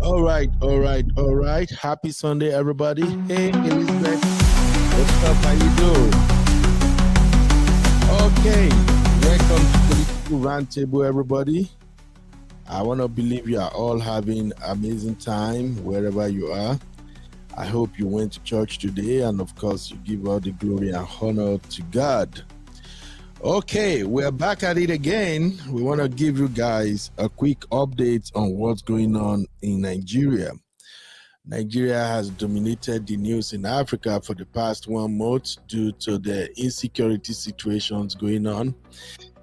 All right. Happy Sunday, everybody. Hey, Elizabeth, what's up? How you doing? Okay, welcome to Political Roundtable, everybody. I want to believe you are all having amazing time wherever you are. I hope you went to church today, and of course, you give all the glory and honor to God. Okay, we're back at it again. We want to give you guys a quick update on what's going on in Nigeria. Nigeria has dominated the news in Africa for the past 1 month due to the insecurity situations going on.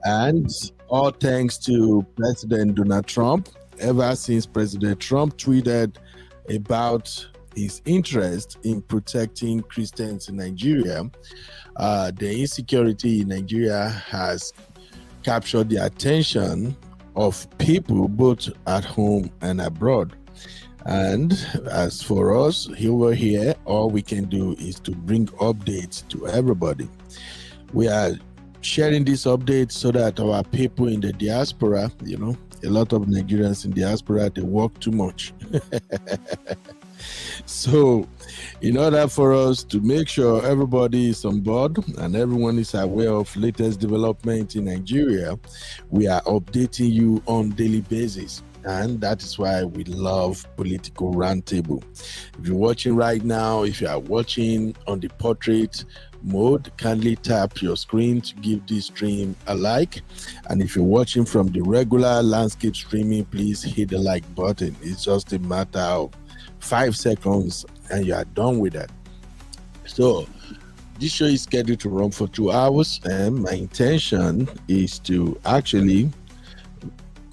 And all thanks to President Donald Trump. Ever since President Trump tweeted about his interest in protecting Christians in Nigeria, the insecurity in Nigeria has captured the attention of people both at home and abroad. And as for us over here, all we can do is to bring updates to everybody. We are sharing this update so that our people in the diaspora, a lot of Nigerians in diaspora, they work too much. So in order for us to make sure everybody is on board and everyone is aware of latest development in Nigeria, we are updating you on daily basis. And that is why we love Political Roundtable. If you're watching right now, if you are watching on the portrait mode, kindly tap your screen to give this stream a like. And if you're watching from the regular landscape streaming, please hit the like button. It's just a matter of 5 seconds and you are done with that. So this show is scheduled to run for 2 hours, and my intention is to actually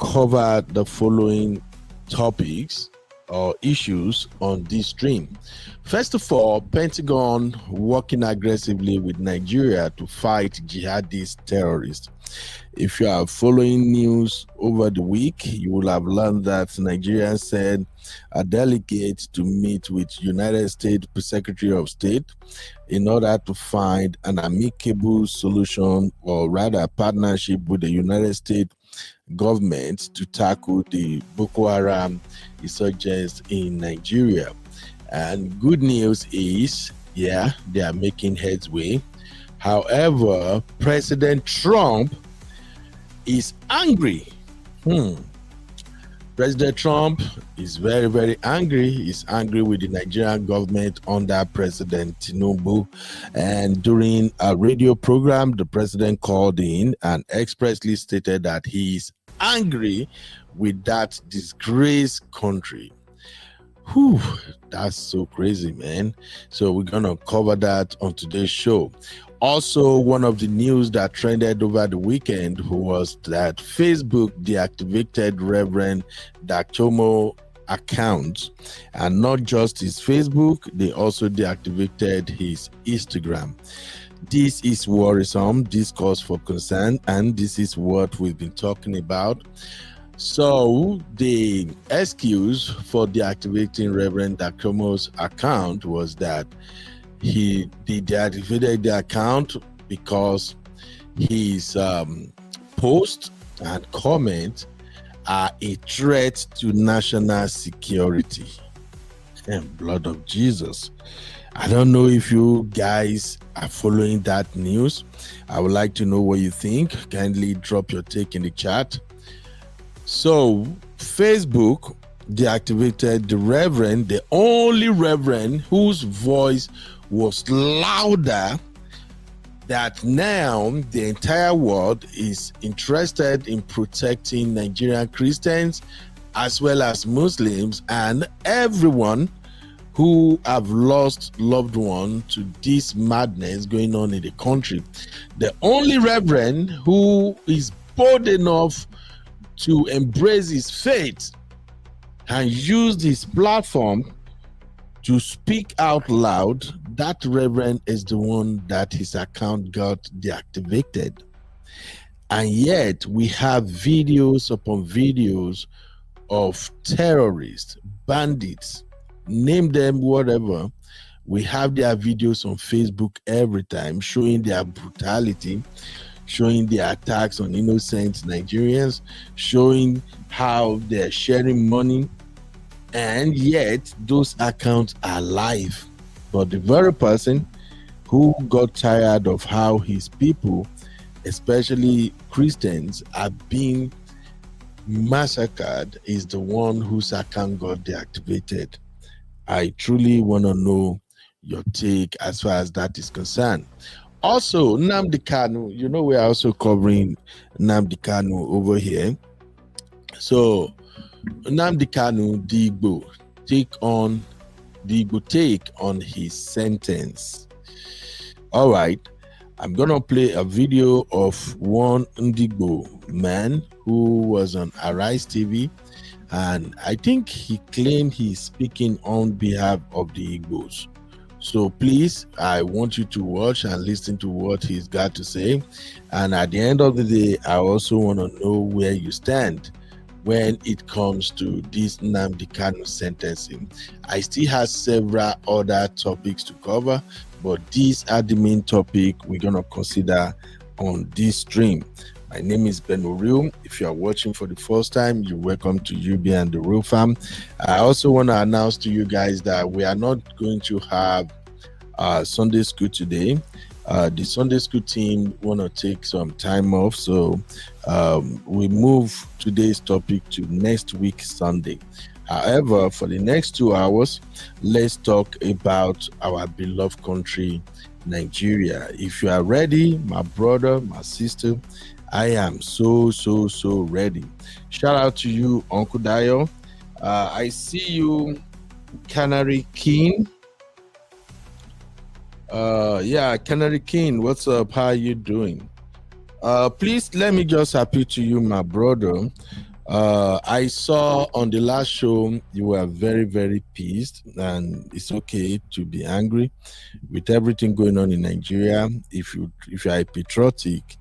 cover the following topics or issues on this stream. First of all, Pentagon working aggressively with Nigeria to fight jihadist terrorists. If you are following news over the week, you will have learned that Nigeria sent a delegate to meet with United States Secretary of State in order to find an amicable solution, or rather partnership with the United States government to tackle the Boko Haram insurgents in Nigeria. And good news is, they are making headway. However, President Trump is angry. President Trump is very, very angry. He's angry with the Nigerian government under President Tinubu. And during a radio program, the president called in and expressly stated that he is angry with that disgraced country. Whew, that's so crazy, man. So we're going to cover that on today's show. Also, one of the news that trended over the weekend was that Facebook deactivated Reverend Dachomo account, and not just his Facebook, they also deactivated his Instagram. This is worrisome, this cause for concern, and this is what we've been talking about. So the excuse for deactivating Reverend Dachomo's account was that he deactivated the account because his posts and comments are a threat to national security. And blood of Jesus. I don't know if you guys are following that news. I would like to know what you think. Kindly drop your take in the chat. So Facebook deactivated the reverend, the only reverend whose voice was louder, that now the entire world is interested in protecting Nigerian Christians as well as Muslims and everyone who have lost loved ones to this madness going on in the country. The only reverend who is bold enough to embrace his faith and use his platform to speak out loud, that reverend is the one that his account got deactivated. And yet we have videos upon videos of terrorists, bandits, name them whatever. We have their videos on Facebook every time showing their brutality, showing the attacks on innocent Nigerians, showing how they're sharing money and yet those accounts are live. But the very person who got tired of how his people, especially Christians, are being massacred is the one whose account got deactivated. I truly want to know your take as far as that is concerned. Also, Nnamdi Kanu, we're also covering Nnamdi Kanu over here. So, Nnamdi Kanu, the Igbo take on his sentence. All right, I'm gonna play a video of one Ndigbo man who was on Arise TV, and I think he claimed he's speaking on behalf of the Igbos. So please, I want you to watch and listen to what he's got to say. And at the end of the day, I also want to know where you stand when it comes to this Nnamdi Kanu sentencing. I still have several other topics to cover, but these are the main topic we're going to consider on this stream. My name is Ben Orium. If you are watching for the first time, you're welcome to UB and the Real Fam. I also want to announce to you guys that we are not going to have Sunday school today. The Sunday school team want to take some time off, so we move today's topic to next week Sunday. However, for the next 2 hours, let's talk about our beloved country, Nigeria. If you are ready, my brother, my sister, I am so ready. Shout out to you, Uncle Dayo. I see you, Canary King. Canary King, what's up? How are you doing? Please let me just appeal to you, my brother. I saw on the last show you were very pissed, and it's okay to be angry with everything going on in Nigeria. If you are patriotic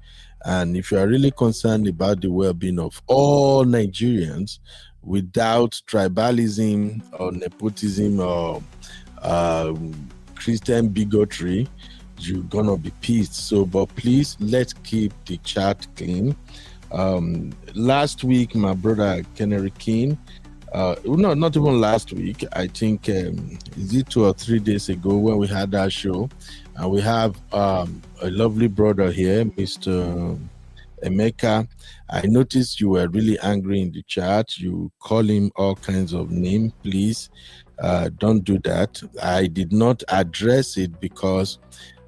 and if you are really concerned about the well-being of all Nigerians without tribalism or nepotism or Christian bigotry, you're gonna be pissed. So, but please, let's keep the chat clean. Last week, my brother Canary King, no, not even last week, I think is it 2 or 3 days ago when we had that show, and we have a lovely brother here, Mr. Emeka. I noticed you were really angry in the chat. You call him all kinds of names. Please don't do that. I did not address it because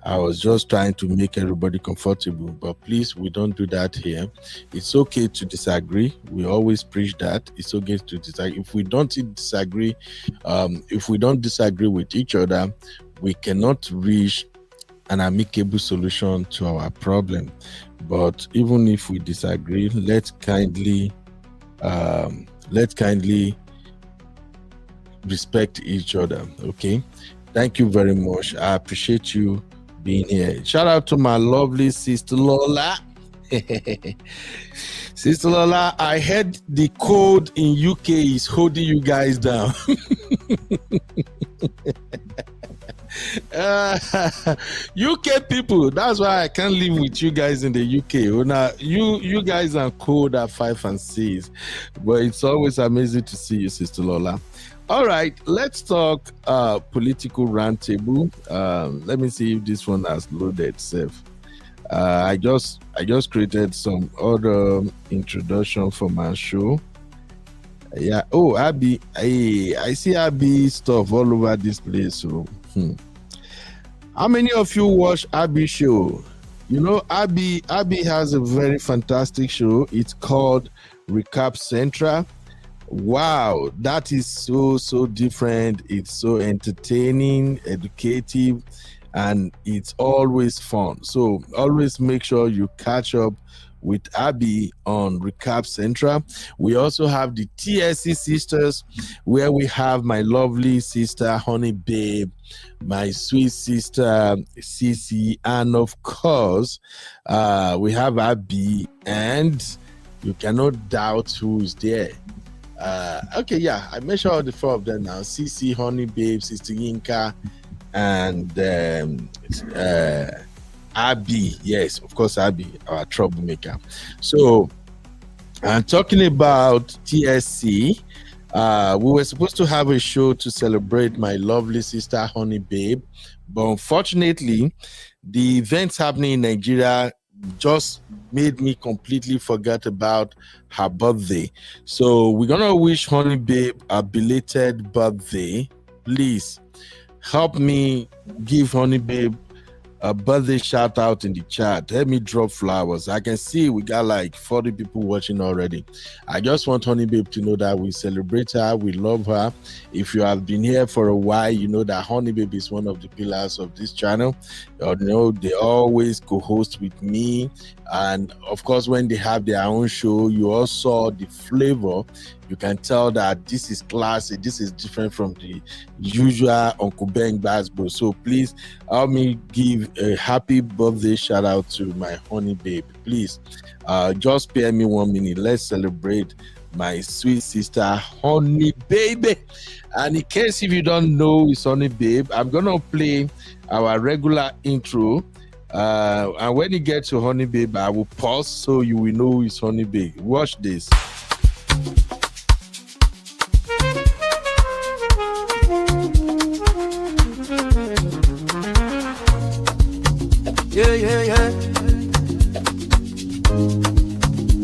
I was just trying to make everybody comfortable, but please, we don't do that here. It's okay to disagree. We always preach that. It's okay to disagree. If we don't disagree with each other, we cannot reach an amicable solution to our problem. But even if we disagree, let's kindly respect each other. Okay, thank you very much. I appreciate you being here. Shout out to my lovely sister Lola. Sister Lola, I heard the code in UK is holding you guys down. UK people, that's why I can't live with you guys in the UK. Well, now you guys are cold at 5 and 6, but it's always amazing to see you, Sister Lola. All right, let's talk political roundtable. Let me see if this one has loaded itself. I just created some other introduction for my show. Yeah. Oh, Abby. Hey, I see Abby stuff all over this place. So, how many of you watch Abby show? You know, Abby has a very fantastic show. It's called Recap Central. Wow, that is so different. It's so entertaining, educative, and it's always fun. So always make sure you catch up with Abby on Recap Central. We also have the TSC sisters, where we have my lovely sister Honey Babe, my sweet sister Cece, and of course we have Abby, and you cannot doubt who is there. Okay, yeah, I mentioned all the 4 of them now. CC, Honey Babe, Sister Yinka, and Abby. Yes, of course, Abby, our troublemaker. So, I'm talking about TSC. We were supposed to have a show to celebrate my lovely sister, Honey Babe, but unfortunately, the events happening in Nigeria just made me completely forget about her birthday. So we're gonna wish Honey Babe a belated birthday. Please help me give Honey Babe a birthday shout out in the chat. Help me drop flowers. I can see we got like 40 people watching already. I just want Honey Babe to know that we celebrate her, we love her. If you have been here for a while, you know that Honey Babe is one of the pillars of this channel. You know, they always co-host with me, and of course when they have their own show, you all saw the flavor. You can tell that this is classy, this is different from the usual Uncle Ben Basbo. So please help me give a happy birthday shout out to my Honey Babe. Please just spare me 1 minute. Let's celebrate my sweet sister Honey Baby. And in case if you don't know it's Honey Babe, I'm gonna play our regular intro, and when you get to Honey Babe, I will pause so you will know it's Honey Babe. Watch this. Yeah, yeah, yeah.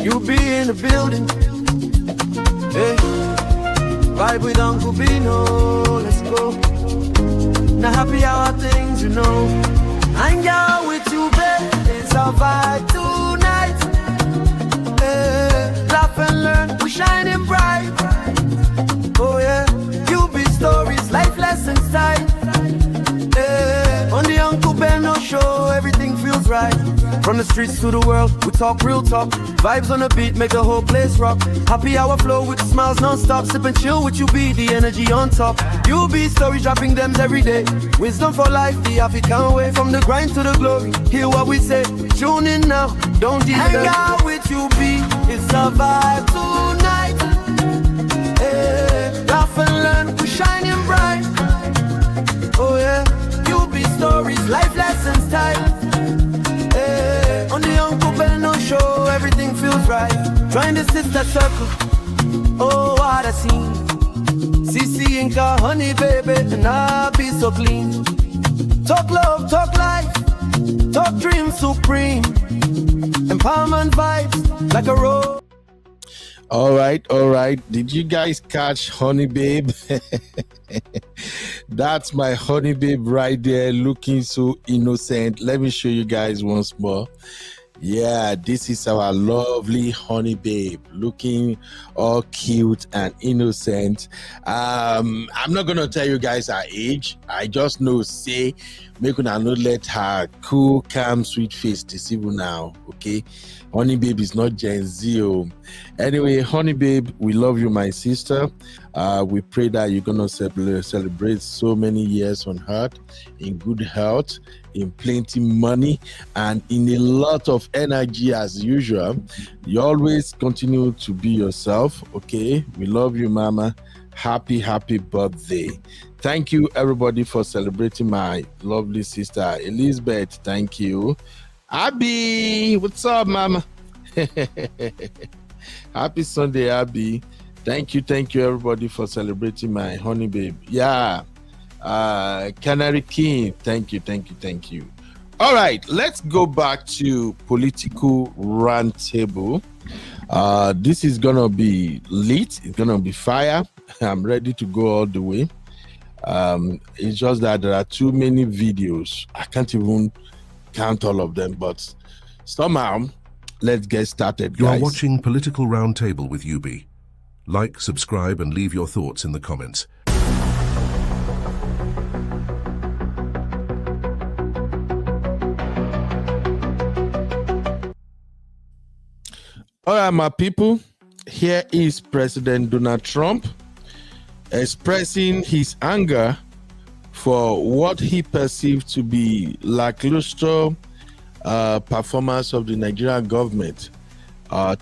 You be in the building. Hey, vibe with Uncle Bino. Let's go. Now happy hour things, you know. Hang out with you, babe. It's a vibe tonight. Hey, laugh and learn. We shining bright. Oh yeah. You be stories, life lessons time. Hey, on the Uncle Beno show, everything feels right. From the streets to the world, we talk real talk. Vibes on the beat make the whole place rock. Happy hour flow with smiles non-stop. Sip and chill with you, be the energy on top. You be stories dropping them every day. Wisdom for life, the African way. From the grind to the glory, hear what we say. Tune in now, don't delay. Hang out with you, be it's a vibe tonight. Hey, laugh and learn, we shining bright. Oh yeah, you be stories, life lessons time. Hey, on the Uncle Beno show, everything feels right. Join the sister circle, oh what a scene. CC Inca, Honey Baby, and I be so clean. Talk love, talk life, talk dream supreme. Empowerment vibes, like a road. All right. Did you guys catch Honey Babe? That's my Honey Babe right there, looking so innocent. Let me show you guys once more. Yeah, this is our lovely Honey Babe, looking all cute and innocent. I'm not gonna tell you guys her age. I just know say make una not let her cool, calm, sweet face deceive you now. Okay, Honey Babe is not Gen Z. Anyway, Honey Babe, we love you, my sister. We pray that you're gonna celebrate so many years on earth in good health, in plenty money, and in a lot of energy as usual. You always continue to be yourself. Okay, we love you, mama. Happy birthday. Thank you everybody for celebrating my lovely sister Elizabeth. Thank you. Abby, what's up, mama? Happy Sunday, Abby. Thank you everybody for celebrating my Honey Babe. Yeah, Canary King, thank you. All right, let's go back to political roundtable. This is gonna be lit, it's gonna be fire. I'm ready to go all the way. It's just that there are too many videos. I can't even count all of them, but somehow let's get started, guys. You are watching Political Roundtable with UB. Like, subscribe, and leave your thoughts in the comments. All right, my people, here is President Donald Trump expressing his anger for what he perceived to be lackluster performance of the Nigerian government.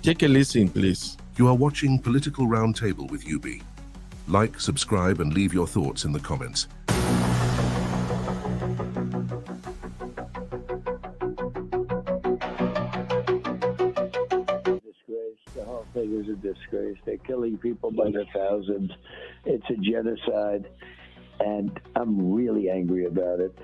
Take a listen, please. You are watching Political Roundtable with UB. Like, subscribe, and leave your thoughts in the comments. Disgrace. The whole thing is a disgrace. They're killing people by the thousands. It's a genocide, and I'm really angry about it.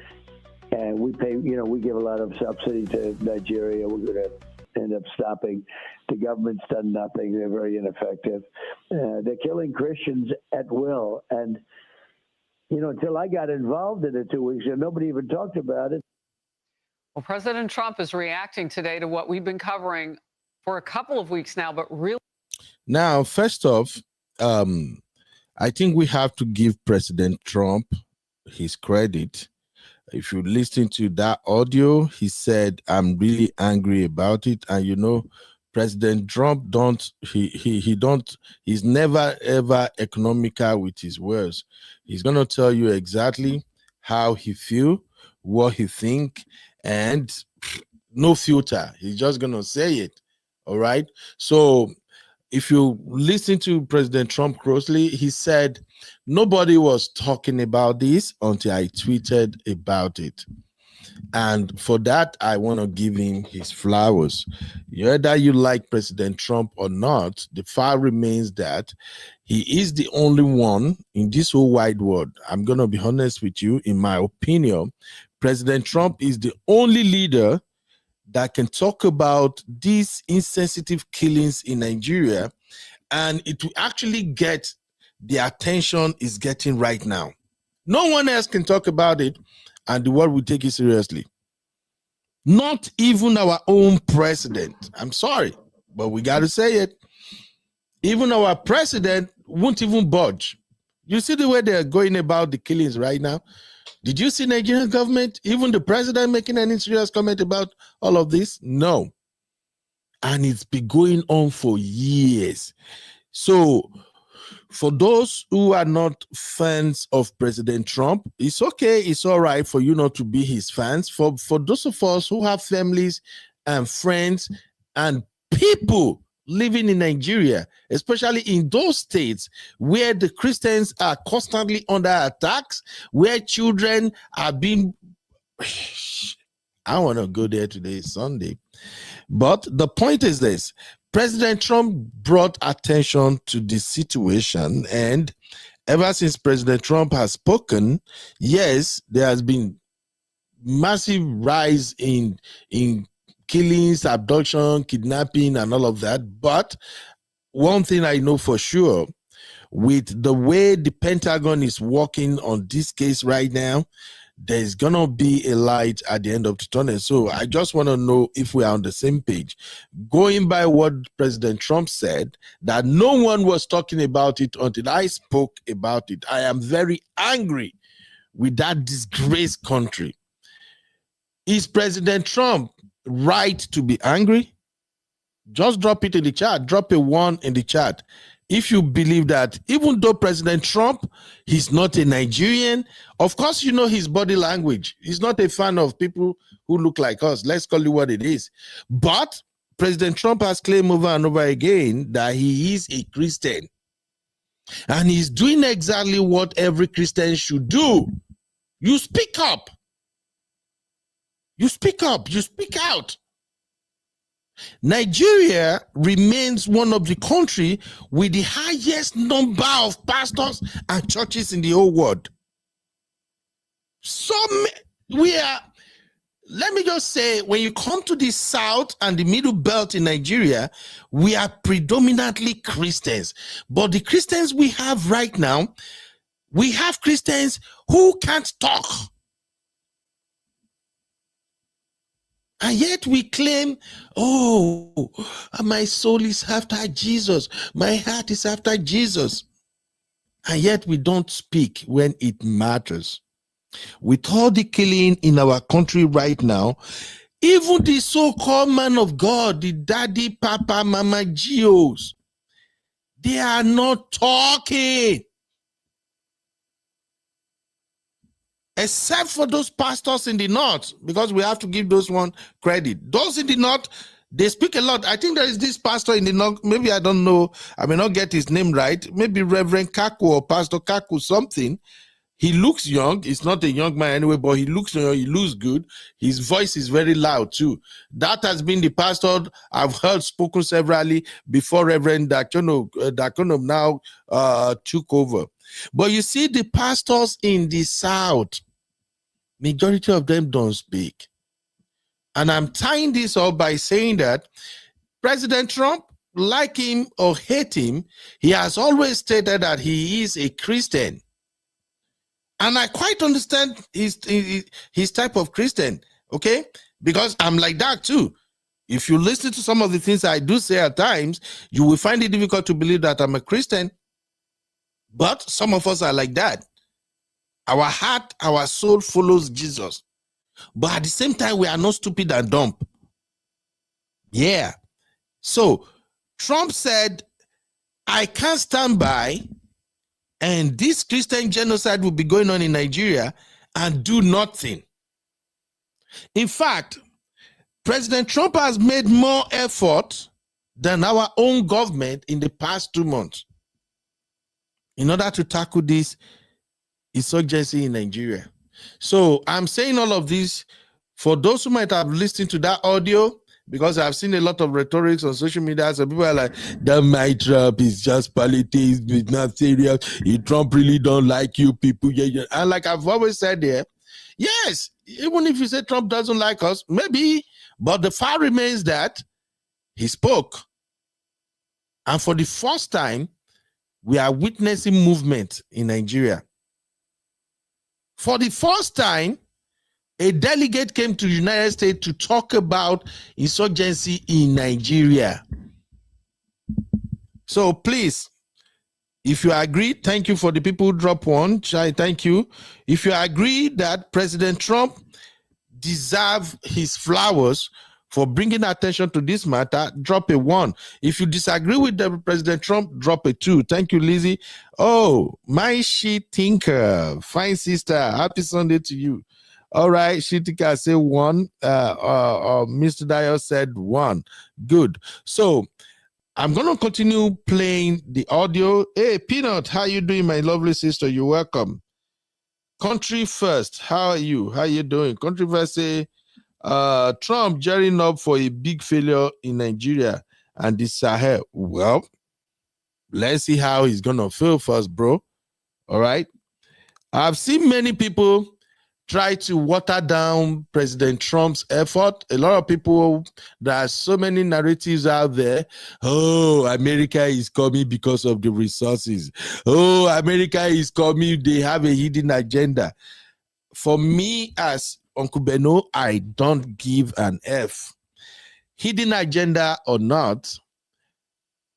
And we pay, we give a lot of subsidy to Nigeria. We're going to end up stopping. The government's done nothing. They're very ineffective. They're killing Christians at will. And, until I got involved in it 2 weeks ago, nobody even talked about it. Well, President Trump is reacting today to what we've been covering for a couple of weeks now, but really. Now, first off, I think we have to give President Trump his credit. If you listen to that audio, he said, "I'm really angry about it." And President Trump he's never ever economical with his words. He's gonna tell you exactly how he feel, what he think, and no filter. He's just gonna say it. All right. So if you listen to President Trump closely, he said nobody was talking about this until I tweeted about it. And for that, I want to give him his flowers. Whether you like President Trump or not, the fact remains that he is the only one in this whole wide world. I'm going to be honest with you. In my opinion, President Trump is the only leader that can talk about these insensitive killings in Nigeria, and it will actually get the attention it's getting right now. No one else can talk about it, and the world will take it seriously. Not even our own president. I'm sorry, but we got to say it. Even our president won't even budge. You see the way they're going about the killings right now? Did you see Nigerian government, even the president, making any serious comment about all of this? No. And it's been going on for years. So for those who are not fans of President Trump, it's okay, it's all right for you not to be his fans. For those of us who have families and friends and people living in Nigeria, especially in those states where the Christians are constantly under attacks, where children are being... I want to go there today, Sunday. But the point is this. President Trump brought attention to the situation, and ever since President Trump has spoken, yes, there has been massive rise in killings, abduction, kidnapping, and all of that. But one thing I know for sure, with the way the Pentagon is working on this case right now, there's gonna be a light at the end of the tunnel. So I just want to know if we are on the same page. Going by what President Trump said, that no one was talking about it until I spoke about it. I am very angry with that disgraced country. Is President Trump right to be angry? Just drop it in the chat. Drop a 1 in the chat if you believe that even though President Trump, he's not a Nigerian. Of course, you know his body language. He's not a fan of people who look like us. Let's call it what it is. But President Trump has claimed over and over again that he is a Christian, and he's doing exactly what every Christian should do. You speak up. You speak up. You speak out. Nigeria remains one of the countries with the highest number of pastors and churches in the whole world. So we are, let me just say, when you come to the south and the middle belt in Nigeria, we are predominantly Christians. But the Christians we have right now, we have Christians who can't talk. And yet we claim, oh, my soul is after Jesus. My heart is after Jesus. And yet we don't speak when it matters. With all the killing in our country right now, even the so-called man of God, the daddy, papa, mama, geos, they are not talking. Except for those pastors in the north, because we have to give those one credit. Those in the north, they speak a lot. I think there is this pastor in the north, maybe I don't know, I may not get his name right, maybe Reverend Kaku or Pastor Kaku something. He looks young. He's not a young man anyway, but he looks young. He looks good. His voice is very loud too. That has been the pastor I've heard spoken severally before Reverend Dakonom now took over. But you see, the pastors in the South, majority of them don't speak. And I'm tying this up by saying that President Trump, like him or hate him, he has always stated that he is a Christian. And I quite understand his type of Christian, okay? Because I'm like that too. If you listen to some of the things I do say at times, you will find it difficult to believe that I'm a Christian. But some of us are like that. Our heart, our soul follows Jesus. But at the same time, we are not stupid and dumb. Yeah. So Trump said, I can't stand by and this Christian genocide will be going on in Nigeria and do nothing. In fact, President Trump has made more effort than our own government in the past 2 months in order to tackle this insurgency in Nigeria. So I'm saying all of this for those who might have listened to that audio, because I've seen a lot of rhetorics on social media. So people are like, that my Trump is just politics, it's not serious. Trump really don't like you people. And like I've always said there, yes, even if you say Trump doesn't like us, maybe, but the fact remains that he spoke. And for the first time, we are witnessing movement in Nigeria. For the first time, a delegate came to the United States to talk about insurgency in Nigeria. So please, if you agree, thank you for the people who drop one. Thank you. If you agree that President Trump deserves his flowers for bringing attention to this matter, drop a 1. If you disagree with President Trump, drop a 2. Thank you, Lizzie. Oh, my she thinker, fine sister, happy Sunday to you. All right, Shitika say 1. Mr. Dio said 1. Good. So I'm going to continue playing the audio. Hey, Peanut, how you doing, my lovely sister? You're welcome. Country First, how are you? How you doing? Country First say, Trump gearing up for a big failure in Nigeria and the Sahel. Well, let's see how he's going to fail first, bro. All right. I've seen many people try to water down President Trump's effort. A lot of people, there are so many narratives out there. Oh, America is coming because of the resources. Oh, America is coming. They have a hidden agenda. For me, as Uncle Beno, I don't give an F. Hidden agenda or not,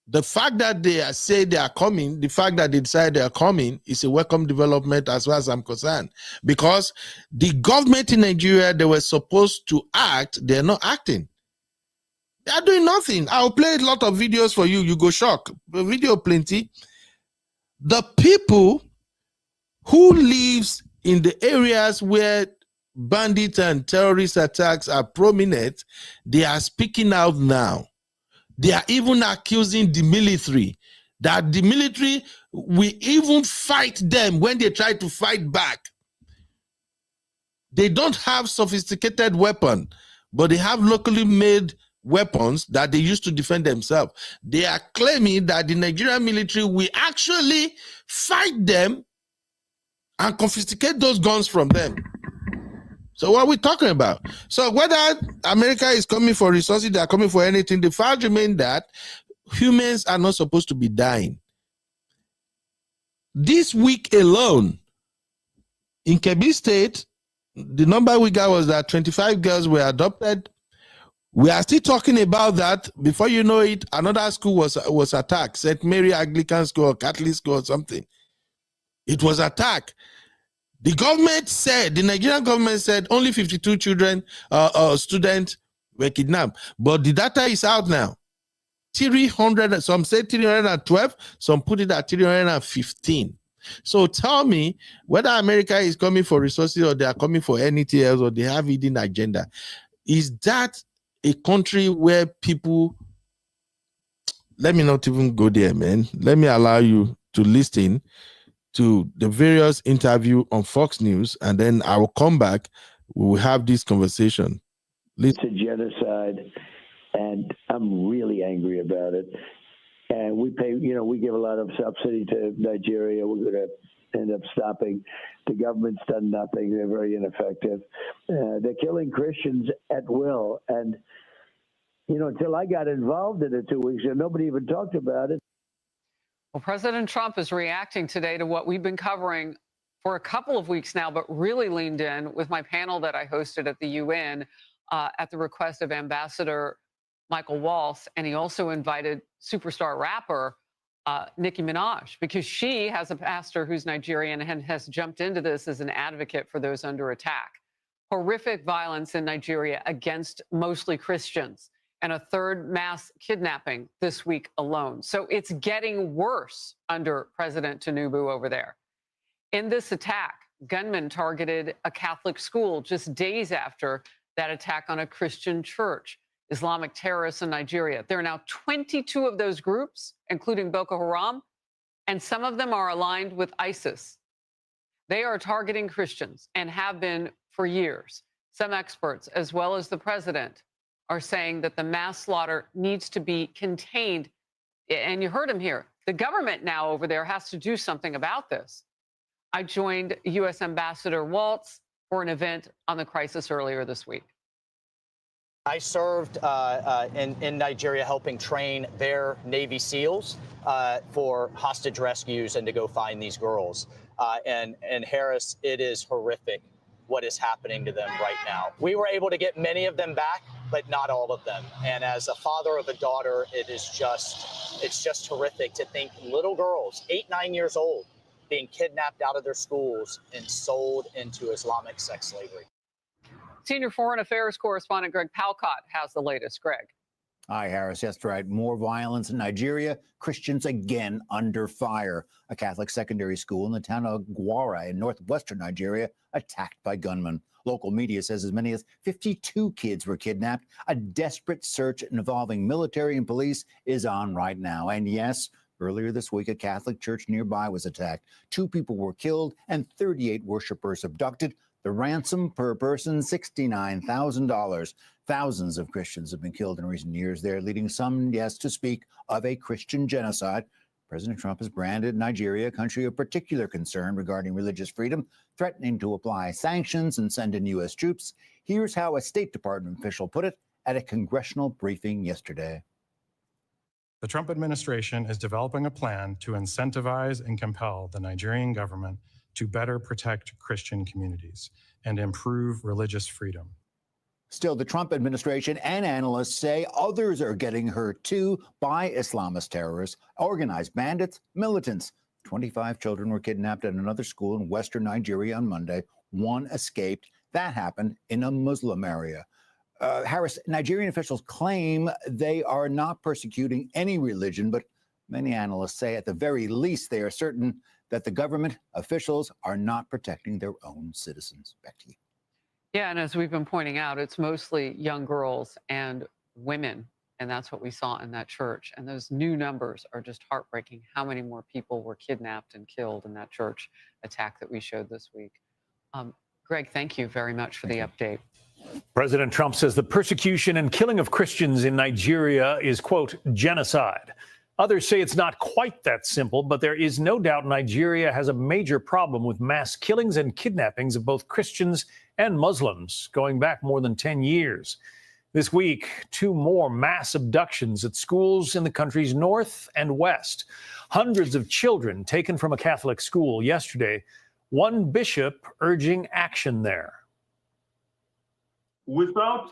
the fact that they say they are coming, the fact that they decide they are coming is a welcome development as far as I'm concerned. Because the government in Nigeria, they were supposed to act, they're not acting. They are doing nothing. I'll play a lot of videos for you. You go shock. The video plenty. The people who lives in the areas where bandits and terrorist attacks are prominent, they are speaking out now. They are even accusing the military, that the military will even fight them when they try to fight back. They don't have sophisticated weapons, but they have locally made weapons that they use to defend themselves. They are claiming that the Nigerian military will actually fight them and confiscate those guns from them. So what are we talking about? So whether America is coming for resources, they are coming for anything, the fact remains that humans are not supposed to be dying. This week alone, in Kebbi State, the number we got was that 25 girls were adopted. We are still talking about that. Before you know it, another school was attacked, St. Mary Anglican School or Catholic School or something. It was attacked. The government said, the Nigerian government said only 52 children, students were kidnapped. But the data is out now. 300, some say 312, some put it at 315. So tell me whether America is coming for resources or they are coming for anything else or they have hidden agenda. Is that a country where people, let me not even go there, man. Let me allow you to listen. to the various interview on Fox News, and then I will come back. We will have this conversation. It's a genocide, and I'm really angry about it. And we pay, we give a lot of subsidy to Nigeria. We're going to end up stopping. The government's done nothing. They're very ineffective. They're killing Christians at will. And, until I got involved in it 2 weeks ago, nobody even talked about it. Well, President Trump is reacting today to what we've been covering for a couple of weeks now, but really leaned in with my panel that I hosted at the UN at the request of Ambassador Michael Waltz. And he also invited superstar rapper Nicki Minaj, because she has a pastor who's Nigerian and has jumped into this as an advocate for those under attack. Horrific violence in Nigeria against mostly Christians, and a third mass kidnapping this week alone. So it's getting worse under President Tinubu over there. In this attack, gunmen targeted a Catholic school just days after that attack on a Christian church. Islamic terrorists in Nigeria. There are now 22 of those groups, including Boko Haram, and some of them are aligned with ISIS. They are targeting Christians and have been for years. Some experts, as well as the president, are saying that the mass slaughter needs to be contained. And you heard him here. The government now over there has to do something about this. I joined U.S. Ambassador Waltz for an event on the crisis earlier this week. I served in Nigeria helping train their Navy SEALs for hostage rescues and to go find these girls. And Harris, it is horrific what is happening to them right now. We were able to get many of them back, but not all of them. And as a father of a daughter, it's just horrific to think little girls, 8, 9 years old, being kidnapped out of their schools and sold into Islamic sex slavery. Senior Foreign Affairs correspondent Greg Palcott has the latest. Greg. Hi, Harris. That's right. More violence in Nigeria. Christians again under fire. A Catholic secondary school in the town of Gwara in northwestern Nigeria attacked by gunmen. Local media says as many as 52 kids were kidnapped. A desperate search involving military and police is on right now. And yes, earlier this week, a Catholic church nearby was attacked. 2 people were killed and 38 worshipers abducted. The ransom per person, $69,000. Thousands of Christians have been killed in recent years there, leading some, yes, to speak of a Christian genocide. President Trump has branded Nigeria a country of particular concern regarding religious freedom, threatening to apply sanctions and send in U.S. troops. Here's how a State Department official put it at a congressional briefing yesterday. The Trump administration is developing a plan to incentivize and compel the Nigerian government to better protect Christian communities and improve religious freedom. Still, the Trump administration and analysts say others are getting hurt too by Islamist terrorists, organized bandits, militants. 25 children were kidnapped at another school in western Nigeria on Monday. 1 escaped. That happened in a Muslim area. Harris, Nigerian officials claim they are not persecuting any religion, but many analysts say at the very least they are certain that the government officials are not protecting their own citizens. Back to you. Yeah, and as we've been pointing out, it's mostly young girls and women, and that's what we saw in that church. And those new numbers are just heartbreaking. How many more people were kidnapped and killed in that church attack that we showed this week? Greg, thank you very much for the update. President Trump says the persecution and killing of Christians in Nigeria is, quote, genocide. Others say it's not quite that simple, but there is no doubt Nigeria has a major problem with mass killings and kidnappings of both Christians and Muslims going back more than 10 years. This week, 2 more mass abductions at schools in the country's north and west. Hundreds of children taken from a Catholic school yesterday. One bishop urging action there. Without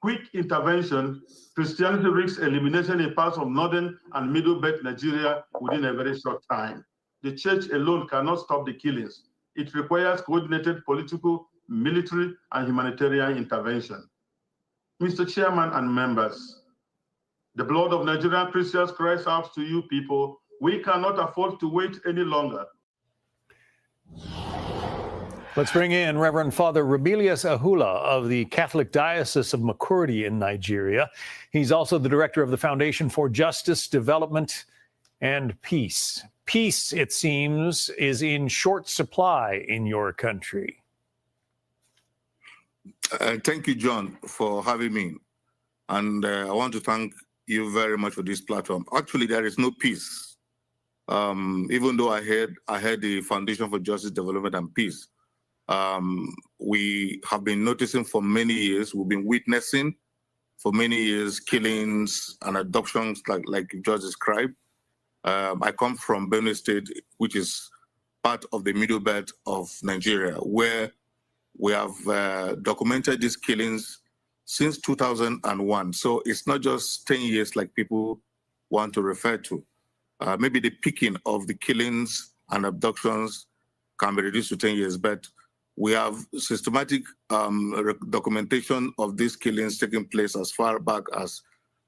quick intervention, Christianity risks elimination in parts of northern and middle belt Nigeria within a very short time. The church alone cannot stop the killings. It requires coordinated political, military, and humanitarian intervention. Mr. Chairman and members, the blood of Nigerian Christians cries out to you people. We cannot afford to wait any longer. Let's bring in Reverend Father Rebelius Ahula of the Catholic Diocese of Makurdi in Nigeria. He's also the director of the Foundation for Justice, Development, and Peace. Peace, it seems, is in short supply in your country. Thank you, John, for having me. And I want to thank you very much for this platform. Actually, there is no peace. Even though I had the Foundation for Justice, Development and Peace. We have been noticing for many years, we've been witnessing for many years killings and abductions like you just described. I come from Benue State, which is part of the middle belt of Nigeria, where we have documented these killings since 2001. So it's not just 10 years like people want to refer to. Maybe the peaking of the killings and abductions can be reduced to 10 years, but we have systematic documentation of these killings taking place as far back as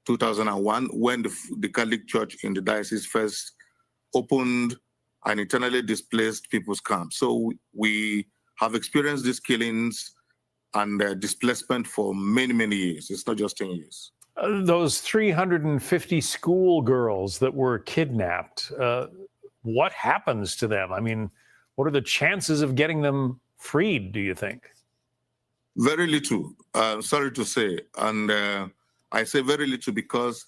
2001, when the Catholic Church in the diocese first opened an internally displaced people's camp. So we have experienced these killings and displacement for many, many years. It's not just 10 years. Those 350 schoolgirls that were kidnapped, what happens to them? I mean, what are the chances of getting them freed, do you think? Very little, sorry to say. And I say very little because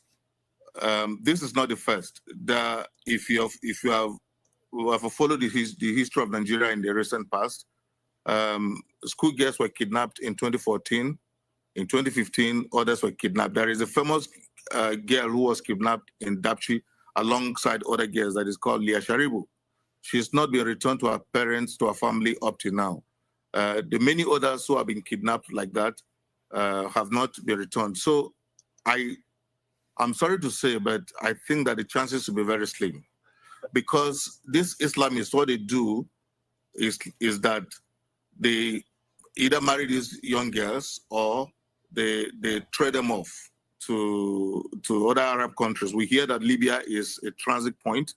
this is not the first. If you have followed the history of Nigeria in the recent past, schoolgirls were kidnapped in 2014. In 2015, others were kidnapped. There is a famous girl who was kidnapped in Dapchi alongside other girls that is called Leah Sharibu. She's not been returned to her parents, to her family up to now. The many others who have been kidnapped like that have not been returned. So I'm sorry to say, but I think that the chances will be very slim, because this Islamists, what they do is that they either marry these young girls or they trade them off to other Arab countries. We hear that Libya is a transit point.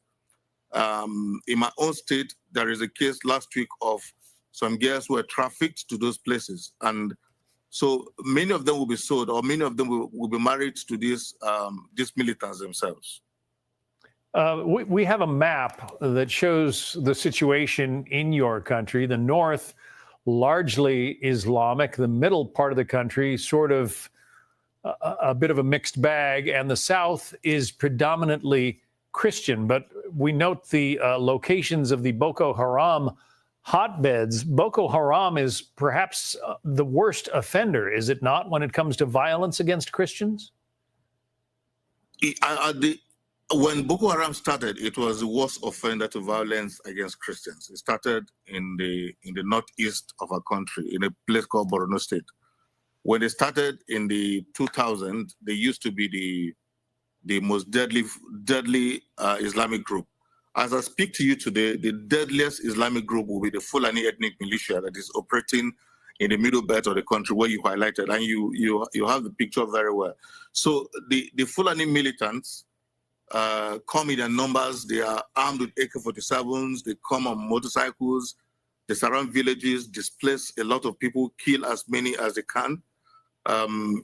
In my own state, there is a case last week of some girls who were trafficked to those places. And so many of them will be sold, or many of them will be married to these militants themselves. We have a map that shows the situation in your country. The north, largely Islamic, the middle part of the country, sort of a bit of a mixed bag, and the south is predominantly Christian. But we note the locations of the Boko Haram hotbeds. Boko Haram is perhaps the worst offender, is it not, when it comes to violence against Christians? When Boko Haram started, it was the worst offender to violence against Christians. It started in the northeast of our country, in a place called Borno State. When they started in the 2000s, they used to be the most deadly Islamic group. As I speak to you today, the deadliest Islamic group will be the Fulani ethnic militia that is operating in the middle belt of the country, where you highlighted, and you have the picture very well. So the Fulani militants come in their numbers. They are armed with AK-47s. They come on motorcycles. They surround villages, displace a lot of people, kill as many as they can. I'm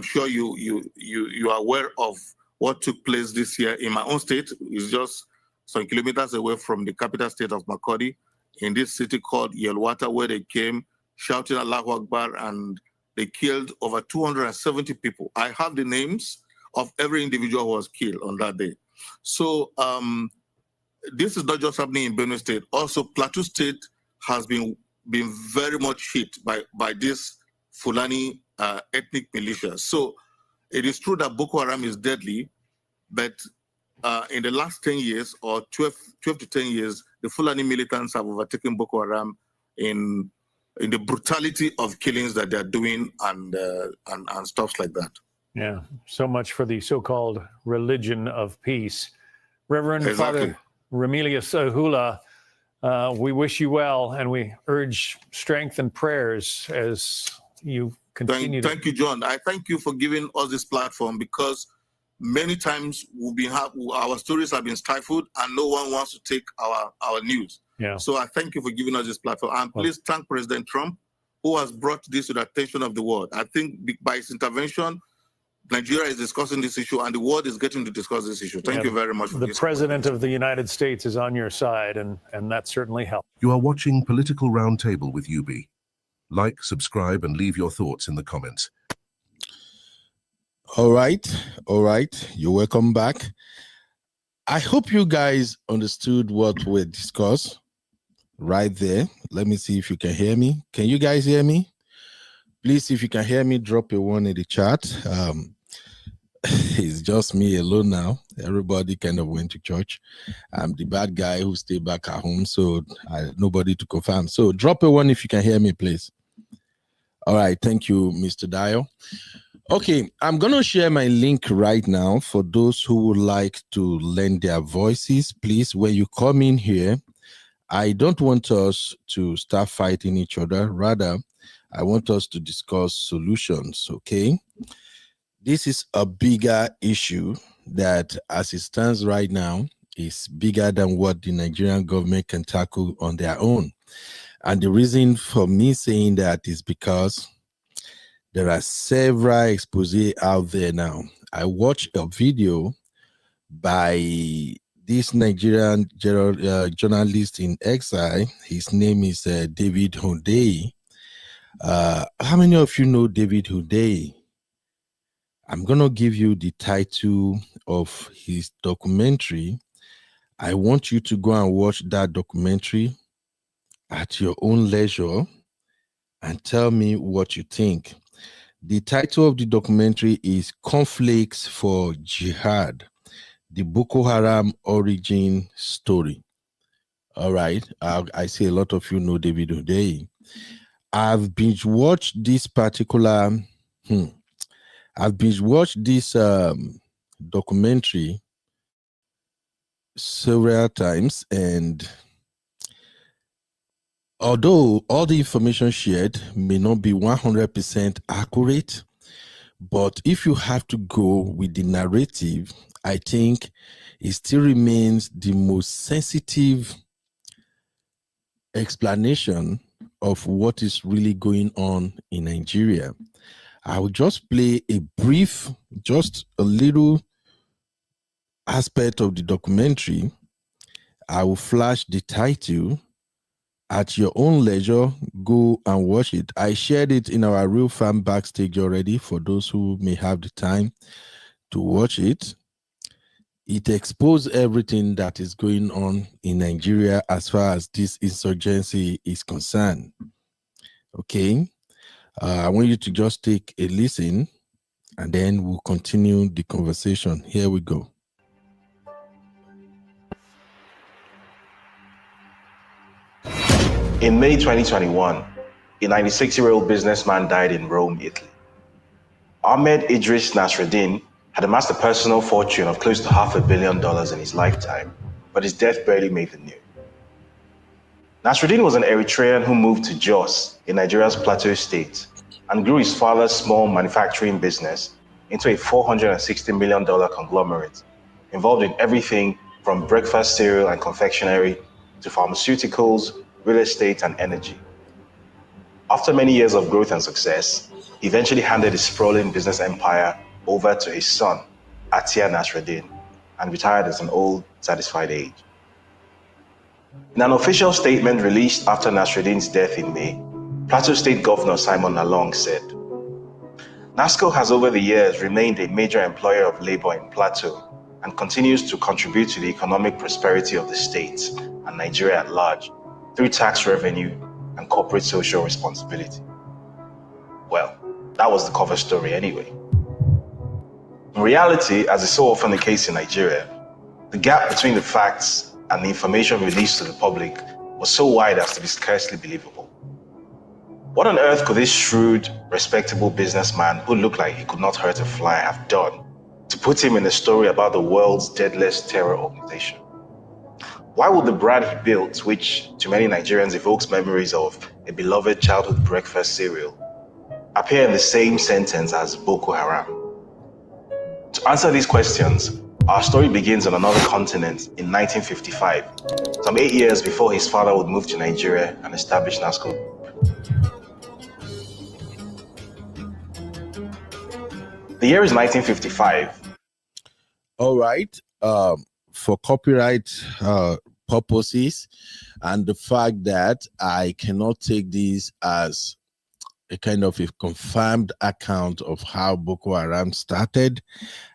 sure you are aware of what took place this year in my own state. It's just some kilometers away from the capital state of Makurdi, in this city called Yelwata, where they came shouting Allahu Akbar, and they killed over 270 people. I have the names of every individual who was killed on that day. So this is not just happening in Benue State. Also, Plateau State has been very much hit by this Fulani ethnic militia. So it is true that Boko Haram is deadly, but in the last 10 years, or 12 to 10 years, the Fulani militants have overtaken Boko Haram in the brutality of killings that they're doing and stuff like that. Yeah, so much for the so-called religion of peace. Reverend Father Remilius Hula, we wish you well, and we urge strength and prayers as you continue. Thank you, John. I thank you for giving us this platform, because many times our stories have been stifled and no one wants to take our news. Yeah. So I thank you for giving us this platform. And please thank President Trump, who has brought this to the attention of the world. I think by his intervention, Nigeria is discussing this issue and the world is getting to discuss this issue. Thank you very much for The this. President of the United States is on your side, and that certainly helps. You are watching Political Roundtable with UB. Like, subscribe, and leave your thoughts in the comments. All right. You're welcome back. I hope you guys understood what we discussed right there. Let me see if you can hear me. Can you guys hear me? Please, if you can hear me, drop a 1 in the chat. It's just me alone now. Everybody kind of went to church. I'm the bad guy who stayed back at home, so nobody to confirm. So drop a 1 if you can hear me, please. All right, thank you, Mr. Dio. Okay, I'm going to share my link right now for those who would like to lend their voices. Please, when you come in here, I don't want us to start fighting each other. Rather, I want us to discuss solutions, okay? This is a bigger issue that, as it stands right now, is bigger than what the Nigerian government can tackle on their own. And the reason for me saying that is because there are several exposés out there now. I watched a video by this Nigerian journalist in exile. His name is David Hundeyi. How many of you know David Hundeyi? I'm going to give you the title of his documentary. I want you to go and watch that documentary at your own leisure and tell me what you think. The title of the documentary is Conflicts for Jihad, the Boko Haram origin story. All right. I see a lot of you know David Hundeyi. I've binge-watched this particular... I've binge-watched this documentary several times, and although all the information shared may not be 100% accurate, but if you have to go with the narrative, I think it still remains the most sensitive explanation of what is really going on in Nigeria. I will just play a brief, just a little aspect of the documentary. I will flash the title. At your own leisure, go and watch it. I shared it in our Real Fan Backstage already for those who may have the time to watch it. It exposed everything that is going on in Nigeria as far as this insurgency is concerned. Okay. I want you to just take a listen and then we'll continue the conversation. Here we go. In May 2021, a 96-year-old businessman died in Rome, Italy. Ahmed Idris Nasreddin had amassed a personal fortune of close to $500 million in his lifetime, but his death barely made the news. Nasreddin was an Eritrean who moved to Jos in Nigeria's Plateau State and grew his father's small manufacturing business into a $460 million conglomerate involved in everything from breakfast cereal and confectionery to pharmaceuticals, real estate, and energy. After many years of growth and success, he eventually handed his sprawling business empire over to his son, Atia Nasreddin, and retired at an old, satisfied age. In an official statement released after Nasreddin's death in May, Plateau State Governor Simon Nalong said, NASCO has over the years remained a major employer of labor in Plateau and continues to contribute to the economic prosperity of the state and Nigeria at large through tax revenue and corporate social responsibility. Well, that was the cover story anyway. In reality, as is so often the case in Nigeria, the gap between the facts and the information released to the public was so wide as to be scarcely believable. What on earth could this shrewd, respectable businessman who looked like he could not hurt a fly have done to put him in a story about the world's deadliest terror organization? Why would the brand he built, which to many Nigerians evokes memories of a beloved childhood breakfast cereal, appear in the same sentence as Boko Haram? To answer these questions, our story begins on another continent in 1955, some 8 years before his father would move to Nigeria and establish NASCO. The year is 1955. All right. For copyright purposes and the fact that I cannot take this as a kind of a confirmed account of how Boko Haram started,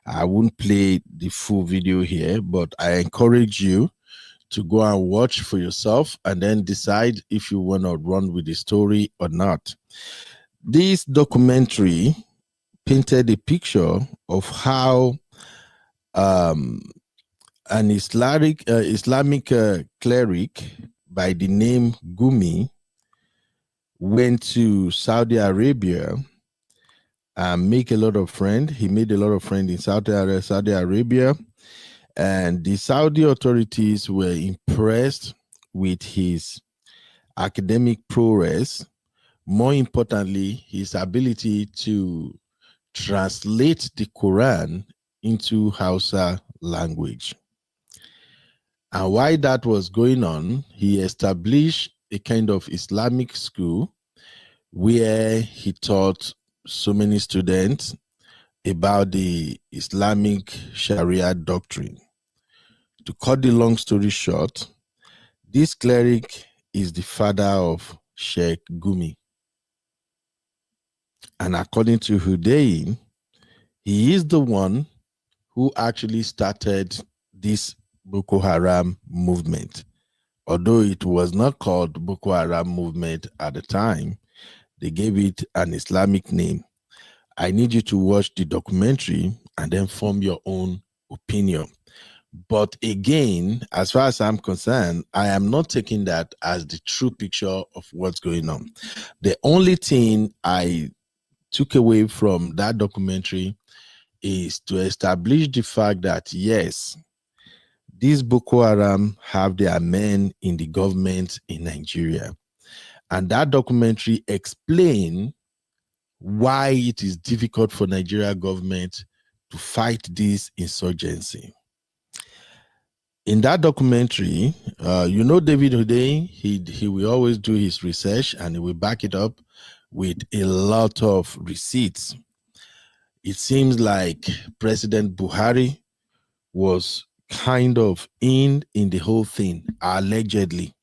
I won't play the full video here, but I encourage you to go and watch for yourself and then decide if you want to run with the story or not. This documentary painted a picture of how an Islamic cleric by the name Gumi went to Saudi Arabia and make a lot of friends. He made a lot of friends in Saudi Arabia, and the Saudi authorities were impressed with his academic prowess. More importantly, his ability to translate the Quran into Hausa language. And while that was going on, he established a kind of Islamic school where he taught so many students about the Islamic Sharia doctrine. To cut the long story short, this cleric is the father of Sheikh Gumi. And according to Hudain, he is the one who actually started this Boko Haram movement. Although it was not called Boko Haram movement at the time, they gave it an Islamic name. I need you to watch the documentary and then form your own opinion. But again, as far as I'm concerned, I am not taking that as the true picture of what's going on. The only thing I took away from that documentary is to establish the fact that, yes, these Boko Haram have their men in the government in Nigeria. And that documentary explained why it is difficult for Nigeria government to fight this insurgency. In that documentary, David Hudain, he will always do his research and he will back it up with a lot of receipts. It seems like President Buhari was kind of in the whole thing, allegedly.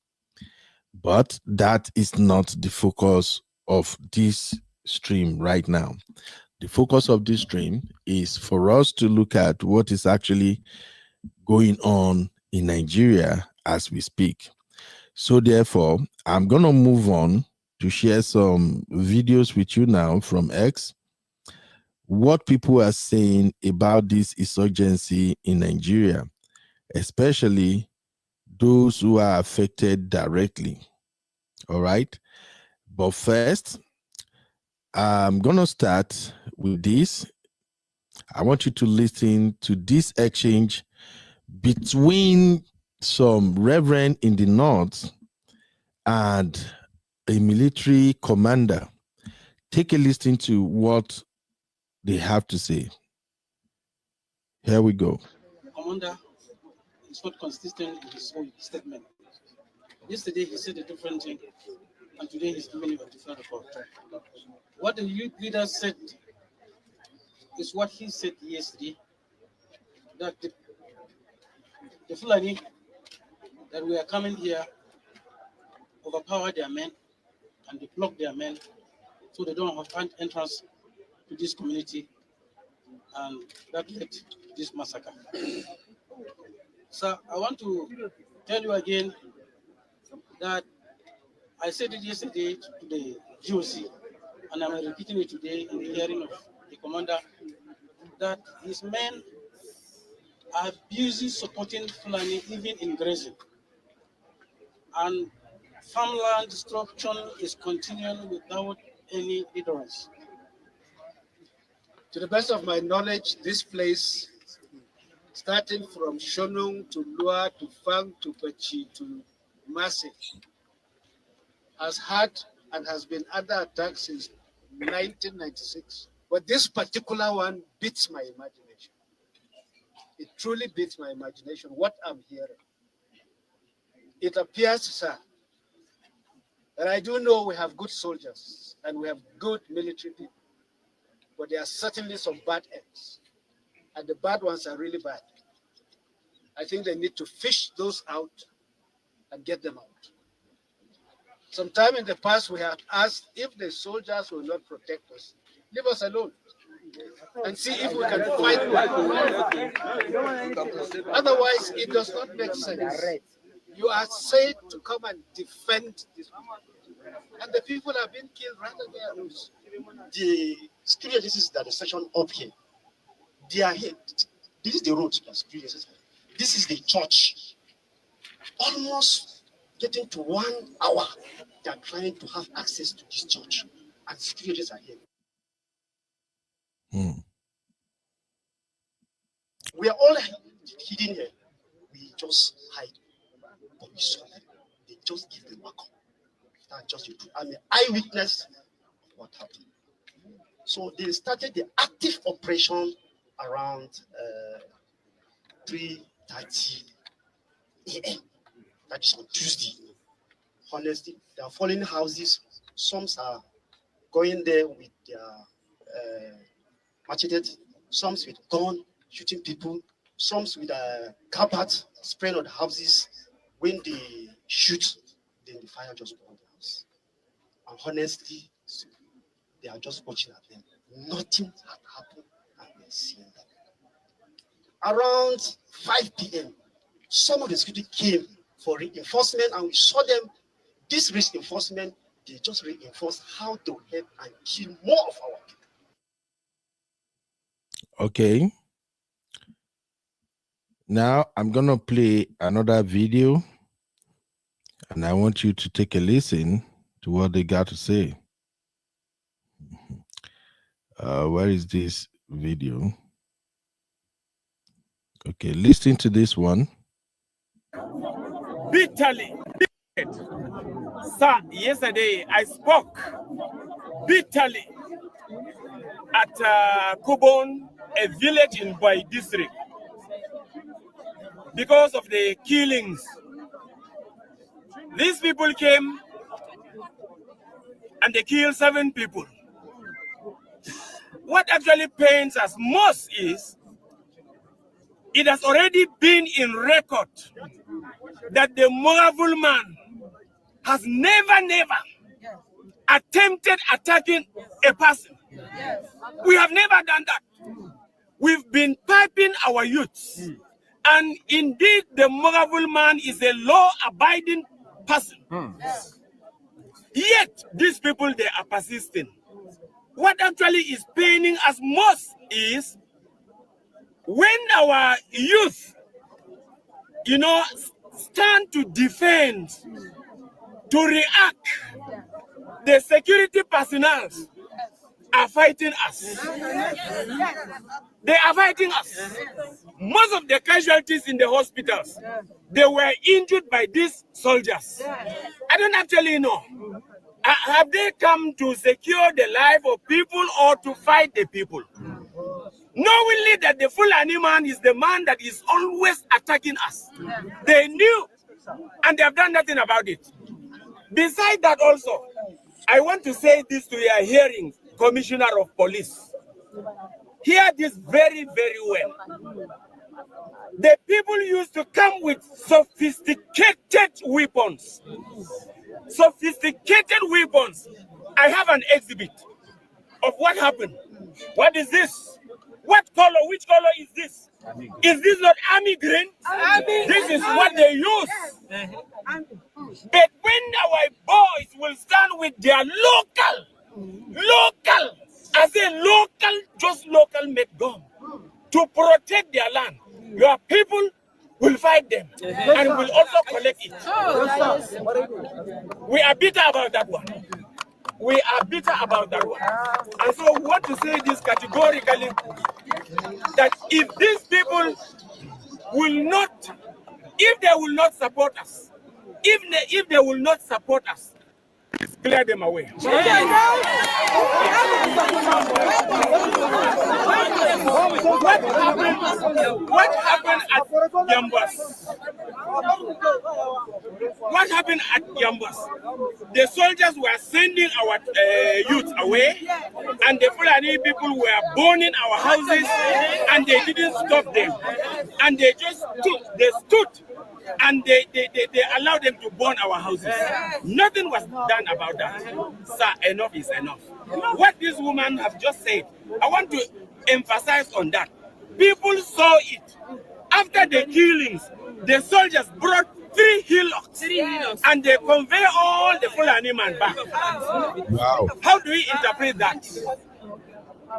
But that is not the focus of this stream right now. The focus of this stream is for us to look at what is actually going on in Nigeria as we speak. So therefore, I'm going to move on to share some videos with you now from X, what people are saying about this insurgency in Nigeria, especially those who are affected directly. All right. But first, I'm going to start with this. I want you to listen to this exchange between some reverend in the north and a military commander. Take a listen to what they have to say. Here we go. Commander is not consistent in his own statement. Yesterday he said a different thing, and today he's giving you a different report. What the youth leader said is what he said yesterday, that the Fulani that we are coming here overpower their men and they block their men so they don't have entrance to this community, and that led to this massacre. So I want to tell you again that I said it yesterday to the GOC, and I'm repeating it today in the hearing of the commander, that his men are busy supporting Fulani even in grazing. And farmland destruction is continuing without any deterrence. To the best of my knowledge, this place, starting from Shonung to Lua to Fang to Pachi to Masi, has had and has been under attack since 1996. But this particular one beats my imagination. It truly beats my imagination, what I'm hearing. It appears, sir, that I do know we have good soldiers and we have good military people. but there are certainly some bad eggs. And the bad ones are really bad. I think they need to fish those out and get them out. Sometime in the past, we have asked if the soldiers will not protect us, leave us alone and see if we can fight one. Otherwise, it does not make sense. You are said to come and defend this people, and the people are being killed right on their nose. The security agencies that are stationed up here, they are here. This is the road. This is the church. Almost getting to 1 hour, they are trying to have access to this church, and securities are here. We are all hidden here. We just hide, but we saw them. They just give them back up. That's just the truth. I'm an eyewitness of what happened. So they started the active operation around 3:30 a.m. That is on Tuesday. Honestly, they are falling houses. Some are going there with their machetes, some with gun, shooting people, some with carpet, spraying on the houses. When they shoot, then the fire just burns the house. And honestly, they are just watching at them. Nothing had happened, and they're seeing them. Around 5 p.m., some of the security came for reinforcement, and we saw them. This reinforcement, they just reinforced how to help and kill more of our people. Okay. Now I'm going to play another video, and I want you to take a listen to what they got to say. Where is this video? Okay, listen to this one. Bitterly. Sir, yesterday I spoke bitterly at Kubon, a village in Bai district, because of the killings. These people came and they killed 7 people. What actually pains us most is it has already been in record that the Moravul man has never attempted attacking a person. We have never done that. We've been piping our youths. And indeed, the Moravul man is a law-abiding person. Yet, these people, they are persisting. What actually is paining us most is when our youth, stand to defend, to react, the security personnel are fighting us. They are fighting us. Most of the casualties in the hospitals, they were injured by these soldiers. I don't actually know. Have they come to secure the life of people or to fight the people? Knowingly that the Fulani man is the man that is always attacking us. They knew, and they have done nothing about it. Besides that also, I want to say this to your hearing, Commissioner of Police. Hear this very, very well. The people used to come with sophisticated weapons. Sophisticated weapons. I have an exhibit of what happened. What is this? What color? Which color is this? Is this not army green? This is what they use. But when our boys will stand with their local, I say local, just local made gun to protect their land, your people will fight them and will also collect it. We are bitter about that one. We are bitter about that one. And so we want to say this categorically, that if these people will not, if they will not support us, if they will not support us, clear them away. What happened at Yambas? What happened at Yambas? The soldiers were sending our youth away, and the Fulani people were burning our houses, and they didn't stop them. And they just stood, and they allowed them to burn our houses. Nothing was done about that. Sir, enough is enough. What this woman has just said, I want to emphasize on that. People saw it. After the killings, the soldiers brought 3 hillocks and they convey all the Fulani man back. Wow. How do we interpret that?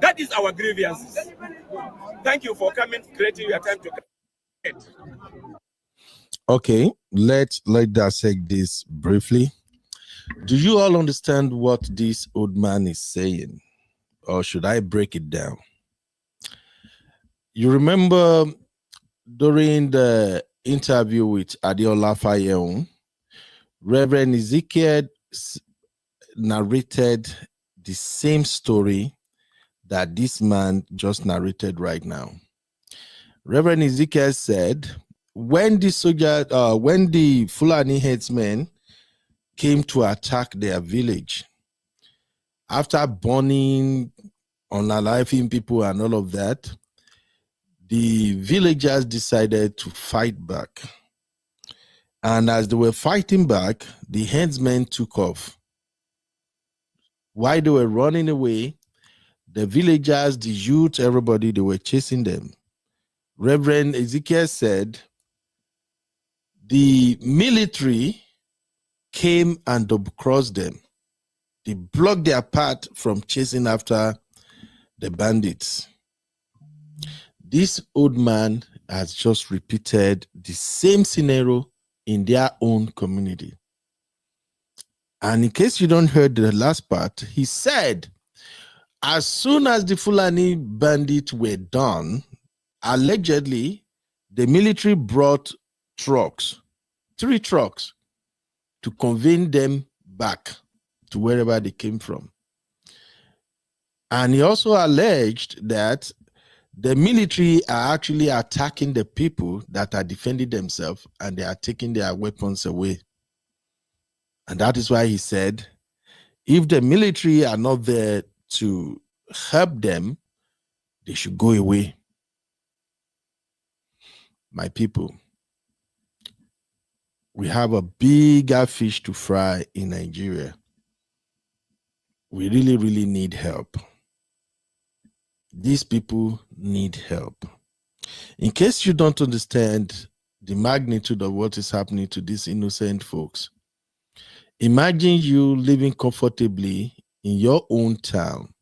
That is our grievances. Thank you for coming, creating your time to come. Okay, let's dissect this briefly. Do you all understand what this old man is saying? Or should I break it down? You remember during the interview with Adeola Fayeun, Reverend Ezekiel narrated the same story that this man just narrated right now. Reverend Ezekiel said, when the Fulani headsmen came to attack their village, after burning, unaliving people and all of that, the villagers decided to fight back. And as they were fighting back, the headsmen took off. While they were running away, the villagers, the youth, everybody, they were chasing them. Reverend Ezekiel said, the military came and double-crossed them. They blocked their path from chasing after the bandits. This old man has just repeated the same scenario in their own community. And in case you don't heard the last part, he said, as soon as the Fulani bandits were done, allegedly, the military brought trucks, 3 trucks, to convey them back to wherever they came from. And he also alleged that the military are actually attacking the people that are defending themselves, and they are taking their weapons away. And that is why he said, if the military are not there to help them, they should go away. My people, we have a bigger fish to fry in Nigeria. We really, really need help. These people need help. In case you don't understand the magnitude of what is happening to these innocent folks, imagine you living comfortably in your own town,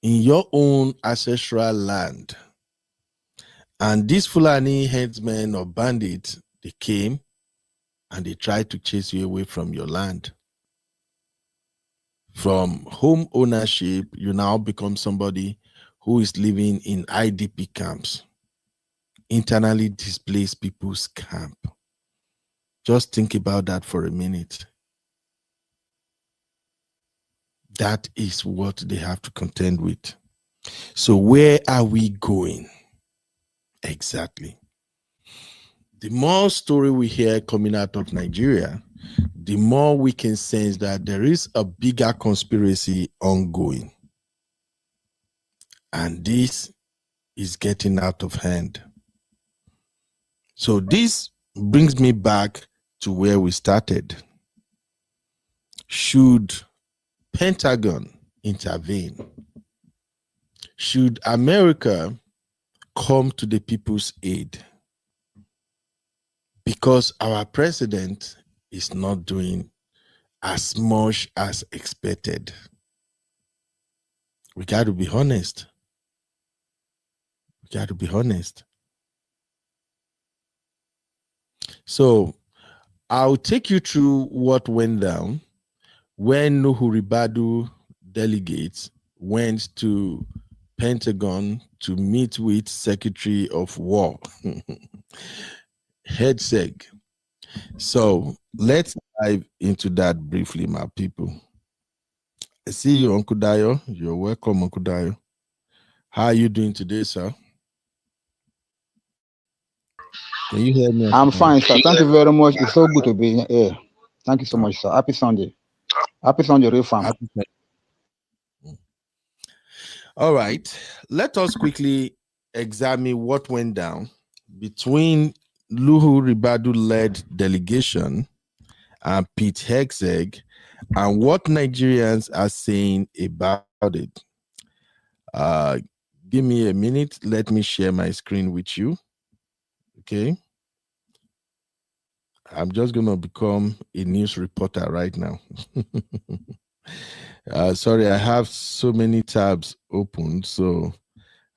in your own ancestral land, and these Fulani headsmen or bandits, they came and they tried to chase you away from your land. From home ownership, you now become somebody who is living in IDP camps, internally displaced people's camp. Just think about that for a minute. That is what they have to contend with. So where are we going? Exactly. The more story we hear coming out of Nigeria, the more we can sense that there is a bigger conspiracy ongoing. And this is getting out of hand. So this brings me back to where we started. Should Pentagon intervene? Should America come to the people's aid? Because our president is not doing as much as expected. We got to be honest. We got to be honest. So I'll take you through what went down when Nuhu Ribadu delegates went to Pentagon to meet with Secretary of War, Hegseth. So let's dive into that briefly, my people. I see you, Uncle Dayo. You're welcome, Uncle Dayo. How are you doing today, sir? Can you hear me? I'm fine, sir. Thank you very much. It's so good to be here. Thank you so much, sir. Happy Sunday. Happy Sunday, real fam. All right. Let us quickly examine what went down between Luhu Ribadu-led delegation and Pete Hegseth and what Nigerians are saying about it. Give me a minute. Let me share my screen with you. Okay. I'm just going to become a news reporter right now. Sorry, I have so many tabs open, so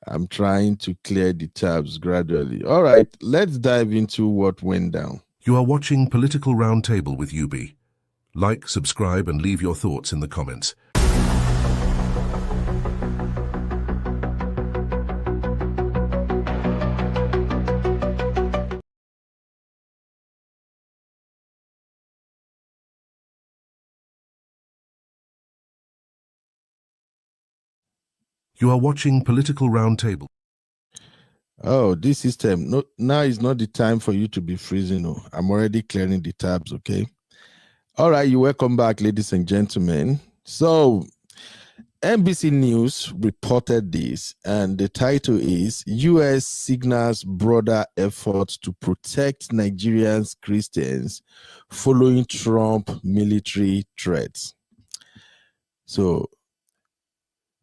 I'm trying to clear the tabs gradually. All right, let's dive into what went down. You are watching Political Roundtable with UB. Like, subscribe, and leave your thoughts in the comments. You are watching Political Roundtable. Oh, this system. No, now is not the time for you to be freezing. No, I'm already clearing the tabs, okay? All right, you welcome back, ladies and gentlemen. So, NBC News reported this, and the title is U.S. signals broader efforts to protect Nigerians Christians following Trump military threats. So,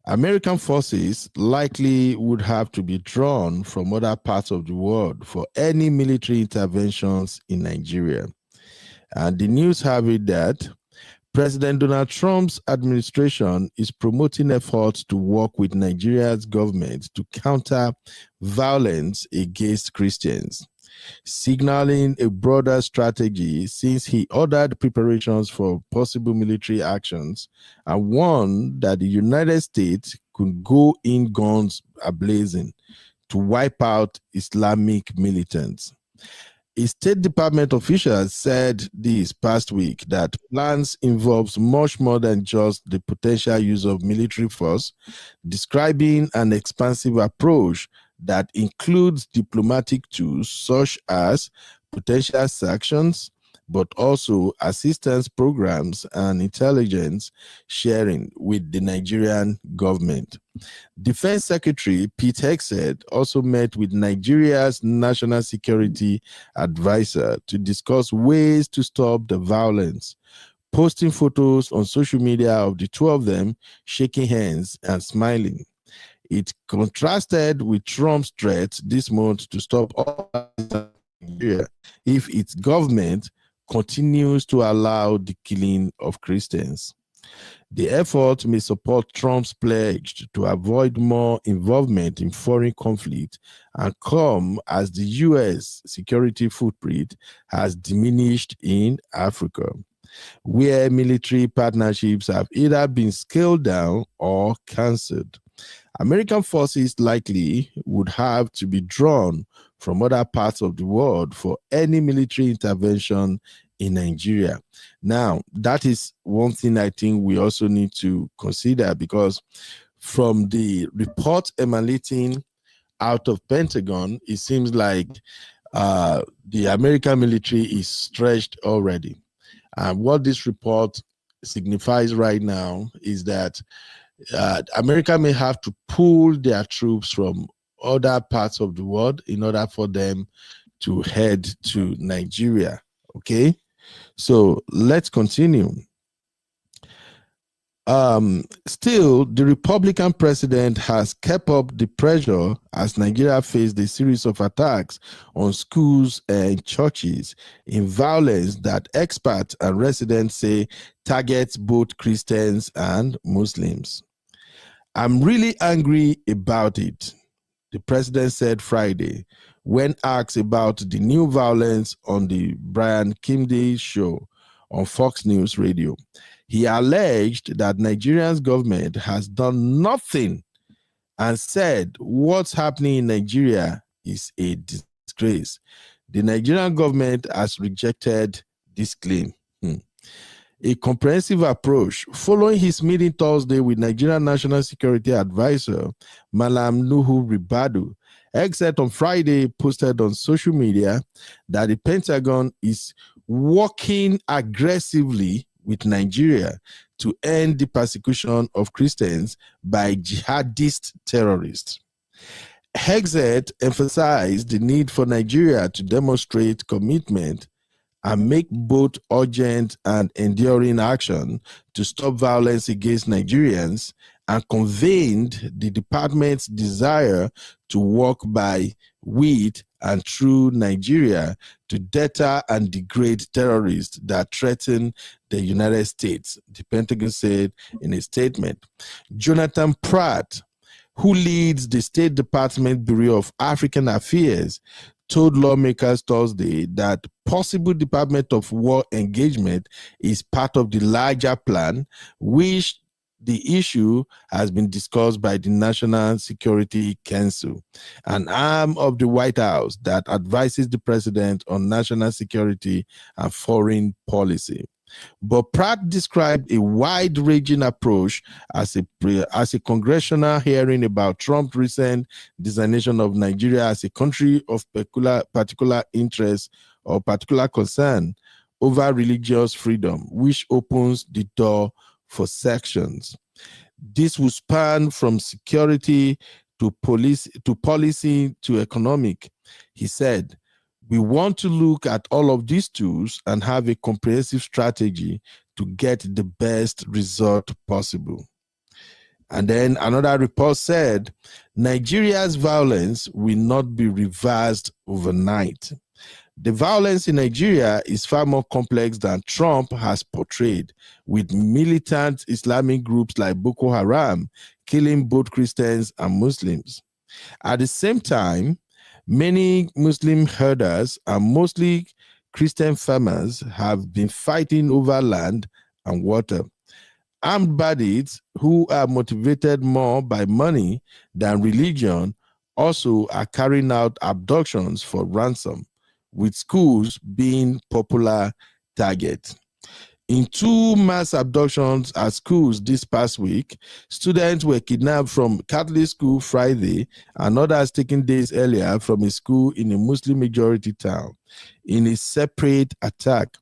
American forces likely would have to be drawn from other parts of the world for any military interventions in Nigeria. And the news have it that President Donald Trump's administration is promoting efforts to work with Nigeria's government to counter violence against Christians, signaling a broader strategy since he ordered preparations for possible military actions and warned that the United States could go in guns a-blazing to wipe out Islamic militants. A State Department official said this past week that plans involves much more than just the potential use of military force, describing an expansive approach that includes diplomatic tools such as potential sanctions, but also assistance programs and intelligence sharing with the Nigerian government. Defense Secretary Pete Hegseth also met with Nigeria's National Security Advisor to discuss ways to stop the violence, posting photos on social media of the two of them shaking hands and smiling. It contrasted with Trump's threat this month to stop all Nigeria if its government continues to allow the killing of Christians. The effort may support Trump's pledge to avoid more involvement in foreign conflict and come as the U.S. security footprint has diminished in Africa, where military partnerships have either been scaled down or cancelled. American forces likely would have to be drawn from other parts of the world for any military intervention in Nigeria. Now, that is one thing I think we also need to consider, because from the report emanating out of Pentagon, it seems like the American military is stretched already. And what this report signifies right now is that America may have to pull their troops from other parts of the world in order for them to head to Nigeria. Okay, so let's continue. Still, the Republican president has kept up the pressure as Nigeria faced a series of attacks on schools and churches in violence that experts and residents say targets both Christians and Muslims. I'm really angry about it, the president said Friday when asked about the new violence on the Brian Kimday show on Fox News Radio. He alleged that Nigeria's government has done nothing and said what's happening in Nigeria is a disgrace. The Nigerian government has rejected this claim. A comprehensive approach. Following his meeting Thursday with Nigerian National Security Advisor Malam Nuhu Ribadu, Hegseth on Friday posted on social media that the Pentagon is working aggressively with Nigeria to end the persecution of Christians by jihadist terrorists. Hegseth emphasized the need for Nigeria to demonstrate commitment and make both urgent and enduring action to stop violence against Nigerians, and conveyed the department's desire to work by, with, and through Nigeria to deter and degrade terrorists that threaten the United States, the Pentagon said in a statement. Jonathan Pratt, who leads the State Department Bureau of African Affairs, told lawmakers Thursday that possible Department of War engagement is part of the larger plan, which the issue has been discussed by the National Security Council, an arm of the White House that advises the president on national security and foreign policy. But Pratt described a wide-ranging approach as a congressional hearing about Trump's recent designation of Nigeria as a country of particular interest or particular concern over religious freedom, which opens the door for sections. This will span from security to policy to economic. He said, "We want to look at all of these tools and have a comprehensive strategy to get the best result possible." And then another report said, Nigeria's violence will not be reversed overnight. The violence in Nigeria is far more complex than Trump has portrayed, with militant Islamic groups like Boko Haram killing both Christians and Muslims. At the same time, many Muslim herders and mostly Christian farmers have been fighting over land and water. Armed bandits who are motivated more by money than religion also are carrying out abductions for ransom, with schools being popular targets. In 2 mass abductions at schools this past week, students were kidnapped from Catholic school Friday and others taken days earlier from a school in a Muslim-majority town. In a separate attack,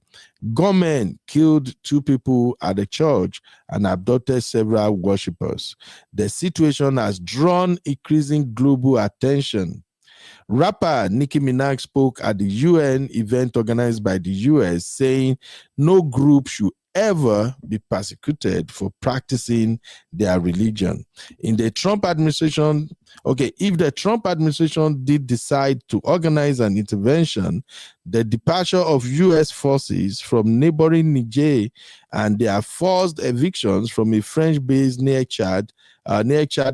gunmen killed 2 people at a church and abducted several worshippers. The situation has drawn increasing global attention. Rapper Nicki Minaj spoke at the UN event organized by the US, saying no group should ever be persecuted for practicing their religion. In the Trump administration, if the Trump administration did decide to organize an intervention, the departure of US forces from neighboring Niger and their forced evictions from a French base near Chad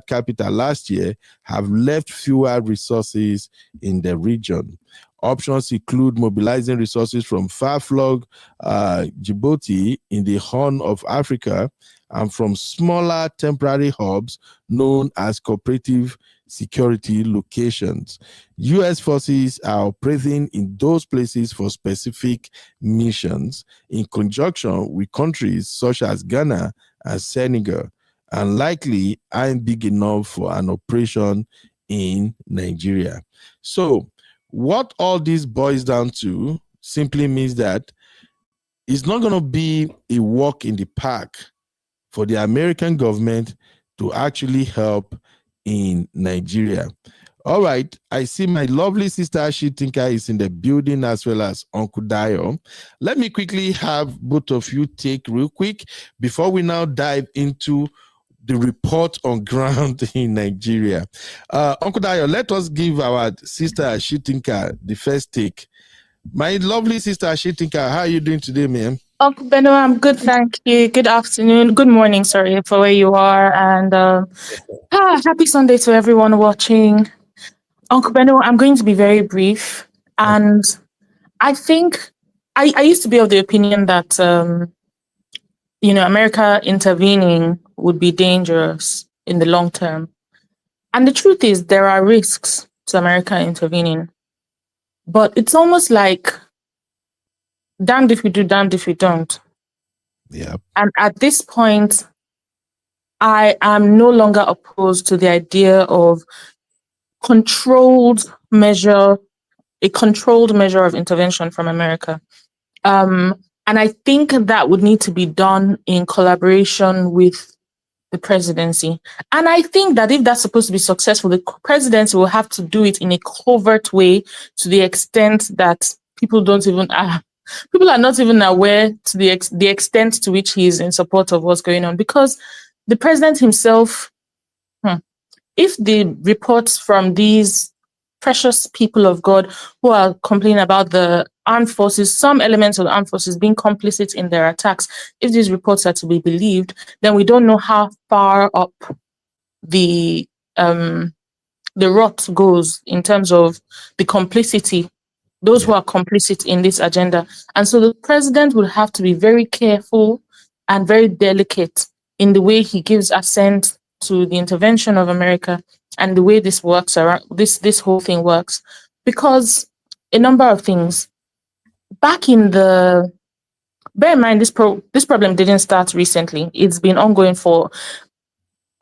capital last year have left fewer resources in the region. Options include mobilizing resources from far-flung Djibouti in the Horn of Africa and from smaller temporary hubs known as cooperative security locations. U.S. forces are operating in those places for specific missions in conjunction with countries such as Ghana and Senegal, and likely aren't big enough for an operation in Nigeria. So what all this boils down to simply means that it's not going to be a walk in the park for the American government to actually help in Nigeria. All right, I see my lovely sister Ashitinka is in the building, as well as Uncle Dio. Let me quickly have both of you take real quick before we now dive into the report on ground in Nigeria. Uncle Dio, let us give our sister Ashitinka the first take. My lovely sister Ashitinka, how are you doing today, ma'am? Uncle Beno, I'm good, thank you. Good afternoon, good morning, sorry, for where you are. And happy Sunday to everyone watching. Uncle Beno, I'm going to be very brief. And I think I used to be of the opinion that, America intervening would be dangerous in the long term. And the truth is, there are risks to America intervening. But it's almost like damned if we do, damned if we don't. Yeah. And at this point, I am no longer opposed to the idea of a controlled measure of intervention from America. And I think that would need to be done in collaboration with the presidency. And I think that if that's supposed to be successful, the presidency will have to do it in a covert way to the extent that people are not even aware to the extent to which he is in support of what's going on. Because the president himself, if the reports from these precious people of God who are complaining about the armed forces, some elements of the armed forces being complicit in their attacks, if these reports are to be believed, then we don't know how far up the rot goes in terms of the complicity, those who are complicit in this agenda. And so the president will have to be very careful and very delicate in the way he gives assent to the intervention of America and the way this works around this whole thing works, because a number of things bear in mind this problem didn't start recently. It's been ongoing for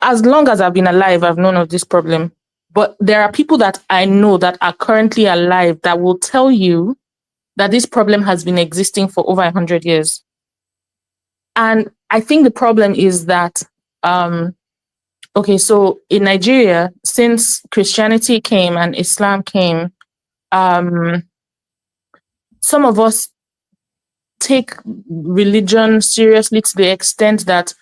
as long as I've been alive. I've known of this problem, but there are people that I know that are currently alive that will tell you that this problem has been existing for over 100 years. And I think the problem is that so in Nigeria, since Christianity came and Islam came, some of us take religion seriously to the extent that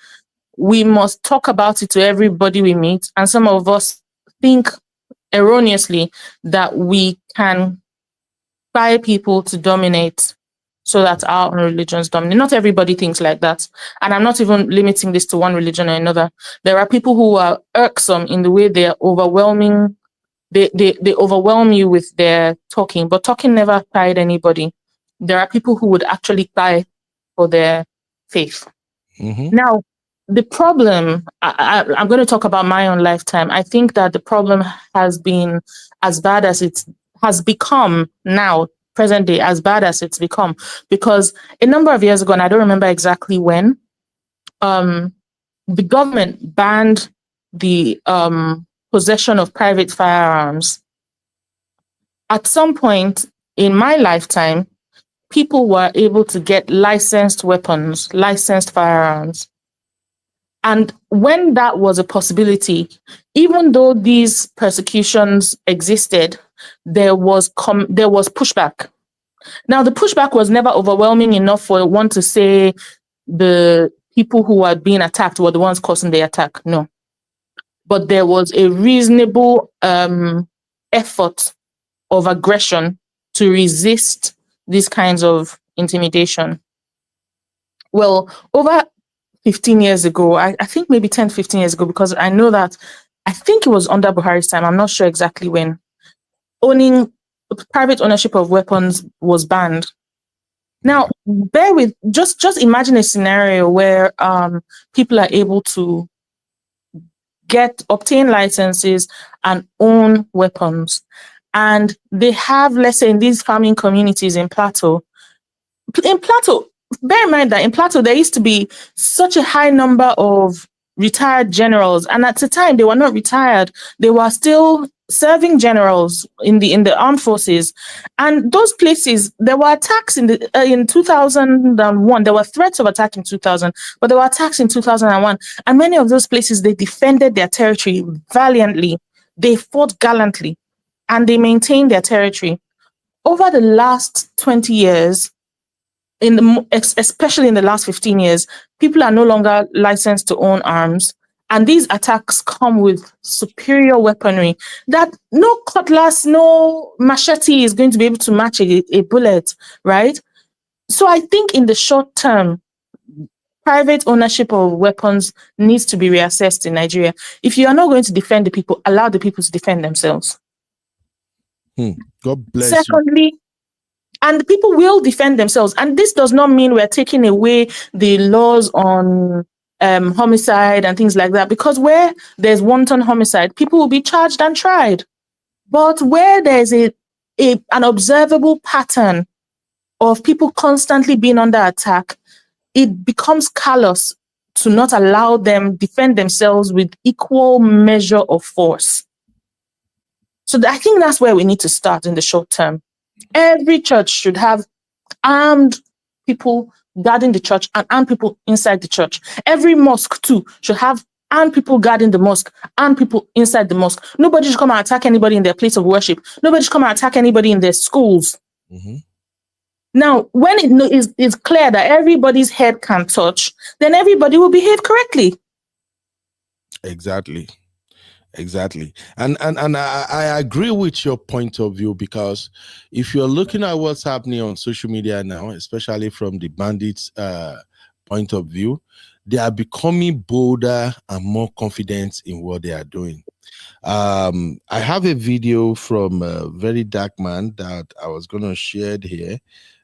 we must talk about it to everybody we meet. And some of us think erroneously that we can buy people to dominate so that our own religions dominate. Not everybody thinks like that. And I'm not even limiting this to one religion or another. There are people who are irksome in the way they are overwhelming. They overwhelm you with their talking, but talking never tied anybody. There are people who would actually die for their faith. Now, the problem, I'm going to talk about my own lifetime. I think that the problem has been as bad as it has become now, present day, as bad as it's become. Because a number of years ago, and I don't remember exactly when, the government banned the possession of private firearms. At some point in my lifetime, people were able to get licensed weapons, licensed firearms. And when that was a possibility, even though these persecutions existed, there was pushback. Now, the pushback was never overwhelming enough for one to say the people who were being attacked were the ones causing the attack. No. But there was a reasonable effort of aggression to resist these kinds of intimidation. Well, over 15 years ago, I think maybe 10, 15 years ago, because I know that, I think it was under Buhari's time, I'm not sure exactly when, private ownership of weapons was banned. Now, bear with, just imagine a scenario where people are able to obtain licenses and own weapons. And they have, let's say, in these farming communities in Plateau, bear in mind that in Plateau, there used to be such a high number of retired generals. And at the time, they were not retired. They were still serving generals in the armed forces. And those places, there were attacks in 2001. There were threats of attack in 2000, but there were attacks in 2001. And many of those places, they defended their territory valiantly. They fought gallantly, and they maintained their territory. Over the last 20 years, especially in the last 15 years, people are no longer licensed to own arms. And these attacks come with superior weaponry that no cutlass, no machete is going to be able to match a bullet, right? So I think in the short term, private ownership of weapons needs to be reassessed in Nigeria. If you are not going to defend the people, allow the people to defend themselves. God bless Secondly, you. And the people will defend themselves. And this does not mean we're taking away the laws on homicide and things like that, because where there's wanton homicide, people will be charged and tried. But where there's an observable pattern of people constantly being under attack, it becomes callous to not allow them defend themselves with equal measure of force. So I think that's where we need to start in the short term. Every church should have armed people guarding the church and armed people inside the church. Every mosque too should have armed people guarding the mosque, armed people inside the mosque. Nobody should come and attack anybody in their place of worship. Nobody should come and attack anybody in their schools. Now, when it is clear that everybody's head can touch, then everybody will behave correctly. Exactly. And I agree with your point of view, because if you're looking at what's happening on social media now, especially from the bandits' point of view, they are becoming bolder and more confident in what they are doing. I have a video from a very dark man that I was going to share here.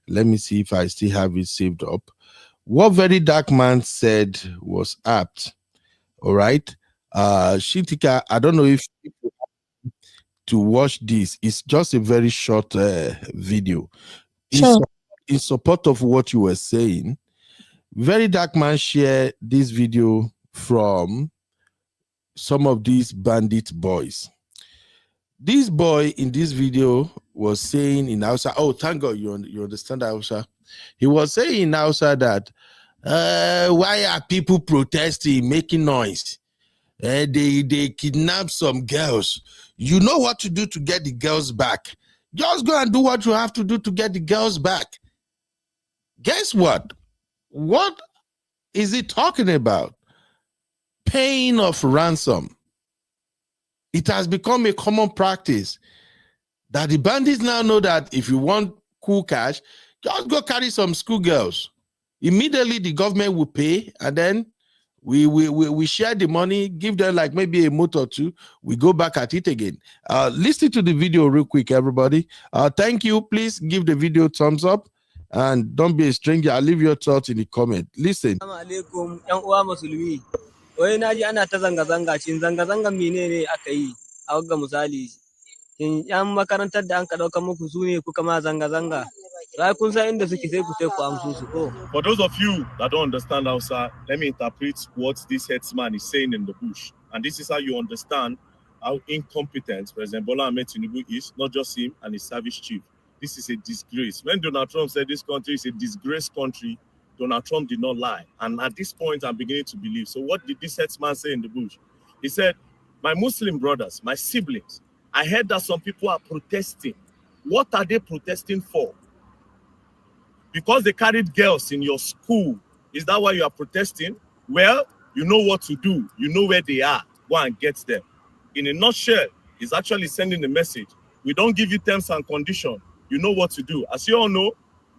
Let me see if I still have it saved up. What very dark man said was apt. All right. Shitika, I don't know if people have to watch this. It's just a very short video. In support of what you were saying, very dark man shared this video from some of these bandit boys. This boy in this video was saying in Hausa, oh, thank God you understand Hausa. He was saying in Hausa that why are people protesting, making noise? They kidnap some girls. You know what to do to get the girls back. Just go and do what you have to do to get the girls back. Guess what? What is he talking about? Paying of ransom. It has become a common practice that the bandits now know that if you want cool cash, just go carry some schoolgirls. Immediately the government will pay, and then we share the money, give them like maybe a month or two, we go back at it again. Listen to the video real quick, everybody. Thank you. Please give the video thumbs up and don't be a stranger. I'll leave your thoughts in the comment. Listen. Wai na ji ana ta zanga-zanga, shin zanga-zangan menene aka yi a wagga misali? Shin yan makarantar da an ka ɗauka muku su ne kuka ma zanga-zanga? Sai kun san inda suke sai ku ku amsu su ko? For those of you that don't understand Hausa, let me interpret what this headsman is saying in the bush. And this is how you understand how incompetent President Bola Ahmed Tinubu is, not just him and his service chief. This is a disgrace. When Donald Trump said this country is a disgraced country, Donald Trump did not lie. And at this point, I'm beginning to believe. So what did this headsman say in the bush? He said, my Muslim brothers, my siblings, I heard that some people are protesting. What are they protesting for? Because they carried girls in your school. Is that why you are protesting? Well, you know what to do. You know where they are. Go and get them. In a nutshell, he's actually sending a message. We don't give you terms and conditions. You know what to do. As you all know,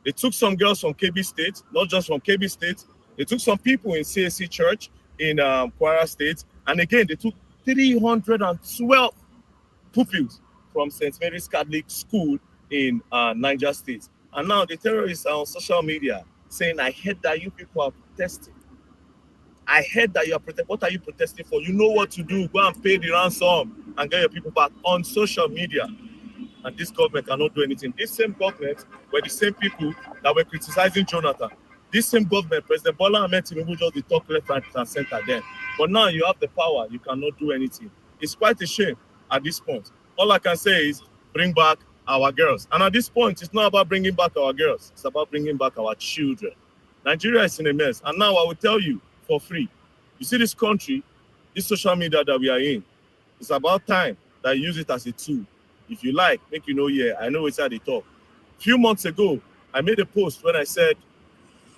they took some girls from KB State, not just from KB State. They took some people in CSC Church in Kwara State. And again, they took 312 pupils from St. Mary's Catholic School in Niger State. And now the terrorists are on social media saying, I heard that you people are protesting. I heard that you are protesting. What are you protesting for? You know what to do. Go and pay the ransom and get your people back on social media. And this government cannot do anything. This same government were the same people that were criticizing Jonathan. This same government, President Bola Ahmed Tinubu, just the talk left, right, and center then. But now you have the power, you cannot do anything. It's quite a shame at this point. All I can say is bring back our girls. And at this point, it's not about bringing back our girls. It's about bringing back our children. Nigeria is in a mess. And now I will tell you for free. You see this country, this social media that we are in, it's about time that you use it as a tool. If you like, make you know, yeah, I know it's how they talk. A few months ago, I made a post when I said,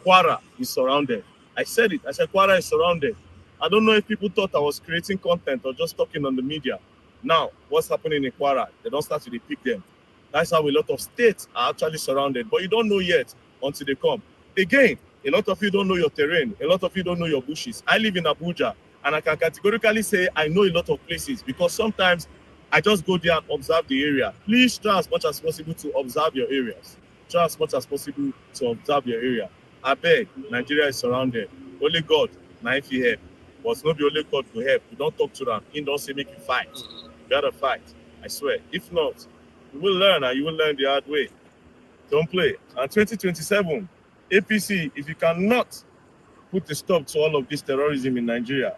Kwara is surrounded. I said it. I said, Kwara is surrounded. I don't know if people thought I was creating content or just talking on the media. Now, what's happening in Kwara? They don't start to pick them. That's how a lot of states are actually surrounded. But you don't know yet until they come. Again, a lot of you don't know your terrain. A lot of you don't know your bushes. I live in Abuja, and I can categorically say I know a lot of places because sometimes I just go there and observe the area. Please try as much as possible to observe your areas. Try as much as possible to observe your area. I beg, Nigeria is surrounded. Only God, now if you help. But not the only God will help. You don't talk to them. He don't say make you fight. You gotta fight. I swear. If not, you will learn and you will learn the hard way. Don't play. And 2027, APC, if you cannot put a stop to all of this terrorism in Nigeria.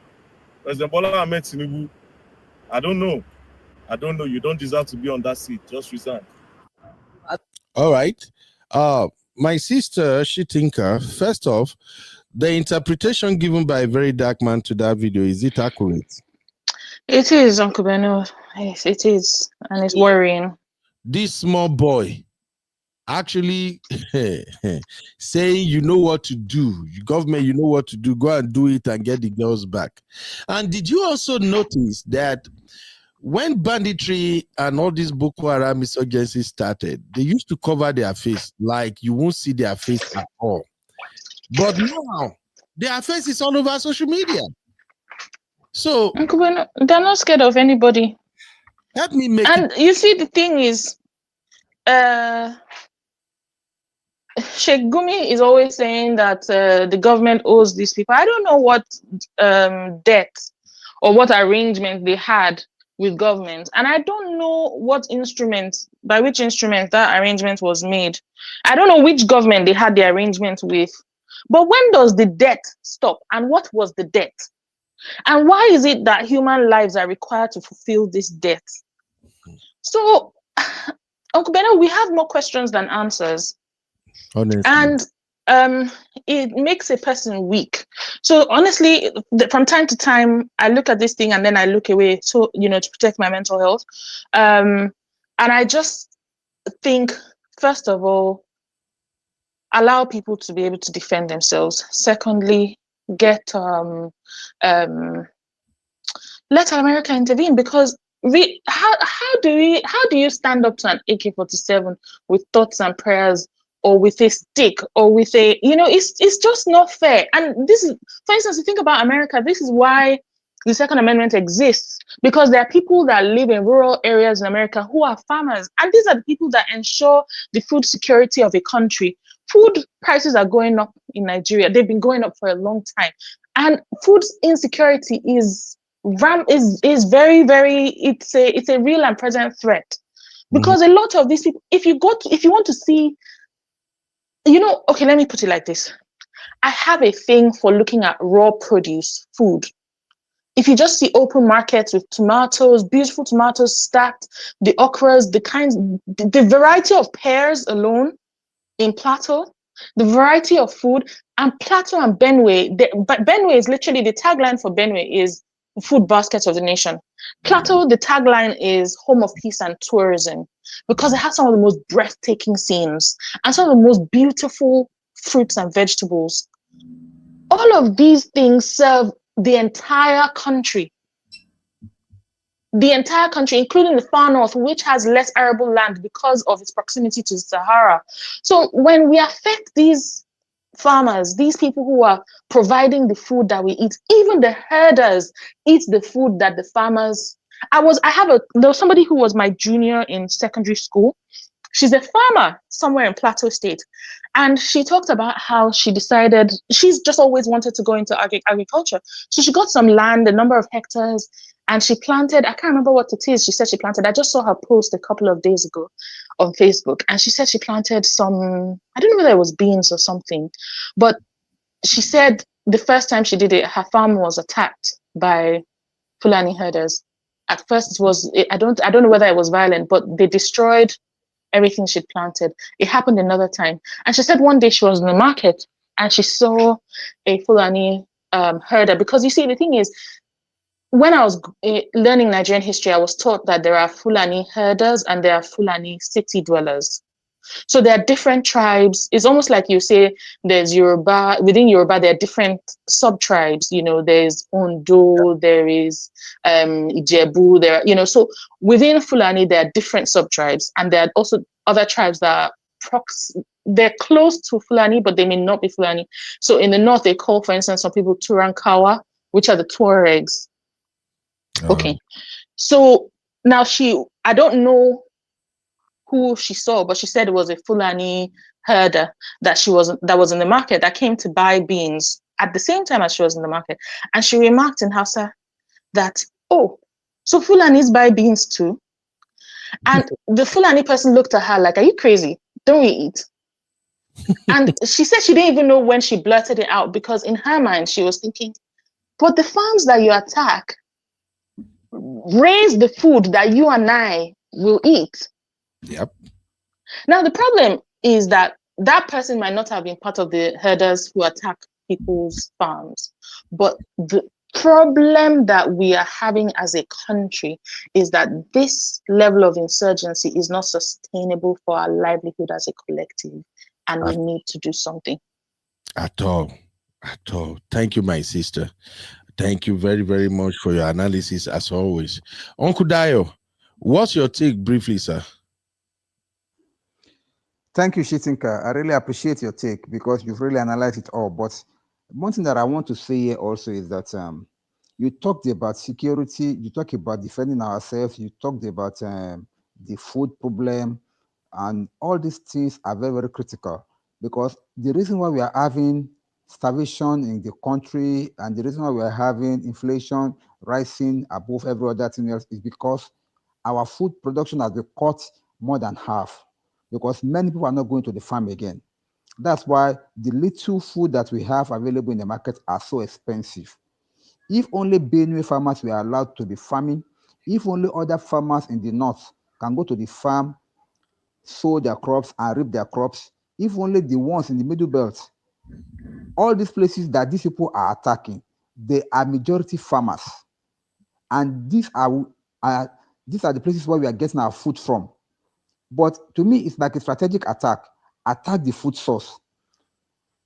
President Bola Ahmed Tinubu, I don't know. You don't deserve to be on that seat. Just resign. All right. My sister, she thinker, first off, the interpretation given by a very dark man to that video, is it accurate? It is, Uncle Beno. Yes, it is. And it's worrying. This small boy actually saying, you know what to do. Government, you know what to do. Go and do it and get the girls back. And did you also notice that when banditry and all this Boko Haram insurgency started, they used to cover their face, like you won't see their face at all. But now, their face is all over social media. So, Uncle Beno, they're not scared of anybody. Let me make and you see, the thing is, Sheikh Gumi is always saying that the government owes these people. I don't know what debt or what arrangement they had with government, and I don't know what instrument, by which instrument that arrangement was made. I don't know which government they had the arrangement with. But when does the debt stop, and what was the debt? And why is it that human lives are required to fulfill this debt? So, Uncle Beno, we have more questions than answers. Honestly. And it makes a person weak. So honestly, from time to time, I look at this thing and then I look away, so to protect my mental health. And I just think, first of all, allow people to be able to defend themselves. Secondly, let America intervene, because how do you stand up to an AK-47 with thoughts and prayers, or with a stick, or with a, it's just not fair. And this is, for instance, you think about America, this is why the Second Amendment exists, because there are people that live in rural areas in America who are farmers, and these are the people that ensure the food security of a country. Food prices are going up in Nigeria. They've been going up for a long time, and food insecurity is very, very, it's a real and present threat, because a lot of these people, if you want to see, okay, let me put it like this. I have a thing for looking at raw produce, food. If you just see open markets with tomatoes, beautiful tomatoes stacked, the okras, the variety of pears alone in Plateau, the variety of food, and Plateau and Benue. But Benue is literally, the tagline for Benue is food baskets of the nation. Plateau, the tagline is home of peace and tourism, because it has some of the most breathtaking scenes and some of the most beautiful fruits and vegetables. All of these things serve the entire country, including the far north, which has less arable land because of its proximity to the Sahara. So when we affect these farmers, these people who are providing the food that we eat, even the herders eat the food that the farmers. There was somebody who was my junior in secondary school. She's a farmer somewhere in Plateau State, and she talked about how she decided she's just always wanted to go into agriculture. So she got some land, a number of hectares, and she planted, I can't remember what it is she said she planted. I just saw her post a couple of days ago on Facebook, and she said she planted some, I don't know whether it was beans or something, but she said the first time she did it, her farm was attacked by Fulani herders. At first it was, I don't know whether it was violent, but they destroyed everything she'd planted. It happened another time. And she said one day she was in the market and she saw a Fulani herder, because you see, the thing is, when I was learning Nigerian history, I was taught that there are Fulani herders and there are Fulani city dwellers. So there are different tribes. It's almost like you say there's Yoruba. Within Yoruba, there are different sub-tribes. There's Ondo, there is Ijebu, there are, so within Fulani, there are different sub-tribes. And there are also other tribes that are they're close to Fulani, but they may not be Fulani. So in the north, they call, for instance, some people Turankawa, which are the Tuaregs. Okay. So now I don't know who she saw, but she said it was a Fulani herder that was in the market, that came to buy beans at the same time as she was in the market. And she remarked in Hausa that, oh, so Fulanis buy beans too? And the Fulani person looked at her like, are you crazy? Don't we eat? And she said she didn't even know when she blurted it out, because in her mind, she was thinking, but the farms that you attack raise the food that you and I will eat. Yep. Now, the problem is that that person might not have been part of the herders who attack people's farms. But the problem that we are having as a country is that this level of insurgency is not sustainable for our livelihood as a collective, and we need to do something. At all. At all. Thank you, my sister. Thank you very, very much for your analysis, as always. Uncle Dio, what's your take briefly, sir? Thank you, Shitinka. I really appreciate your take because you've really analyzed it all. But one thing that I want to say here also is that you talked about security, you talked about defending ourselves, you talked about the food problem, and all these things are very, very critical, because the reason why we are having starvation in the country and the reason why we are having inflation rising above every other thing else is because our food production has been cut more than half, because many people are not going to the farm again. That's why the little food that we have available in the market are so expensive. If only Benue farmers were allowed to be farming, if only other farmers in the north can go to the farm, sow their crops and reap their crops, if only the ones in the middle belt, all these places that these people are attacking, they are majority farmers. And these are the places where we are getting our food from. But to me, it's like a strategic attack. Attack the food source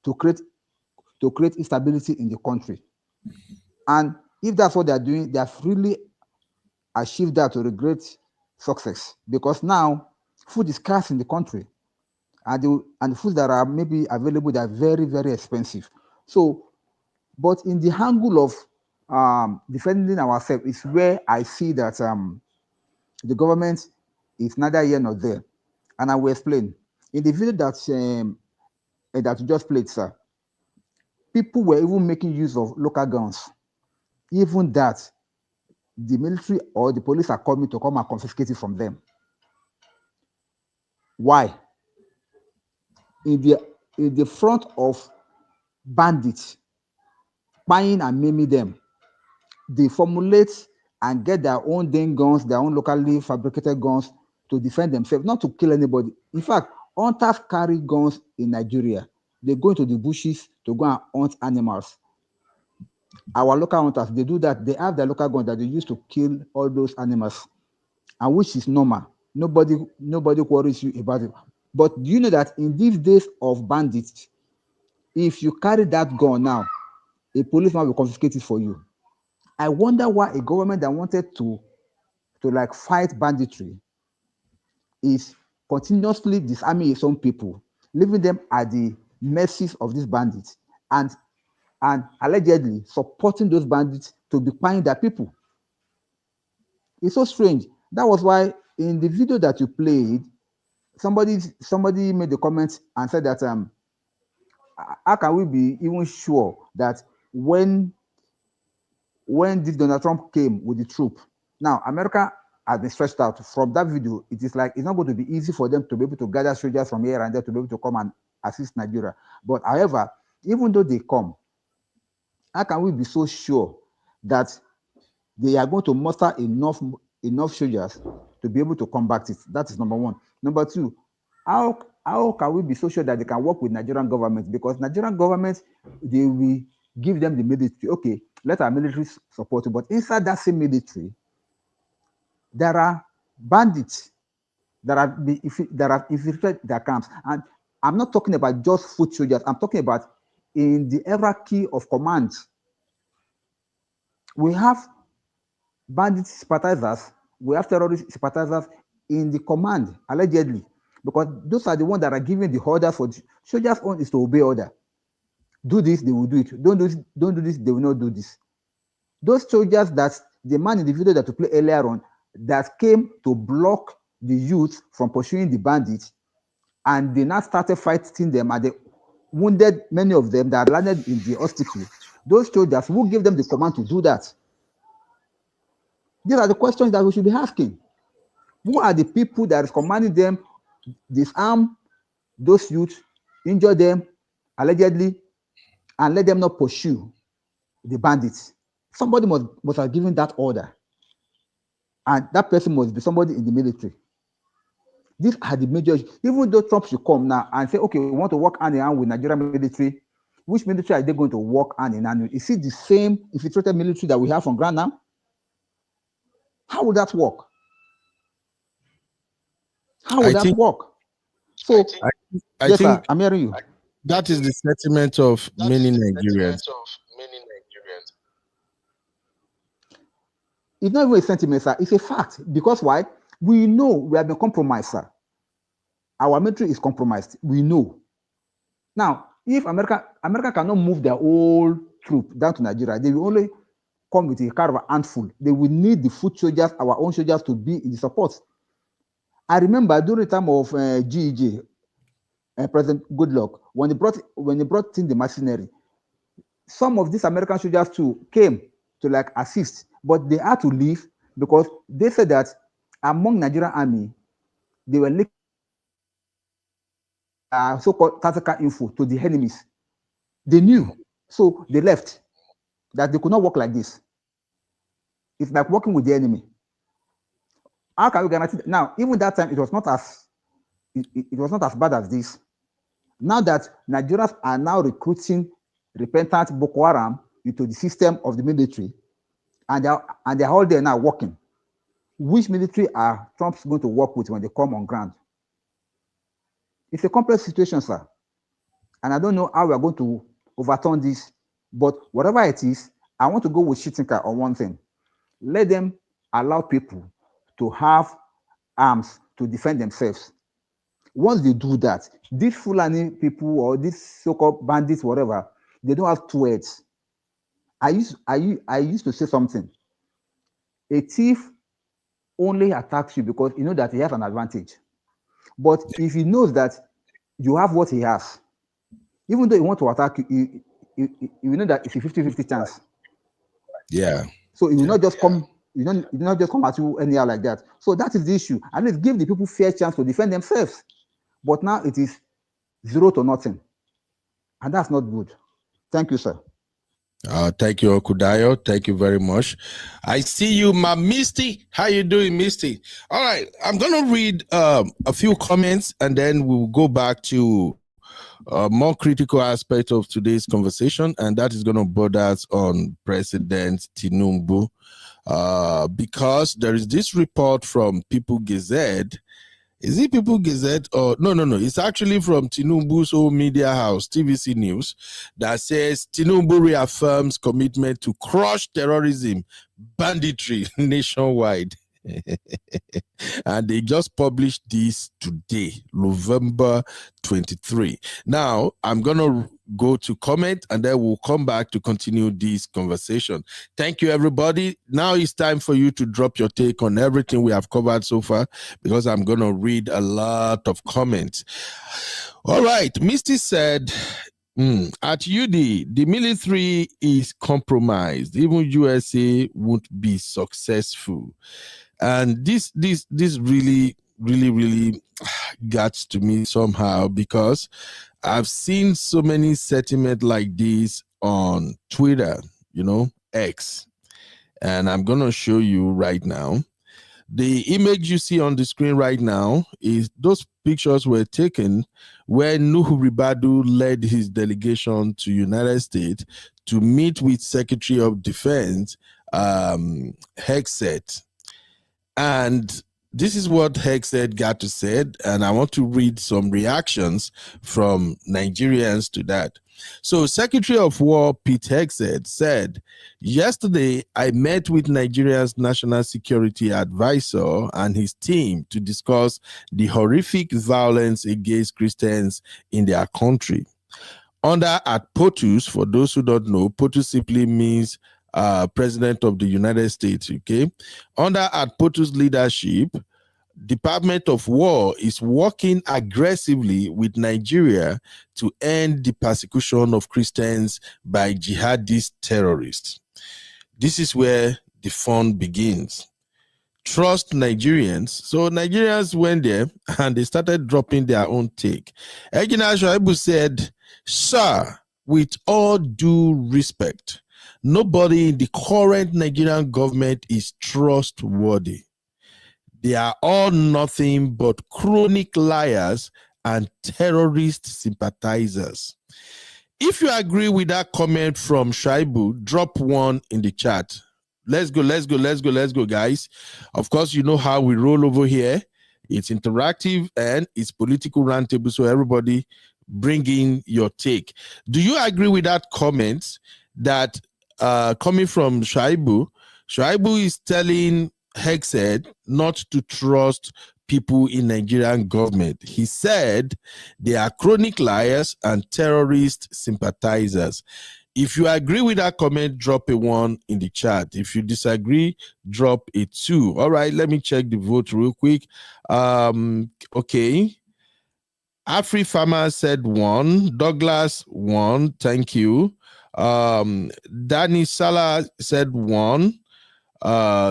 to create instability in the country. And if that's what they're doing, they have really achieved that to a great success, because now food is scarce in the country, and the foods that are maybe available, they are very, very expensive. So, but in the angle of defending ourselves is where I see that the government is neither here nor there. And I will explain. In the video that you just played, sir, people were even making use of local guns. Even that, the military or the police are coming to come and confiscate it from them. Why? In the front of bandits, buying and maiming them, they formulate and get their own dang guns, their own locally fabricated guns to defend themselves, not to kill anybody. In fact, hunters carry guns in Nigeria. They go into the bushes to go and hunt animals. Our local hunters, they do that. They have their local guns that they use to kill all those animals, and which is normal. Nobody worries you about it. But do you know that in these days of bandits, if you carry that gun now, a policeman will confiscate it for you? I wonder why a government that wanted to like fight banditry is continuously disarming its own people, leaving them at the mercies of these bandits, and allegedly supporting those bandits to be buying their people. It's so strange. That was why in the video that you played, somebody made the comment and said that how can we be even sure that when this Donald Trump came with the troop, now America has been stretched out. From that video, it is like it's not going to be easy for them to be able to gather soldiers from here and there to be able to come and assist Nigeria. But however, even though they come, how can we be so sure that they are going to muster enough soldiers to be able to combat it? That is number one. Number two, how can we be so sure that they can work with Nigerian government? Because Nigerian government, they will give them the military. Okay, let our military support it. But inside that same military, there are bandits that have infiltrated their camps. And I'm not talking about just foot soldiers. I'm talking about in the hierarchy of command. We have bandit sympathizers, we have terrorist sympathizers in the command, allegedly, because those are the ones that are giving the orders for the soldiers. On is to obey order. Do this, they will do it. Don't do this, they will not do this. Those soldiers that the man in the video that we played earlier on, that came to block the youth from pursuing the bandits, and they now started fighting them, and they wounded many of them that landed in the hospital. Those soldiers, who gave them the command to do that? These are the questions that we should be asking. Who are the people that is commanding them disarm those youth injure them, allegedly, and let them not pursue the bandits. Somebody must have given that order. And that person must be somebody in the military. These are the major issues. Even though Trump should come now and say, okay, we want to work hand in hand with Nigerian military, which military are they going to work hand in hand with? Is it the same infiltrated military that we have on ground now? How would that work? How would that work? So, I yes, think sir, I'm hearing you. that is the sentiment of many Nigerians. It's not even a sentiment, sir. It's a fact. Because why? We know we have been compromised, sir. Our military is compromised. We know. Now, if America cannot move their whole troop down to Nigeria, they will only come with a kind of a handful. They will need the foot soldiers, our own soldiers, to be in the support. I remember during the time of GEJ, President Goodluck, when they brought in the mercenary, some of these American soldiers too came to like assist, but they had to leave because they said that among Nigerian army, they were leaking so-called tactical info to the enemies. They knew, so they left. That they could not work like this. It's like working with the enemy. How can we guarantee that? Now, even that time, it was not as bad as this. Now that Nigerians are now recruiting repentant Boko Haram into the system of the military, and they're all there now working. Which military are Trump's going to work with when they come on ground? It's a complex situation, sir. And I don't know how we are going to overturn this, but whatever it is, I want to go with Shitinka on one thing. Let them allow people to have arms to defend themselves. Once they do that, these Fulani people or these so-called bandits, whatever, they don't have two heads. I used to say something. A thief only attacks you because you know that he has an advantage. But if he knows that you have what he has, even though he wants to attack you, you know that it's a 50-50 chance. Yeah. So he will not just come, he will not just come at you anyhow like that. So that is the issue. At least give the people fair chance to defend themselves. But now it is 0 to nothing. And that's not good. Thank you, sir. Thank you, Okudayo. Thank you very much. I see you, my Misty. How you doing, Misty? All right, I'm going to read a few comments, and then we'll go back to a more critical aspect of today's conversation, and that is going to bother us on President Tinubu, because there is this report from People Gazette. Is it People Gazette or no? It's actually from Tinubu's own media house, TVC News, that says Tinubu reaffirms commitment to crush terrorism, banditry nationwide. And they just published this today, November 23. Now, I'm going to go to comment and then we'll come back to continue this conversation. Thank you, everybody. Now it's time for you to drop your take on everything we have covered so far, because I'm going to read a lot of comments. All right. Misty said, at UD, the military is compromised. Even USA won't be successful. And this really got to me somehow, because I've seen so many sentiments like this on Twitter, X. And I'm going to show you right now. The image you see on the screen right now is those pictures were taken when Nuhu Ribadu led his delegation to United States to meet with Secretary of Defense Hegseth. And this is what Hegseth got to say, and I want to read some reactions from Nigerians to that. So Secretary of War Pete Hegseth said, yesterday I met with Nigeria's National Security Advisor and his team to discuss the horrific violence against Christians in their country. Under at POTUS, for those who don't know, POTUS simply means President of the United States, okay? Under at POTUS leadership, Department of War is working aggressively with Nigeria to end the persecution of Christians by jihadist terrorists. This is where the fun begins. trust Nigerians. So Nigerians went there and they started dropping their own take. Egina Shoaibu said, "Sir, with all due respect, nobody in the current Nigerian government is trustworthy. They are all nothing but chronic liars and terrorist sympathizers." If you agree with that comment from Shoaibu, drop one in the chat. Let's go, guys. Of course, you know how we roll over here. It's interactive and it's political roundtable, so everybody bring in your take. Do you agree with that comment that coming from Shoaibu? Shoaibu is telling Hegseth not to trust people in Nigerian government. He said they are chronic liars and terrorist sympathizers. If you agree with that comment, drop a 1 in the chat. If you disagree, drop a 2. All right, let me check the vote real quick. Okay. Afri Farmer said 1. Douglas 1. Thank you. Danny Salah said 1.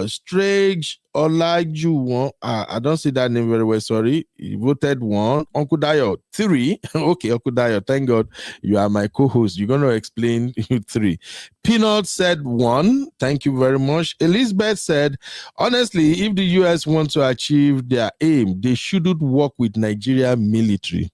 Strange Olaju, I don't see that name very well, sorry. He voted 1. Uncle Dayo 3. Okay, Uncle Dayo, thank God you are my co-host. You're going to explain 3. Peanut said 1. Thank you very much. Elizabeth said, honestly, if the US want to achieve their aim, they shouldn't work with Nigeria military.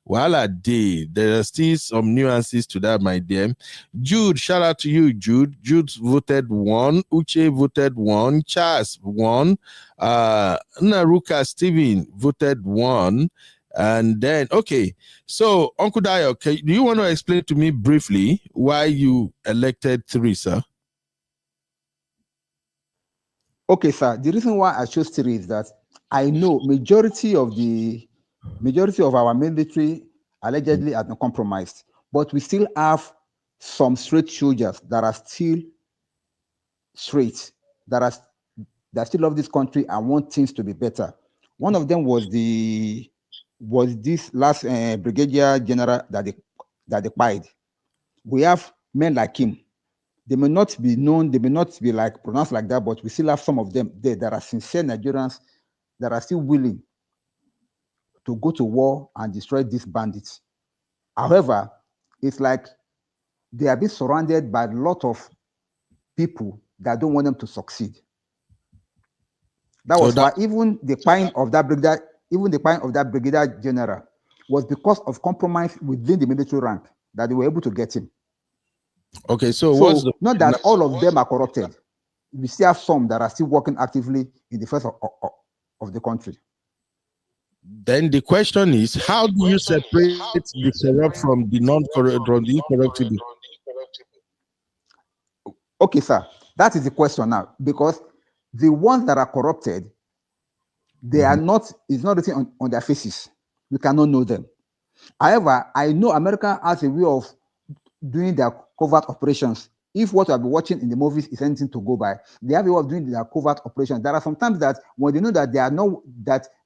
Well, there are still some nuances to that, my dear. Jude, shout out to you, Jude. Jude voted 1. Uche voted 1. Charles 1. Naruka Steven voted 1. And then, okay. So, Uncle Dayo, do you want to explain to me briefly why you elected 3, sir? Okay, sir. The reason why I chose 3 is that I know majority of our military allegedly has been compromised, but we still have some straight soldiers that are still straight, that still love this country and want things to be better. One of them was this last brigadier general that they fired. We have men like him. They may not be known, they may not be like pronounced like that, but we still have some of them there that are sincere Nigerians that are still willing to go to war and destroy these bandits. However, it's like they are being surrounded by a lot of people that don't want them to succeed. That was why even the firing of that brigadier general was because of compromise within the military rank that they were able to get him. Okay, so not that all of them are corrupted. We still have some that are still working actively in the defense of the country. Then the question is, how do you separate the corrupt from the incorruptible? Okay, sir. That is the question now, because the ones that are corrupted, they are not, it's not written on their faces. We cannot know them. However, I know America has a way of doing their covert operations. If what I've been watching in the movies is anything to go by, they have a way of doing their covert operations. There are sometimes that when they know that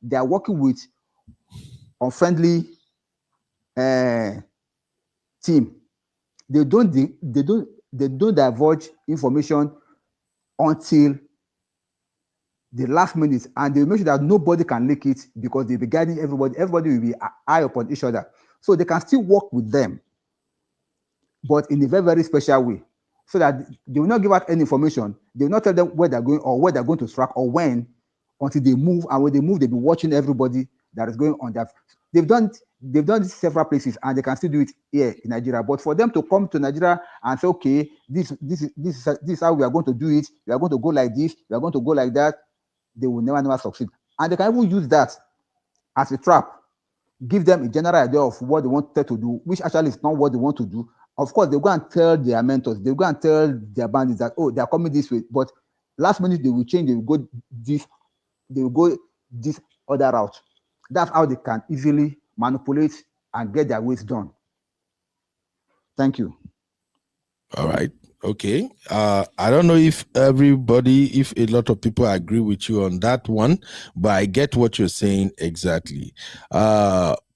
they are working with unfriendly team, they don't divulge information until the last minute, and they make sure that nobody can leak it because they'll be guiding everybody. Everybody will be eye upon each other, so they can still work with them, but in a very, very special way, so that they will not give out any information. They will not tell them where they're going or where they're going to strike or when, until they move. And when they move, they'll be watching everybody that is going on. That they've done this several places, and they can still do it here in Nigeria. But for them to come to Nigeria and say, okay, this is how we are going to do it. We are going to go like this. We are going to go like that. They will never succeed. And they can even use that as a trap. Give them a general idea of what they want to do, which actually is not what they want to do. Of course, they'll go and tell their mentors, they'll go and tell their bandits that, oh, they're coming this way. But last minute, they will change, they will go this other route. That's how they can easily manipulate and get their ways done. Thank you. All right. Okay. I don't know if a lot of people agree with you on that one, but I get what you're saying exactly.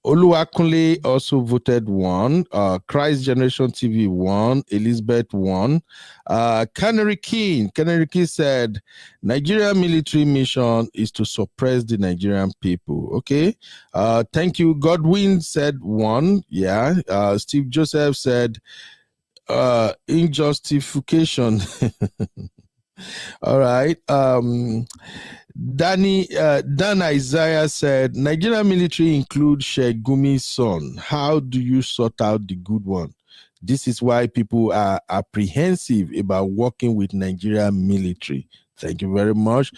Oluwakunle also voted 1. Christ Generation TV 1. Elizabeth 1. Canary King said Nigeria military mission is to suppress the Nigerian people. Okay. Thank you. Godwin said 1. Yeah. Steve Joseph said injustification. All right. Dan Isaiah said, Nigerian military include Shegumi's son. How do you sort out the good one? This is why people are apprehensive about working with Nigerian military. Thank you very much.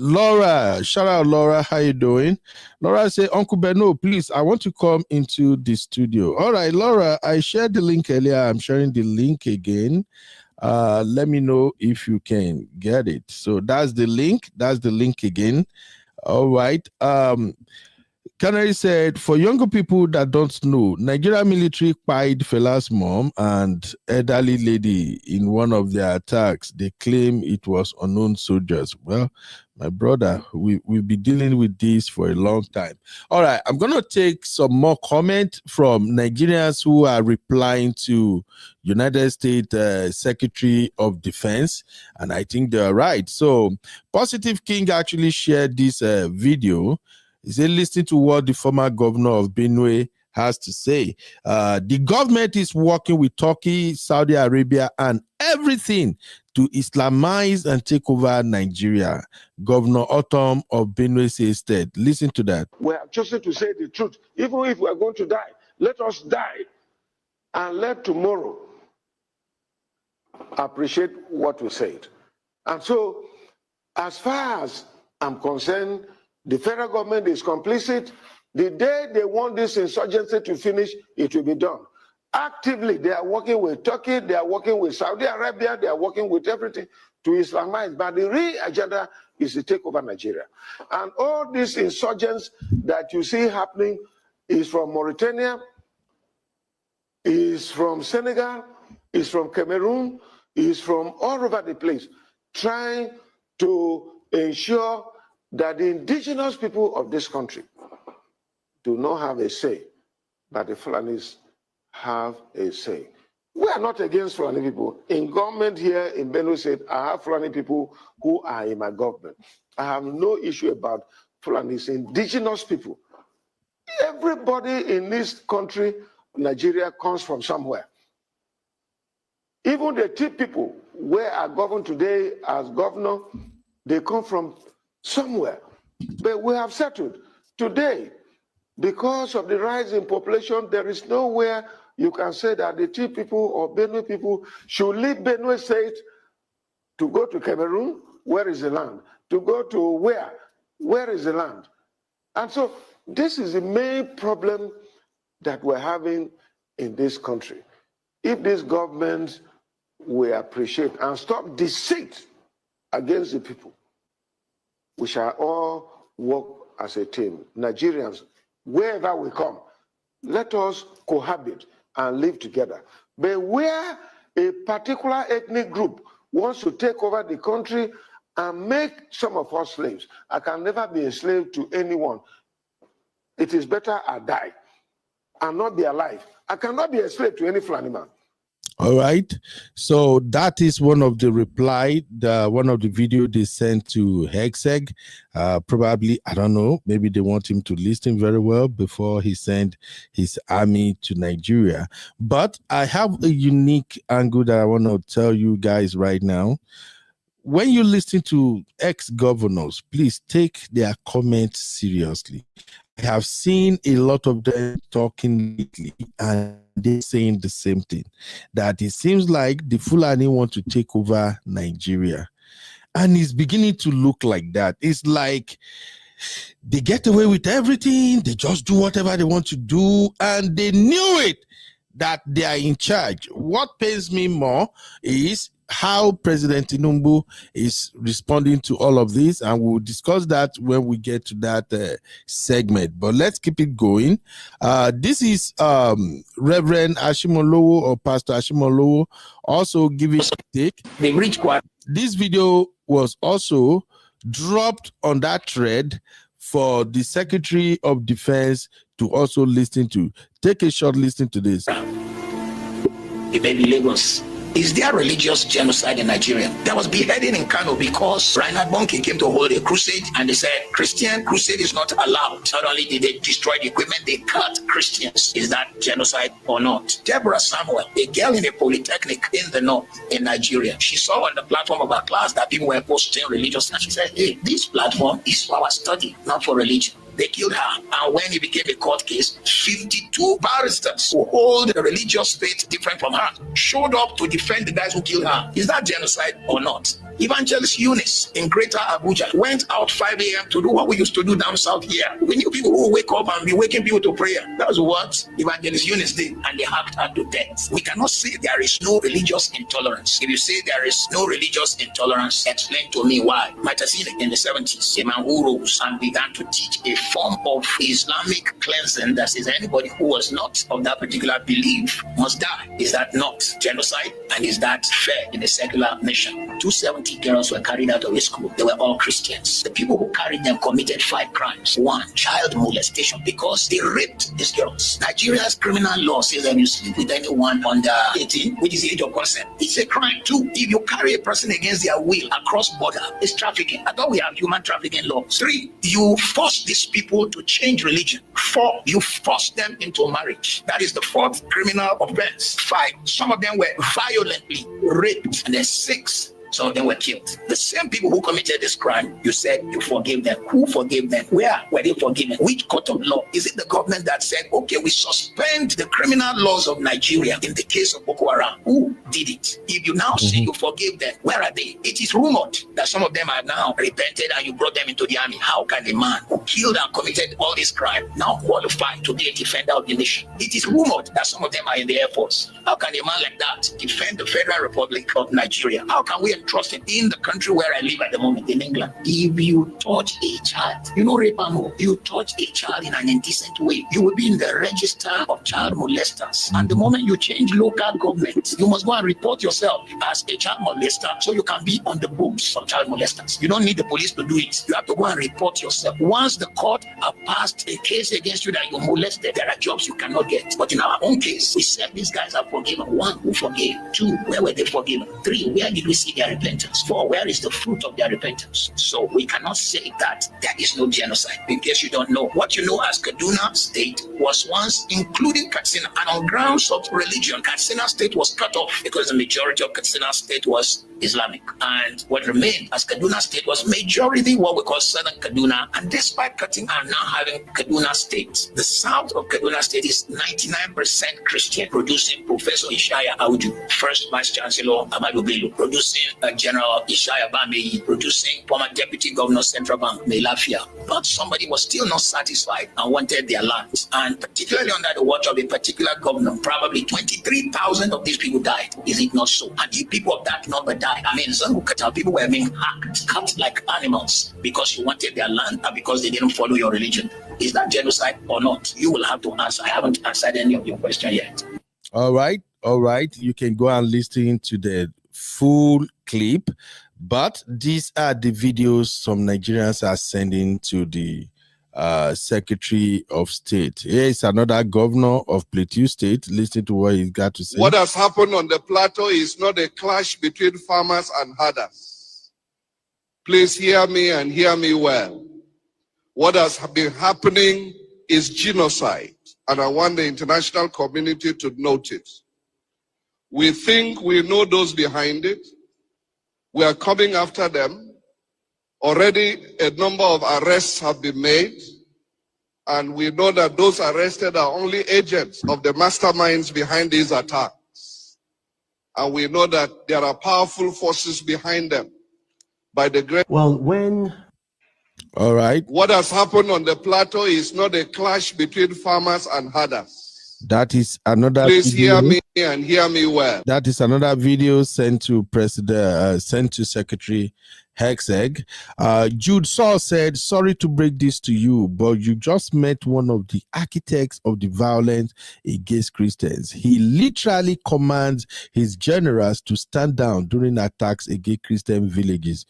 Laura, shout out Laura, how you doing? Laura said, Uncle Beno, please, I want to come into the studio. All right, Laura, I shared the link earlier. I'm sharing the link again. Let me know if you can get it. So that's the link again. All right. Canary said, for younger people that don't know, Nigeria military pied Fela's mom and elderly lady in one of their attacks. They claim it was unknown soldiers. Well, my brother, we've been dealing with this for a long time. All right, I'm going to take some more comment from Nigerians who are replying to United States Secretary of Defense, and I think they're right. So, Positive King actually shared this video. He said, listen to what the former governor of Benue has to say. The government is working with Turkey, Saudi Arabia, and everything to Islamize and take over Nigeria. Governor Otom of Benue says that. Listen to that. We have chosen to say the truth. Even if we are going to die, let us die and let tomorrow appreciate what we said. And so, as far as I'm concerned, the federal government is complicit. The day they want this insurgency to finish, it will be done. Actively, they are working with Turkey, they are working with Saudi Arabia, they are working with everything to Islamize. But the real agenda is to take over Nigeria. And all these insurgents that you see happening is from Mauritania, is from Senegal, is from Cameroon, is from all over the place, trying to ensure that the indigenous people of this country do not have a say, but the Fulanis have a say. We are not against Fulani people. In government here in Benue State, I have Fulani people who are in my government. I have no issue about Fulanis, indigenous people. Everybody in this country, Nigeria, comes from somewhere. Even the Tiv people, where I govern today as governor, they come from somewhere. But we have settled. Today, because of the rise in population, there is nowhere you can say that the Tiv people or Benue people should leave Benue State to go to Cameroon. Where is the land? To go to where? Where is the land? And so this is the main problem that we're having in this country. If this government will appreciate and stop deceit against the people, we shall all work as a team. Nigerians, wherever we come, let us cohabit and live together. But where a particular ethnic group wants to take over the country and make some of us slaves, I can never be a slave to anyone. It is better I die and not be alive. I cannot be a slave to any Fulani man. All right. So that is one of the reply, one of the video they sent to Hegseth. Probably, I don't know, maybe they want him to listen very well before he sent his army to Nigeria. But I have a unique angle that I want to tell you guys right now. When you listen to ex-governors, please take their comments seriously. I have seen a lot of them talking lately, and they're saying the same thing, that it seems like the Fulani want to take over Nigeria. And it's beginning to look like that. It's like they get away with everything. They just do whatever they want to do, and they knew it, that they are in charge. What pains me more is how President Tinubu is responding to all of this, and we'll discuss that when we get to that segment. But let's keep it going. This is Reverend Ashimolowo, or Pastor Ashimolowo, also giving a take. The rich one. This video was also dropped on that thread for the Secretary of Defense to also listen to. Take a short listen to this. It may be Lagos. Is there religious genocide in Nigeria? There was beheading in Kano because Reinhard Bonnke came to hold a crusade and they said Christian crusade is not allowed. Not only did they destroy the equipment, they cut Christians. Is that genocide or not? Deborah Samuel, a girl in a polytechnic in the north in Nigeria, she saw on the platform of her class that people were posting religious, and she said, hey, this platform is for our study, not for religion. They killed her. And when it became a court case, 52 barristers who hold a religious faith different from her showed up to defend the guys who killed her. Is that genocide or not? Evangelist Eunice in Greater Abuja went out 5 a.m. to do what we used to do down south here. We knew people who wake up and be waking people to prayer. That was what Evangelist Eunice did, and they hacked her to death. We cannot say there is no religious intolerance. If you say there is no religious intolerance, explain to me why. Matasine in the 70s, a man who rose and began to teach a form of Islamic cleansing that says anybody who was not of that particular belief must die. Is that not genocide? And is that fair in a secular nation? 270 girls were carried out of a school. They were all Christians. The people who carried them committed 5 crimes. 1, child molestation, because they raped these girls. Nigeria's criminal law says that you sleep with anyone under 18, which is the age of consent, it's a crime. 2, if you carry a person against their will across border, it's trafficking. I thought we have human trafficking laws. 3, you force these people to change religion. 4, you force them into marriage. That is the 4th criminal offense. 5, some of them were violently raped. And then 6, some of them were killed. The same people who committed this crime, you said you forgave them. Who forgave them? Where were they forgiven? Which court of law? Is it the government that said, okay, we suspend the criminal laws of Nigeria in the case of Boko Haram? Who did it? If you now say you forgave them, where are they? It is rumored that some of them are now repented and you brought them into the army. How can a man who killed and committed all this crime now qualify to be a defender of the nation? It is rumored that some of them are in the Air Force. How can a man like that defend the Federal Republic of Nigeria? How can we entrust him in the country where I live at the moment, in England? If you touch a child, you know, rape and you touch a child in an indecent way, you will be in the register of child molesters. And the moment you change local government, you must go and report yourself as a child molester so you can be on the books of child molesters. You don't need the police to do it. You have to go and report yourself. Once the court have passed a case against you that you molested, there are jobs you cannot get. But in our own case, we said these guys are forgiven. 1, who forgave? 2, where were they forgiven? 3, where did we see their repentance? 4, where is the fruit of their repentance? So we cannot say that there is no genocide. In case you don't know, what you know as Kaduna State was once including Katsina, and on grounds of religion, Katsina State was cut off because the majority of Katsina State was Islamic. And what remained as Kaduna State was majority what we call Southern Kaduna. And despite cutting and now having Kaduna State, the south of Kaduna State is 99% Christian, producing Professor Ishaya Audu, first Vice Chancellor Amadu Bello, producing General Ishaya Bameyi, producing former Deputy Governor Central Bank Melafia. But somebody was still not satisfied and wanted their land. And particularly under the watch of a particular governor, probably 23,000 of these people died. Is it not so? And the people of that number died. I mean, Zangukata, people were being hacked, cut like animals because you wanted their land and because they didn't follow your religion. Is that genocide or not? You will have to answer. I haven't answered any of your question yet. All right. You can go and listen to the full clip, but these are the videos some Nigerians are sending to the Secretary of State. Here is another governor of Plateau State. Listen to what he's got to say. What has happened on the plateau is not a clash between farmers and herders. Please hear me and hear me well. What has been happening is genocide, and I want the international community to note it. We think we know those behind it. We are coming after them. Already a number of arrests have been made, and we know that those arrested are only agents of the masterminds behind these attacks. And we know that there are powerful forces behind them. By the great. All right. What has happened on the plateau is not a clash between farmers and herders. That is another. Please video. hear me and hear me well. That is another video sent to Secretary Hegseth. Jude Saul said, sorry to break this to you, but you just met one of the architects of the violence against Christians. He literally commands his generals to stand down during attacks against Christian villages.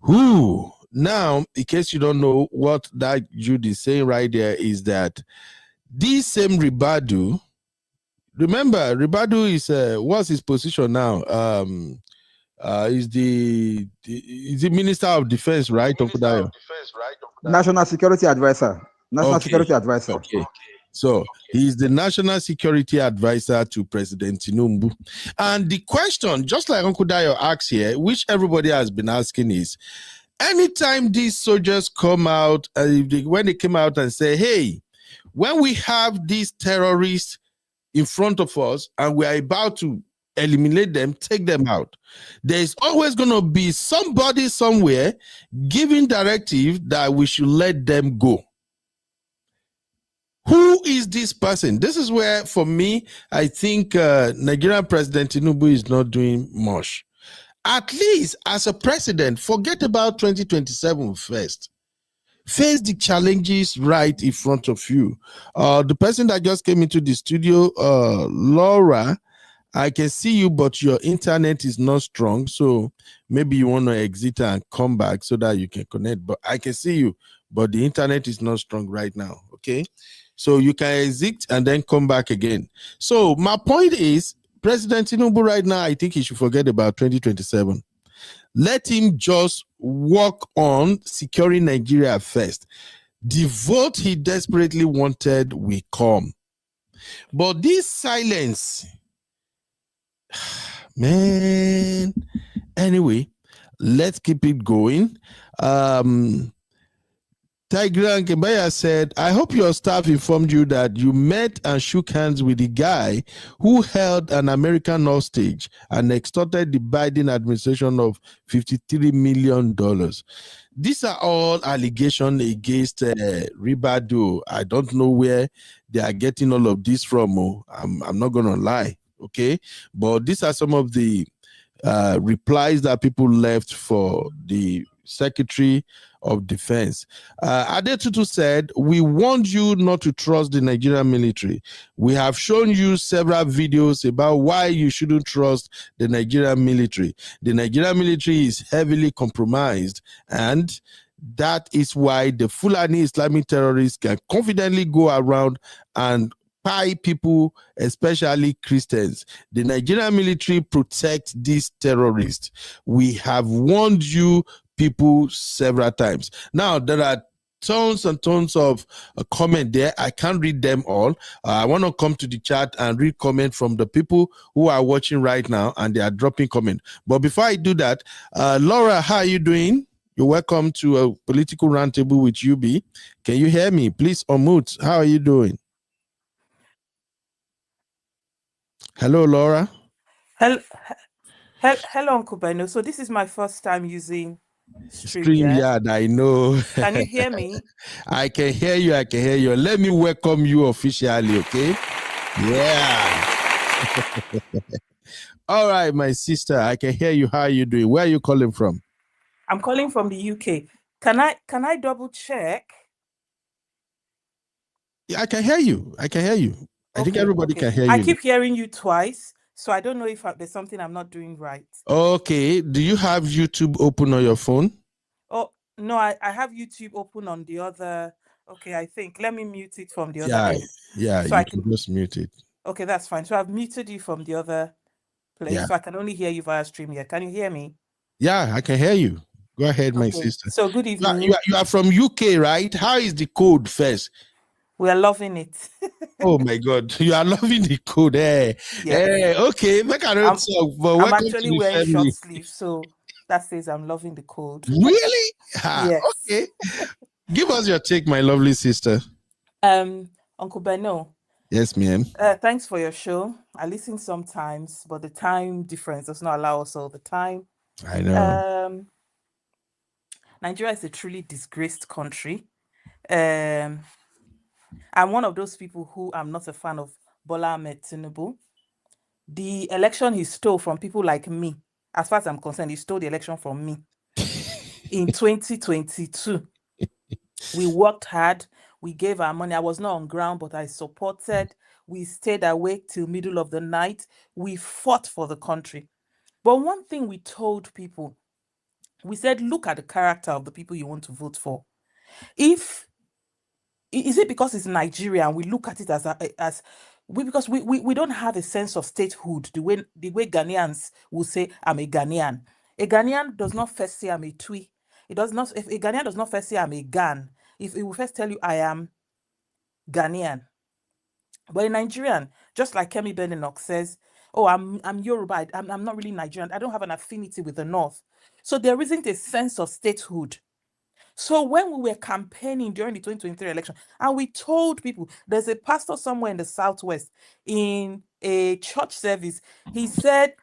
Who? now, in case you don't know what that Jude is saying right there is that this same Ribadu, remember, Ribadu is what's his position now? Is the Minister of Defense, right? National Security Advisor. National Security Advisor. Okay. So he's the National Security Advisor to President Tinubu. And the question, just like Uncle Dayo asked here, which everybody has been asking is, anytime these soldiers come out, when they came out and say, hey, when we have these terrorists in front of us and we are about to eliminate them, take them out, there's always going to be somebody somewhere giving directive that we should let them go. Who is this person? This is where, for me, I think Nigerian President Tinubu is not doing much. At least as a president, forget about 2027 first. Face the challenges right in front of you. The person that just came into the studio, Laura, I can see you, but your internet is not strong. So maybe you want to exit and come back so that you can connect. But I can see you, but the internet is not strong right now. Okay. So you can exit and then come back again. So my point is, President Tinubu right now, I think he should forget about 2027. Let him just work on securing Nigeria first. The vote he desperately wanted will come. But this silence, man, anyway, let's keep it going. Tigran Kebaya said, I hope your staff informed you that you met and shook hands with the guy who held an American hostage and extorted the Biden administration of $53 million. These are all allegations against Ribadu. I don't know where they are getting all of this from. I'm not going to lie, okay? But these are some of the replies that people left for the Secretary of Defense. Adetutu said, we warned you not to trust the Nigerian military. We have shown you several videos about why you shouldn't trust the Nigerian military. The Nigerian military is heavily compromised, and that is why the Fulani Islamic terrorists can confidently go around and spy people, especially Christians. The Nigerian military protects these terrorists. We have warned you people several times. Now, there are tons and tons of comment there. I can't read them all. I want to come to the chat and read comment from the people who are watching right now, and they are dropping comment. But before I do that, Laura, how are you doing? You're welcome to a political roundtable with UB. Can you hear me? Please unmute. How are you doing? Hello, Laura. Hello, Uncle Beno. So this is my first time using StreamYard, I know. Can you hear me? I can hear you. I can hear you. Let me welcome you officially, okay? Yeah. All right, my sister. I can hear you. How are you doing? Where are you calling from? I'm calling from the UK. Can I double check? Yeah, I can hear you. I can hear you. I think everybody can hear you. I keep hearing you twice, so I don't know if there's something I'm not doing right. Okay. Do you have YouTube open on your phone? Oh, no, I have YouTube open on the other. Okay, I think. Let me mute it from the other end. Yeah, so you can just mute it. Okay, that's fine. So I've muted you from the other place, so I can only hear you via StreamYard. Can you hear me? Yeah, I can hear you. Go ahead, my sister. So good evening. You are from UK, right? How is the code first? We are loving it. Oh my God, you are loving the code, eh? Yeah. Okay, make a note. I'm actually wearing short sleeves, so that says I'm loving the code. Really? Yes. Okay. Give us your take, my lovely sister. Uncle Beno. Yes, ma'am. Thanks for your show. I listen sometimes, but the time difference does not allow us all the time. I know. Nigeria is a truly disgraced country. I'm one of those people who I'm not a fan of Bola Ahmed Tinubu. The election he stole from people like me, as far as I'm concerned, he stole the election from me. In 2022, we worked hard. We gave our money. I was not on ground, but I supported. We stayed awake till middle of the night. We fought for the country. But one thing we told people We said, look at the character of the people you want to vote for. Is it because it's Nigeria and we look at it because we don't have a sense of statehood the way Ghanaians will say, I'm a Ghanaian. A Ghanaian does not first say I'm a Twi. If a Ghanaian does not first say I'm a Ghan, if it will first tell you I am Ghanaian. But a Nigerian, just like Kemi Benenoch says, oh, I'm Yoruba, I'm not really Nigerian, I don't have an affinity with the North. So there isn't a sense of statehood. So when we were campaigning during the 2023 election, and we told people, there's a pastor somewhere in the Southwest in a church service, he said,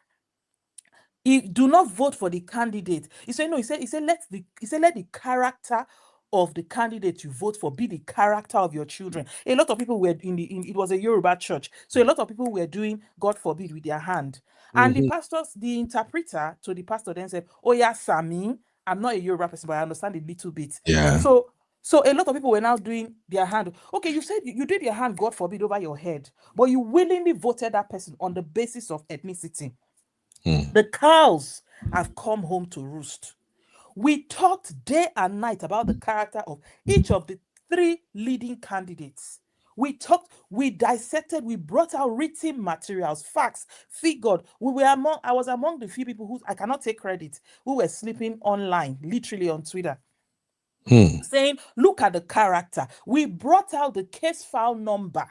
do not vote for the candidate. He said, no, he said, let the character of the candidate you vote for be the character of your children. A lot of people were it was a Yoruba church. So a lot of people were doing God forbid with their hand. And the interpreter to the pastor then said, oh yeah, Sami, I'm not a Yoruba person, but I understand a little bit. Yeah. So a lot of people were now doing their hand. Okay, you said you did your hand, God forbid, over your head, but you willingly voted that person on the basis of ethnicity. The cows have come home to roost. We talked day and night about the character of each of the 3 leading candidates. We talked, we dissected, we brought out written materials, facts, figured. I was among the few people who, I cannot take credit, who were sleeping online, literally on Twitter, saying, look at the character. We brought out the case file number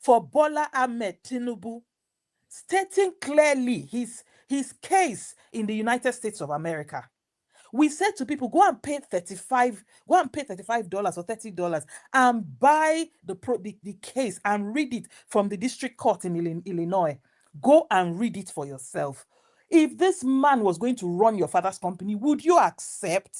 for Bola Ahmed Tinubu, stating clearly his case in the United States of America. We said to people, go and pay $35 or $30 and buy the case and read it from the district court in Illinois. Go and read it for yourself. If this man was going to run your father's company, would you accept?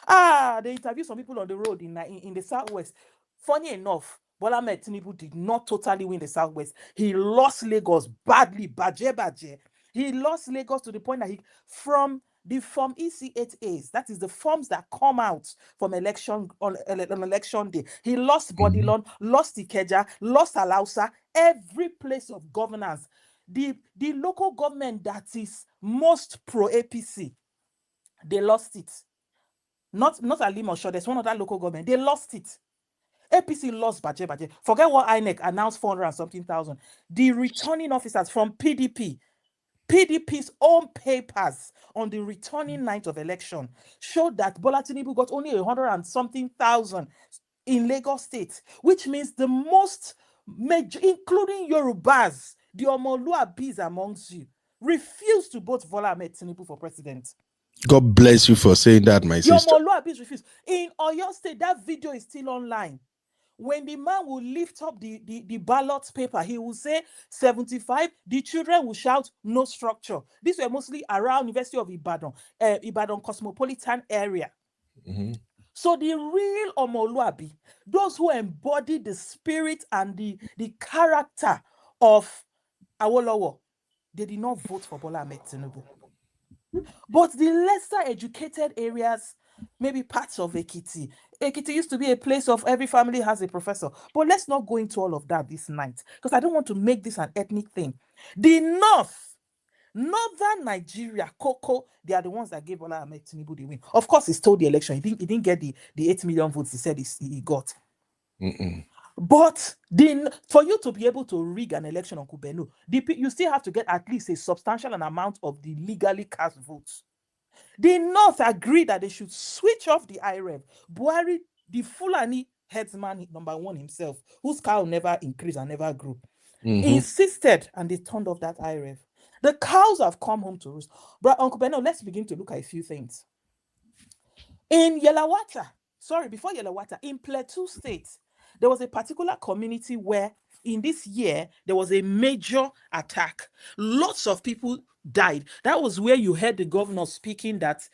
They interviewed some people on the road in the Southwest. Funny enough, Bola Ahmed Tinubu did not totally win the Southwest. He lost Lagos badly, baje. He lost Lagos to the point that from the Form EC8As, that is the forms that come out from election on election day, he lost Bodilon, lost Ikeja, lost Alausa, every place of governance. The local government that is most pro-APC, they lost it. Not Alimosho, there's one other local government, they lost it. APC lost baje. Forget what INEC announced 400 and something thousand. The returning officers from PDP's own papers on the returning night of election showed that Bola Tinubu got only 100 and something thousand in Lagos State, which means the most major, including Yorubas, the Omoluabis amongst you, refused to vote Bola Ahmed Tinubu for president. God bless you for saying that, my sister. The Omoluabis refused. In Oyo State, that video is still online. When the man will lift up the ballot paper, he will say 75, the children will shout no structure. These were mostly around University of Ibadan, Ibadan cosmopolitan area. So the real Omoluabi, those who embody the spirit and the character of Awolowo, they did not vote for Bola Ahmed Tinubu. But the lesser educated areas, maybe parts of Ekiti. Ekiti used to be a place of every family has a professor. But let's not go into all of that this night, because I don't want to make this an ethnic thing. The Northern Nigeria, Koko, they are the ones that gave Bola Ahmed Tinubu the win. Of course, he stole the election. He didn't get the 8 million votes he said he got. But for you to be able to rig an election on Kubenu, you still have to get at least a substantial amount of the legally cast votes. The North agreed that they should switch off the IREV. Buhari, the Fulani headsman, number one himself, whose cow never increased and never grew, insisted, and they turned off that IREV. The cows have come home to roost. But Uncle Beno, let's begin to look at a few things. In before Yelawata, in Plateau State, there was a particular community where in this year, there was a major attack. Lots of people died. That was where you heard the governor speaking that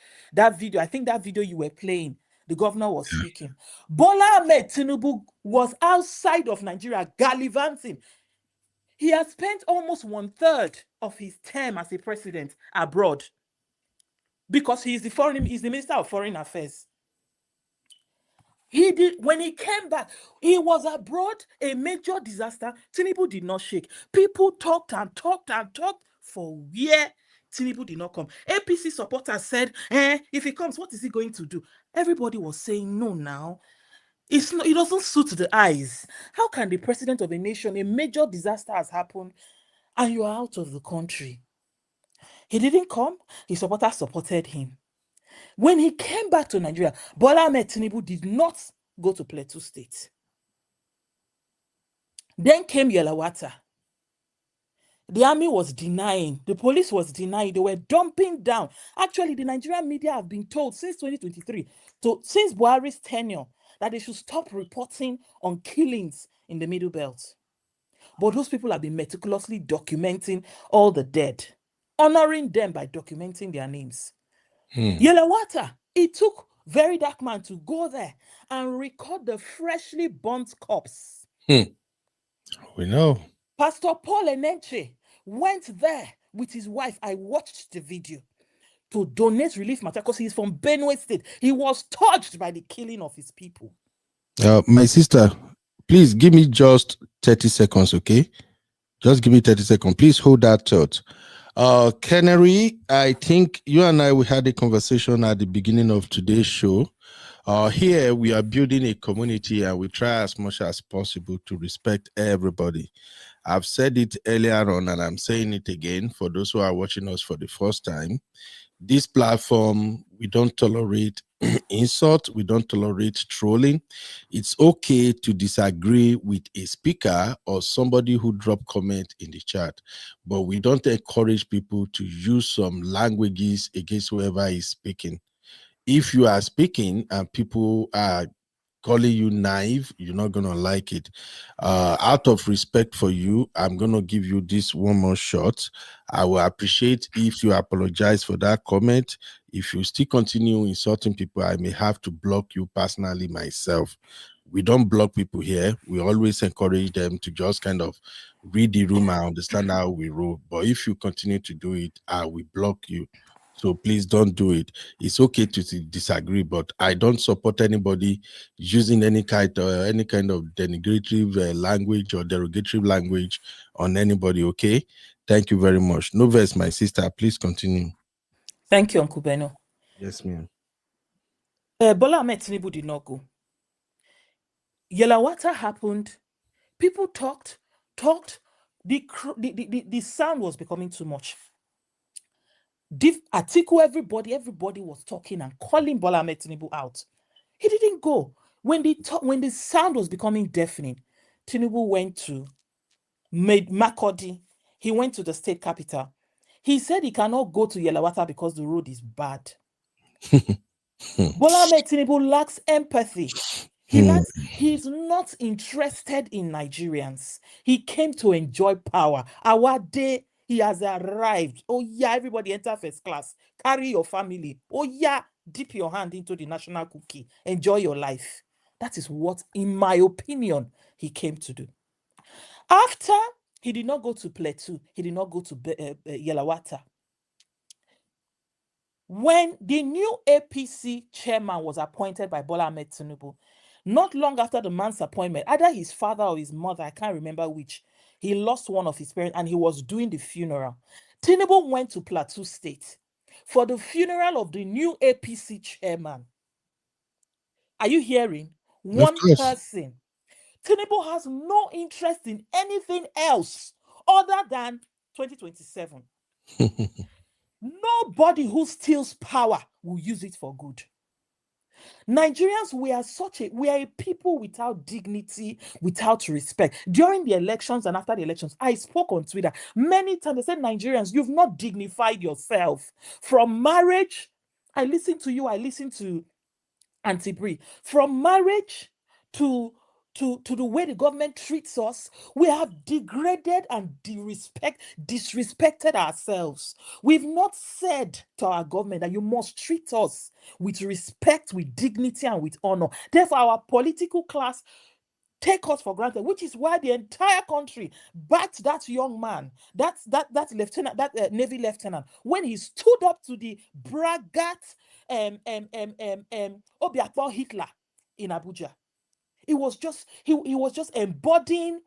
video. I think that video you were playing, the governor was speaking. Bola Ahmed Tinubu was outside of Nigeria gallivanting. He has spent almost 1/3 of his term as a president abroad because he's the Minister of Foreign Affairs. When he came back, he was abroad, a major disaster. Tinubu did not shake. People talked and talked and talked for where Tinubu did not come. APC supporters said, if he comes, what is he going to do? Everybody was saying, no, now. It's not, it doesn't suit the eyes. How can the president of a nation, a major disaster has happened, and you are out of the country? He didn't come. His supporters supported him. When he came back to Nigeria, Bola Ahmed Tinubu did not go to Plateau State. Then came Yelawata. The army was denying. The police was denying. They were dumping down. Actually, the Nigerian media have been told since 2023, since Buhari's tenure, that they should stop reporting on killings in the Middle Belt. But those people have been meticulously documenting all the dead, honoring them by documenting their names. Yelawata, it took Very Dark Man to go there and record the freshly burnt corpse. We know. Pastor Paul Enenche went there with his wife. I watched the video to donate relief matter because he's from Benue State. He was touched by the killing of his people. My sister, please give me just 30 seconds, okay? Just give me 30 seconds. Please hold that thought. Canary, I think you and I, we had a conversation at the beginning of today's show. Here we are building a community and we try as much as possible to respect everybody. I've said it earlier on and I'm saying it again for those who are watching us for the first time. This platform, we don't tolerate insult, we don't tolerate trolling. It's okay to disagree with a speaker or somebody who dropped comment in the chat, but we don't encourage people to use some languages against whoever is speaking. If you are speaking and people are calling you naive, you're not gonna like it. Out of respect for you, I'm gonna give you this one more shot. I will appreciate if you apologize for that comment. If you still continue insulting people, I may have to block you personally myself. We don't block people here. We always encourage them to just kind of read the room and understand how we roll. But if you continue to do it, I will block you. So please don't do it. It's okay to disagree, but I don't support anybody using any kind of denigrative language or derogatory language on anybody. Okay, thank you very much. Noves, my sister, please continue. Thank you, Uncle Beno. Yes, ma'am. Bola Ahmed Tinubu did not go. Yelawata happened. People talked. The sound was becoming too much. Atiku, everybody was talking and calling Bola Ahmed Tinubu out. He didn't go. When the sound was becoming deafening, Tinubu went to Makurdi. He went to the state capital. He said he cannot go to Yelawata because the road is bad. Bola Ahmed Tinubu lacks empathy. He's not interested in Nigerians. He came to enjoy power. Our day, he has arrived. Oh yeah, everybody enter first class. Carry your family. Oh yeah, dip your hand into the national cookie. Enjoy your life. That is what, in my opinion, he came to do. After he did not go to Plateau, he did not go to Yelawata. When the new APC chairman was appointed by Bola Ahmed Tinubu, not long after the man's appointment, either his father or his mother, I can't remember which, he lost one of his parents and he was doing the funeral. Tinubu went to Plateau State for the funeral of the new APC chairman. Are you hearing? One person. Tinubu has no interest in anything else other than 2027. Nobody who steals power will use it for good. Nigerians, we are a people without dignity, without respect. During the elections and after the elections, I spoke on Twitter many times. I said, Nigerians, you've not dignified yourself. From marriage, I listened to you, I listened to Auntie Brie. From marriage to the way the government treats us, we have degraded and disrespected ourselves. We've not said to our government that you must treat us with respect, with dignity, and with honor. Therefore, our political class take us for granted, which is why the entire country backed that young man, that lieutenant, that Navy lieutenant, when he stood up to the braggart Obiakpon Hitler in Abuja. He was just embodying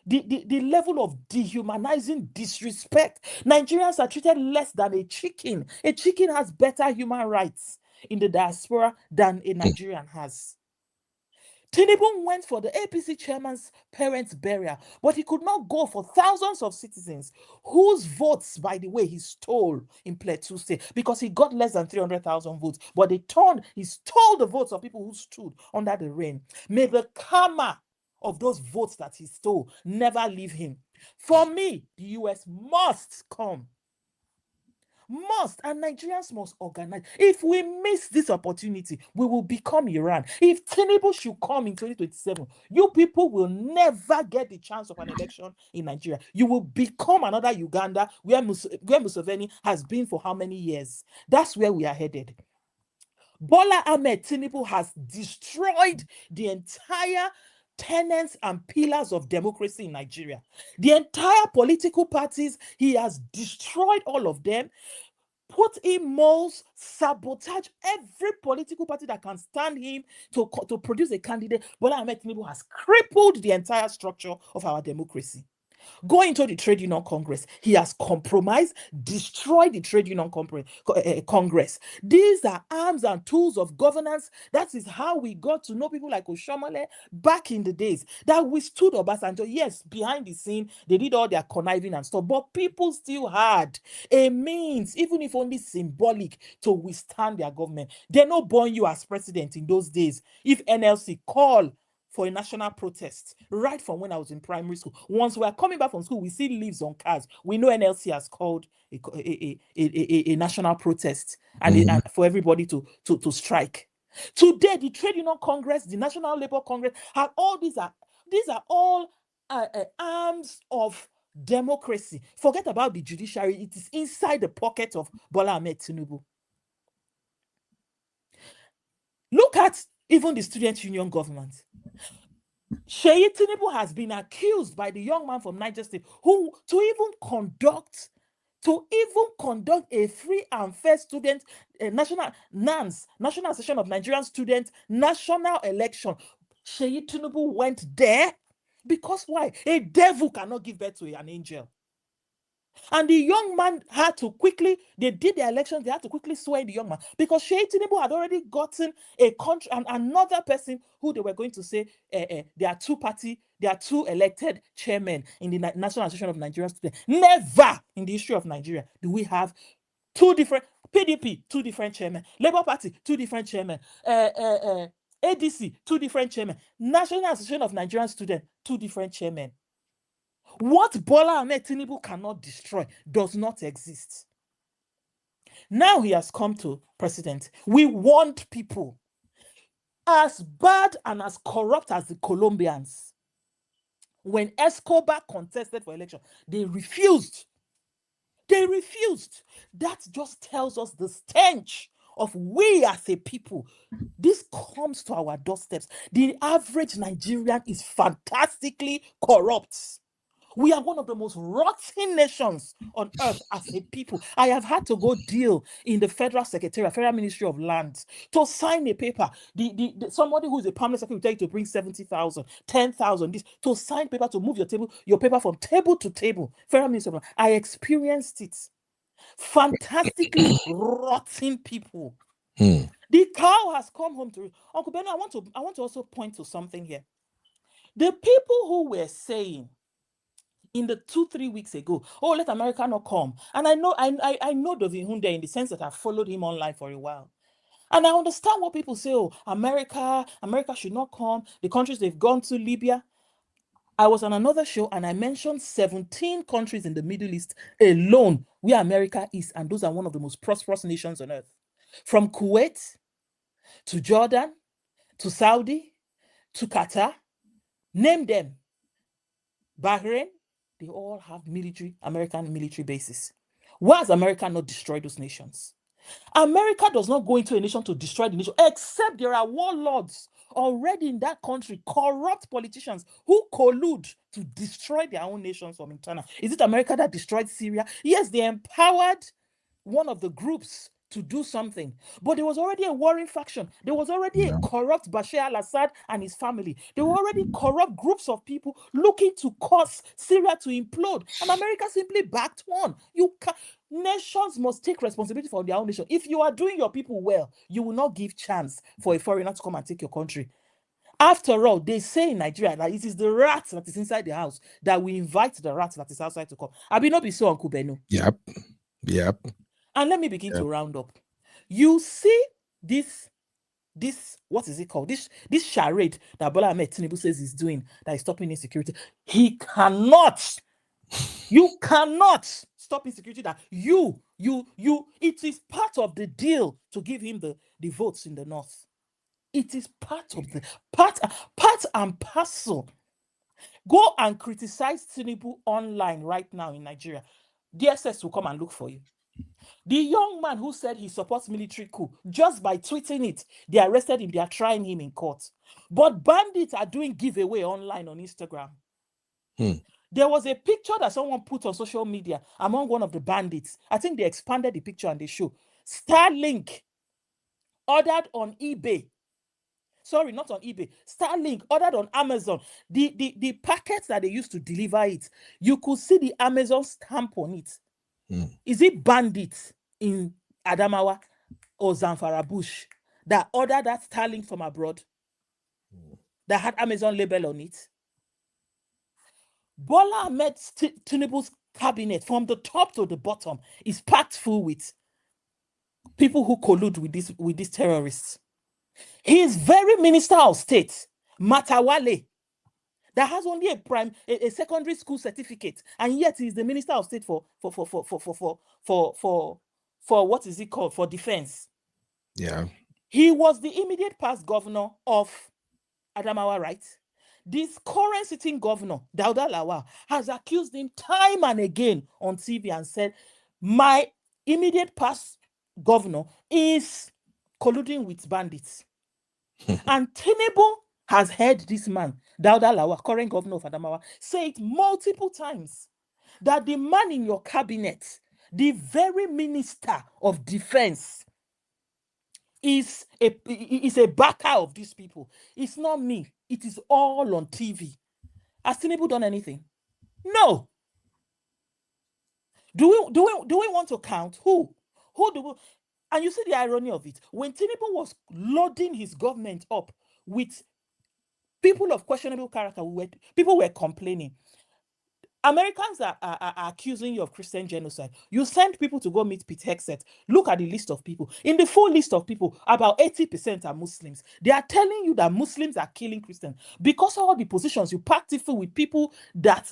the level of dehumanizing disrespect. Nigerians are treated less than a chicken. A chicken has better human rights in the diaspora than a Nigerian has. Tinubu went for the APC chairman's parents' burial, but he could not go for thousands of citizens whose votes, by the way, he stole in Plateau State because he got less than 300,000 votes. But he stole the votes of people who stood under the rain. May the karma of those votes that he stole never leave him. For me, the US must come. And Nigerians must organize. If we miss this opportunity, we will become Iran. If Tinubu should come in 2027, you people will never get the chance of an election in Nigeria. You will become another Uganda where Museveni has been for how many years? That's where we are headed. Bola Ahmed Tinubu has destroyed the entire tenets and pillars of democracy in Nigeria. The entire political parties, he has destroyed all of them, put in moles, sabotage every political party that can stand him to produce a candidate. Bola Ahmed Tinubu has crippled the entire structure of our democracy. Going to the Trade Union Congress, he has compromised, destroyed the Trade Union Congress. These are arms and tools of governance. That is how we got to know people like Oshomole back in the days that withstood Obasanjo. Yes, behind the scene, they did all their conniving and stuff, but people still had a means, even if only symbolic, to withstand their government. They not born you as president in those days. If NLC call for a national protest, right from when I was in primary school. Once we are coming back from school, we see leaves on cars. We know NLC has called a national protest and for everybody to strike. Today, the Trade Union Congress, the National Labour Congress, all these are all arms of democracy. Forget about the judiciary. It is inside the pocket of Bola Ahmed Tinubu. Look at even the student union government. Sheyi Tinubu has been accused by the young man from Niger State to even conduct a free and fair student National Association of Nigerian Students national election. Sheyi Tinubu went there because why? A devil cannot give birth to an angel. And the young man had to quickly, they did the elections, they had to quickly swear the young man because Sheyi Tinubu had already gotten a country and another person who they were going to say there are two elected chairmen in the National Association of Nigerian Students. Never in the history of Nigeria do we have two different, PDP, two different chairmen, Labour Party, two different chairmen, ADC, two different chairmen, National Association of Nigerian Students, two different chairmen. What Bola Ahmed Tinubu cannot destroy does not exist. Now he has come to president. We want people as bad and as corrupt as the Colombians. When Escobar contested for election, they refused. That just tells us the stench of we as a people. This comes to our doorsteps. The average Nigerian is fantastically corrupt. We are one of the most rotten nations on earth as a people. I have had to go deal in the Federal Secretariat, Federal Ministry of Lands, to sign a paper. Somebody who is a permanent secretary will tell you to bring 70,000, 10,000, to sign paper to move your paper from table to table. Federal Ministry of Lands. I experienced it. Fantastically rotten people. The cow has come home to Uncle Benno. I want to also point to something here. The people who were saying in the 2-3 weeks ago, oh, let America not come. And I know Dovin Hunde in the sense that I've followed him online for a while. And I understand what people say, oh, America should not come. The countries they've gone to, Libya. I was on another show and I mentioned 17 countries in the Middle East alone where America is. And those are one of the most prosperous nations on earth. From Kuwait to Jordan to Saudi to Qatar, name them. Bahrain, they all have American military bases. Why has America not destroyed those nations? America does not go into a nation to destroy the nation, except there are warlords already in that country, corrupt politicians who collude to destroy their own nations from internal. Is it America that destroyed Syria? Yes, they empowered one of the groups to do something. But there was already a warring faction. There was already a corrupt Bashar al-Assad and his family. There were already corrupt groups of people looking to cause Syria to implode. And America simply backed one. Nations must take responsibility for their own nation. If you are doing your people well, you will not give chance for a foreigner to come and take your country. After all, they say in Nigeria that it is the rat that is inside the house that we invite the rat that is outside to come. I will not be so, Uncle Benu. Yep. And let me begin to round up. You see this what is it called? This charade that Bola Ahmed Tinubu says he's doing that is stopping insecurity. You cannot stop insecurity. That it is part of the deal to give him the votes in the north. It is part of the part and parcel. Go and criticize Tinubu online right now in Nigeria. DSS will come and look for you. The young man who said he supports military coup, just by tweeting it, they arrested him, they are trying him in court. But bandits are doing giveaway online on Instagram. There was a picture that someone put on social media among one of the bandits. I think they expanded the picture and they show Starlink ordered on eBay. Sorry, not on eBay. Starlink ordered on Amazon. The packets that they used to deliver it, you could see the Amazon stamp on it. Is it bandits in Adamawa or Zamfara Bush that ordered that Starlink from abroad that had Amazon label on it? Bola Ahmed Tinubu's cabinet from the top to the bottom is packed full with people who collude with these terrorists. His very minister of state, Matawale, that has only a secondary school certificate, and yet he's the minister of state for what is it called? For defense. Yeah. He was the immediate past governor of Adamawa, right? This current sitting governor, Dauda Lawal, has accused him time and again on TV and said, my immediate past governor is colluding with bandits. And Tinubu has heard this man, Dauda Lawal, current governor of Adamawa, say it multiple times that the man in your cabinet, the very minister of defense, is a backer of these people. It's not me. It is all on TV. Has Tinubu done anything? No. Do we want to count who do we? And you see the irony of it. When Tinubu was loading his government up with people of questionable character, people were complaining. Americans are accusing you of Christian genocide. You send people to go meet Pete Hegseth. Look at the list of people. In the full list of people, about 80% are Muslims. They are telling you that Muslims are killing Christians. Because of all the positions you practice with people that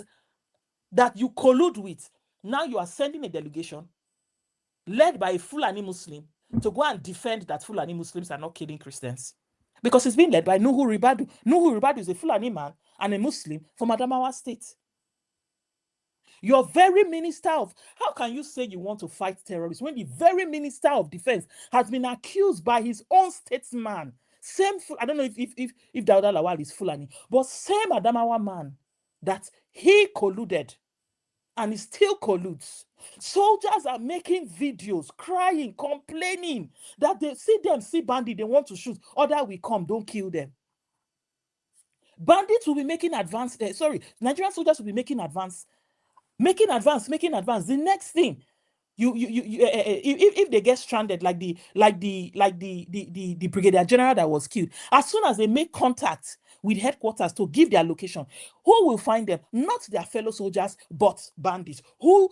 you collude with. Now you are sending a delegation led by a Fulani Muslim to go and defend that Fulani Muslims are not killing Christians. Because it's been led by Nuhu Ribadu. Nuhu Ribadu is a Fulani man and a Muslim from Adamawa State. Your very minister of, how can you say you want to fight terrorists when the very minister of defense has been accused by his own statesman? I don't know if Dauda Lawal is Fulani, but same Adamawa man that he colluded and he still colludes. Soldiers are making videos, crying, complaining that they see bandit, they want to shoot. Other will come, don't kill them. Bandits will be making Nigerian soldiers will be making advance. The next thing, if they get stranded, like the brigadier general that was killed, as soon as they make contact with headquarters to give their location, who will find them? Not their fellow soldiers, but bandits. Who,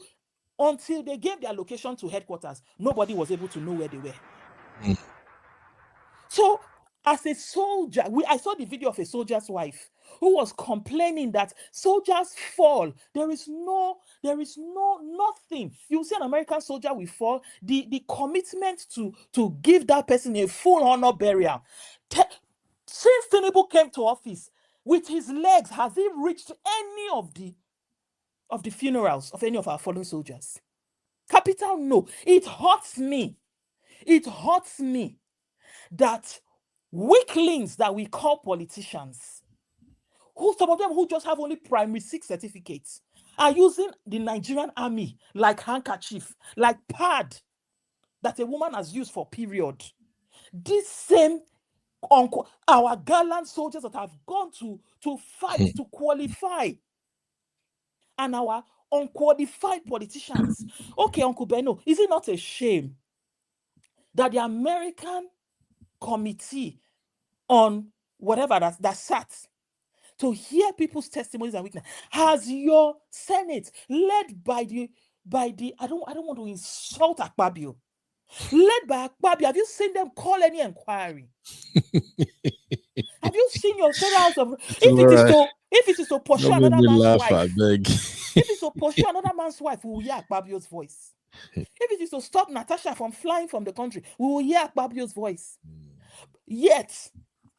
until they gave their location to headquarters, nobody was able to know where they were. So, as a soldier, I saw the video of a soldier's wife who was complaining that soldiers fall. There is nothing. You see an American soldier will fall. The commitment to give that person a full honor burial. Since Tinubu came to office, with his legs, has he reached any of the funerals of any of our fallen soldiers? Capital no. It hurts me. It hurts me that weaklings that we call politicians, some of them who just have only primary 6 certificates, are using the Nigerian army like handkerchief, like pad, that a woman has used for period. This same our gallant soldiers that have gone to fight to qualify, and our unqualified politicians. Okay, Uncle Benno, is it not a shame that the American committee on whatever that sat to hear people's testimonies and witness has your Senate led by the I don't want to insult Akpabio, led by Akpabio? Have you seen them call any inquiry? Have you seen your Federal House of if it is to pursue another man's wife? If it's to pursue another man's wife, we will hear Akpabio's voice. If it is to stop Natasha from flying from the country, we will hear Akpabio's voice. Yet,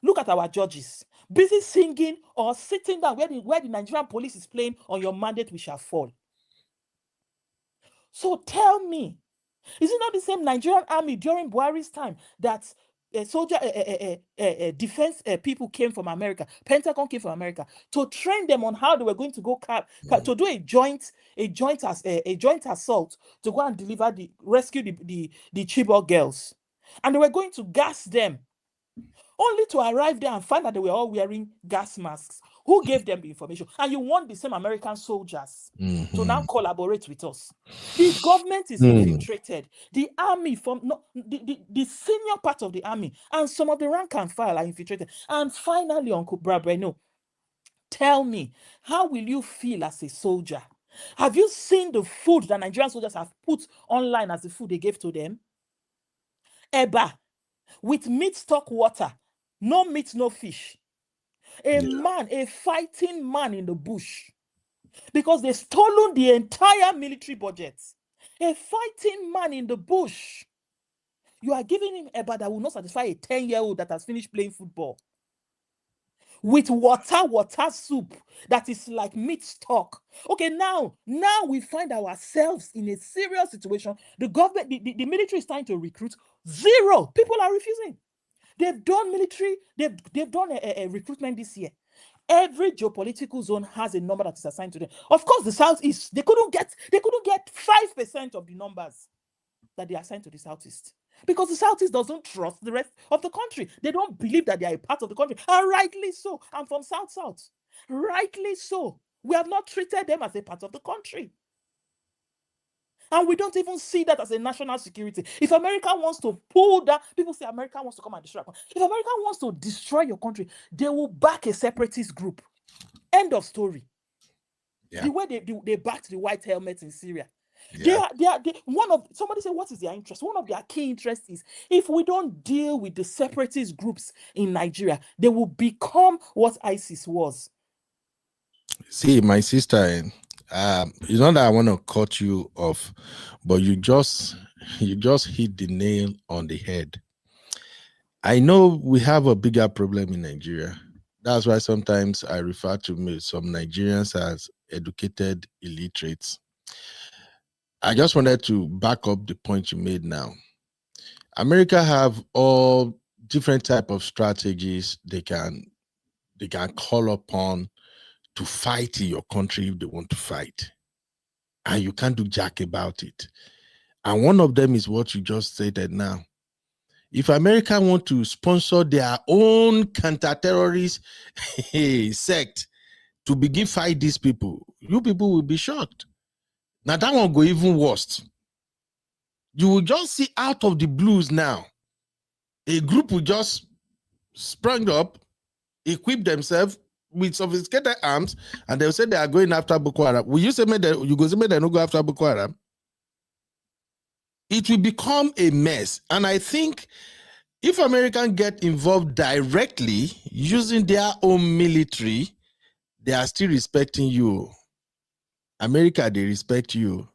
look at our judges, busy singing or sitting down where the Nigerian police is playing "On Your Mandate We Shall Fall." So tell me, is it not the same Nigerian army during Buhari's time that soldier defense people came from America, Pentagon came from America to train them on how they were going to go to do a joint assault to go and rescue the Chibok girls, and they were going to gas them, only to arrive there and find that they were all wearing gas masks. Who gave them the information? And you want the same American soldiers to now collaborate with us. The government is infiltrated. The army the senior part of the army and some of the rank and file are infiltrated. And finally, Uncle Brabeno, tell me, how will you feel as a soldier? Have you seen the food that Nigerian soldiers have put online as the food they gave to them? Eba, with meat, stock, water, no meat, no fish. A fighting man in the bush, because they've stolen the entire military budget. A fighting man in the bush. You are giving him eba that will not satisfy a 10-year-old that has finished playing football. With water soup that is like meat stock. Okay, now we find ourselves in a serious situation. The government, the military is trying to recruit. Zero. People are refusing. They've done military, they've done a recruitment this year. Every geopolitical zone has a number that is assigned to them. Of course, the Southeast, they couldn't get 5% of the numbers that they assigned to the Southeast. Because the Southeast doesn't trust the rest of the country. They don't believe that they are a part of the country. And rightly so. I'm from South. Rightly so. We have not treated them as a part of the country. And we don't even see that as a national security. If America wants to pull that, people say America wants to come and destroy. If America wants to destroy your country, they will back a separatist group. End of story. Yeah. The way they backed the white helmets in Syria. Yeah. Somebody said, what is their interest? One of their key interests is, if we don't deal with the separatist groups in Nigeria, they will become what ISIS was. See, my sister, it's not that I want to cut you off, but you just hit the nail on the head. I know we have a bigger problem in Nigeria. That's why sometimes I refer to some Nigerians as educated illiterates. I just wanted to back up the point you made now. America have all different type of strategies they can call upon to fight in your country if they want to fight. And you can't do jack about it. And one of them is what you just stated now. If America want to sponsor their own counter-terrorist sect to begin fight these people, you people will be shocked. Now that one go even worse. You will just see out of the blues now, a group will just sprung up, equip themselves with sophisticated arms, and they'll say they are going after Boko Haram. Will you say they don't go after Boko Haram? It will become a mess. And I think if Americans get involved directly using their own military, they are still respecting you. America, they respect you.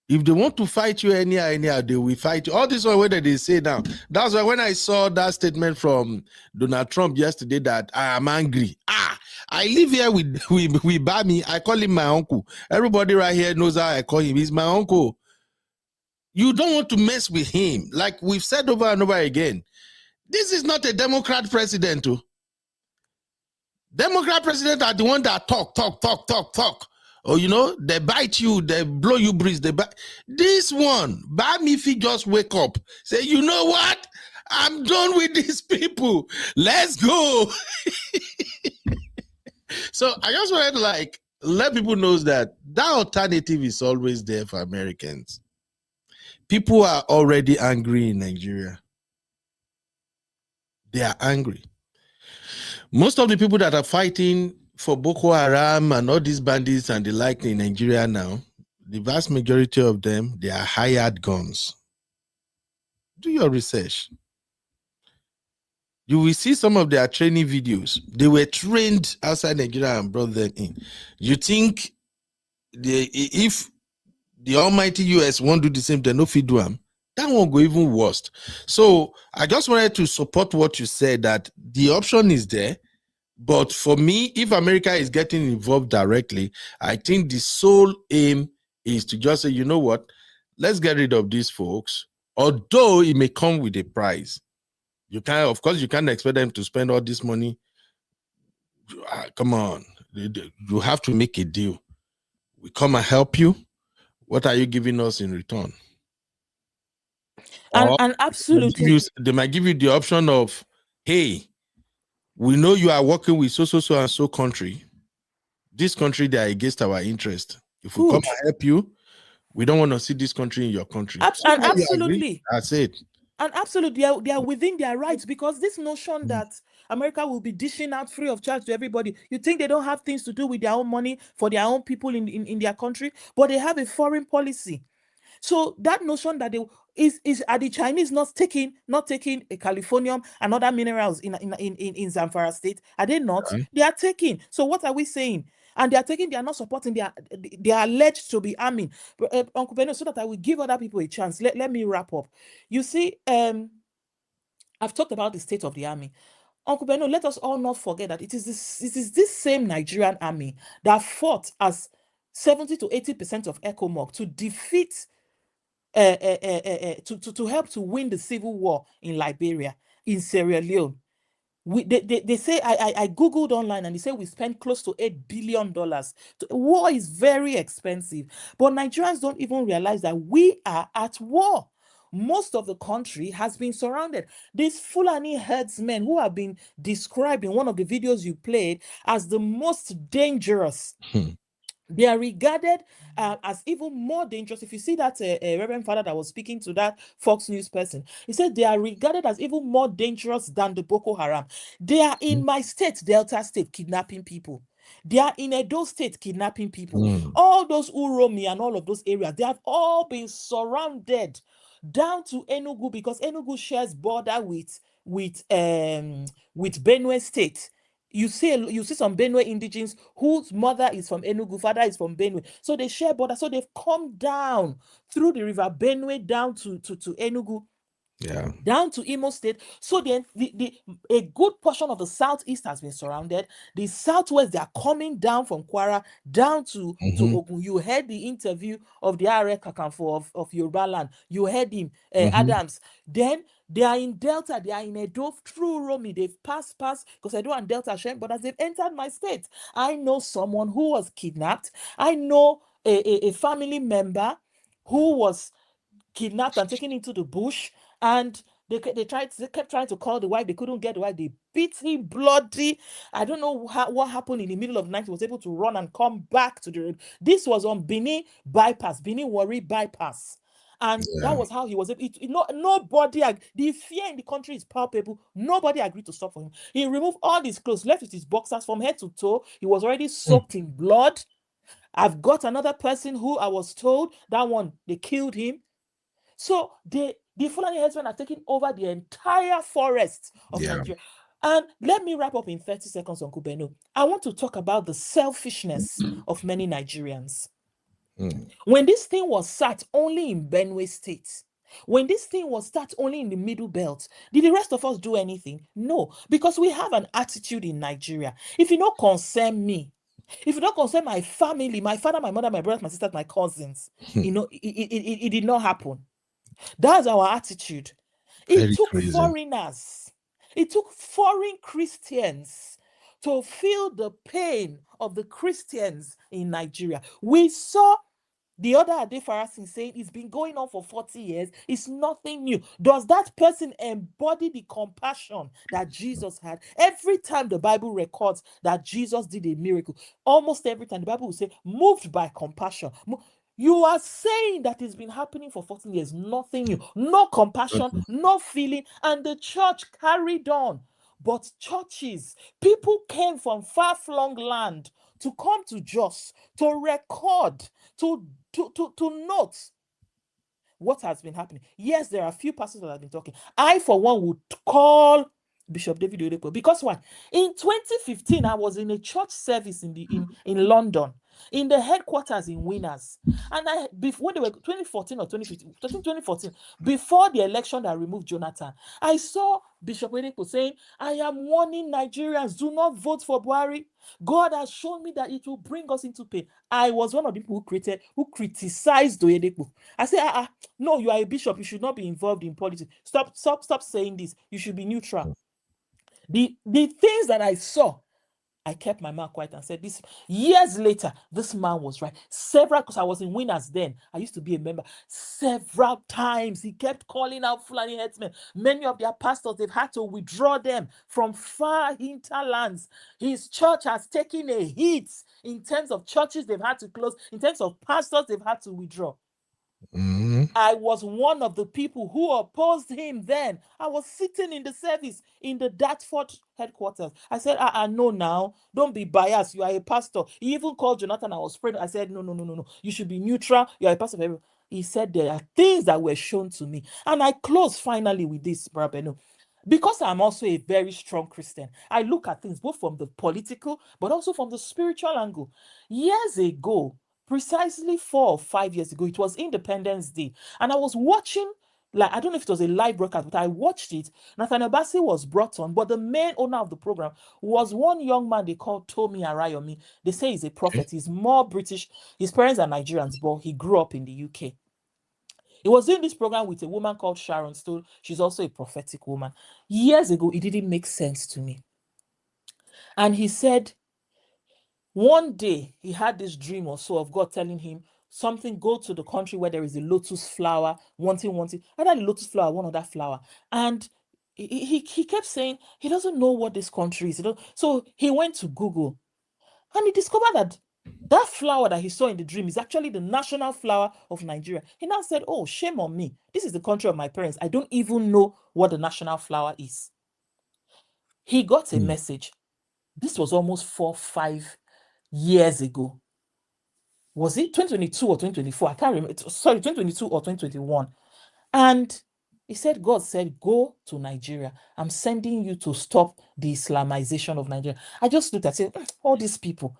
If they want to fight you anyhow, they will fight you. All this one, whether they say now. That's why when I saw that statement from Donald Trump yesterday that I am angry. I live here with Bami. I call him my uncle. Everybody right here knows how I call him. He's my uncle. You don't want to mess with him. Like we've said over and over again. This is not a Democrat president. Democrat president are the one that talk. Or, they bite you, they blow you breeze, they bite. This one, Bamifi just wake up, say, you know what? I'm done with these people. Let's go. So I just wanted to let people know that alternative is always there for Americans. People are already angry in Nigeria. They are angry. Most of the people that are fighting for Boko Haram and all these bandits and the like in Nigeria now, the vast majority of them, they are hired guns. Do your research. You will see some of their training videos. They were trained outside Nigeria and brought them in. You think if the almighty US won't do the same, they no fit do them. That won't go even worse. So I just wanted to support what you said, that the option is there. But for me, if America is getting involved directly, I think the sole aim is to just say, you know what, let's get rid of these folks, although it may come with a price. Of course, you can't expect them to spend all this money. Come on, you have to make a deal. We come and help you. What are you giving us in return? And absolutely, they might give you the option of, hey, we know you are working with so and so country. This country, they are against our interest. If we come and help you, we don't want to see this country in your country. And absolutely, that's it. And absolutely, they are within their rights, because this notion that America will be dishing out free of charge to everybody, you think they don't have things to do with their own money for their own people in their country, but they have a foreign policy. So that notion that are the Chinese not taking a californium and other minerals in Zamfara state? Are they not? They are taking. So what are we saying? And they are taking, they are not supporting, they are alleged to be arming. Uncle Benno, so that I will give other people a chance. Let me wrap up. You see, I've talked about the state of the army. Uncle Benno, let us all not forget that it is this same Nigerian army that fought as 70 to 80% of ECOMOG to defeat to help to win the civil war in Liberia, in Sierra Leone. They say, I googled online, and they say we spent close to $8 billion. War is very expensive, but Nigerians don't even realize that we are at war. Most of the country has been surrounded. These Fulani herdsmen who have been described in one of the videos you played as the most dangerous. They are regarded as even more dangerous. If you see that Reverend Father that was speaking to that Fox News person, he said they are regarded as even more dangerous than the Boko Haram. They are in my state, Delta State, kidnapping people. They are in Edo State kidnapping people. All those Uromi and all of those areas, they have all been surrounded down to Enugu, because Enugu shares border with Benue State. You see some Benue indigenes whose mother is from Enugu, father is from Benue. So they share border. So they've come down through the river Benue down to Enugu. Yeah. Down to Imo State. So then a good portion of the southeast has been surrounded. The southwest, they are coming down from Kwara down to Ogun. You heard the interview of the Are Kakanfo of Yoruba land. You heard him, Adams. Then they are in Delta, they are in Edo, through Romi. They've passed, because Edo and Delta share, but as they've entered my state, I know someone who was kidnapped. I know a family member who was kidnapped and taken into the bush, and they kept trying to call the wife. They couldn't get the wife. They beat him bloody. I don't know what happened in the middle of the night. He was able to run and come back to the road. This was on Benin Warri bypass. And that was how he was able. Nobody, the fear in the country is palpable. Nobody agreed to stop for him. He removed all his clothes, left with his boxers from head to toe. He was already soaked in blood. I've got another person who I was told that one, they killed him. So the Fulani herdsmen are taking over the entire forest of Nigeria. And let me wrap up in 30 seconds, Uncle Benno. I want to talk about the selfishness of many Nigerians. When this thing was sat only in Benue State, when this thing was sat only in the Middle Belt, did the rest of us do anything? No, because we have an attitude in Nigeria. If you don't concern me, if you don't concern my family, my father, my mother, my brothers, my sisters, my cousins, it did not happen. That's our attitude. It took foreigners, it took foreign Christians to feel the pain of the Christians in Nigeria. We saw the other Ade Farasin saying it's been going on for 40 years. It's nothing new. Does that person embody the compassion that Jesus had? Every time the Bible records that Jesus did a miracle, almost every time the Bible will say, moved by compassion. You are saying that it's been happening for 14 years, nothing new, no compassion, no feeling, and the church carried on. But churches, people came from far-flung land to come to Jos, to record, to note what has been happening. Yes, there are a few pastors that have been talking. I, for one, would call Bishop David Oyedepo, because why? In 2015, I was in a church service in London, in the headquarters in Winners, and when they were 2014 or 2015, 2014, before the election that removed Jonathan, I saw Bishop Oyedepo saying, "I am warning Nigerians, do not vote for Buhari. God has shown me that it will bring us into pain." I was one of the people who criticized Oyedepo. I said, no, you are a bishop. You should not be involved in politics. Stop saying this. You should be neutral. The things that I saw, I kept my mouth quiet and said this. Years later, this man was right. Because I was in Winners then. I used to be a member. Several times, he kept calling out Fulani headsmen. Many of their pastors, they've had to withdraw them from far hinterlands. His church has taken a hit in terms of churches they've had to close, in terms of pastors they've had to withdraw. I was one of the people who opposed him then. I was sitting in the service in the Dartford headquarters. I said, no, now, don't be biased. You are a pastor. He even called Jonathan. I was praying. I said, no. You should be neutral. You are a pastor. He said there are things that were shown to me. And I close finally with this, Brother Beno. Because I'm also a very strong Christian, I look at things both from the political, but also from the spiritual angle. Years ago, precisely 4 or 5 years ago, it was Independence Day, and I was watching, like, I don't know if it was a live broadcast, but I watched it. Nathaniel Bassey was brought on, but the main owner of the program was one young man they called Tomi Arayomi. They say he's a prophet. He's more British. His parents are Nigerians, but he grew up in the UK. He was doing this program with a woman called Sharon Stone. She's also a prophetic woman. Years ago, it didn't make sense to me. And he said, one day he had this dream or so of God telling him something, go to the country where there is a lotus flower, wanting, either the lotus flower, one other flower. And he kept saying he doesn't know what this country is. So he went to Google and he discovered that flower that he saw in the dream is actually the national flower of Nigeria. He now said, oh, shame on me. This is the country of my parents. I don't even know what the national flower is. He got a message. This was almost 4 or 5 years ago. Was it 2022 or 2024? I can't remember. Sorry, 2022 or 2021. And he said, God said, go to Nigeria. I'm sending you to stop the Islamization of Nigeria. I just looked at it, all these people.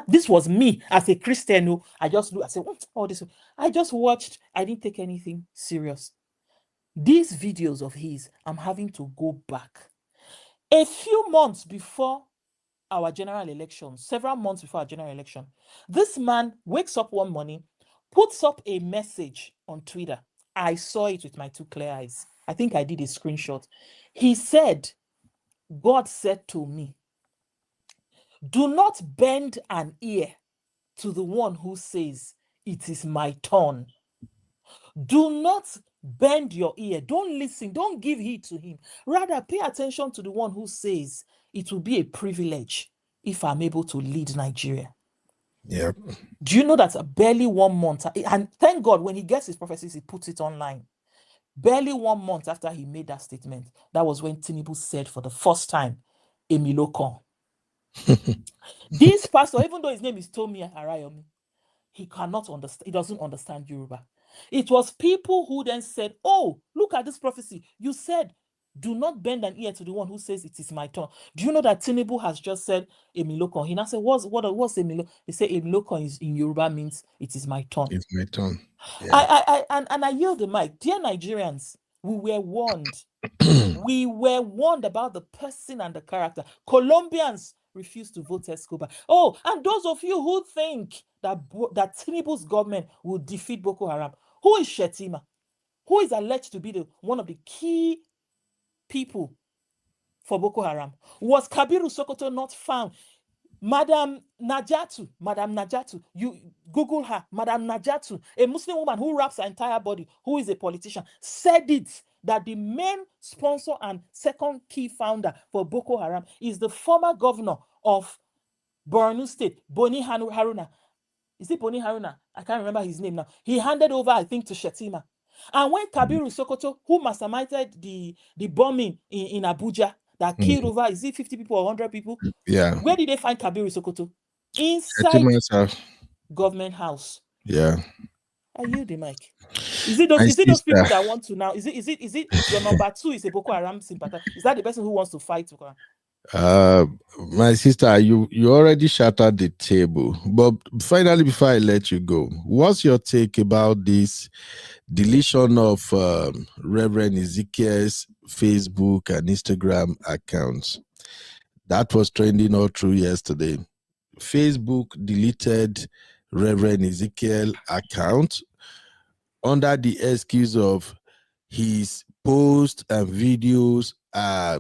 This was me as a Christian. I just looked, I said, all this. I just watched. I didn't take anything serious. These videos of his, I'm having to go back. A few months before our general election, several months before our general election, this man wakes up one morning, puts up a message on Twitter. I saw it with my 2 clear eyes. I think I did a screenshot. He said, God said to me, do not bend an ear to the one who says, it is my turn. Do not bend your ear. Don't listen. Don't give heed to him. Rather, pay attention to the one who says, it will be a privilege if I'm able to lead Nigeria. Yep. Do you know that barely 1 month, and thank God when he gets his prophecies, he puts it online. Barely 1 month after he made that statement, that was when Tinubu said for the first time, Emilokon. This pastor, even though his name is Tomi Arayomi, he cannot understand, he doesn't understand Yoruba. It was people who then said, oh, look at this prophecy. You said, do not bend an ear to the one who says it is my turn. Do you know that Tinubu has just said Emilokon? He now said, what's Emilokon? They say Emilokon is in Yoruba means it is my turn. It's my turn. Yeah. I yield the mic. Dear Nigerians, we were warned. We were warned about the person and the character. Colombians refused to vote Escobar. Oh, and those of you who think that Tinubu's government will defeat Boko Haram, who is Shetima? Who is alleged to be one of the key people for Boko Haram? Was Kabiru Sokoto not found? Madam Najatu, you Google her, Madam Najatu, a Muslim woman who wraps her entire body, who is a politician, said it that the main sponsor and second key founder for Boko Haram is the former governor of Borno State, Boni Haruna. Is it Boni Haruna? I can't remember his name now. He handed over, I think, to Shetima. And when Kabiru Sokoto, who masterminded the bombing in Abuja, that killed over, is it 50 people or 100 people? Yeah. Where did they find Kabiru Sokoto? Inside government house. Yeah. Are you the mic? Is it those people that want to now? Is it your number 2 is a Boko Haram sympathizer? Is that the person who wants to fight Boko Haram? My sister, you already shattered the table. But finally, before I let you go, what's your take about this deletion of Reverend Ezekiel's Facebook and Instagram accounts? That was trending all through yesterday. Facebook deleted Reverend Ezekiel account under the excuse of his posts and videos are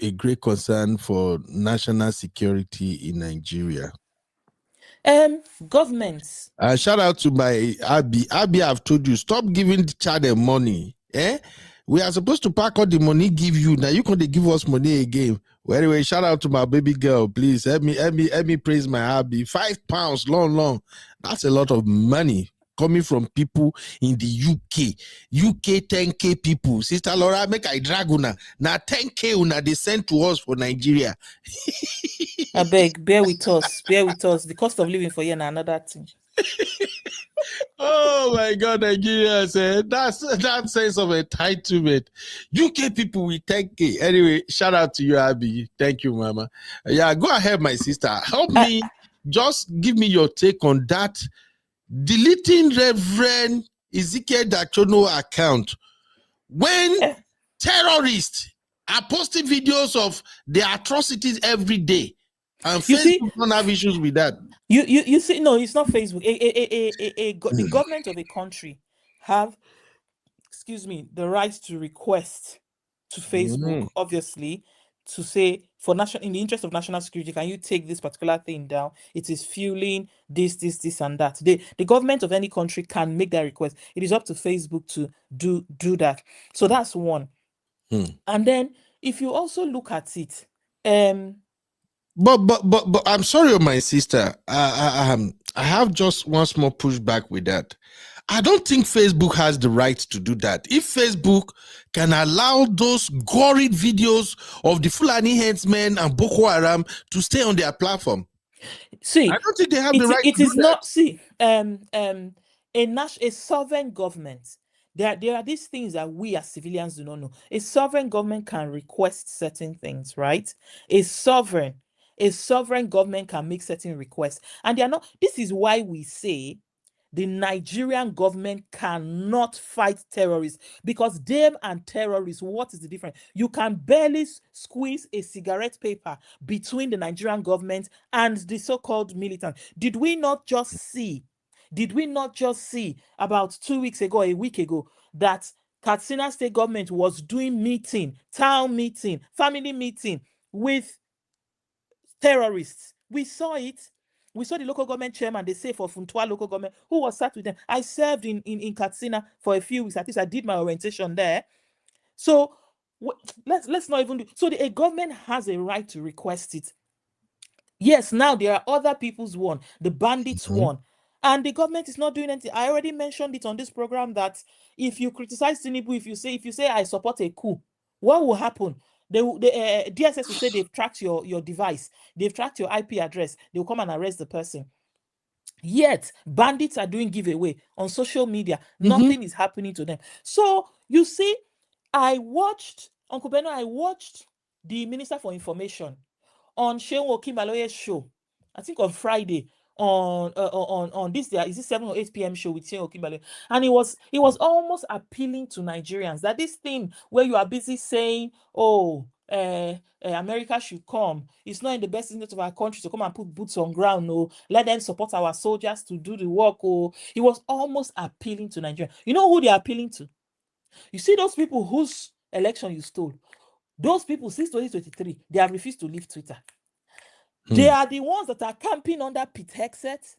a great concern for national security in Nigeria. Governments. Shout out to my Abby. Abby, I've told you, stop giving the child the money. We are supposed to pack all the money give you. Now you can't give us money again. Well, anyway, shout out to my baby girl. Please help me praise my Abby. £5 long. That's a lot of money coming from people in the UK. UK 10K people. Sister Laura, make I drag una. Now 10K una they sent to us for Nigeria. I beg, bear with us. The cost of living for you and another thing. Oh my God, Nigeria said that's that sense of entitlement. UK people with 10K. Anyway, shout out to you, Abby. Thank you, Mama. Yeah, go ahead, my sister. Help me. Just give me your take on that. Deleting Reverend Ezekiel Dachono account when terrorists are posting videos of their atrocities every day, and Facebook don't have issues with that. You see, no, it's not Facebook. The government of a country have, the right to request to Facebook, obviously, to say in the interest of national security, can you take this particular thing down? It is fueling this, and that. The government of any country can make that request. It is up to Facebook to do that. So that's one. And then if you also look at it, But I'm sorry, my sister. I have just one small pushback with that. I don't think Facebook has the right to do that. If Facebook can allow those gory videos of the Fulani headsmen and Boko Haram to stay on their platform, see, I don't think they have the right to do that. A sovereign government. There are these things that we as civilians do not know. A sovereign government can request certain things, right? A sovereign government can make certain requests, and they are not. This is why we say the Nigerian government cannot fight terrorists, because them and terrorists, what is the difference? You can barely squeeze a cigarette paper between the Nigerian government and the so-called militant. Did we not just see about 2 weeks ago, a week ago, that Katsina state government was doing town meeting, family meeting with terrorists? We saw it. We saw the local government chairman, they say, for Funtua local government, who was sat with them. I served in Katsina for a few weeks. At least I did my orientation there. So let's not even do. So a government has a right to request it. Yes, now there are other people's one, the bandits one, and the government is not doing anything. I already mentioned it on this program that if you criticize Tinubu, if you say I support a coup, what will happen? DSS will say they've tracked your device, they've tracked your IP address, they'll come and arrest the person. Yet bandits are doing giveaway on social media. Nothing is happening to them. So you see, Uncle Beno, I watched the Minister for Information on Sheon Okimaloye's show, I think on Friday, on this day, is it 7 or 8 p.m. show with Sheon Okimaloye, and it was almost appealing to Nigerians that this thing where you are busy saying, America should come, it's not in the best interest of our country to come and put boots on ground, let them support our soldiers to do the work. It was almost appealing to Nigeria. You know who they are appealing to? You see those people whose election you stole. Those people since 2023, they have refused to leave Twitter. They are the ones that are camping under Pete Hegseth,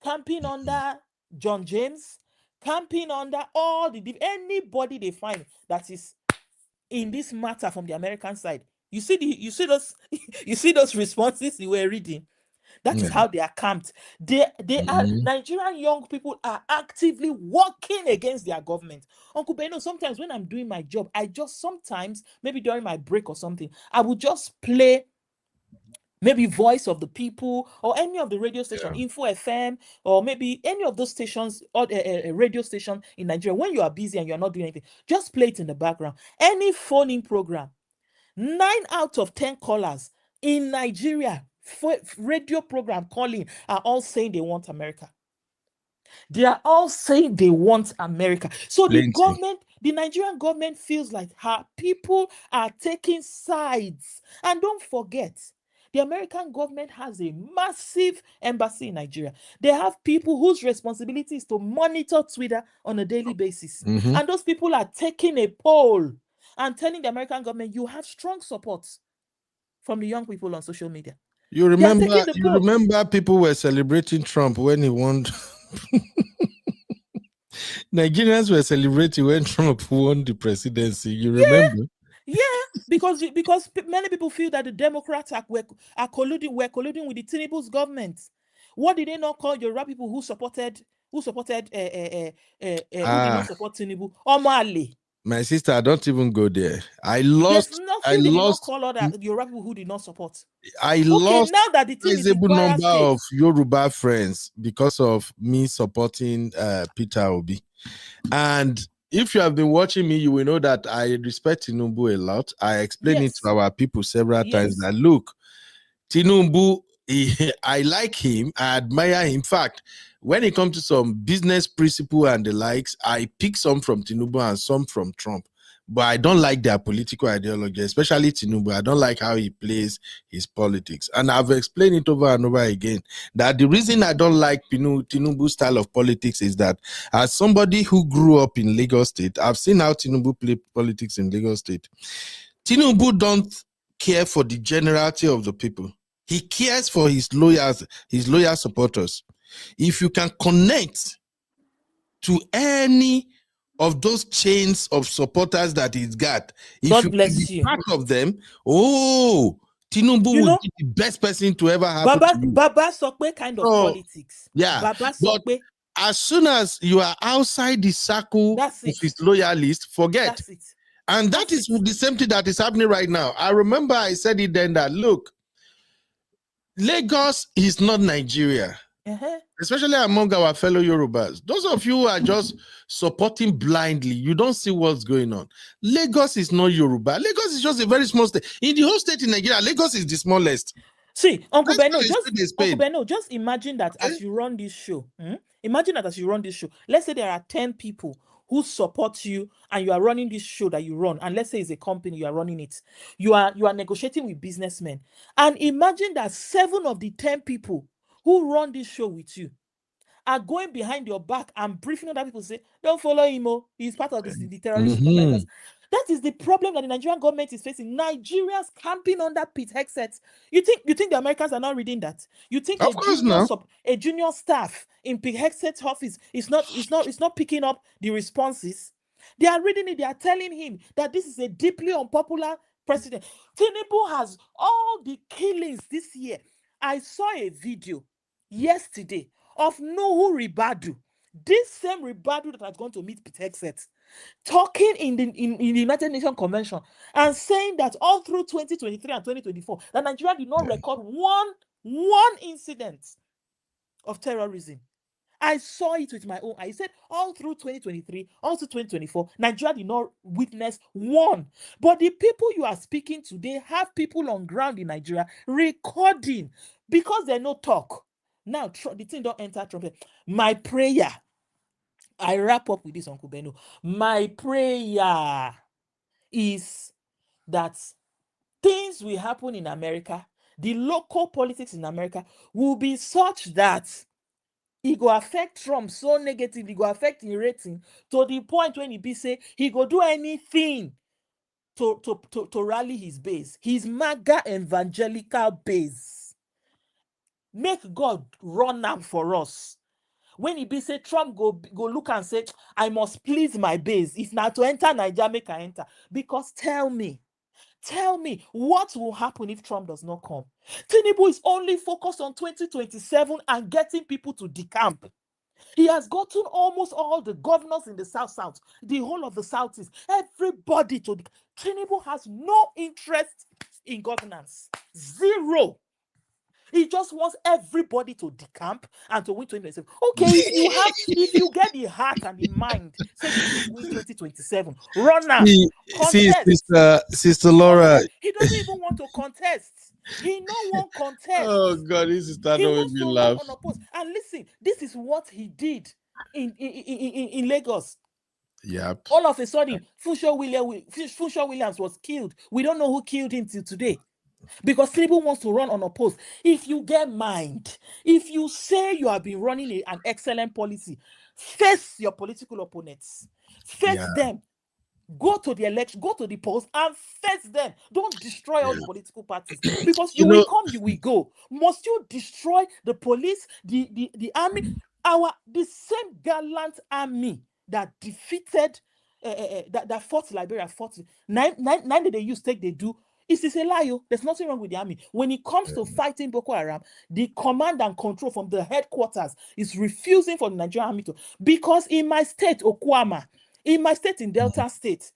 camping under John James, camping under all anybody they find that is in this matter from the American side. You see those responses you were reading. That is how they are camped. They are Nigerian young people are actively working against their government. Uncle Beno, sometimes when I'm doing my job, I just sometimes, maybe during my break or something, I would just play maybe Voice of the People or any of the radio station, Info FM, or maybe any of those stations or a radio station in Nigeria. When you are busy and you're not doing anything, just play it in the background. Any phone-in program, 9 out of 10 callers in Nigeria, radio program calling, are all saying they want America. They are all saying they want America. So the government, the Nigerian government feels like her people are taking sides. And don't forget, the American government has a massive embassy in Nigeria. They have people whose responsibility is to monitor Twitter on a daily basis. And those people are taking a poll and telling the American government, you have strong support from the young people on social media. You remember people were celebrating Trump when he won. Nigerians were celebrating when Trump won the presidency. You remember? Yeah, because many people feel that the Democrats were colluding with the Tinubu's government. What did they not call Yoruba people who supported who did not support Tinubu? Omale. My sister, don't even go there. I lost. There's nothing they did not call other Yoruba people who did not support. Lost now that the thing is in sizable Kwara number State, of Yoruba friends because of me supporting Peter Obi. And if you have been watching me, you will know that I respect Tinubu a lot. I explained it to our people several times that look, Tinubu, I like him, I admire him. In fact, when it comes to some business principle and the likes, I pick some from Tinubu and some from Trump. But I don't like their political ideology, especially Tinubu. I don't like how he plays his politics. And I've explained it over and over again that the reason I don't like Tinubu's style of politics is that as somebody who grew up in Lagos State, I've seen how Tinubu play politics in Lagos State. Tinubu don't care for the generality of the people. He cares for his loyal supporters. If you can connect to any of those chains of supporters that he's got, if God you bless can be you. part of them, Tinubu will be the best person to ever happen to you. Baba Sokwe kind of politics. Yeah, Baba but Sokwe. as soon as you are outside the circle of his loyalists, forget. That's it. And that is the same thing that is happening right now. I remember I said it then that, look, Lagos is not Nigeria. Especially among our fellow Yorubas. Those of you who are just supporting blindly, you don't see what's going on. Lagos is not Yoruba. Lagos is just a very small state. In the whole state in Nigeria, Lagos is the smallest. See, Uncle Beno, just imagine that as you run this show. Imagine that as you run this show. Let's say there are 10 people who support you and you are running this show that you run. And let's say it's a company, you are running it. You are negotiating with businessmen. And imagine that 7 of the 10 people who run this show with you are going behind your back and briefing other people, say, don't follow him, he's part of the terrorist members. That is the problem that the Nigerian government is facing. Nigerians camping under Pete Hegseth. You think the Americans are not reading that? You think a junior staff in Pete Hegseth's office is not picking up the responses? They are reading it. They are telling him that this is a deeply unpopular president. Tinubu has all the killings this year. I saw a video yesterday of Nuhu Ribadu, this same Ribadu that has gone to meet Pete Hegseth, talking in the United Nations Convention and saying that all through 2023 and 2024, that Nigeria did not record one incident of terrorism. I saw it with my own eyes. He said all through 2023, also 2024, Nigeria did not witness one. But the people you are speaking to, they have people on ground in Nigeria recording because they no talk. Now, the thing don't enter Trump. My prayer, I wrap up with this, Uncle Beno. My prayer is that things will happen in America, the local politics in America will be such that it go affect Trump so negatively, go affect his rating to the point when he be say he go do anything to rally his base, his MAGA evangelical base. Make God run out for us. When he be say Trump go look and say, I must please my base. If not to enter Nigeria, make I enter. Because tell me, what will happen if Trump does not come? Tinubu is only focused on 2027 and getting people to decamp. He has gotten almost all the governors in the South, the whole of the Southeast, everybody to. Tinubu has no interest in governance. Zero. He just wants everybody to decamp and to win 2027. Okay, if you get the heart and the mind, say you win 2027, run out. See, Sister Laura. He doesn't even want to contest. He no one contest. Oh God, this is that he always wants be to laugh. run unopposed. And listen, this is what he did in Lagos. Yep. All of a sudden, Funshaw Williams was killed. We don't know who killed him till today. Because Tinubu wants to run unopposed. If you get mind, if you say you have been running an excellent policy, face your political opponents. Face them. Go to the election, go to the polls and face them. Don't destroy all the political parties. Because you will come, you will go. Must you destroy the police, the army, the same gallant army that defeated, that fought Liberia, nine that they used take, they do. It's a lie. There's nothing wrong with the army. When it comes to fighting Boko Haram, the command and control from the headquarters is refusing for the Nigerian army to. Because in my state, Okwama, in my state in Delta State,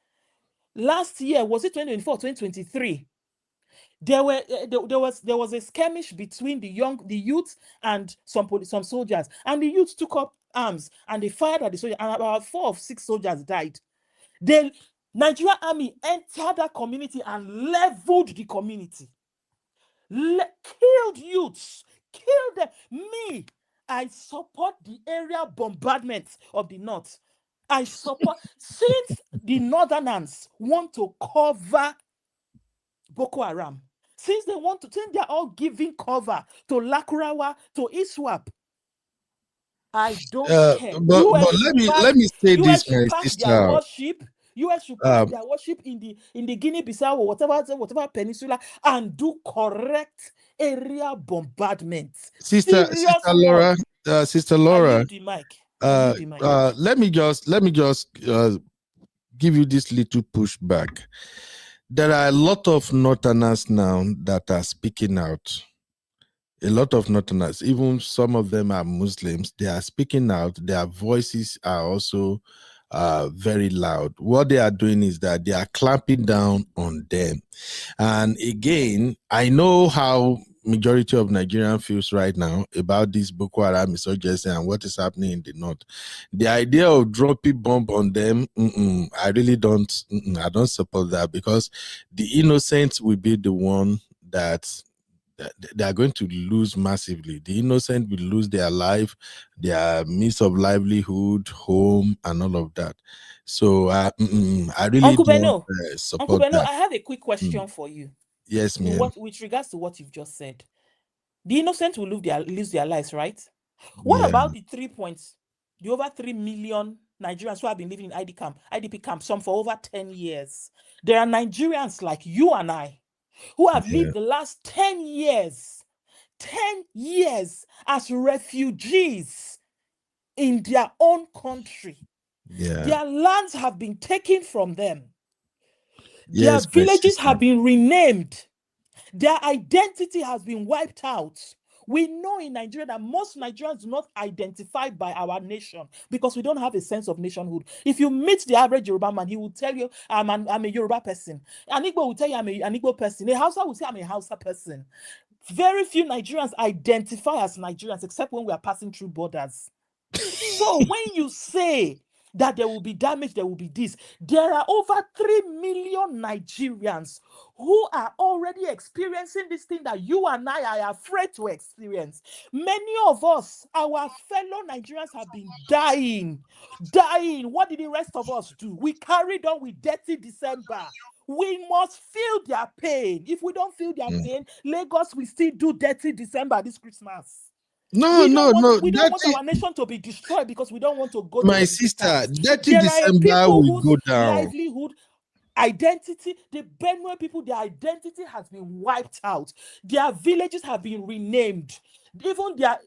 last year, was it 2024, 2023? There was a skirmish between the youth and some soldiers, and the youth took up arms and they fired at the soldiers, and about 4 or 6 soldiers died. The Nigerian army entered that community and leveled the community, killed youths, killed them. Me, I support the area bombardment of the north. I support, since the northerners want to cover Boko Haram, since they're all giving cover to Lakurawa, to ISWAP, I don't care. But let me say this, my sister. US should pack their worship in the Guinea-Bissau or whatever peninsula and do correct area bombardment. Sister Laura, I need the mic. Let me just give you this little pushback. There are a lot of Northerners now that are speaking out. A lot of Northerners, even some of them are Muslims, they are speaking out. Their voices are also very loud. What they are doing is that they are clamping down on them. And again, I know how majority of Nigerians feels right now about this Boko Haram insurgency and what is happening in the north. The idea of dropping bomb on them, I really don't. I don't support that, because the innocent will be the one that they are going to lose massively. The innocent will lose their life, their means of livelihood, home, and all of that. So I really Uncle don't support Uncle Beno, that. I have a quick question for you. Yes, ma'am. With regards to what you've just said, the innocent will lose their lives, right? What about the 3 points, the over 3 million Nigerians who have been living in IDP camps, some for over 10 years? There are Nigerians like you and I who have lived the last 10 years as refugees in their own country. Their lands have been taken from them. Their villages have been renamed. Their identity has been wiped out. We know in Nigeria that most Nigerians do not identify by our nation because we don't have a sense of nationhood. If you meet the average Yoruba man, he will tell you, I'm a Yoruba person. An Igbo will tell you, I'm an Igbo person. A Hausa will say, I'm a Hausa person. Very few Nigerians identify as Nigerians, except when we are passing through borders. So when you say that there will be damage, there will be this, there are over 3 million Nigerians who are already experiencing this thing that you and I are afraid to experience. Many of us, our fellow Nigerians, have been dying. What did the rest of us do? We carried on with dirty December. We must feel their pain. If we don't feel their pain, Lagos will still do dirty December this Christmas. We don't want our nation to be destroyed because we don't want to go to my sister, dirty December will go down. Livelihood. identity, the Benue people, their identity has been wiped out. Their villages have been renamed. Even their,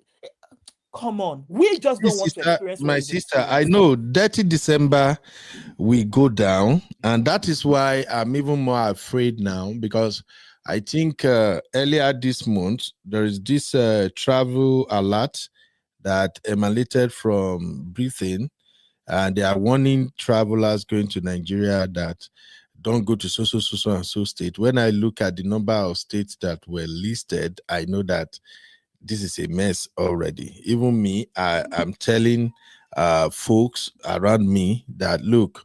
come on, we just don't want to experience what My we've sister, I experienced. know 30 December we go down, and that is why I'm even more afraid now, because I think earlier this month there is this travel alert that emanated from Britain, and they are warning travelers going to Nigeria that don't go to so and so state. When I look at the number of states that were listed, I know that this is a mess already. Even me, I'm telling folks around me that, look,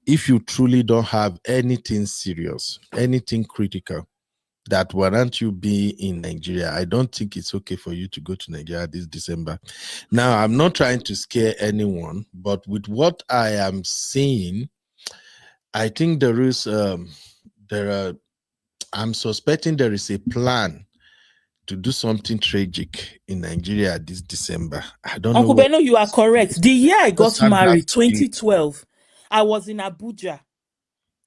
if you truly don't have anything serious, anything critical that warrant you be in Nigeria, I don't think it's okay for you to go to Nigeria this December. Now, I'm not trying to scare anyone, but with what I am seeing, I think I'm suspecting there is a plan to do something tragic in Nigeria this December. I don't know Uncle what. Beno, you are correct. The year I got Just have that married, feeling. 2012, I was in Abuja,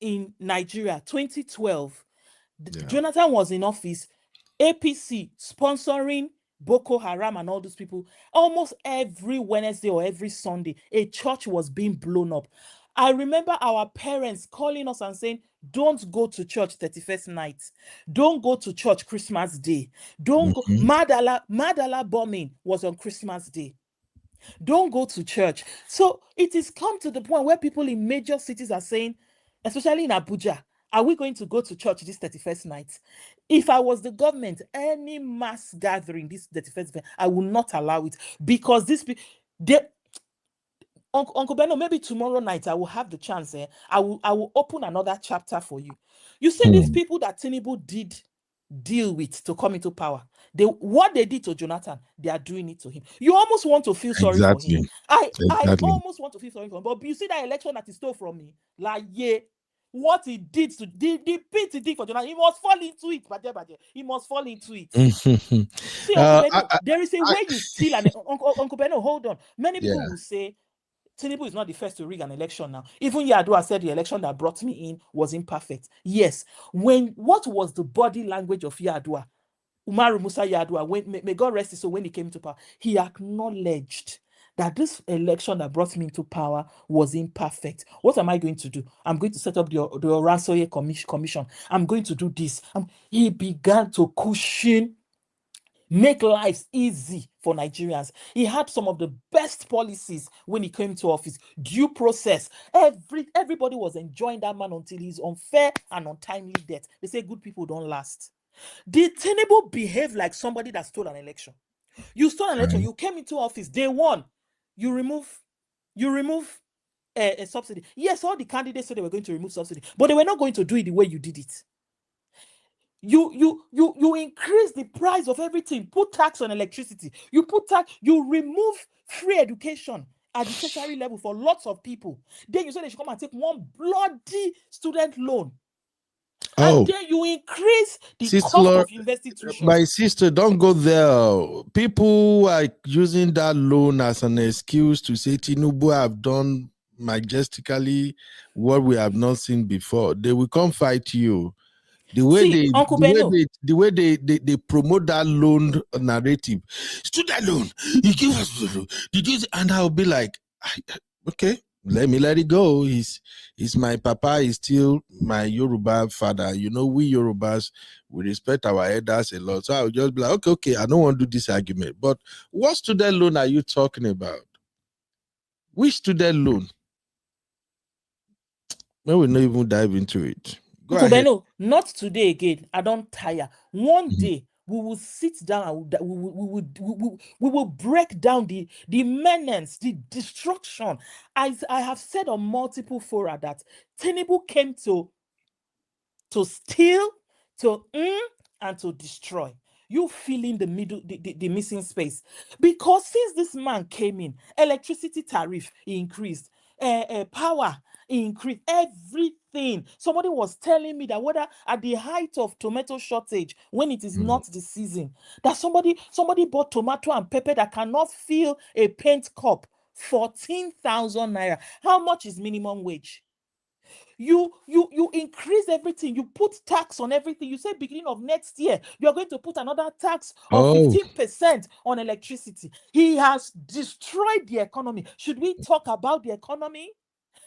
in Nigeria, 2012. Jonathan was in office, APC sponsoring Boko Haram and all those people. Almost every Wednesday or every Sunday, a church was being blown up. I remember our parents calling us and saying, don't go to church 31st night. Don't go to church Christmas Day. Don't go. Madala bombing was on Christmas Day. Don't go to church. So it is come to the point where people in major cities are saying, especially in Abuja, are we going to go to church this 31st night? If I was the government, any mass gathering this 31st, I will not allow it, because this Uncle Beno, maybe tomorrow night I will have the chance. I will open another chapter for you. You see, these people that Tinubu did deal with to come into power, what they did to Jonathan, they are doing it to him. You almost want to feel sorry for him. I almost want to feel sorry for him. But you see that election that he stole from me, like, yeah, what he did to the pit he did for Jonathan, he must fall into it. He must fall into it. See, Uncle Beno, there is a way you steal an Uncle Beno, hold on. Many people will say Tinubu is not the first to rig an election now. Even Yadua said the election that brought me in was imperfect. Yes. What was the body language of Yadua? Umaru Musa Yadua, may God rest his soul, when he came into power, he acknowledged that this election that brought me into power was imperfect. What am I going to do? I'm going to set up the Oransoye Commission. I'm going to do this. He began to cushion, make life easy for Nigerians. He had some of the best policies when he came to office. Due process. Everybody was enjoying that man until his unfair and untimely death. They say good people don't last. Did Tinubu behave like somebody that stole an election? You stole an election. You came into office day one. You remove a subsidy. Yes, all the candidates said they were going to remove subsidy, but they were not going to do it the way you did it. You increase the price of everything, put tax on electricity, you remove free education at the tertiary level for lots of people. Then you say they should come and take one bloody student loan. And then you increase the cost of university tuition. My sister, don't go there. People are using that loan as an excuse to say Tinubu have done majestically what we have not seen before. They will come fight you. The way they promote that loan narrative, student loan, you give us, and I'll be like, okay, let it go. He's my papa. He's still my Yoruba father. You know, we Yorubas, we respect our elders a lot. So I'll just be like, okay, I don't want to do this argument. But what student loan are you talking about? Which student loan? We will not even dive into it. Go ahead. Not today again. I don't tire. One day we will sit down and we will break down the menace, the destruction. I have said on multiple fora that Tinubu came to steal, and to destroy. You fill in the middle, the missing space. Because since this man came in, electricity tariff increased, power increased, everything. Somebody was telling me that whether at the height of tomato shortage, when it is not the season, that somebody bought tomato and pepper that cannot fill a paint cup, 14,000 naira. How much is minimum wage? You increase everything. You put tax on everything. You say beginning of next year, you're going to put another tax of 15% on electricity. He has destroyed the economy. Should we talk about the economy?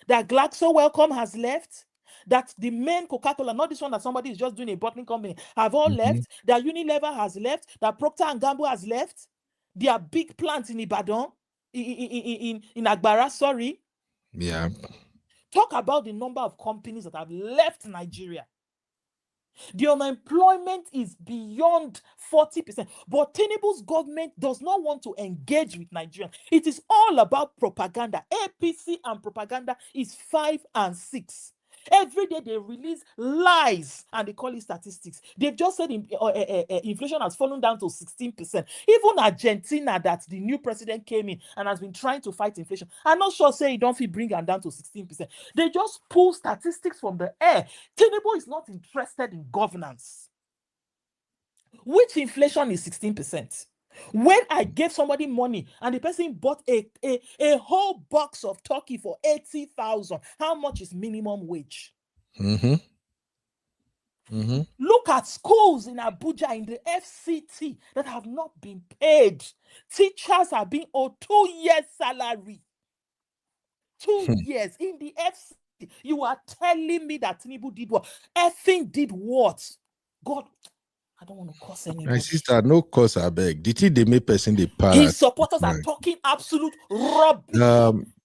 That Glaxo Wellcome has left? That the main Coca-Cola, not this one that somebody is just doing a bottling company, have all left? That Unilever has left? That Procter & Gamble has left? Their big plants in Ibadan, in Agbara, sorry. Yeah. Talk about the number of companies that have left Nigeria. The unemployment is beyond 40%. But Tinubu's government does not want to engage with Nigerians. It is all about propaganda. APC and propaganda is 5 and 6. Every day they release lies and they call it statistics. They've just said inflation has fallen down to 16%. Even Argentina, that the new president came in and has been trying to fight inflation, I'm not sure say you don't feel bring them down to 16%. They just pull statistics from the air. Tinubu is not interested in governance. Which inflation is 16%? When I gave somebody money and the person bought a whole box of turkey for 80,000, how much is minimum wage? Look at schools in Abuja, in the FCT, that have not been paid. Teachers are being owed 2 years' salary. 2 years in the FCT. You are telling me that Tinubu did what? Effing did what? God, I don't want to curse anybody. My sister, no curse, I beg. The thing they make person the para. His supporters are talking absolute rubbish.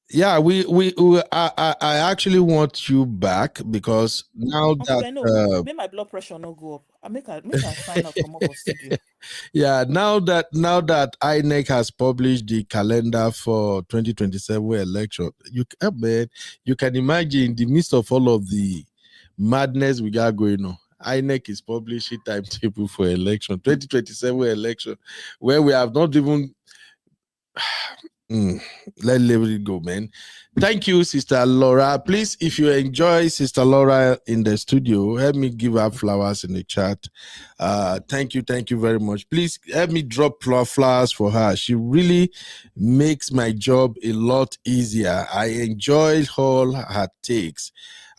Yeah, I actually want you back because now that make my blood pressure not go up. I make I sign up from our studio. Yeah, now that INEC has published the calendar for 2027 election, you can imagine in the midst of all of the madness we got going on, INEC is publishing timetable for election 2027 election, where we have not even let it go, man. Thank you, Sister Laura. Please, if you enjoy Sister Laura in the studio, help me give her flowers in the chat. Thank you very much. Please help me drop flowers for her. She really makes my job a lot easier. I enjoy all her takes.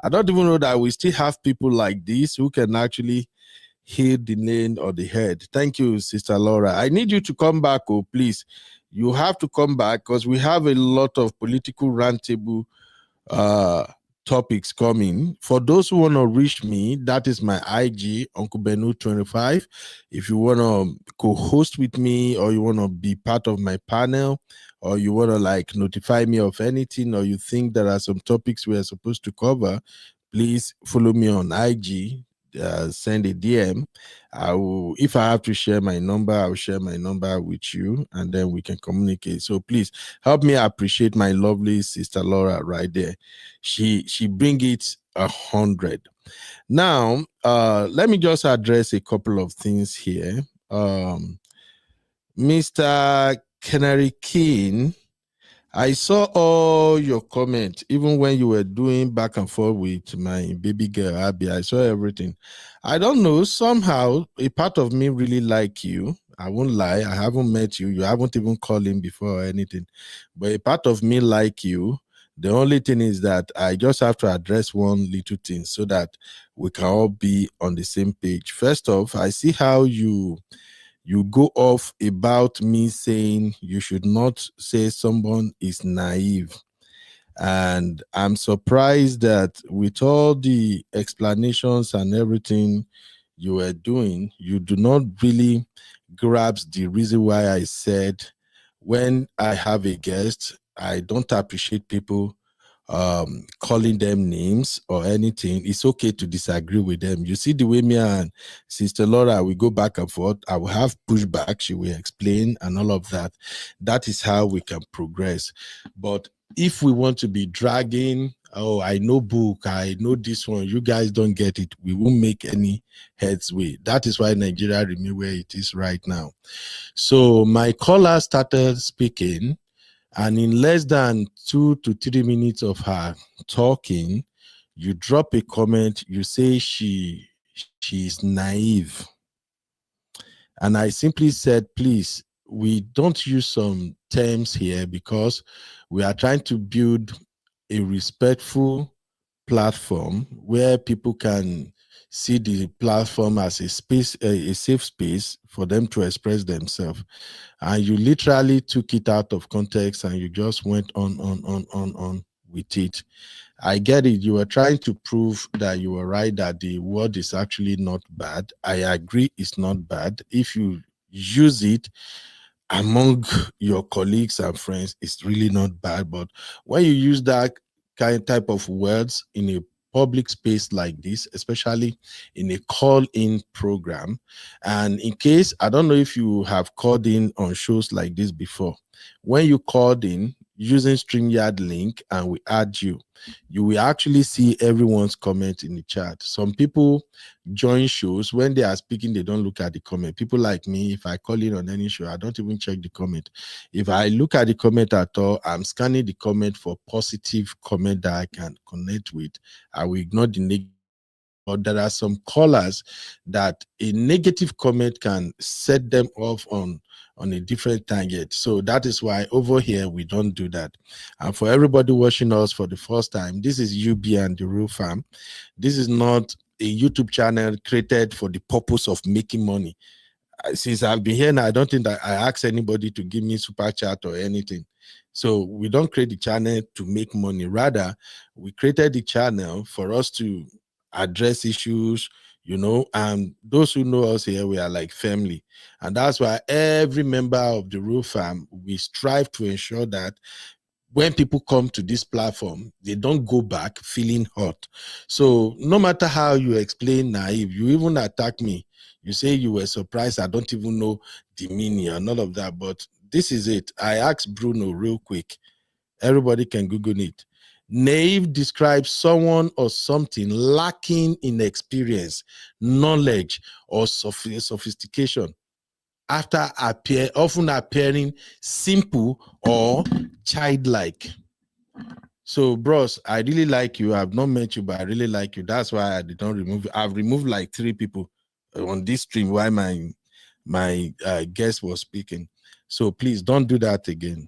I don't even know that we still have people like this who can actually hit the nail on the head. Thank you, Sister Laura. I need you to come back, please. You have to come back because we have a lot of political roundtable topics coming. For those who want to reach me, that is my IG, Uncle Benu 25. If you want to co-host with me, or you want to be part of my panel, or you want to notify me of anything, or you think there are some topics we are supposed to cover, please follow me on IG. Send a DM. If I have to share my number, I'll share my number with you, and then we can communicate. So please help me appreciate my lovely Sister Laura right there. She bring it 100. Now, let me just address a couple of things here. Mr. Canary King, I saw all your comments, even when you were doing back and forth with my baby girl, Abby. I saw everything. I don't know, somehow, a part of me really like you. I won't lie, I haven't met you. You haven't even called him before or anything. But a part of me like you. The only thing is that I just have to address one little thing so that we can all be on the same page. First off, I see how you go off about me saying you should not say someone is naive. And I'm surprised that with all the explanations and everything you were doing, you do not really grasp the reason why I said when I have a guest, I don't appreciate people calling them names or anything. It's okay to disagree with them. You see the way me and Sister Laura, we go back and forth. I will have pushback. She will explain and all of that. That is how we can progress. But if we want to be dragging, oh, I know book, I know this one, you guys don't get it, we won't make any headway. That is why Nigeria remains where it is right now. So my caller started speaking, and in less than 2 to 3 minutes of her talking, you drop a comment, you say she's naive. And I simply said, please, we don't use some terms here because we are trying to build a respectful platform where people can see the platform as a space, a safe space for them to express themselves, and you literally took it out of context and you just went on with it. I get it. You were trying to prove that you were right, that the word is actually not bad. I agree, it's not bad. If you use it among your colleagues and friends, it's really not bad. But when you use that type of words in a public space like this, especially in a call-in program, and in case, I don't know if you have called in on shows like this before, when you called in using StreamYard link and we add you, you will actually see everyone's comment in the chat. Some people join shows, when they are speaking, they don't look at the comment. People like me, if I call in on any show, I don't even check the comment. If I look at the comment at all, I'm scanning the comment for positive comment that I can connect with. I will ignore the negative. But there are some callers that a negative comment can set them off on a different target. So that is why over here we don't do that. And for everybody watching us for the first time, this is UB and the Real Fam. This is not a YouTube channel created for the purpose of making money. Since I've been here now, I don't think that I ask anybody to give me super chat or anything. So we don't create the channel to make money. Rather, we created the channel for us to address issues, you know, and those who know us here, we are like family. And that's why every member of the Real Fam, we strive to ensure that when people come to this platform, they don't go back feeling hot. So no matter how you explain naive, you even attack me, you say you were surprised, I don't even know the meaning and all of that, but this is it. I asked Bruno real quick. Everybody can Google it. Naive describes someone or something lacking in experience, knowledge, or sophistication, after often appearing simple or childlike. So, bros, I really like you. I've not met you, but I really like you. That's why I did not remove you. I've removed like 3 people on this stream while my guest was speaking. So please don't do that again.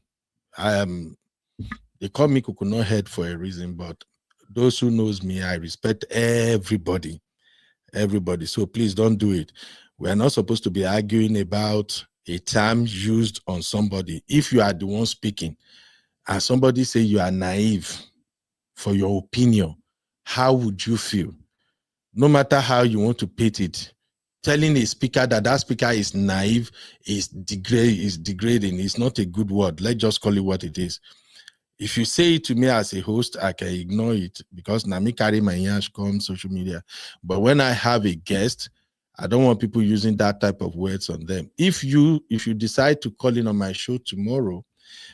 They call me Coconut Head for a reason, but those who knows me, I respect everybody. So please don't do it. We're not supposed to be arguing about a term used on somebody. If you are the one speaking and somebody say you are naive for your opinion, how would you feel? No matter how you want to put it, telling a speaker that speaker is naive is degrading. It's not a good word. Let's just call it what it is. If you say it to me as a host, I can ignore it because now me carry my yash come social media. But when I have a guest, I don't want people using that type of words on them. If you decide to call in on my show tomorrow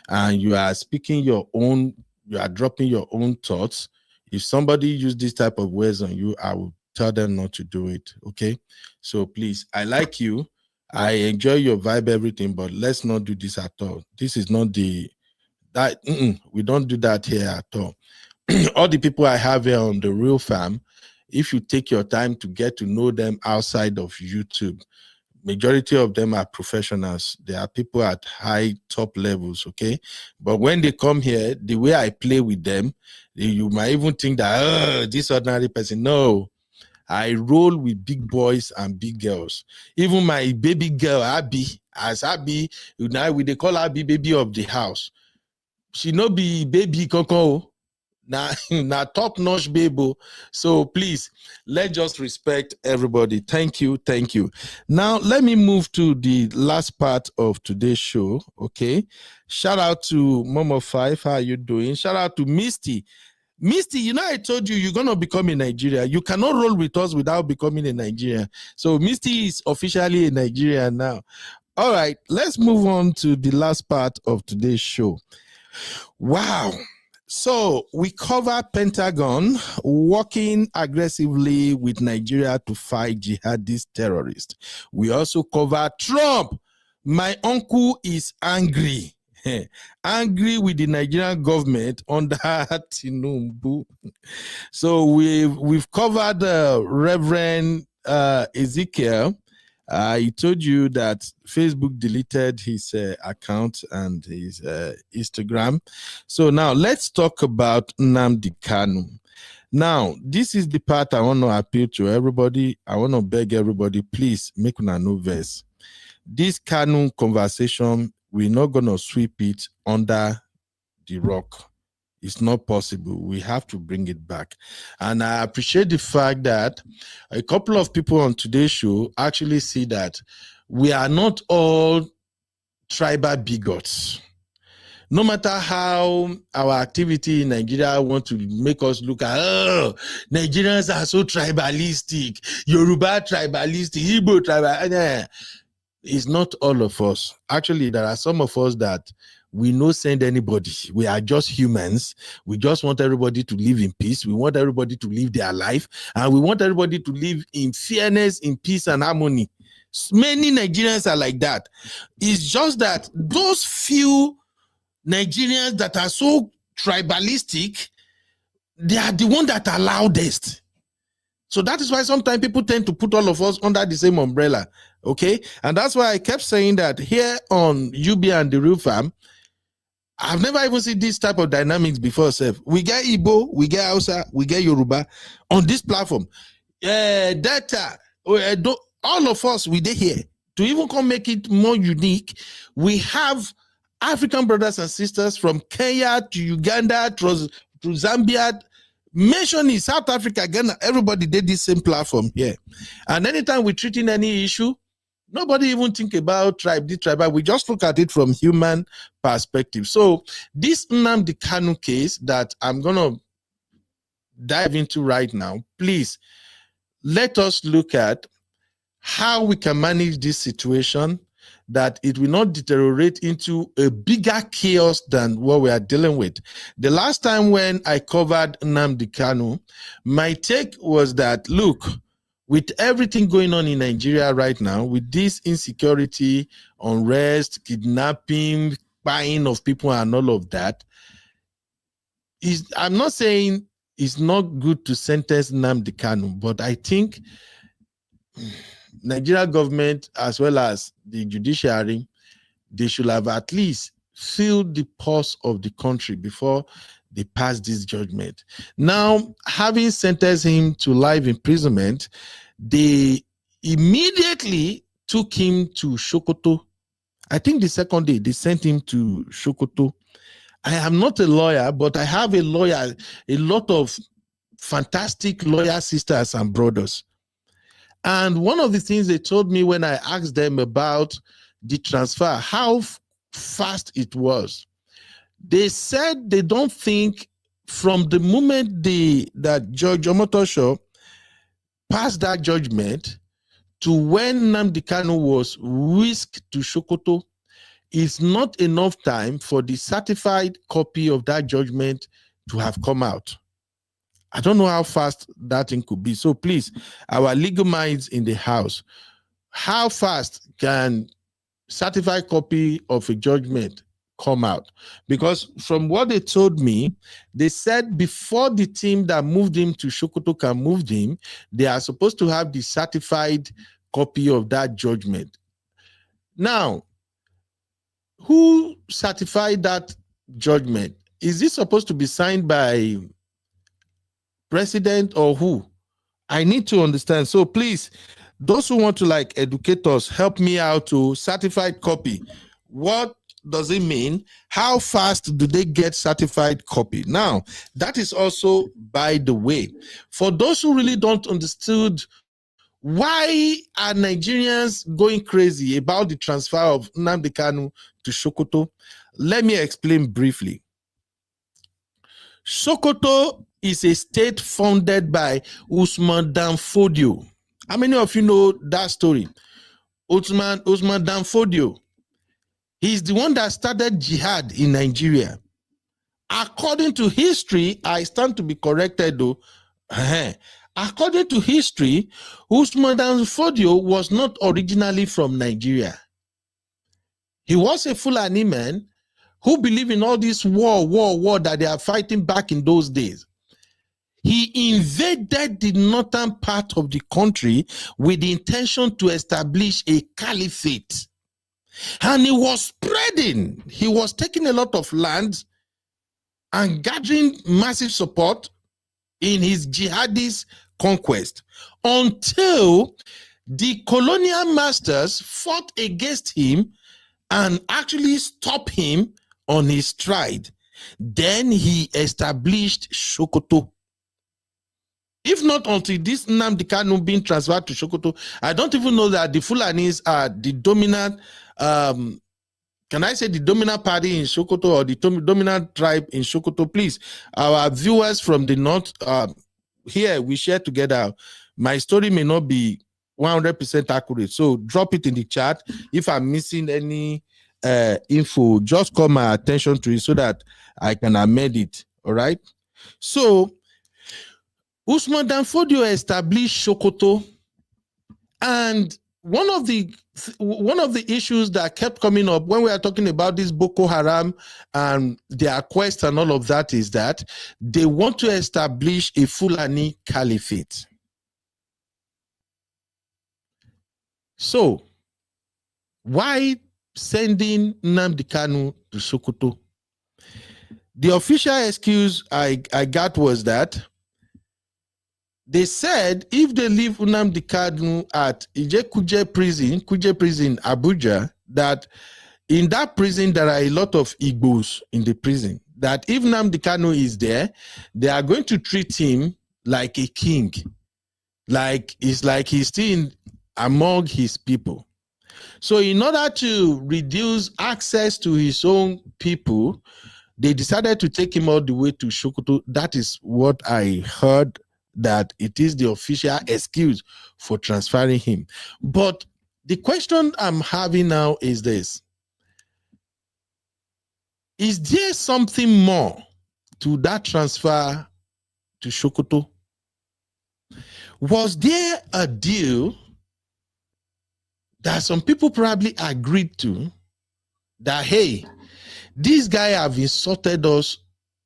and you are speaking your own, you are dropping your own thoughts, if somebody use this type of words on you, I will tell them not to do it. Okay? So please, I like you. I enjoy your vibe, everything, but let's not do this at all. This is not we don't do that here at all. All the people I have here on the Real Fam, if you take your time to get to know them outside of YouTube, majority of them are professionals. They are people at high top levels, okay? But when they come here, the way I play with them, you might even think that, this ordinary person. No, I roll with big boys and big girls. Even my baby girl, Abby, they call Abby baby of the house. She no be baby coco, na top-notch baby. So please, let's just respect everybody. Thank you. Now let me move to the last part of today's show. Okay, shout out to Momo 5. How are you doing? Shout out to Misty. You know, I told you you're gonna become a Nigerian. You cannot roll with us without becoming a Nigerian. So Misty is officially a Nigerian now. All right, let's move on to the last part of today's show. Wow. So we cover Pentagon working aggressively with Nigeria to fight jihadist terrorists. We also cover Trump. My uncle is angry. Angry with the Nigerian government under Tinubu. So we've covered Reverend Ezekiel. He told you that Facebook deleted his account and his Instagram. So now let's talk about Nnamdi Kanu. Now, this is the part I want to appeal to everybody. I want to beg everybody, please make una no verse. This Kanu conversation, we're not going to sweep it under the rock. It's not possible. We have to bring it back. And I appreciate the fact that a couple of people on today's show actually see that we are not all tribal bigots. No matter how our activity in Nigeria want to make us look at, oh, Nigerians are so tribalistic, Yoruba tribalistic, Igbo tribal. It's not all of us. Actually, there are some of us that we no send anybody. We are just humans. We just want everybody to live in peace. We want everybody to live their life. And we want everybody to live in fairness, in peace and harmony. Many Nigerians are like that. It's just that those few Nigerians that are so tribalistic, they are the ones that are loudest. So that is why sometimes people tend to put all of us under the same umbrella. Okay? And that's why I kept saying that here on UB and the Real Farm, I've never even seen this type of dynamics before. We get Igbo, we get Hausa, we get Yoruba on this platform. Data, all of us, we did here. To even come make it more unique, we have African brothers and sisters from Kenya to Uganda to Zambia, mentioning South Africa, Ghana, everybody did this same platform here. And anytime we're treating any issue, nobody even think about tribe, we just look at it from human perspective. So this Nnamdi Kanu case that I'm going to dive into right now, please let us look at how we can manage this situation, that it will not deteriorate into a bigger chaos than what we are dealing with. The last time when I covered Nnamdi Kanu, my take was that, look, with everything going on in Nigeria right now, with this insecurity, unrest, kidnapping, buying of people and all of that, I'm not saying it's not good to sentence Nnamdi Kanu, but I think Nigeria government as well as the judiciary, they should have at least feel the pulse of the country before they pass this judgment. Now, having sentenced him to life imprisonment, they immediately took him to Sokoto. I think the second day they sent him to Sokoto. I am not a lawyer, but I have a lawyer, a lot of fantastic lawyer sisters and brothers. And one of the things they told me when I asked them about the transfer, how fast it was, they said they don't think from the moment that Judge Omotosho passed that judgment to when Nnamdi Kanu was whisked to Sokoto, it's not enough time for the certified copy of that judgment to have come out. I don't know how fast that thing could be. So please, our legal minds in the house, how fast can certified copy of a judgment come out? Because from what they told me, they said before the team that moved him to Sokoto can move him, they are supposed to have the certified copy of that judgment. Now, who certified that judgment? Is this supposed to be signed by president or who? I need to understand. So please, those who want to educate us, help me out to certified copy. What does it mean? How fast do they get certified copy? Now, that is also, by the way, for those who really don't understood why are Nigerians going crazy about the transfer of Nnamdi Kanu to Sokoto, let me explain briefly. Sokoto is a state founded by Usman Dan Fodio. How many of you know that story? Usman Dan Fodio. He's the one that started jihad in Nigeria. According to history, I stand to be corrected though. According to history, Usman Dan Fodio was not originally from Nigeria. He was a Fulani man who believed in all this war that they are fighting back in those days. He invaded the northern part of the country with the intention to establish a caliphate. And he was spreading. He was taking a lot of land and gathering massive support in his jihadist conquest until the colonial masters fought against him and actually stopped him on his stride. Then he established Sokoto. If not until this Nnamdi Kanu being transferred to Sokoto, I don't even know that the Fulanis are the dominant, can I say the dominant party in Sokoto or the dominant tribe in Sokoto? Please, our viewers from the north, here we share together. My story may not be 100% accurate, so drop it in the chat. If I'm missing any info, just call my attention to it so that I can amend it. All right. So Usman Danfodio established Sokoto, and one of the issues that kept coming up when we are talking about this Boko Haram and their quest and all of that is that they want to establish a Fulani caliphate. So why sending Nnamdi Kanu to Sokoto? The official excuse I got was that they said if they leave Nnamdi Kanu at Kuje prison, Abuja, that in that prison there are a lot of Igbos in the prison. That if Nnamdi Kanu is there, they are going to treat him like a king. It's like he's still among his people. So in order to reduce access to his own people, they decided to take him all the way to Sokoto. That is what I heard, that it is the official excuse for transferring him. But the question I'm having now is this. Is there something more to that transfer to Sokoto? Was there a deal that some people probably agreed to that, hey, this guy have insulted us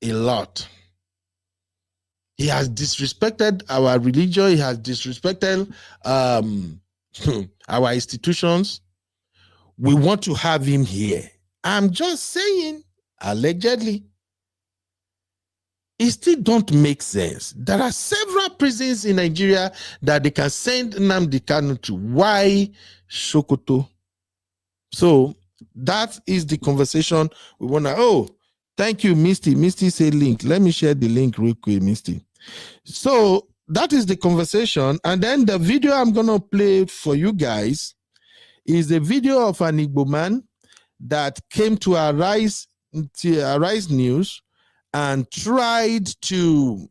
a lot. He has disrespected our religion. He has disrespected our institutions. We want to have him here. I'm just saying, allegedly. It still don't make sense. There are several prisons in Nigeria that they can send Nnamdi Kanu to. Why Sokoto? So that is the conversation we want to. Oh, thank you, Misty. Misty said link. Let me share the link real quick, Misty. So that is the conversation. And then the video I'm going to play for you guys is a video of an Igbo man that came to Arise News and tried to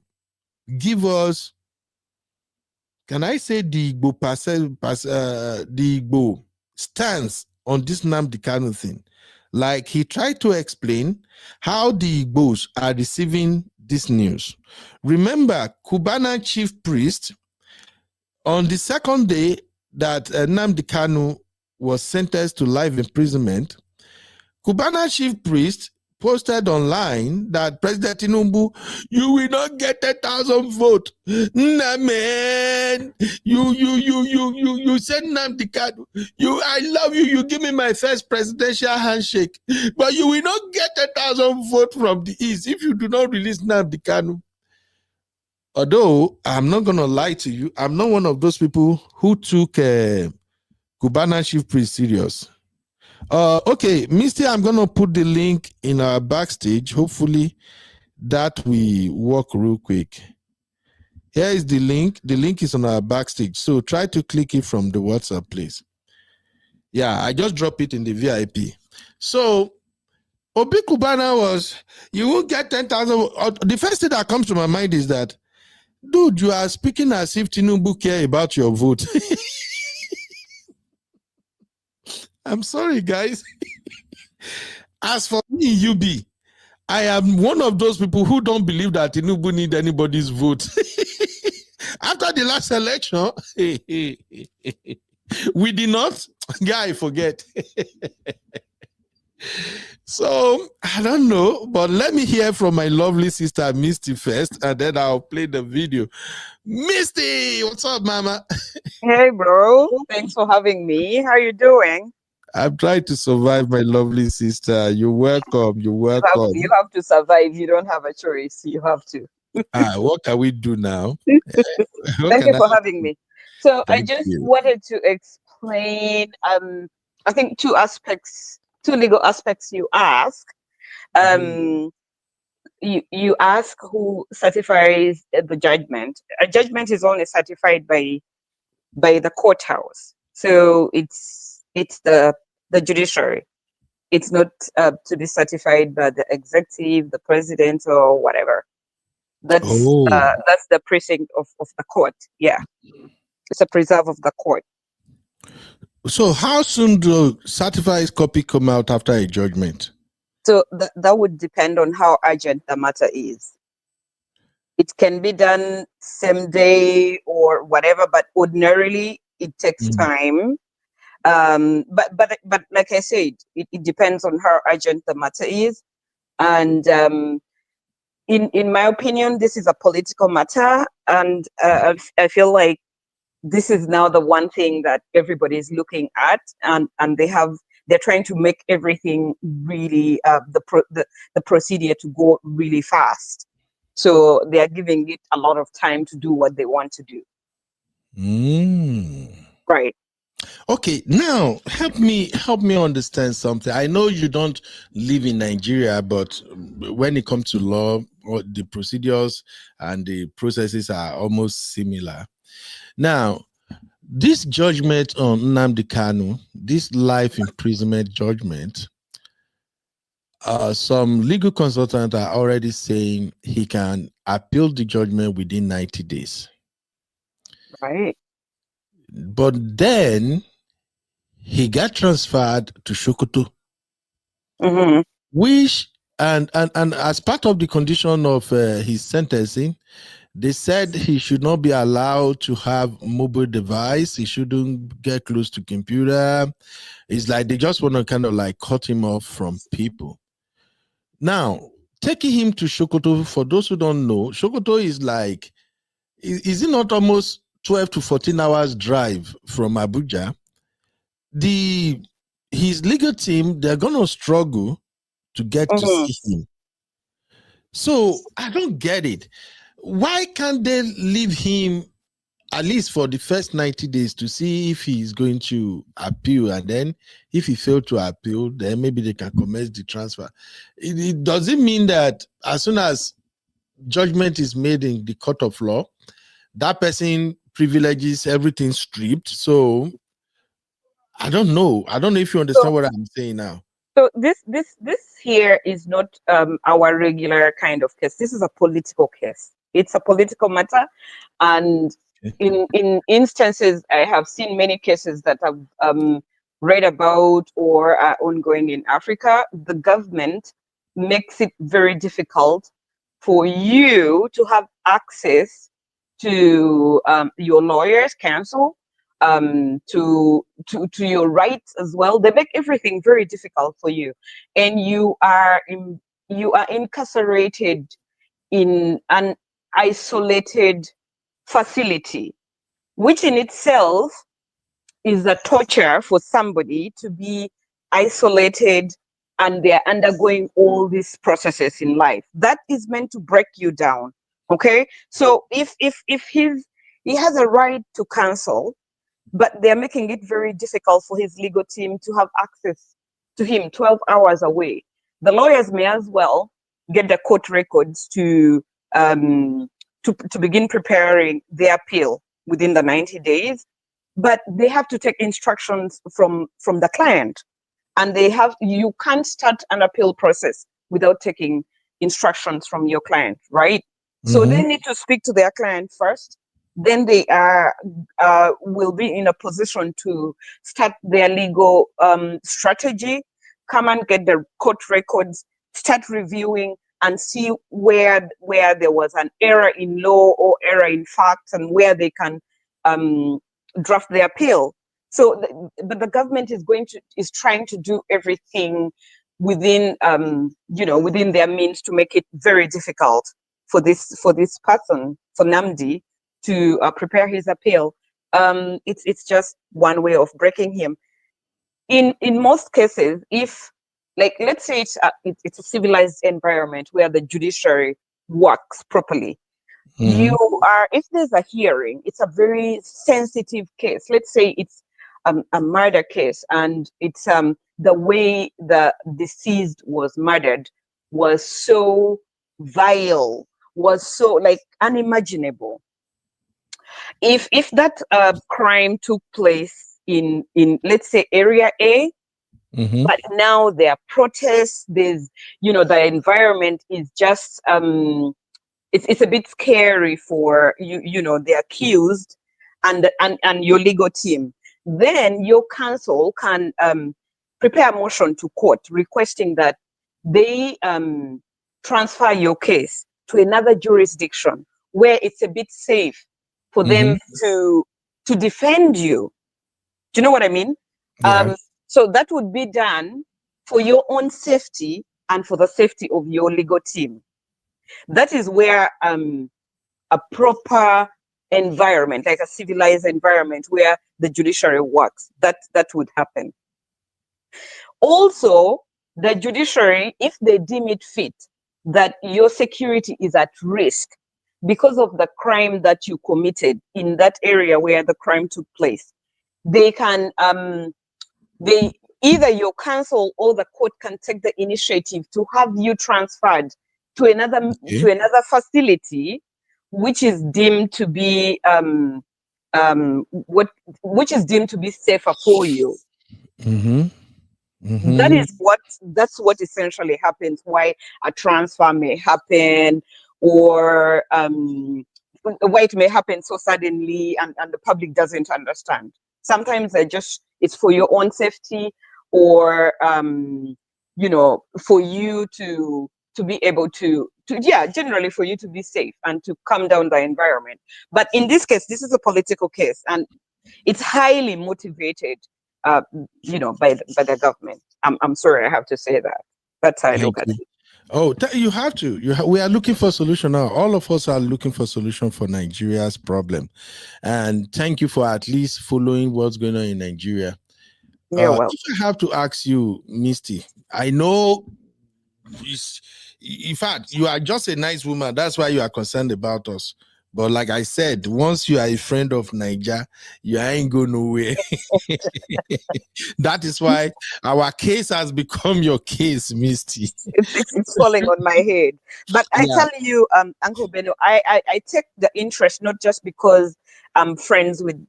give us, can I say, the Igbo stance on this Nnamdi Kanu thing. Like, he tried to explain how the Igbos are receiving this news. Remember, Cubana chief priest, on the second day that Nnamdi Kanu was sentenced to life imprisonment, Cubana chief priest posted online that President Tinubu, you will not get 1,000 votes. Nah, man, you said Nnamdi Kanu, I love you. You give me my first presidential handshake, but you will not get 1,000 votes from the East if you do not release Nnamdi Kanu. Although I'm not gonna lie to you, I'm not one of those people who took Cubana chief priest serious. Okay, Misty, I'm gonna put the link in our backstage. Hopefully that will work real quick. Here is the link. The link is on our backstage. So try to click it from the WhatsApp, please. Yeah, I just dropped it in the VIP. So Obi Cubana was, you won't get 10,000. The first thing that comes to my mind is that, dude, you are speaking as if Tinubu care about your vote. I'm sorry, guys. As for me, UB, I am one of those people who don't believe that Tinubu need anybody's vote. After the last election, we did not. Guy, forget. So, I don't know, but let me hear from my lovely sister, Misty, first, and then I'll play the video. Misty, what's up, mama? Hey, bro. Thanks for having me. How you doing? I'm trying to survive, my lovely sister. You're welcome. You're welcome. You have to survive. You don't have a choice. You have to. What can we do now? Thank you for having me. So I Thank just you. wanted to explain, I think two legal aspects you ask. You ask who certifies the judgment. A judgment is only certified by the courthouse. So it's the judiciary. It's not to be certified by the executive, the president, or whatever. That's the precinct of the court. Yeah, it's a preserve of the court. So how soon do certified copy come out after a judgment? So that would depend on how urgent the matter is. It can be done same day or whatever, but ordinarily it takes time. But like I said, it depends on how urgent the matter is. And in my opinion, this is a political matter, and I feel like this is now the one thing that everybody is looking at, and they're trying to make everything really the procedure to go really fast. So they are giving it a lot of time to do what they want to do. Right. Okay, now help me understand something. I know you don't live in Nigeria, but when it comes to law, the procedures and the processes are almost similar. Now, this judgment on Nnamdi Kanu, this life imprisonment judgment, some legal consultants are already saying he can appeal the judgment within 90 days. Right. But then he got transferred to Sokoto, which and as part of the condition of his sentencing, they said he should not be allowed to have mobile device. He shouldn't get close to computer. It's like they just want to kind of like cut him off from people. Now, taking him to Sokoto, for those who don't know, Sokoto is like, is it not almost 12 to 14 hours drive from Abuja? His legal team, they're gonna struggle to get to see him. So I don't get it. Why can't they leave him at least for the first 90 days to see if he's going to appeal, and then if he failed to appeal, then maybe they can commence the transfer? It doesn't mean that as soon as judgment is made in the court of law, that person privileges everything stripped. So I don't know if you understand what I'm saying now. So this here is not our regular kind of case. This is a political case. It's a political matter, and in instances, I have seen many cases that I've read about or are ongoing in Africa. The government makes it very difficult for you to have access to your lawyer's counsel, to your rights as well. They make everything very difficult for you, and you are incarcerated in an isolated facility, which in itself is a torture for somebody to be isolated and they're undergoing all these processes in life. That is meant to break you down. Okay, so if he has a right to counsel, but they're making it very difficult for his legal team to have access to him 12 hours away. The lawyers may as well get the court records to begin preparing their appeal within the 90 days, but they have to take instructions from the client, and you can't start an appeal process without taking instructions from your client, right? So they need to speak to their client first. Then they will be in a position to start their legal strategy, come and get the court records, start reviewing, and see where there was an error in law or error in fact, and where they can draft their appeal. So, but the government is trying to do everything within within their means to make it very difficult for this person, for Nnamdi, to prepare his appeal. It's just one way of breaking him. In most cases, if, like, let's say it's a civilized environment where the judiciary works properly. You are, if there's a hearing, it's a very sensitive case. Let's say it's a murder case, and it's the way the deceased was murdered was so vile, was so like unimaginable. If that crime took place in let's say area A, but now there are protests, there's, you know, the environment is just it's a bit scary for you know, the accused and your legal team. Then your counsel can prepare a motion to court requesting that they transfer your case to another jurisdiction where it's a bit safe for them to defend you. Do you know what I mean? Yeah. So that would be done for your own safety and for the safety of your legal team. That is where a proper environment, like a civilized environment where the judiciary works, that would happen. Also, the judiciary, if they deem it fit that your security is at risk because of the crime that you committed in that area where the crime took place, they can either your counsel or the court can take the initiative to have you transferred to another facility which is deemed to be which is deemed to be safer for you. That's what essentially happens, why a transfer may happen, or why it may happen so suddenly and the public doesn't understand. Sometimes it's for your own safety, or you know, for you to be able to generally for you to be safe and to calm down the environment. But in this case, this is a political case, and it's highly motivated, you know, by the government. I'm sorry, I have to say that. That's how I look at it. Oh, you have to. We are looking for a solution now. All of us are looking for a solution for Nigeria's problem. And thank you for at least following what's going on in Nigeria. You're welcome. If I have to ask you, Misty, I know, in fact, you are just a nice woman. That's why you are concerned about us. But like I said, once you are a friend of Niger, you ain't go nowhere. That is why our case has become your case, Misty. It's falling on my head. But I tell you, Uncle Benno, I take the interest not just because I'm friends with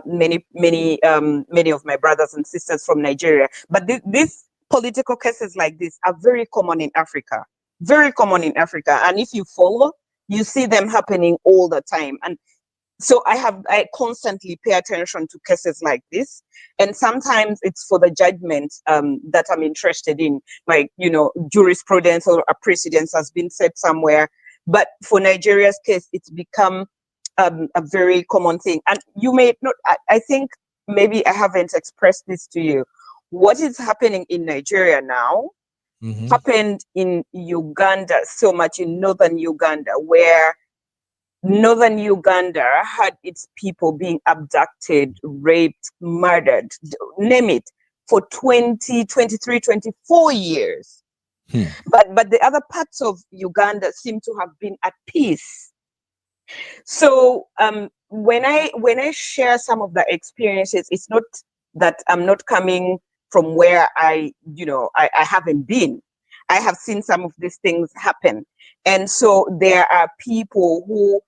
many of my brothers and sisters from Nigeria, but these political cases like this are very common in Africa. Very common in Africa. And if you follow, you see them happening all the time. And so I constantly pay attention to cases like this. And sometimes it's for the judgment that I'm interested in, like, you know, jurisprudence or a precedent has been set somewhere. But for Nigeria's case, it's become a very common thing. And you may not, I think maybe I haven't expressed this to you. What is happening in Nigeria now happened in Uganda, so much in northern Uganda, where northern Uganda had its people being abducted, raped, murdered, name it, for 20, 23, 24 years. But the other parts of Uganda seem to have been at peace. So when I share some of the experiences, it's not that I'm not coming from where I haven't been. I have seen some of these things happen. And so there are people who,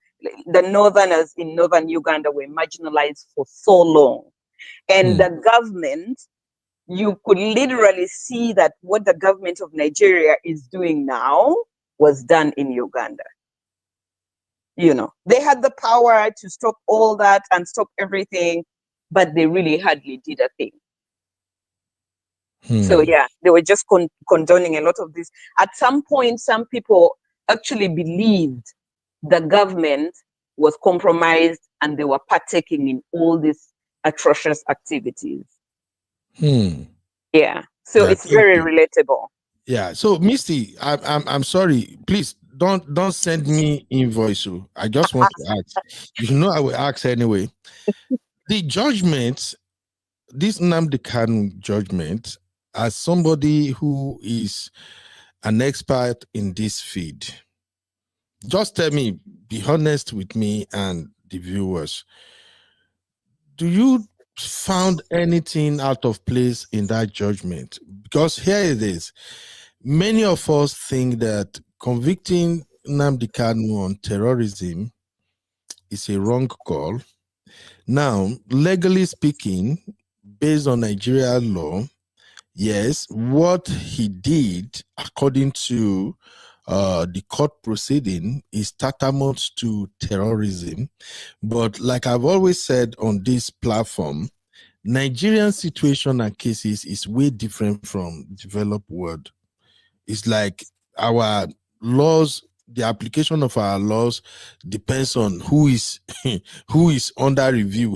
the northerners in northern Uganda, were marginalized for so long. And the government, you could literally see that what the government of Nigeria is doing now was done in Uganda. You know, they had the power to stop all that and stop everything, but they really hardly did a thing. So yeah, they were just condoning a lot of this. At some point, some people actually believed the government was compromised and they were partaking in all these atrocious activities. Yeah, so it's very relatable. Yeah. So Misty, I'm sorry. Please don't send me invoice. I just want to ask. You know I will ask anyway. The judgment, this Nnamdi Kanu judgment, as somebody who is an expert in this field, just tell me, be honest with me and the viewers. Do you found anything out of place in that judgment? Because here it is. Many of us think that convicting Nnamdi Kanu on terrorism is a wrong call. Now, legally speaking, based on Nigeria law, yes, what he did, according to the court proceeding, is tantamount to terrorism. But like I've always said on this platform, Nigerian situation and cases is way different from developed world. It's like our laws, the application of our laws depends on who is who is under review,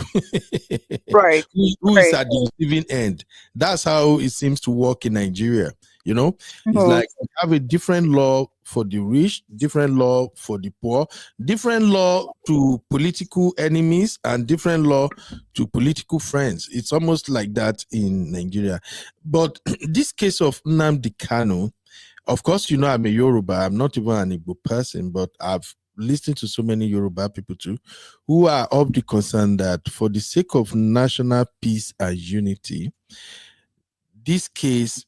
Right. who is at the receiving end. That's how it seems to work in Nigeria. You know, it's like we have a different law for the rich, different law for the poor, different law to political enemies, and different law to political friends. It's almost like that in Nigeria. But this case of Nnamdi Kanu, of course, you know, I'm a Yoruba. I'm not even an Igbo person, but I've listened to so many Yoruba people too, who are of the concern that for the sake of national peace and unity, this case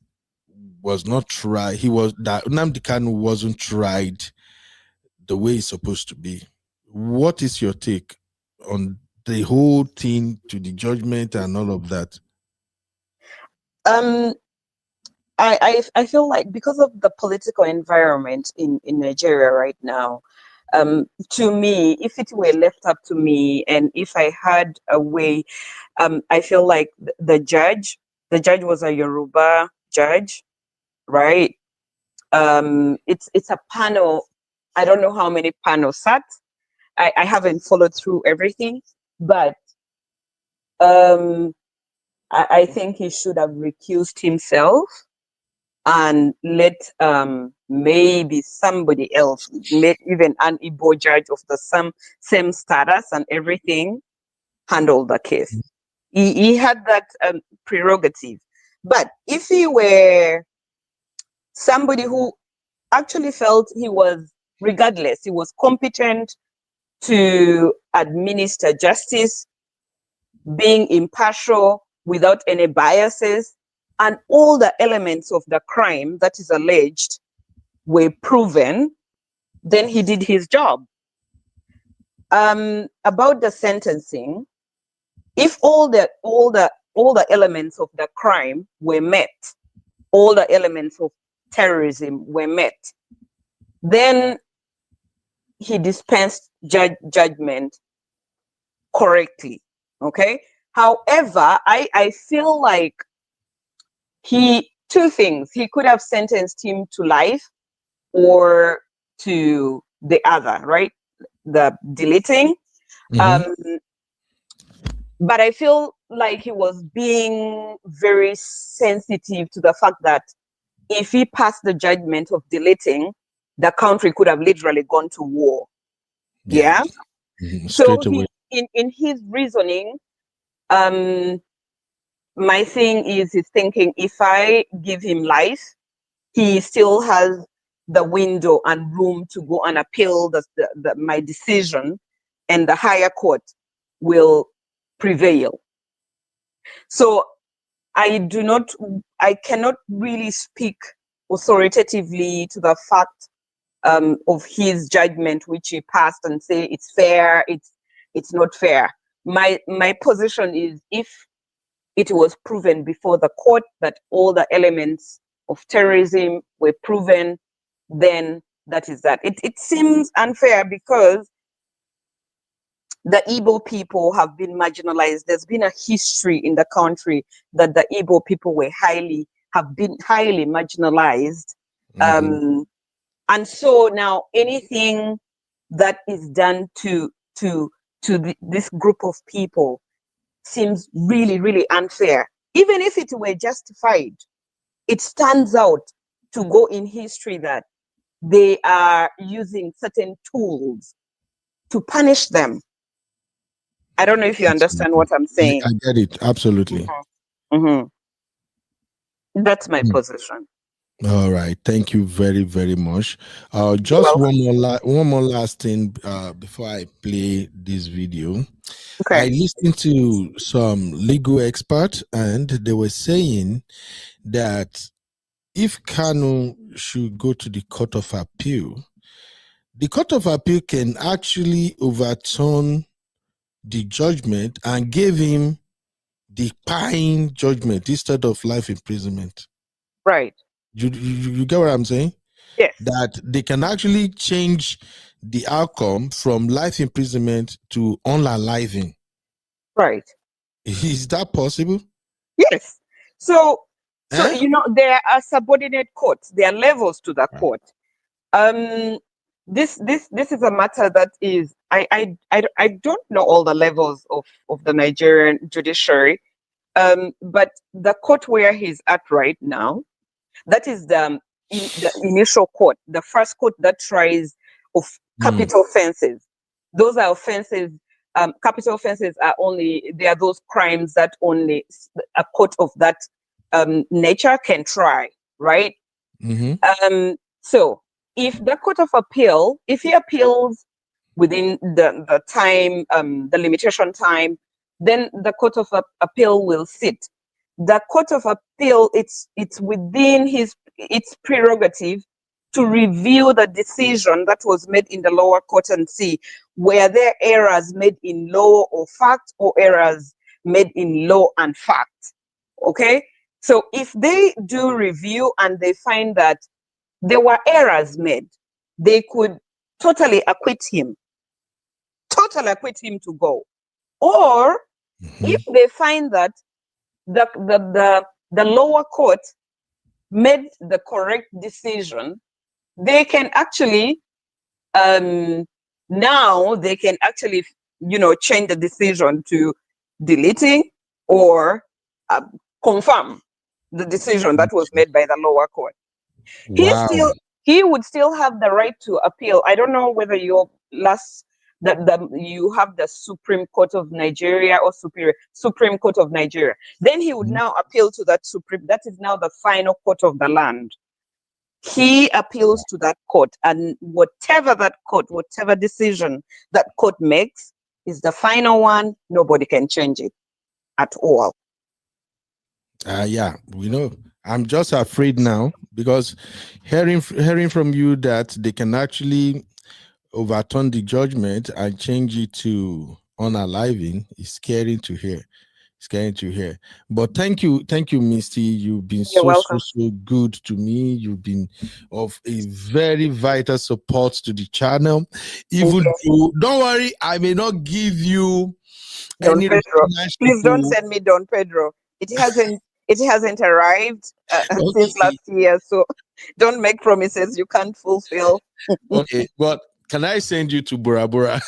was not tried. Nnamdi Kanu wasn't tried the way it's supposed to be. What is your take on the whole thing, to the judgment and all of that? I feel like because of the political environment in Nigeria right now, to me, if it were left up to me and if I had a way, I feel like the judge was a Yoruba judge, right? It's a panel. I don't know how many panels sat. I haven't followed through everything, but I think he should have recused himself and let maybe somebody else, even an Igbo judge of the same status and everything, handle the case. He had that prerogative. But if he were somebody who actually felt he was, regardless, he was competent to administer justice, being impartial without any biases, and all the elements of the crime that is alleged were proven, then he did his job. About the sentencing, if all the elements of the crime were met, all the elements of terrorism were met, then he dispensed judgment correctly. Okay. However, I feel like two things. He could have sentenced him to life or to the other, right? The deleting. But I feel like he was being very sensitive to the fact that if he passed the judgment of deleting, the country could have literally gone to war. Yeah. So in his reasoning, my thing is he's thinking, if I give him life, he still has the window and room to go and appeal my decision, and the higher court will prevail. So I cannot really speak authoritatively to the fact of his judgment, which he passed, and say it's fair, it's not fair. My position is, if it was proven before the court that all the elements of terrorism were proven, then that is that. It seems unfair because the Igbo people have been marginalized. There's been a history in the country that the Igbo people have been highly marginalized. And so now anything that is done to this group of people seems really, really unfair. Even if it were justified, it stands out to go in history that they are using certain tools to punish them. I don't know if you understand what I'm saying. I get it. Absolutely. That's my position. All right, thank you very, very much. Just one more last thing before I play this video. I listened to some legal experts, and they were saying that if Kanu should go to the Court of Appeal, the Court of Appeal can actually overturn the judgment and give him the pine judgment instead of life imprisonment. Right. You get what I'm saying? Yes. That they can actually change the outcome from life imprisonment to unaliving. Right. Is that possible? Yes. So you know, there are subordinate courts. There are levels to the court. This is a matter that is I don't know all the levels of the Nigerian judiciary, but the court where he's at right now, that is the initial court, the first court that tries of capital offenses. Those are offenses. Capital offenses are they are those crimes that only a court of that nature can try, right? So if the Court of Appeal, if he appeals within the time, the limitation time, then the Court of Appeal will sit. The Court of Appeal, it's within its prerogative to review the decision that was made in the lower court and see were there errors made in law or fact or errors made in law and fact. Okay? So if they do review and they find that there were errors made, they could totally acquit him to go. Or if they find that the lower court made the correct decision, they can actually now they can actually, you know, change the decision to deleting or confirm the decision that was made by the lower court. Wow. He would still have the right to appeal. I don't know whether you have the Supreme Court of Nigeria or Supreme Court of Nigeria. Then he would now appeal to that Supreme. That is now the final court of the land. He appeals to that court, and whatever decision that court makes is the final one. Nobody can change it at all. Yeah, we know. I'm just afraid now because hearing from you that they can actually overturn the judgment and change it to unaliving is scary to hear. But thank you, Misty. You've been so good to me. You've been of a very vital support to the channel. Even though, don't worry, I may not give you Don any Pedro. Please don't send me Don Pedro. It hasn't arrived since last year, so don't make promises you can't fulfill. Okay, but can I send you to Bora Bora?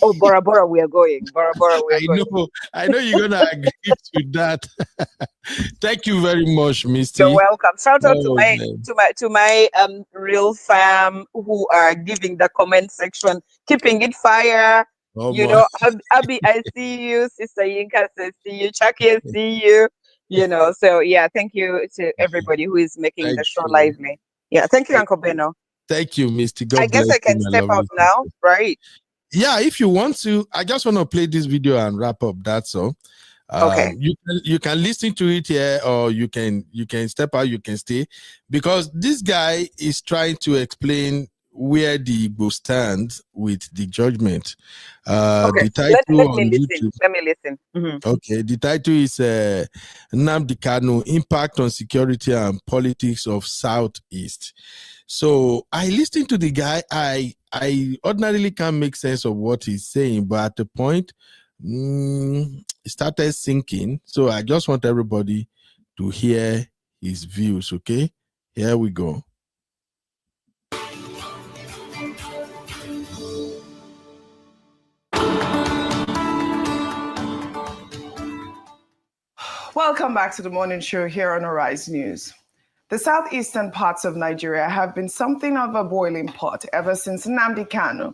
Oh, Bora Bora, we are going. Bora Bora, we are going. I know you're gonna agree to that. Thank you very much, Misty. You're welcome. Shout out to my real fam who are giving the comment section, keeping it fire. You know, Abby, I see you. Sister Yinka says see you. Chucky, I see you. You know, so yeah, thank you to everybody who is making the show lively. Yeah, thank you, Uncle Beno. Thank you, Misty. God I guess bless I can you, step out now, right? Yeah, if you want to. I just want to play this video and wrap up. That's all. Okay. You can listen to it here, or you can step out. You can stay, because this guy is trying to explain where the Igbo stands with the judgment. Okay. The title Let on me listen. YouTube. Let me listen. Mm-hmm. Okay, the title is Nnamdi Kanu: Impact on Security and Politics of Southeast. So I listened to the guy. I ordinarily can't make sense of what he's saying, but at the point, it started sinking. So I just want everybody to hear his views. Okay, here we go. Welcome back to the morning show here on Arise News. The southeastern parts of Nigeria have been something of a boiling pot ever since Nnamdi Kanu,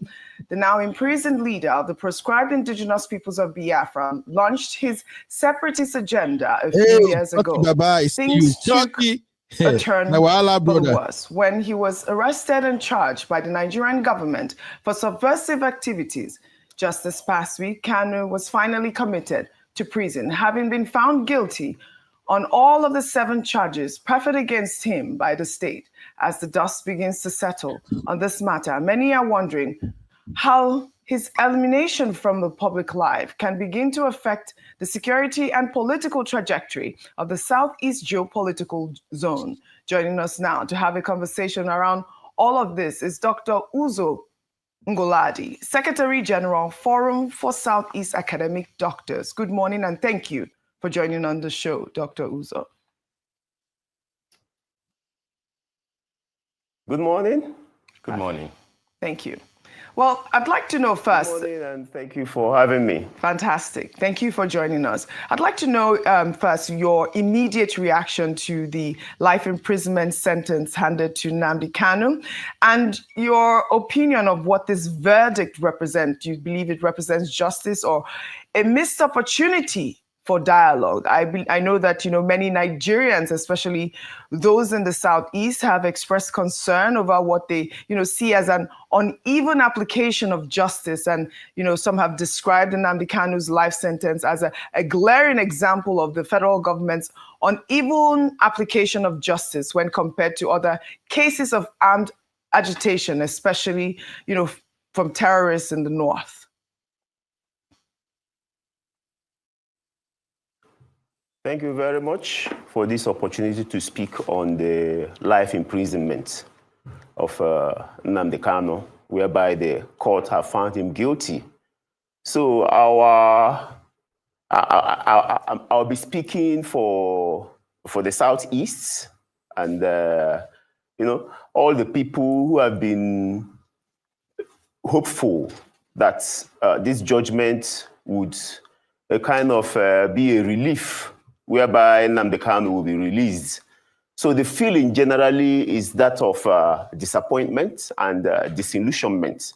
the now imprisoned leader of the proscribed indigenous peoples of Biafra, launched his separatist agenda a few years ago. a turn Now, Allah, for the brother. worse when he was arrested and charged by the Nigerian government for subversive activities. Just this past week, Kanu was finally committed to prison, having been found guilty on all of the 7 charges preferred against him by the state. As the dust begins to settle on this matter, many are wondering how his elimination from the public life can begin to affect the security and political trajectory of the Southeast geopolitical zone. Joining us now to have a conversation around all of this is Dr. Uzo Ngoladi, Secretary General, Forum for Southeast Academic Doctors. Good morning and thank you for joining on the show, Dr. Uzo. Good morning. Good morning. Thank you. Well, I'd like to know first. Good morning, and thank you for having me. Fantastic. Thank you for joining us. I'd like to know first your immediate reaction to the life imprisonment sentence handed to Nnamdi Kanu and your opinion of what this verdict represents. Do you believe it represents justice or a missed opportunity for dialogue? I know that many Nigerians, especially those in the Southeast, have expressed concern over what they see as an uneven application of justice, and some have described Nnamdi Kanu's life sentence as a glaring example of the federal government's uneven application of justice when compared to other cases of armed agitation, especially from terrorists in the north. Thank you very much for this opportunity to speak on the life imprisonment of Nnamdi Kanu, whereby the court have found him guilty. So I'll be speaking for the Southeast and all the people who have been hopeful that this judgment would kind of be a relief whereby Nnamdi Kanu will be released. So the feeling generally is that of disappointment and disillusionment.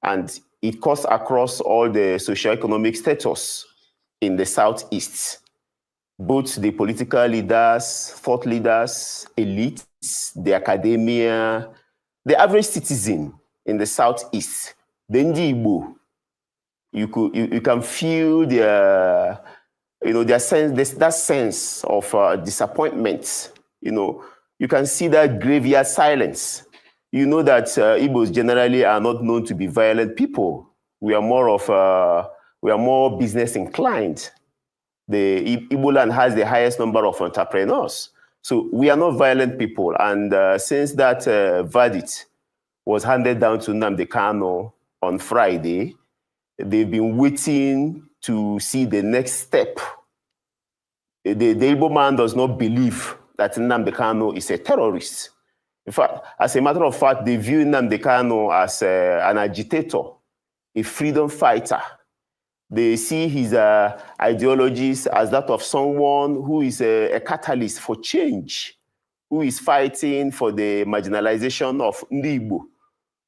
And it cuts across all the socioeconomic status in the Southeast. Both the political leaders, thought leaders, elites, the academia, the average citizen in the Southeast, the Igbo, you can feel their that sense of disappointment. You can see that graveyard silence. You know that Igbos generally are not known to be violent people. We are more business inclined. The Igbo land has the highest number of entrepreneurs. So we are not violent people. And since that verdict was handed down to Nnamdi Kanu on Friday, they've been waiting to see the next step. The Igbo man does not believe that Nnamdi Kanu is a terrorist. In fact, as a matter of fact, they view Nnamdi Kanu as an agitator, a freedom fighter. They see his ideologies as that of someone who is a catalyst for change, who is fighting for the marginalization of Ndi Igbo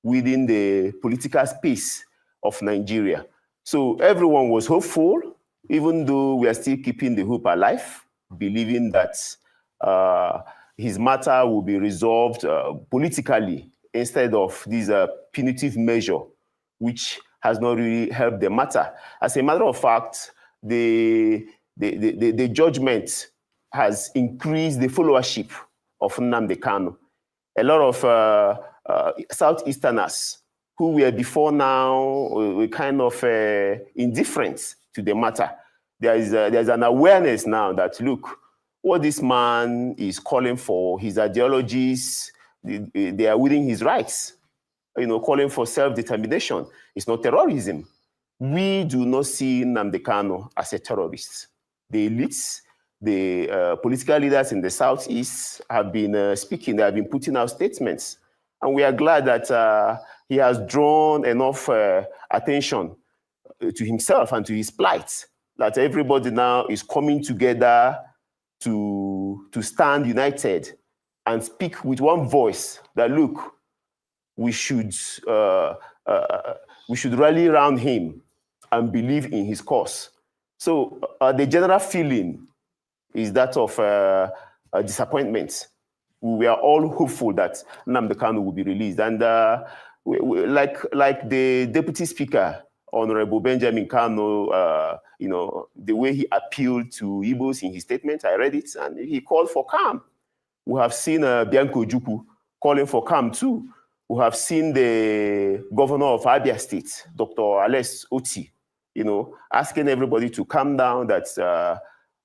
within the political space of Nigeria. So everyone was hopeful, even though we are still keeping the hope alive, believing that his matter will be resolved politically instead of this punitive measure, which has not really helped the matter. As a matter of fact, the judgment has increased the followership of Nnamdi Kanu. A lot of Southeasterners who were before now were kind of indifferent to the matter. There's an awareness now that, look, what this man is calling for, his ideologies, they are within his rights. Calling for self-determination. It's not terrorism. We do not see Nnamdi Kanu as a terrorist. The elites, the political leaders in the Southeast have been speaking, they have been putting out statements. And we are glad that he has drawn enough attention to himself and to his plight, that everybody now is coming together to stand united and speak with one voice that, look, we should rally around him and believe in his cause. So the general feeling is that of disappointment. we were all hopeful that Nnamdi Kanu would be released. And like the Deputy Speaker, Honorable Benjamin Kanu, the way he appealed to Igbos in his statement, I read it, and he called for calm. We have seen Bianco Ojukwu calling for calm too. We have seen the governor of Abia State, Dr. Alex Oti, asking everybody to calm down, that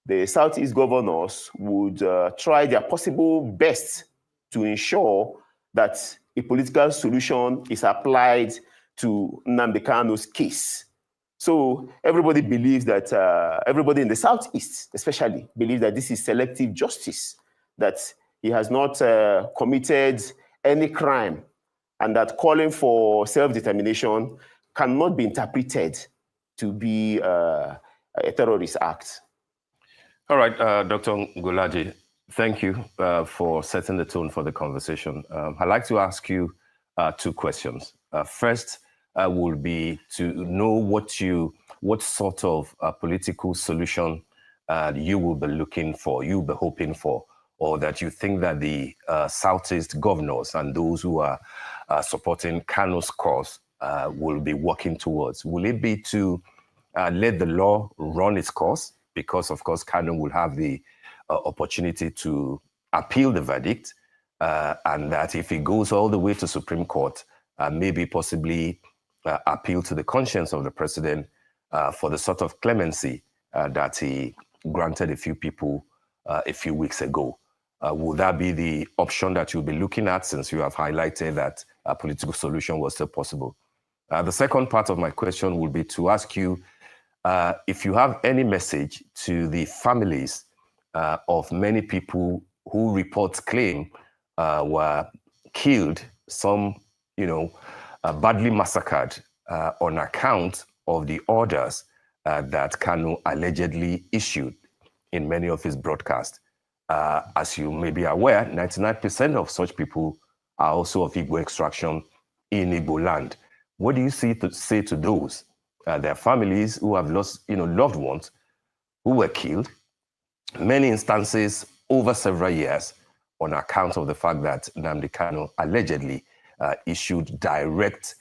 the Southeast governors would try their possible best to ensure that a political solution is applied to Nnamdi Kanu's case. So everybody believes that, everybody in the Southeast especially, believes that this is selective justice, that he has not committed any crime, and that calling for self-determination cannot be interpreted to be a terrorist act. All right, Dr. Ngolaji, thank you for setting the tone for the conversation. I'd like to ask you two questions. First will be to know what sort of political solution you will be looking for, you'll be hoping for, or that you think that the Southeast governors and those who are supporting Kanu's cause will be working towards. Will it be to let the law run its course? Because, of course, Kanu will have the opportunity to appeal the verdict, and that if it goes all the way to Supreme Court, maybe possibly appeal to the conscience of the president for the sort of clemency that he granted a few people a few weeks ago. Would that be the option that you'll be looking at, since you have highlighted that a political solution was still possible? The second part of my question will be to ask you if you have any message to the families of many people who reports claim were killed, some, badly massacred on account of the orders that Kanu allegedly issued in many of his broadcasts. As you may be aware, 99% of such people are also of Igbo extraction in Igbo land. What do you say to those? Their families who have lost, loved ones who were killed, many instances over several years, on account of the fact that Nnamdi Kanu allegedly issued direct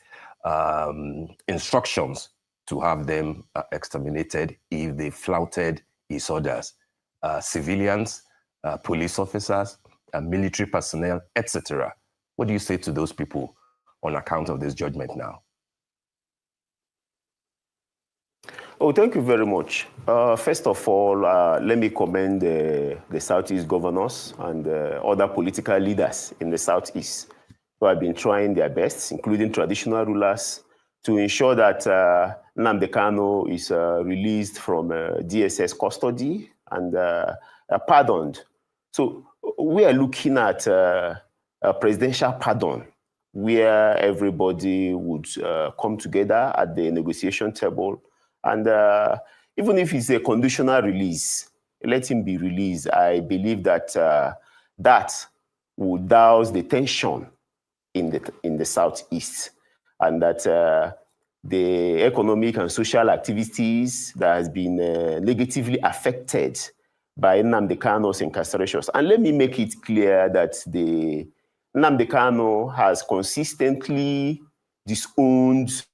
instructions to have them exterminated if they flouted his orders. Civilians, police officers, military personnel, etc. What do you say to those people on account of this judgment now? Oh, thank you very much. First of all, let me commend the Southeast governors and other political leaders in the Southeast who have been trying their best, including traditional rulers, to ensure that Nnamdi Kanu is released from DSS custody and pardoned. So we are looking at a presidential pardon, where everybody would come together at the negotiation table. And even if it's a conditional release, let him be released. I believe that that would douse the tension in the Southeast, and that the economic and social activities that has been negatively affected by Nnamdi Kanu's incarcerations. And let me make it clear that the Nnamdi Kanu has consistently disowned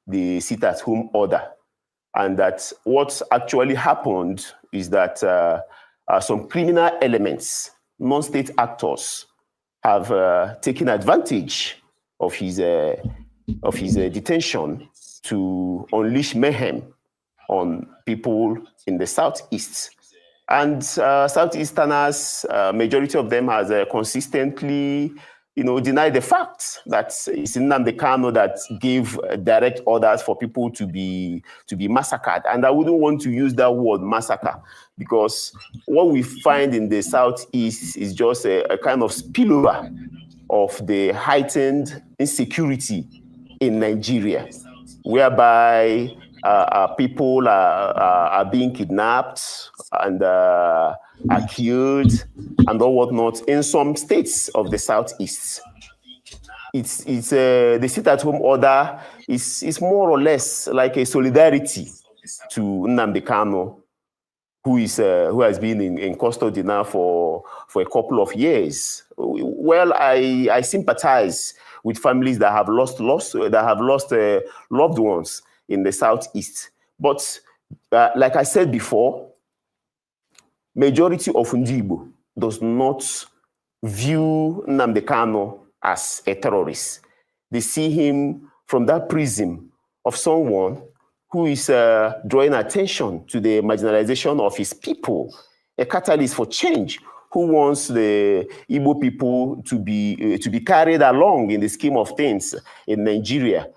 the sit-at-home order, and that what actually happened is that some criminal elements, non-state actors, have taken advantage of his detention to unleash mayhem on people in the Southeast. And Southeasterners, majority of them has consistently, denied the fact that it's Nnamdi Kanu that gave direct orders for people to be massacred. And I wouldn't want to use that word massacre, because what we find in the Southeast is just a kind of spillover of the heightened insecurity in Nigeria, whereby people are being kidnapped and are killed and all whatnot in some states of the Southeast. It's the sit-at-home order is more or less like a solidarity to Nnamdi Kanu, who has been in custody now for a couple of years. Well, I sympathize with families that have lost loved ones in the Southeast. But like I said before, majority of Ndibo does not view Nnamdi Kanu as a terrorist. They see him from that prism of someone who is drawing attention to the marginalization of his people, a catalyst for change, who wants the Igbo people to be carried along in the scheme of things in Nigeria.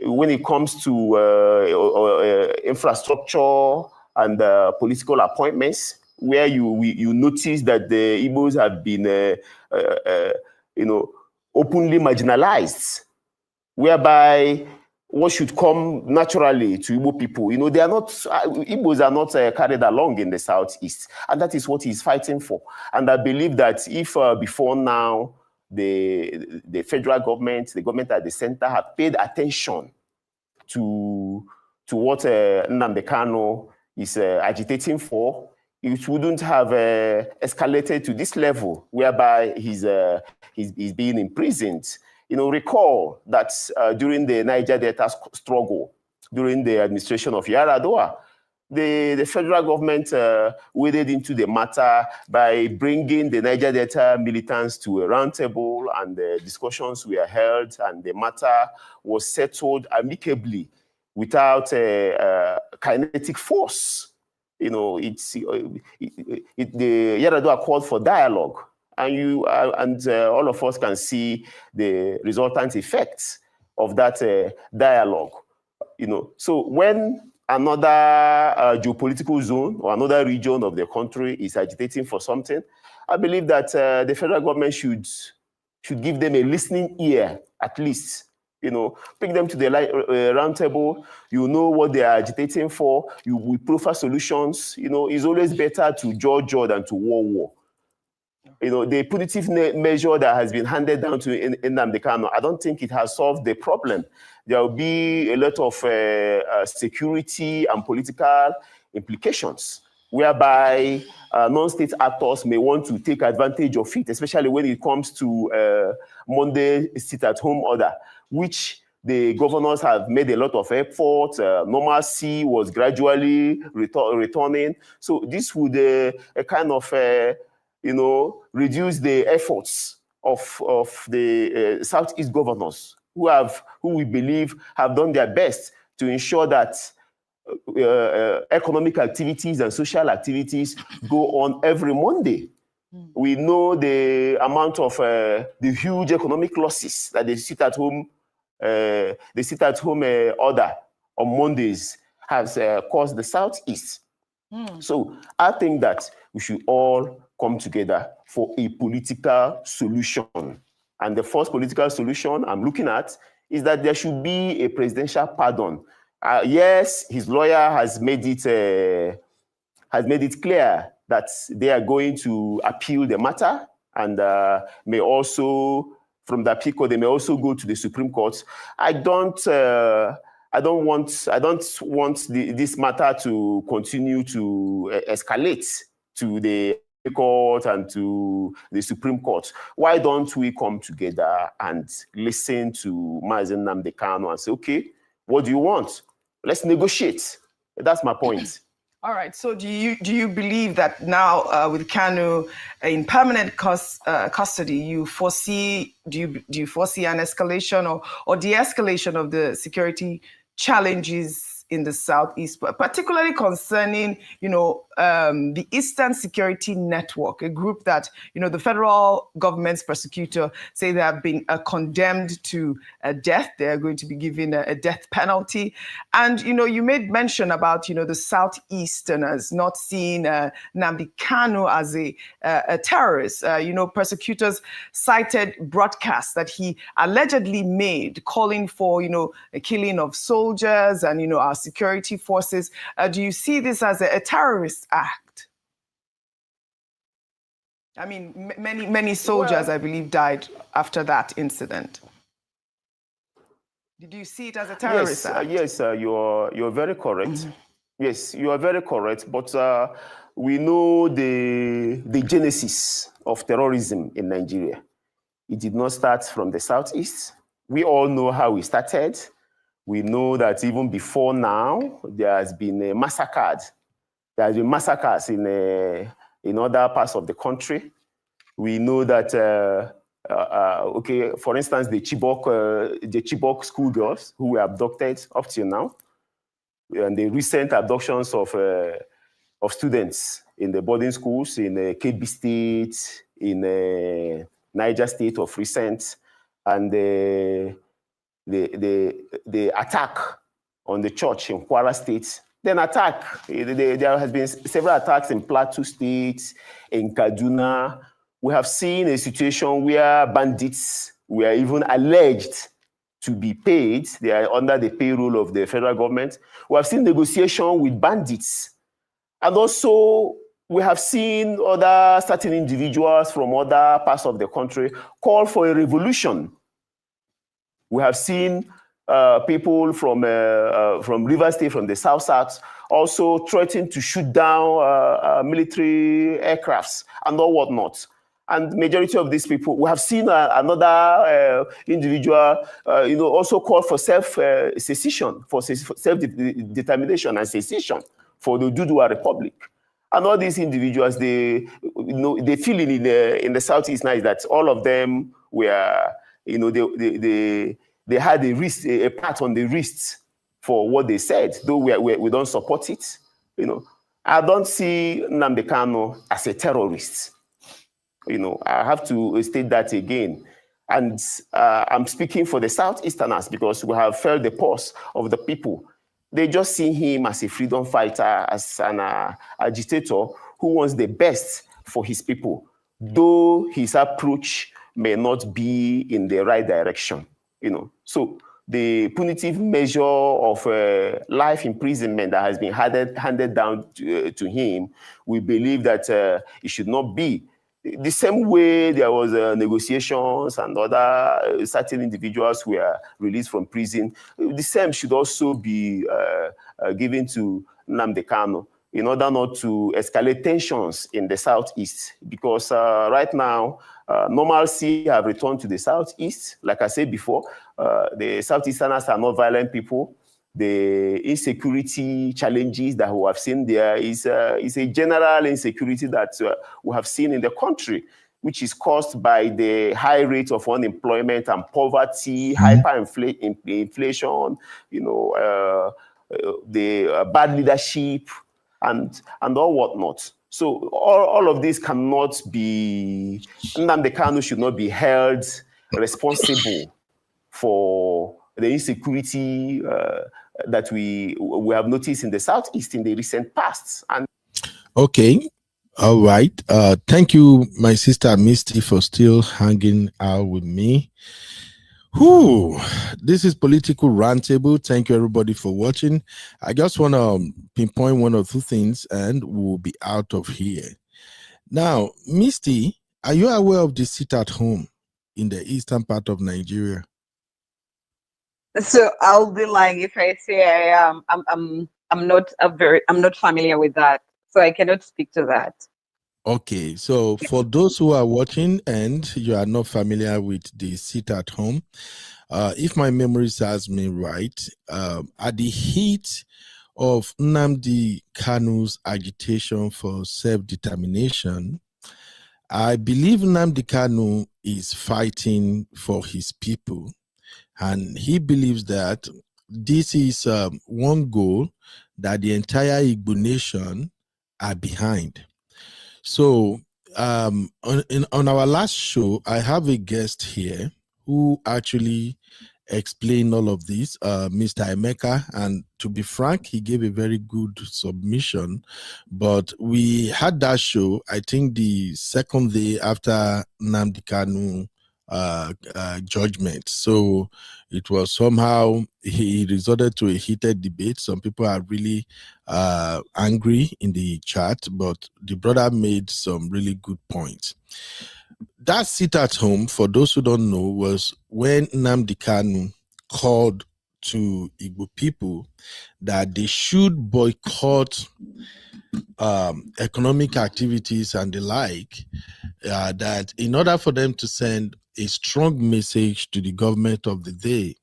When it comes to infrastructure and political appointments, where you notice that the Igbos have been, openly marginalized, whereby what should come naturally to Igbo people, they are not, Igbos are not carried along in the Southeast, and that is what he's fighting for. And I believe that if before now the federal government, the government at the center, had paid attention to what Nnamdi Kanu is agitating for, it wouldn't have escalated to this level, whereby he's being imprisoned. Recall that during the Niger Delta struggle, during the administration of Yar'Adua, the federal government waded into the matter by bringing the Niger Delta militants to a roundtable, and the discussions were held, and the matter was settled amicably without kinetic force. The Yar'Adua called for dialogue. And all of us can see the resultant effects of that dialogue. So when another geopolitical zone or another region of the country is agitating for something, I believe that the federal government should give them a listening ear, at least. Bring them to the round table. You know what they are agitating for. We proffer solutions. It's always better to judge than to war. The punitive measure that has been handed down to Nnamdi Kanu, I don't think it has solved the problem. There will be a lot of security and political implications, whereby non-state actors may want to take advantage of it, especially when it comes to Monday sit-at-home order, which the governors have made a lot of effort. Normalcy was gradually returning. So this would kind of reduce the efforts of the Southeast governors who we believe have done their best to ensure that economic activities and social activities go on every Monday. We know the amount of the huge economic losses that the sit-at-home order on Mondays has caused the Southeast. So I think that we should all come together for a political solution. And the first political solution I'm looking at is that there should be a presidential pardon. Yes, his lawyer has made it clear that they are going to appeal the matter, and may also, from the appeal court, they may also go to the Supreme Court. I don't want this matter to continue to escalate to the court and to the Supreme Court. Why don't we come together and listen to Mazi Nnamdi Kanu and say, okay, what do you want? Let's negotiate. That's my point. All right. So do you believe that now with Kanu in permanent custody, do you foresee an escalation or de-escalation of the security challenges in the Southeast, particularly concerning, the Eastern Security Network, a group that, the federal government's prosecutor say they have been condemned to death. They are going to be given a death penalty. And, you made mention about, the Southeasterners not seeing Nnamdi Kanu as a terrorist. Prosecutors cited broadcasts that he allegedly made calling for, a killing of soldiers and, our security forces. Do you see this as a terrorist act? I mean, many soldiers, I believe, died after that incident. Did you see it as a terrorist act? Yes, you're very correct. Yes, you are very correct. But we know the genesis of terrorism in Nigeria. It did not start from the Southeast. We all know how it started. We know that even before now, there has been massacres. There has been massacres in other parts of the country. We know that, okay, for instance, the Chibok schoolgirls who were abducted up till now, and the recent abductions of students in the boarding schools in Kebbi State, in Niger State of recent, and the attack on the church in Kwara State. Then there has been several attacks in Plateau State, in Kaduna. We have seen a situation where bandits were even alleged to be paid. They are under the payroll of the federal government. We have seen negotiation with bandits. And also, we have seen other certain individuals from other parts of the country call for a revolution. We have seen people from Rivers State, from the South, also threatening to shoot down military aircrafts and all whatnot. And the majority of these people, we have seen another individual, also call for self-secession, for self-determination and secession for the Dudua Republic. And all these individuals, they feel in the Southeast now that all of them were, they had a part on the wrist for what they said, though we don't support it. I don't see Nnamdi Kanu as a terrorist. I have to state that again. And I'm speaking for the Southeasterners because we have felt the pulse of the people. They just see him as a freedom fighter, as an agitator who wants the best for his people, though his approach may not be in the right direction. So the punitive measure of life imprisonment that has been handed down to him, we believe that it should not be. The same way there was negotiations and other certain individuals were released from prison, the same should also be given to Nnamdi Kanu in order not to escalate tensions in the Southeast. Because right now, normalcy have returned to the Southeast. Like I said before, the Southeasterners are not violent people. The insecurity challenges that we have seen there is a general insecurity that we have seen in the country, which is caused by the high rate of unemployment and poverty, hyperinflation, the bad leadership, and all whatnot. So all of this cannot be, Nnamdi Kanu should not be held responsible for the insecurity that we have noticed in the Southeast in the recent past. And okay, all right. Thank you, my sister Misty, for still hanging out with me. Whew, this is Political Roundtable. Thank you, everybody, for watching. I just want to pinpoint one or two things, and we'll be out of here. Now, Misty, are you aware of the sit-at-home in the eastern part of Nigeria? So I'll be lying if I say I am. I'm not familiar with that, so I cannot speak to that. Okay, so for those who are watching and you are not familiar with the sit-at-home, if my memory serves me right, at the heat of Nnamdi Kanu's agitation for self-determination, I believe Nnamdi Kanu is fighting for his people. And he believes that this is one goal that the entire Igbo nation are behind. So on our last show, I have a guest here who actually explained all of this, Mr. Emeka, and to be frank, he gave a very good submission. But we had that show, I think the second day after Nnamdi Kanu judgment. So it was somehow he resorted to a heated debate. Some people are really angry in the chat, but the brother made some really good points. That sit at home, for those who don't know, was when Nnamdi Kanu called to Igbo people that they should boycott economic activities and the like, that in order for them to send a strong message to the government of the day,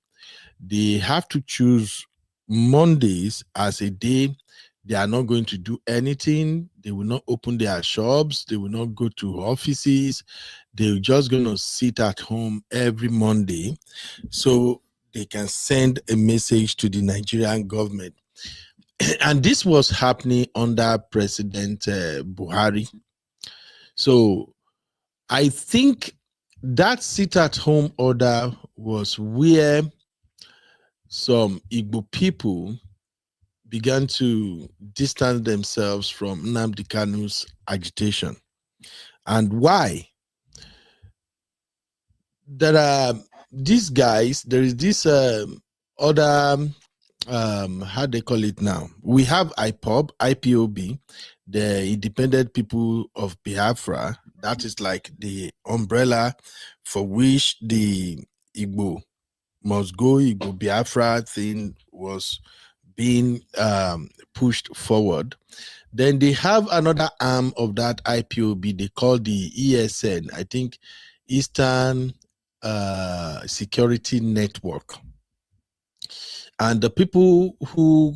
they have to choose Mondays as a day they are not going to do anything. They will not open their shops. They will not go to offices. They're just going to sit at home every Monday so they can send a message to the Nigerian government. And this was happening under President Buhari. So I think that sit-at-home order was where some Igbo people began to distance themselves from Nnamdi Kanu's agitation. And why? There are these guys, there is this other, how they call it now? We have IPOB, the Independent People of Biafra. That is like the umbrella for which the Igbo must go, Igbo Biafra thing was being pushed forward. Then they have another arm of that IPOB they call the ESN, I think Eastern Security Network. And the people who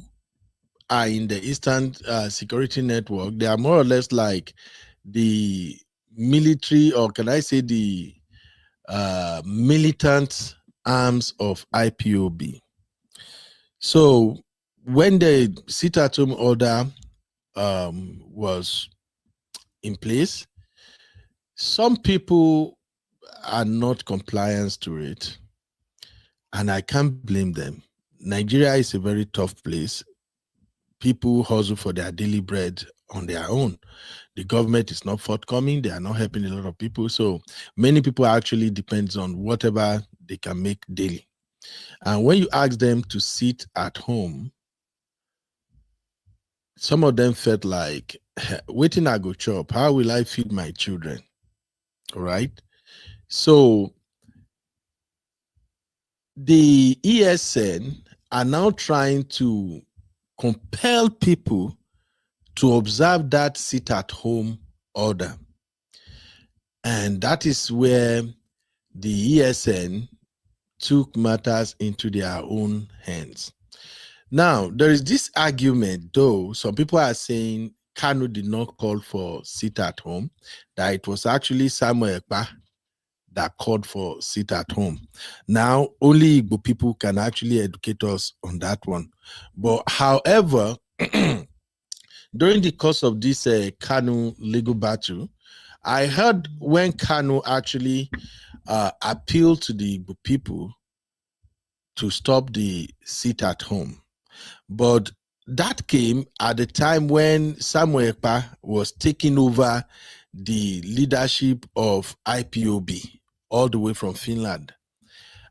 are in the Eastern Security Network, they are more or less like the military, or can I say the militant arms of IPOB. So when the sit-at-home order was in place, some people are not compliant to it, and I can't blame them. Nigeria is a very tough place. People hustle for their daily bread on their own. The government is not forthcoming. They are not helping a lot of people. So many people actually depends on whatever they can make daily. And when you ask them to sit at home, some of them felt like, waiting I go chop, how will I feed my children? All right. So the ESN are now trying to compel people to observe that sit-at-home order. And that is where the ESN took matters into their own hands. Now, there is this argument, though, some people are saying Kanu did not call for sit-at-home, that it was actually Samuel Ekpa that called for sit-at-home. Now, only Igbo people can actually educate us on that one. But however, during the course of this Kanu legal battle, I heard when Kanu actually appealed to the Igbo people to stop the sit-at-home. But that came at the time when Samuel Ekpa was taking over the leadership of IPOB all the way from Finland.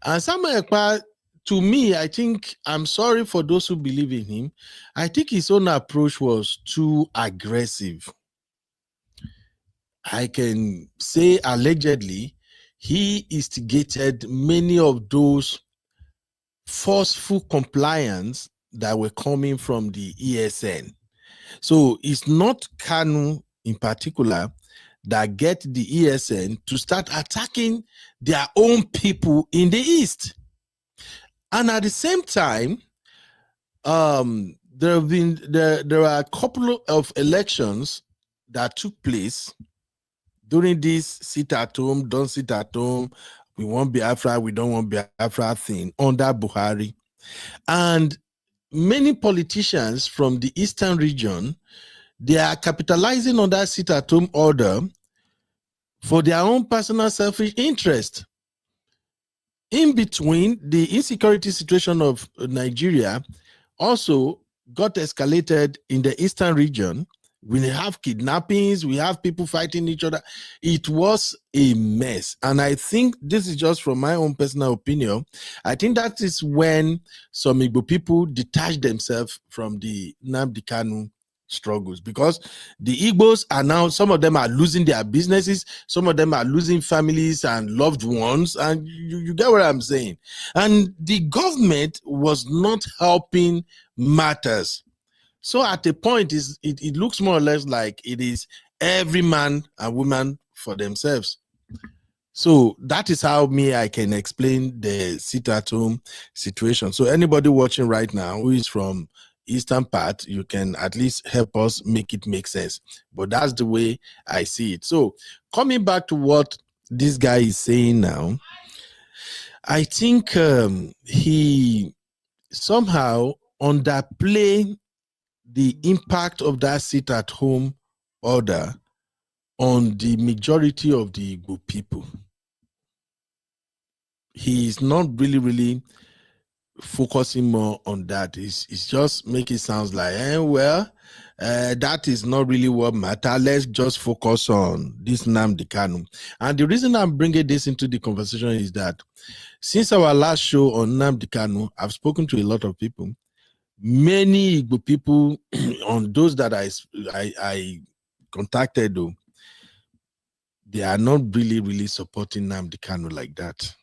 And Samuel Ekpa, to me, I think, I'm sorry for those who believe in him, I think his own approach was too aggressive. I can say allegedly, he instigated many of those forceful compliance that were coming from the ESN. So it's not Kanu in particular that get the ESN to start attacking their own people in the East. And at the same time, there are a couple of elections that took place during this sit-at-home, don't sit at home, we want Biafra, we don't want Biafra thing under Buhari. And many politicians from the Eastern region, they are capitalizing on that sit-at-home order for their own personal selfish interest. In between, the insecurity situation of Nigeria also got escalated in the Eastern region. We have kidnappings, we have people fighting each other. It was a mess. And I think this is just from my own personal opinion. I think that is when some Igbo people detached themselves from the Nnamdi Kanu struggles, because the Igbos are now, some of them are losing their businesses, some of them are losing families and loved ones, and you get what I'm saying. And the government was not helping matters. So at a point, it looks more or less like it is every man and woman for themselves. So that is how I can explain the sit-at-home situation. So anybody watching right now who is from Eastern part, you can at least help us make it make sense. But that's the way I see it. So coming back to what this guy is saying now, I think he somehow underplay the impact of that sit-at-home order on the majority of the Igbo people. He's not really focusing more on that. It's just making it sound like, that is not really what matters. Let's just focus on this Nnamdi Kanu. And the reason I'm bringing this into the conversation is that since our last show on Nnamdi Kanu, I've spoken to a lot of people. Many Igbo people, on those that I contacted, though, they are not really supporting Nnamdi Kanu like that.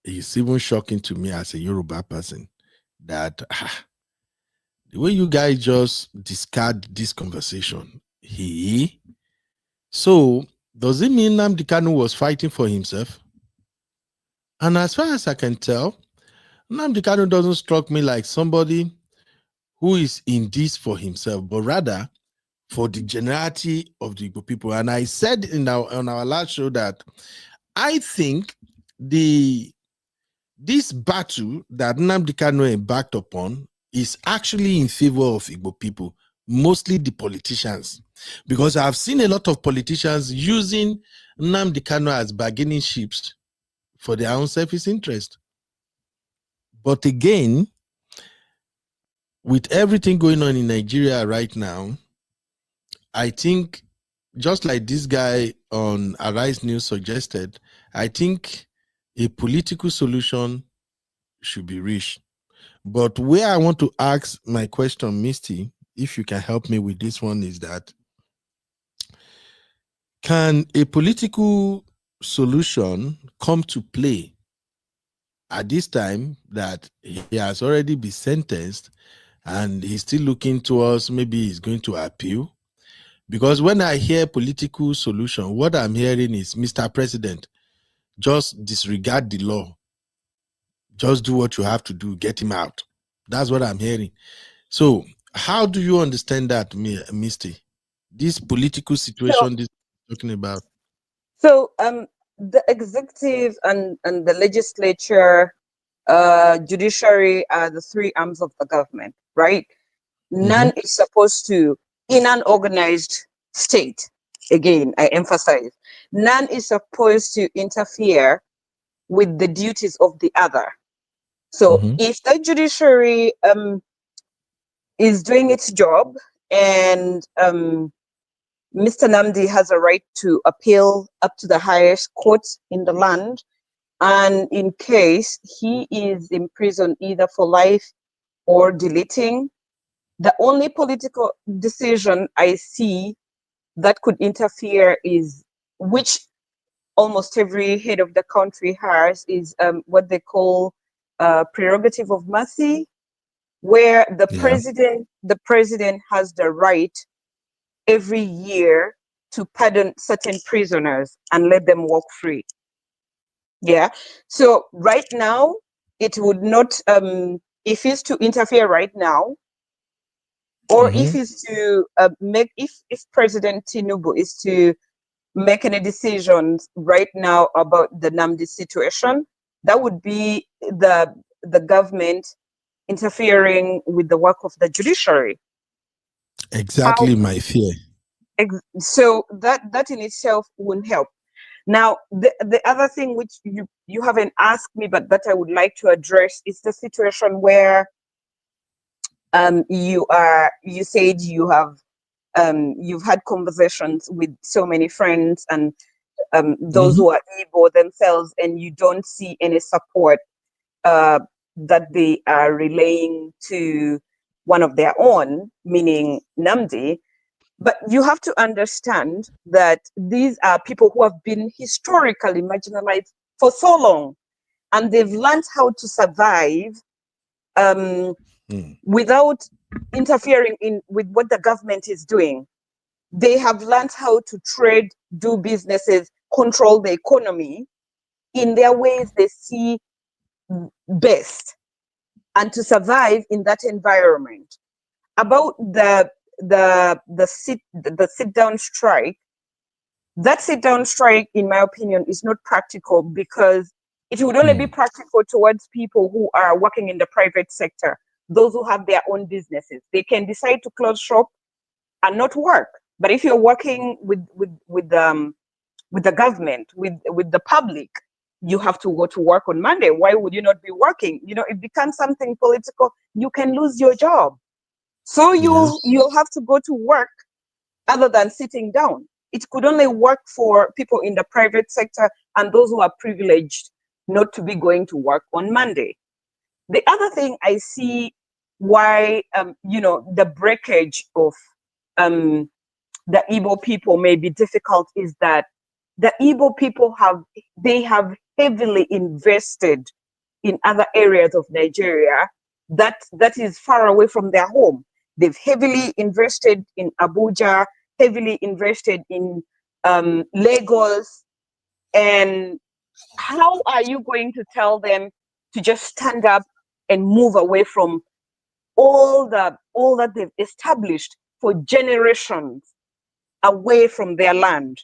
It's even shocking to me as a Yoruba person that the way you guys just discard this conversation. So does it mean Nnamdi Kanu was fighting for himself? And as far as I can tell, Nnamdi Kanu doesn't strike me like somebody who is in this for himself, but rather for the generality of the Igbo people. And I said on our last show that I think this battle that Nnamdi Kanu embarked upon is actually in favor of Igbo people, mostly the politicians, because I've seen a lot of politicians using Nnamdi Kanu as bargaining chips for their own selfish interest. But again, with everything going on in Nigeria right now, I think, just like this guy on Arise News suggested, I think a political solution should be reached. But where I want to ask my question, Misty, if you can help me with this one, is that can a political solution come to play at this time that he has already been sentenced and he's still looking towards maybe he's going to appeal? Because when I hear political solution, what I'm hearing is, Mr. President, just disregard the law. Just do what you have to do, get him out. That's what I'm hearing. So how do you understand that, Misty? This political situation this is talking about. So the executive and the legislature, judiciary are the three arms of the government, right? None is supposed to, in an organized state, again, I emphasize, none is supposed to interfere with the duties of the other. So if the judiciary is doing its job and Mr. Nnamdi has a right to appeal up to the highest court in the land, and in case he is imprisoned either for life or deleting, the only political decision I see that could interfere is, which almost every head of the country has, is what they call prerogative of mercy, where the president has the right every year to pardon certain prisoners and let them walk free. Yeah. So right now, it would not, if he's to interfere right now, or if he's to if President Tinubu is to make any decisions right now about the Nnamdi situation, that would be the government interfering with the work of the judiciary. Exactly my fear. So that in itself wouldn't help. Now, the other thing which you haven't asked me, but that I would like to address, is the situation where you said you have you've had conversations with so many friends and those who are Igbo themselves, and you don't see any support that they are relaying to one of their own, meaning Namdi. But you have to understand that these are people who have been historically marginalized for so long, and they've learned how to survive without interfering with what the government is doing. They have learned how to trade, do businesses, control the economy in their ways they see best, and to survive in that environment. About the sit down strike, that sit down strike, in my opinion, is not practical, because it would only be practical towards people who are working in the private sector, those who have their own businesses. They can decide to close shop and not work. But if you're working with the government, with the public, you have to go to work on Monday. Why would you not be working? You know, it becomes something political. You can lose your job. So you'll have to go to work other than sitting down. It could only work for people in the private sector and those who are privileged not to be going to work on Monday. The other thing I see why, the breakage of the Igbo people may be difficult is that the Igbo people have heavily invested in other areas of Nigeria that is far away from their home. They've heavily invested in Abuja, heavily invested in Lagos. And how are you going to tell them to just stand up and move away from all that they've established for generations away from their land?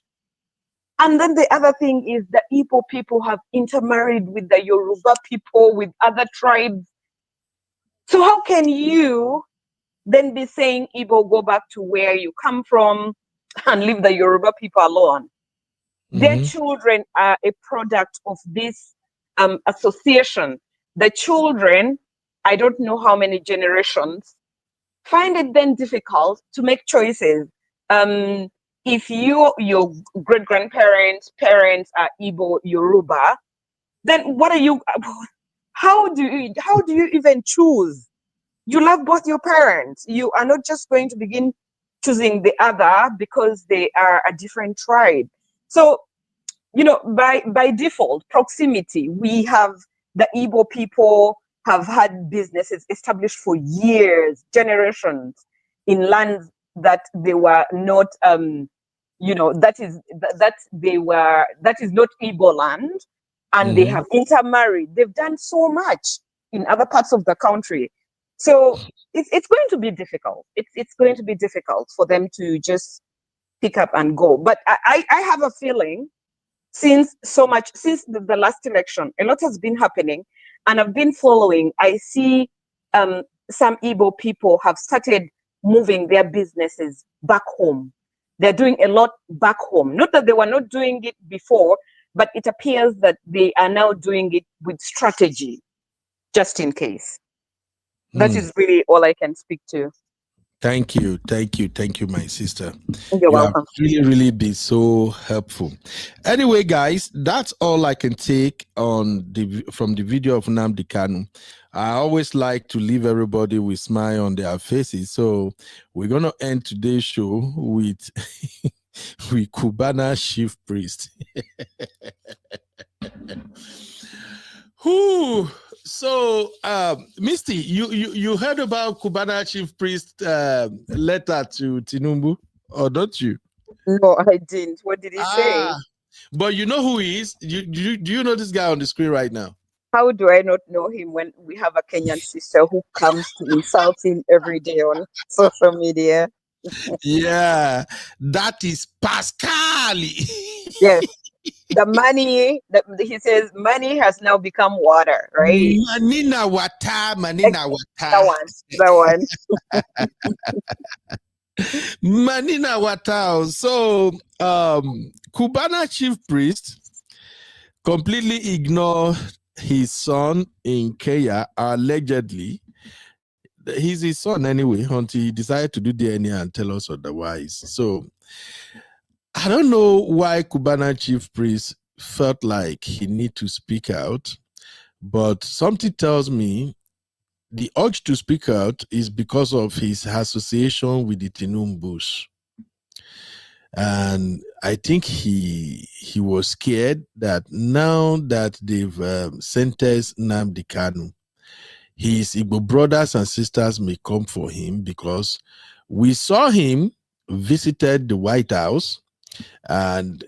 And then the other thing is the Igbo people have intermarried with the Yoruba people, with other tribes. So how can you then be saying, Igbo, go back to where you come from and leave the Yoruba people alone? Their children are a product of this association. The children, I don't know how many generations, find it then difficult to make choices. If your great-grandparents, parents are Igbo, Yoruba, then what are you? How do you even choose? You love both your parents. You are not just going to begin choosing the other because they are a different tribe. So, by default, proximity, we have the Igbo people have had businesses established for years, generations, in lands that they were not, that is not Igbo land, and they have intermarried. They've done so much in other parts of the country. So it's going to be difficult. It's going to be difficult for them to just pick up and go. But I have a feeling since the last election, a lot has been happening, and I've been following. I see some Igbo people have started moving their businesses back home. They're doing a lot back home. Not that they were not doing it before, but it appears that they are now doing it with strategy, just in case. That is really all I can speak to. Thank you, my sister. You're welcome. Have really been so helpful. Anyway, guys, that's all I can take from the video of Nnamdi Kanu. I always like to leave everybody with smile on their faces. So we're gonna end today's show with with Cubana chief priest. Whew. So, Misty, you heard about Cubana chief priest letter to Tinubu, or don't you? No, I didn't. What did he say? But you know who he is? Do you know this guy on the screen right now? How do I not know him when we have a Kenyan sister who comes to insult him every day on social media? Yeah, that is Pascali. Yes. The money, he says money has now become water, right? Manina wata. That one. Manina wata. So, Cubana chief priest completely ignored his son in Kenya, allegedly. He's his son anyway, until he decided to do DNA and tell us otherwise. So, I don't know why Cubana chief priest felt like he need to speak out, but something tells me the urge to speak out is because of his association with the Tinubu. And I think he was scared that now that they've sentenced Nnamdi Kanu, his Igbo brothers and sisters may come for him, because we saw him visited the White House and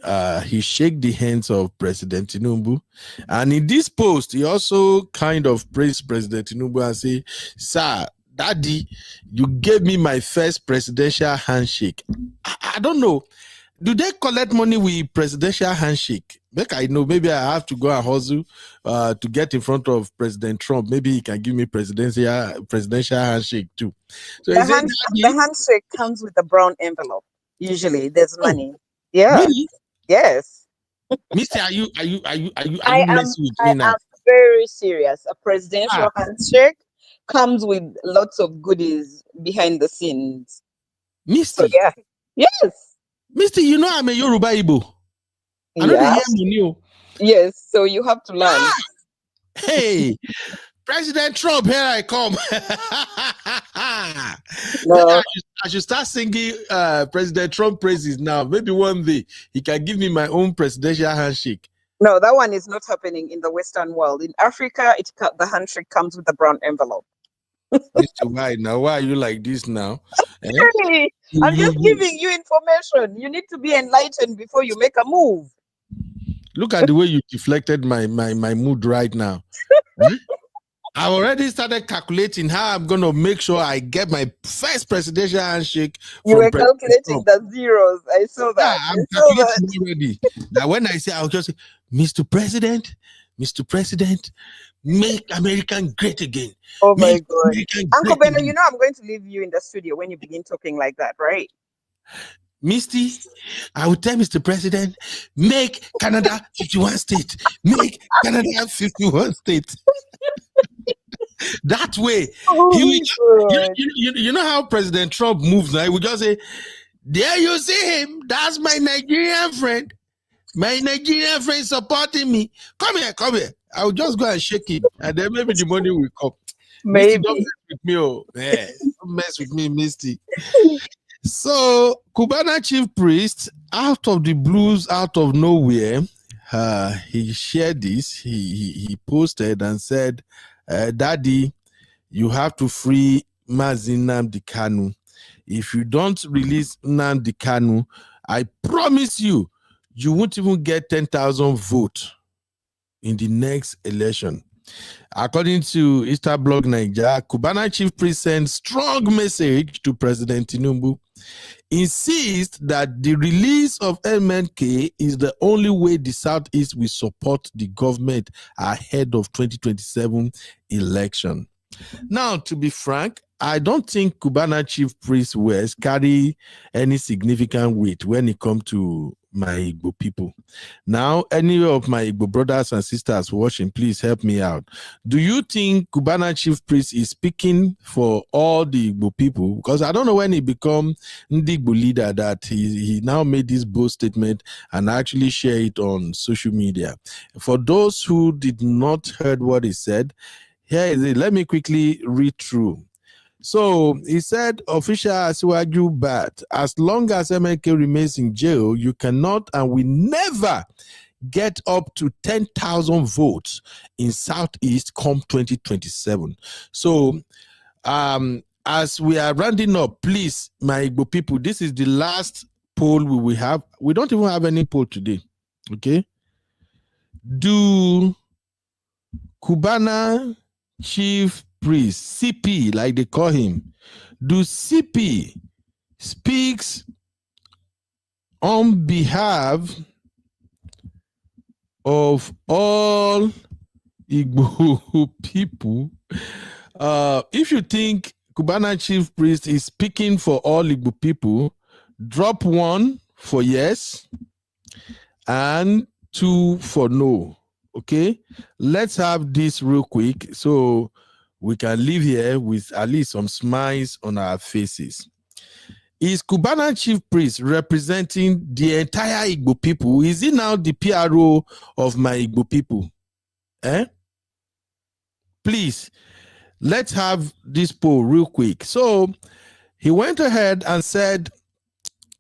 he shook the hands of President Tinubu. And in this post, he also kind of praised President Tinubu and say, "Sir, Daddy, you gave me my first presidential handshake." I don't know. Do they collect money with presidential handshake? Like, I know, maybe I have to go and hustle to get in front of President Trump. Maybe he can give me presidential handshake too. So The handshake comes with a brown envelope. Usually, there's money. Yeah. Really? Yes. Mister, are you I am. messing with I me now? am very serious. A presidential handshake comes with lots of goodies behind the scenes. Mister. So yeah. Yes. Mister, you know I'm a Yoruba Igbo. I know they hear me. Yes. So you have to learn. Hey, President Trump, here I come. No. Maybe I should start singing President Trump praises now. Maybe one day he can give me my own presidential handshake. No, that one is not happening in the Western world. In Africa, the handshake comes with a brown envelope. Mr. White, now why are you like this now? Really? I'm just giving you information. You need to be enlightened before you make a move. Look at the way you deflected my mood right now. I already started calculating how I'm going to make sure I get my first presidential handshake. You were calculating the zeros. I saw that. Yeah, I'm calculating already. Now, when I say, I'll just say, Mr. President, make America great again. Oh my God. Uncle Benno, you know I'm going to leave you in the studio when you begin talking like that, right? Misty, I will tell Mr. President, make Canada 51 states. Make Canada 51 states. That way, you know how President Trump moves now? He would just say, "There you see him. That's my Nigerian friend. My Nigerian friend supporting me. Come here. I will just go and shake him, and then maybe the money will come." Maybe. Misty, don't mess with me, oh. Yeah, don't mess with me, Misty. So, Cubana chief priest, out of the blues, out of nowhere, he shared this. He posted and said, "Daddy, you have to free Mazi Nnamdi Kanu. If you don't release Nnamdi Kanu, I promise you, you won't even get 10,000 votes in the next election." According to Easterblog Nigeria, Cubana chief priest sent strong message to President Tinubu, insists that the release of MNK is the only way the Southeast will support the government ahead of 2027 election. Now, to be frank, I don't think Cubana chief priest words carry any significant weight when it comes to my Igbo people. Now, any of my Igbo brothers and sisters watching, please help me out. Do you think Cubana chief priest is speaking for all the Igbo people? Because I don't know when he become the Igbo leader that he now made this bold statement and actually share it on social media. For those who did not heard what he said, here is it. Let me quickly read through. So he said, official Asiwaju Bat, as long as MNK remains in jail, you cannot and will never get up to 10,000 votes in Southeast come 2027. So as we are rounding up, please, my Igbo people, this is the last poll we will have. We don't even have any poll today. Okay. Do Cubana chief priest, CP, like they call him, do CP speaks on behalf of all Igbo people? If you think Cubana chief priest is speaking for all Igbo people, drop 1 for yes and 2 for no. Okay, let's have this real quick so we can leave here with at least some smiles on our faces. Is Cubana chief priest representing the entire Igbo people? Is he now the PRO of my Igbo people? Please, let's have this poll real quick. So he went ahead and said,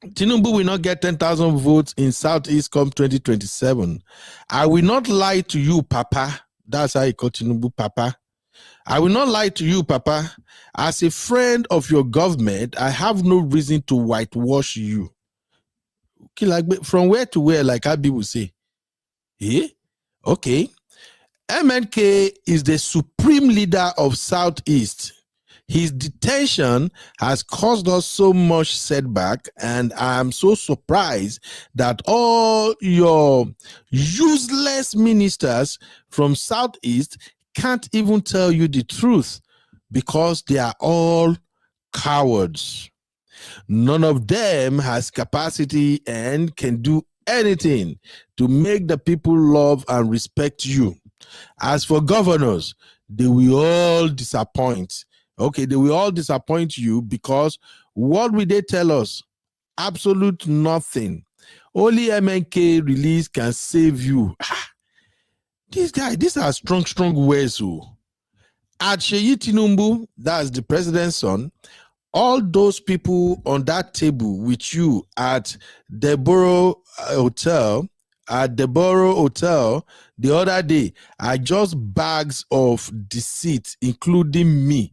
Tinubu will not get 10,000 votes in Southeast come 2027. I will not lie to you, Papa. That's how he called Tinubu, Papa. I will not lie to you, Papa. As a friend of your government, I have no reason to whitewash you. Okay, like from where to where, like how people say. Eh? Okay. MNK is the supreme leader of Southeast. His detention has caused us so much setback, and I am so surprised that all your useless ministers from Southeast can't even tell you the truth because they are all cowards. None of them has capacity and can do anything to make the people love and respect you. As for governors, they will all disappoint. Okay, they will all disappoint you because what will they tell us? Absolute nothing. Only MNK release can save you. This guy, these are strong words. At Sheyi Tinubu, that's the president's son, all those people on that table with you at Deborah Hotel, the other day are just bags of deceit, including me.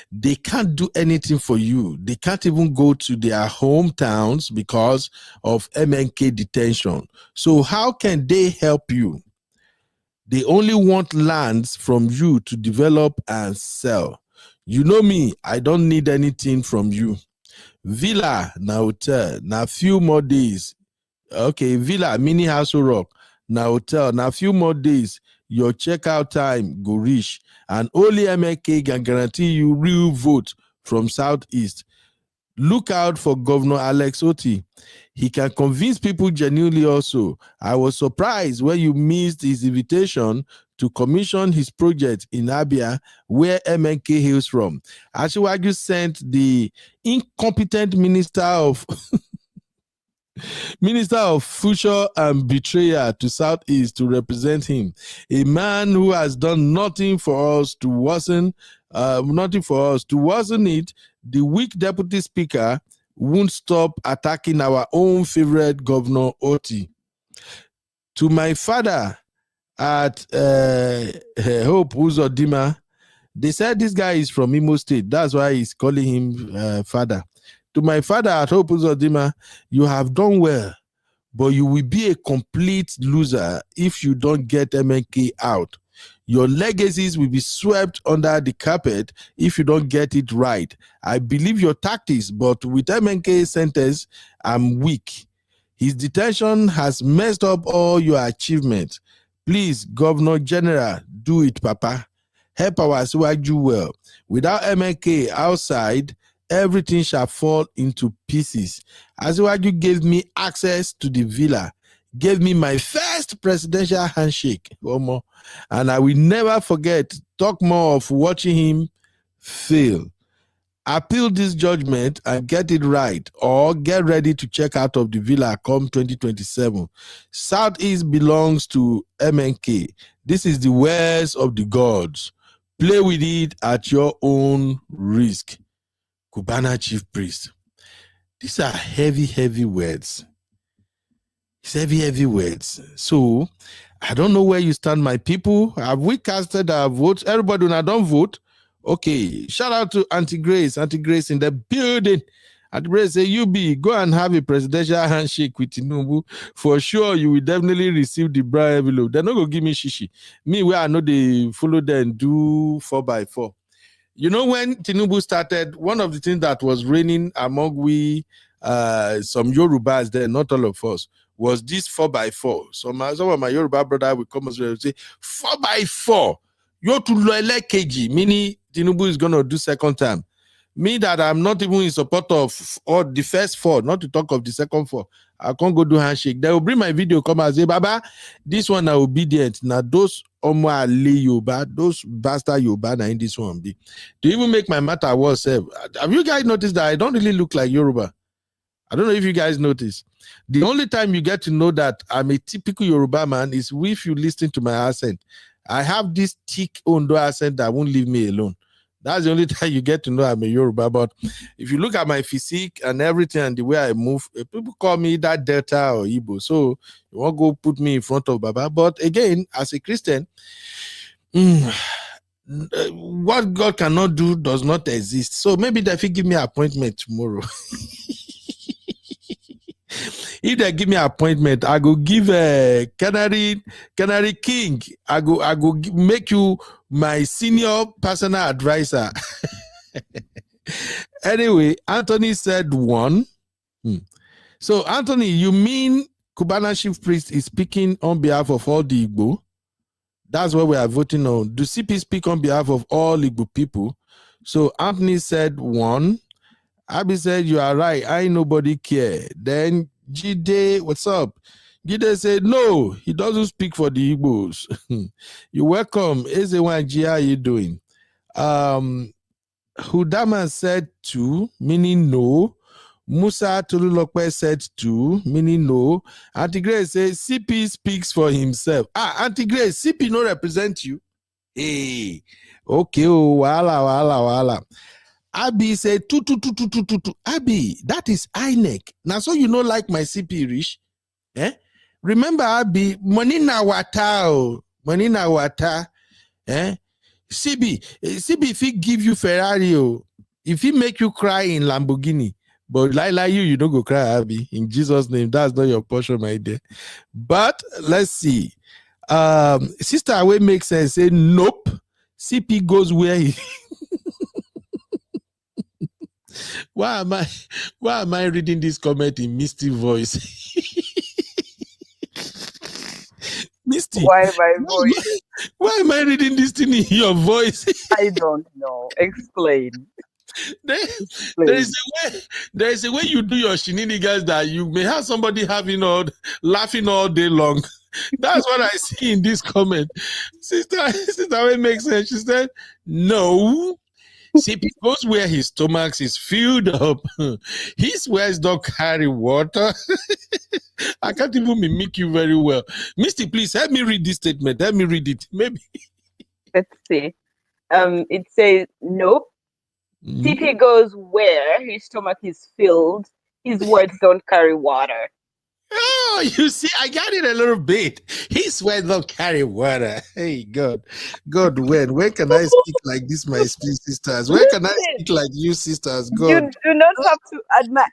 They can't do anything for you. They can't even go to their hometowns because of MNK detention. So how can they help you? They only want lands from you to develop and sell. You know me, I don't need anything from you. Villa, na hotel, na few more days. Okay, villa, mini house rock, na hotel, na few more days. Your checkout time go reach, and only MNK can guarantee you real vote from Southeast. Look out for Governor Alex Oti. He can convince people genuinely also. I was surprised when you missed his invitation to commission his project in Abia, where MNK hails from. Asiwaju sent the incompetent Minister of Future and Betrayal to Southeast to represent him. A man who has done nothing for us to worsen, it. The weak deputy speaker won't stop attacking our own favorite Governor Oti. To my father at Hope Uzodinma, they said this guy is from Imo State. That's why he's calling him father. To my father at Hope Uzodinma, you have done well, but you will be a complete loser if you don't get MNK out. Your legacies will be swept under the carpet if you don't get it right. I believe your tactics, but with MNK's sentence, I'm weak. His detention has messed up all your achievements. Please, Governor General, do it, Papa. Help our Asiwaju well. Without MNK outside, everything shall fall into pieces. Asiwaju gave me access to the villa, gave me my first presidential handshake, and I will never forget. Talk more of watching him fail. Appeal this judgment and get it right, or get ready to check out of the villa come 2027. Southeast belongs to MNK. This is the wares of the gods. Play with it at your own risk. Cubana Chief Priest. These are heavy words. It's heavy words. So, I don't know where you stand, my people. Have we casted our votes? Everybody, when I don't vote, okay. Shout out to Auntie Grace. Auntie Grace in the building. Auntie Grace say, UB, go and have a presidential handshake with Tinubu. For sure, you will definitely receive the brown envelope. They're not going to give me shishi. Me, where I know they follow them do 4x4. You know, when Tinubu started, one of the things that was reigning among some Yorubas there, not all of us, was this 4x4. Some of my Yoruba brother will come and say, 4x4. You're to loyal KG, meaning Tinubu is going to do second time. Me that I'm not even in support of or the first 4, not to talk of the second 4. I can't go do handshake. They will bring my video, come and say, Baba, this one are obedient. Now those Omo Ali Yoruba, those bastard Yoruba, now in this one be. To even make my matter worse, have you guys noticed that I don't really look like Yoruba? I don't know if you guys notice. The only time you get to know that I'm a typical Yoruba man is if you listen to my accent. I have this thick Ondo accent that won't leave me alone. That's the only time you get to know I'm a Yoruba. But if you look at my physique and everything and the way I move, people call me that Delta or Igbo. So you won't go put me in front of Baba. But again, as a Christian, what God cannot do does not exist. So maybe they will give me an appointment tomorrow. If they give me an appointment, I go give a Canary King. I go make you my senior personal advisor. Anyway, Anthony said 1. So, Anthony, you mean Cubana chief priest is speaking on behalf of all the Igbo? That's what we are voting on. Do CP speak on behalf of all Igbo people? So, Anthony said 1. Abby said, you are right. I nobody care. Then Jide, what's up? Jide said, no, he doesn't speak for the Igbos. You're welcome. Ezewanji, how are you doing? Hudama said 2, meaning no. Musa Tolulokwe said 2, meaning no. Auntie Grace says CP speaks for himself. Auntie Grace, CP no represent you. Hey, okay, wala. Abby said 2. Abby, that is INEC. Now, so you know, like my CP rich. Remember, Abby, money na wata. CB, if he give you Ferrari, if he make you cry in Lamborghini, but like you don't go cry, Abby. In Jesus' name, that's not your portion, my dear. But let's see. Sister Away makes sense. Say nope. CP goes where he. Why am I reading this comment in Misty voice? Misty, Why my voice? Why am I reading this thing in your voice? I don't know. Explain. There is a way you do your shenanigans that you may have somebody laughing all day long. That's what I see in this comment. Sister, it makes sense. She said, no. See, because where his stomach is filled up, his words don't carry water. I can't even mimic you very well. Misty, please help me read this statement. Help me read it. Maybe. Let's see. It says, nope. CP goes where his stomach is filled. His words don't carry water. Oh, you see, I got it a little bit. His words don't carry water. Hey, God, when can I speak like this, my sisters? When can I speak like you, sisters? God. You do not have to admit,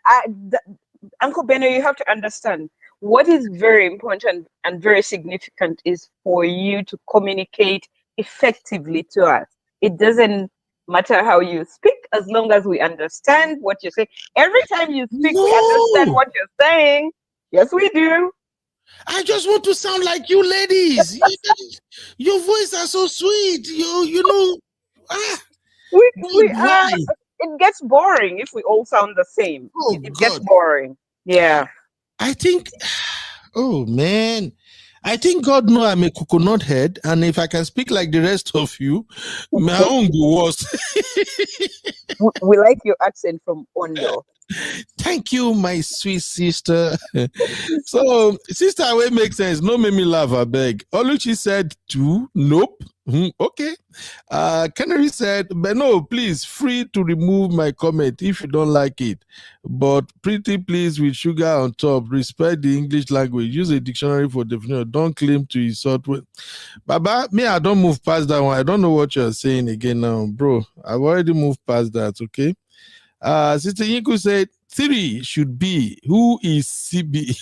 Uncle Benno, you have to understand what is very important and very significant is for you to communicate effectively to us. It doesn't matter how you speak as long as we understand what you're saying. Every time you speak, we understand what you're saying. Yes, we do. I just want to sound like you ladies. Your voice are so sweet. You know. We are. It gets boring if we all sound the same. Oh, it gets boring. Yeah. I think. Oh man. I think God knows I'm a coconut head, and if I can speak like the rest of you, my own go worse. We like your accent from Ondo. Thank you, my sweet sister. So, sister, it makes sense. No, make me laugh, I beg. Oluchi said 2. Nope. Okay. Canary said, but no, please, free to remove my comment if you don't like it. But pretty please with sugar on top. Respect the English language. Use a dictionary for definition. Don't claim to insult. Baba, me, I don't move past that one. I don't know what you're saying again now, bro. I've already moved past that, okay? Sister Yinku said 3 should be who is CB.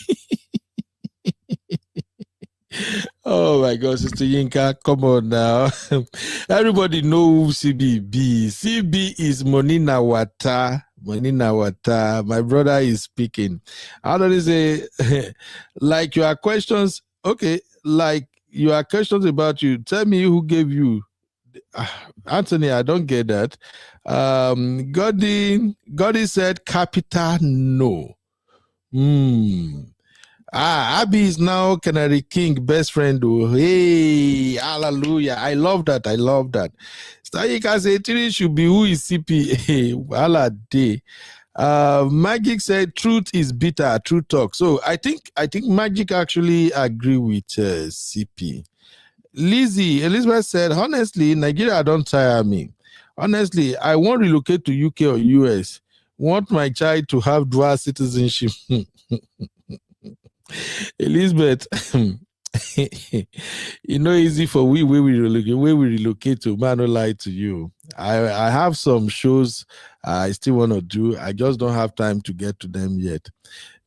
Oh my God, Sister Yinka, come on now. Everybody knows who CB be. CB is Monina Wata. Monina Wata. My brother is speaking. How do they say, like your questions? Okay, like your questions about you. Tell me who gave you. Anthony, I don't get that. Goddy said capital no. Abby is now Canary King best friend. Oh, hey, hallelujah. I love that. Stayika said 3 should be who is CP. Hey, wala day. Magic said truth is bitter, true talk. So I think Magic actually agree with CP. Elizabeth said, honestly, Nigeria don't tire me. Honestly, I won't relocate to UK or US. Want my child to have dual citizenship. Elizabeth, easy for we where we relocate to, man, no lie to you. I have some shows I still want to do. I just don't have time to get to them yet.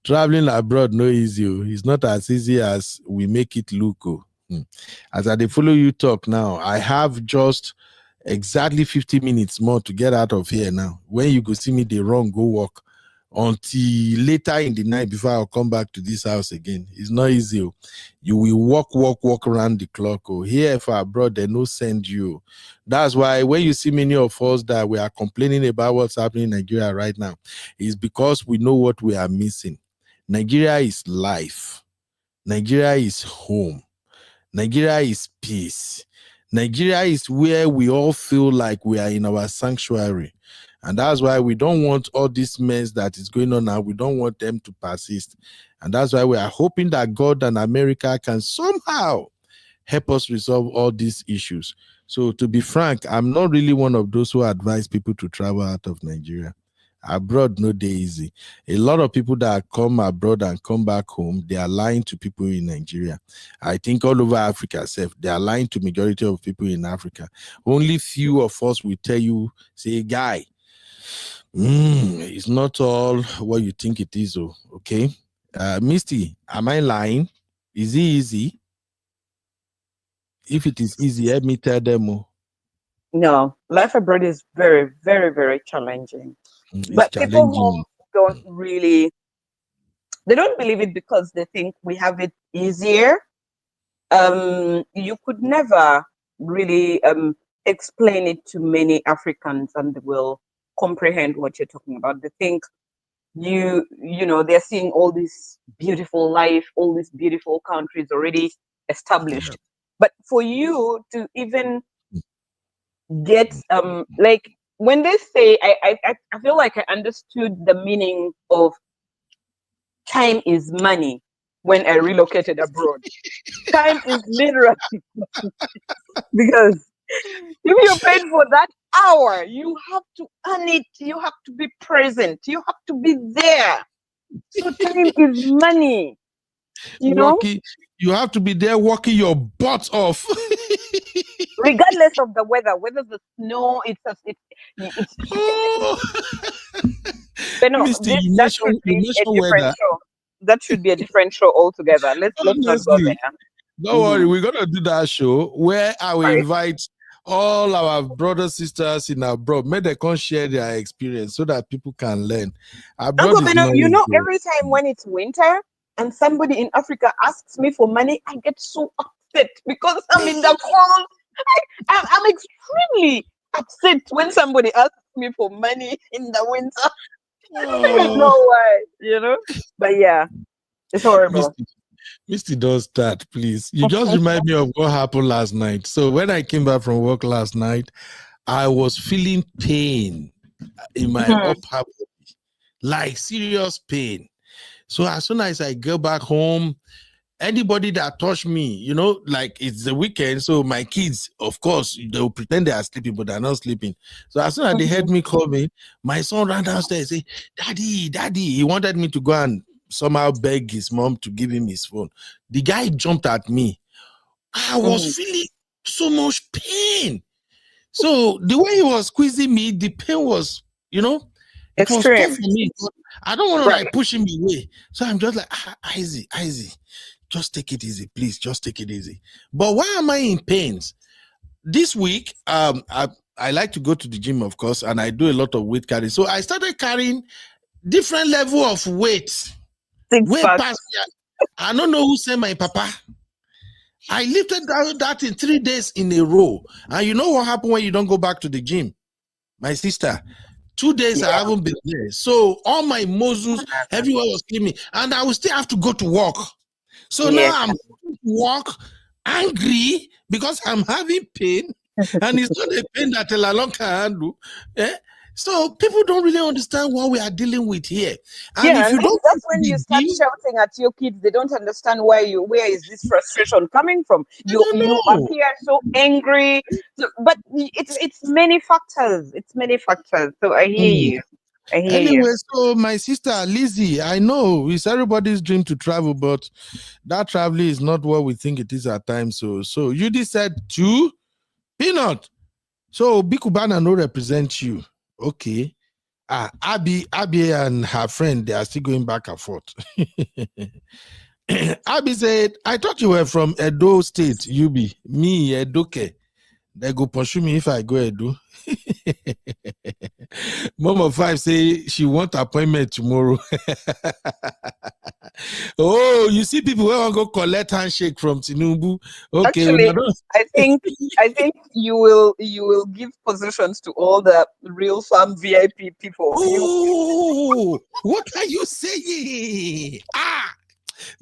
Traveling abroad no easy. It's not as easy as we make it look. As I follow you talk now, I have just exactly 50 minutes more to get out of here now. When you go see me, they run, go walk until later in the night before I'll come back to this house again. It's not easy. You will walk around the clock. Here for abroad, they no send you. That's why when you see many of us that we are complaining about what's happening in Nigeria right now, is because we know what we are missing. Nigeria is life. Nigeria is home. Nigeria is peace. Nigeria is where we all feel like we are in our sanctuary. And that's why we don't want all this mess that is going on now. We don't want them to persist. And that's why we are hoping that God and America can somehow help us resolve all these issues. So to be frank, I'm not really one of those who advise people to travel out of Nigeria. Abroad, no day easy. A lot of people that come abroad and come back home, they are lying to people in Nigeria. I think all over Africa, they are lying to majority of people in Africa. Only few of us will tell you, say, guy, it's not all what you think it is. Okay, Misty, am I lying? Is it easy? If it is easy, let me tell them. No, life abroad is very, very, very challenging. But people who don't really, they don't believe it because they think we have it easier. You could never really explain it to many Africans and they will comprehend what you're talking about. They think you know, they're seeing all this beautiful life, all these beautiful countries already established. But for you to even get like when they say, I feel like I understood the meaning of time is money when I relocated abroad. Time is literally because if you're paid for that hour, you have to earn it, you have to be present, you have to be there. So time is money. You have to be there working your butt off. Regardless of the weather, whether the snow, it's but no, that should be a different show. That should be a different show altogether. Let's not go there. Don't worry, we're gonna do that show where I will invite all our brothers, sisters in abroad. May they come share their experience so that people can learn. Uncle Beno, you know, every time when it's winter and somebody in Africa asks me for money, I get so upset because I'm in the cold. I'm extremely upset when somebody asks me for money in the winter. I don't even know why, you know? But yeah, it's horrible. Misty, don't start, please. You just remind me of what happened last night. So when I came back from work last night, I was feeling pain in my upper body, like serious pain. So as soon as I go back home, anybody that touched me, you know, like it's the weekend, so my kids, of course, they'll pretend they are sleeping, but they're not sleeping. So as soon as they heard me coming, my son ran downstairs and said, Daddy, he wanted me to go and somehow beg his mom to give him his phone. The guy jumped at me. I was feeling so much pain. So the way he was squeezing me, the pain was, you know, it was tough for me. I don't want to like push him away. So I'm just like, easy. Just take it easy, please. Just take it easy. But why am I in pains? This week, I like to go to the gym, of course, and I do a lot of weight carrying. So I started carrying different level of weight. Way past, I don't know who sent my papa. I lifted that in 3 days in a row. And you know what happened when you don't go back to the gym? My sister, 2 days I haven't been there. So all my muscles, everywhere was killing me. And I will still have to go to work. So now I'm walk angry because I'm having pain, and it's not a pain that a long can handle. So people don't really understand what we are dealing with here. And Yeah, if and you don't that's when you start shouting at your kids. They don't understand where is this frustration coming from. You know. appear so angry, but it's many factors. It's many factors. So I hear you. I hear Anyway, you. so my sister Lizzie, I know it's everybody's dream to travel, but that traveling is not what we think it is at times. So you said 2 peanut. So Bikubana no represent you. Okay. Abby and her friend, they are still going back and forth. Abby said, I thought you were from Edo State, UB. Me, Edoke. They go pursue me if I go Edo. Mom of 5 say she want appointment tomorrow. Oh, you see people who want to go collect handshake from Tinubu. Okay, Actually, I think you will give positions to all the real farm VIP people. Oh, what are you saying?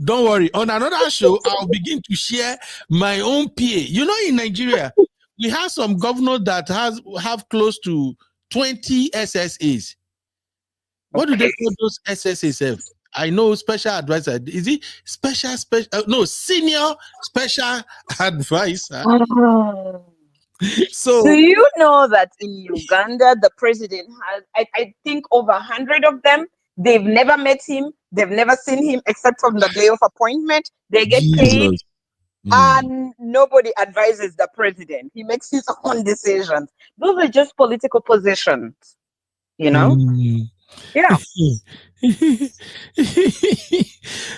Don't worry. On another show, I'll begin to share my own PA. You know, in Nigeria, we have some governors that have close to 20 SSAs. What do they call those SSAs? I know special advisor. Is it senior special advisor? So do you know that in Uganda the president has I think over 100 of them? They've never met him, they've never seen him except from the day of appointment. They get paid and nobody advises the president. He makes his own decisions. Those are just political positions, you know? Yeah.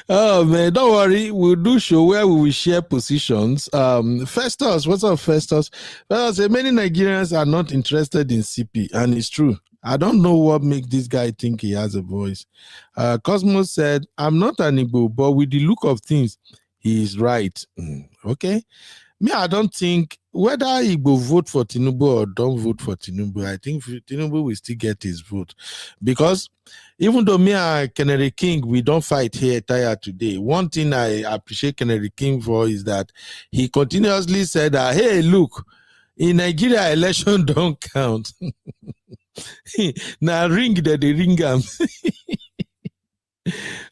Oh man, don't worry. We'll do show where we will share positions. Festus, what's up, Festus? Well, say many Nigerians are not interested in CP, and it's true. I don't know what makes this guy think he has a voice. Cosmos said, I'm not an Igbo, but with the look of things, he is right. Okay. Me, I don't think whether Igbo vote for Tinubu or don't vote for Tinubu, I think Tinubu will still get his vote. Because even though me and Canary King, we don't fight here tired today, one thing I appreciate Canary King for is that he continuously said that, hey, look, in Nigeria, election don't count. Now ring that they ring them.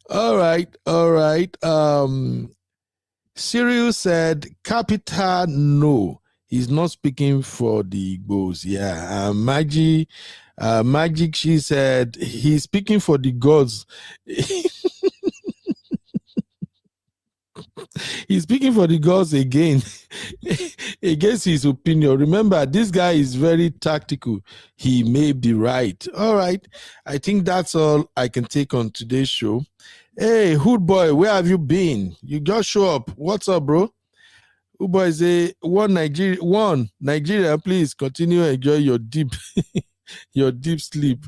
All right. Cyril said, capital no. He's not speaking for the Igbos. Yeah. Magic, she said, he's speaking for the gods. He's speaking for the gods again, against his opinion. Remember, this guy is very tactical. He may be right. All right. I think that's all I can take on today's show. Hey, Hood Boy, where have you been? You just show up. What's up, bro? Hood Boy say, one Nigeria, please continue to enjoy your deep sleep.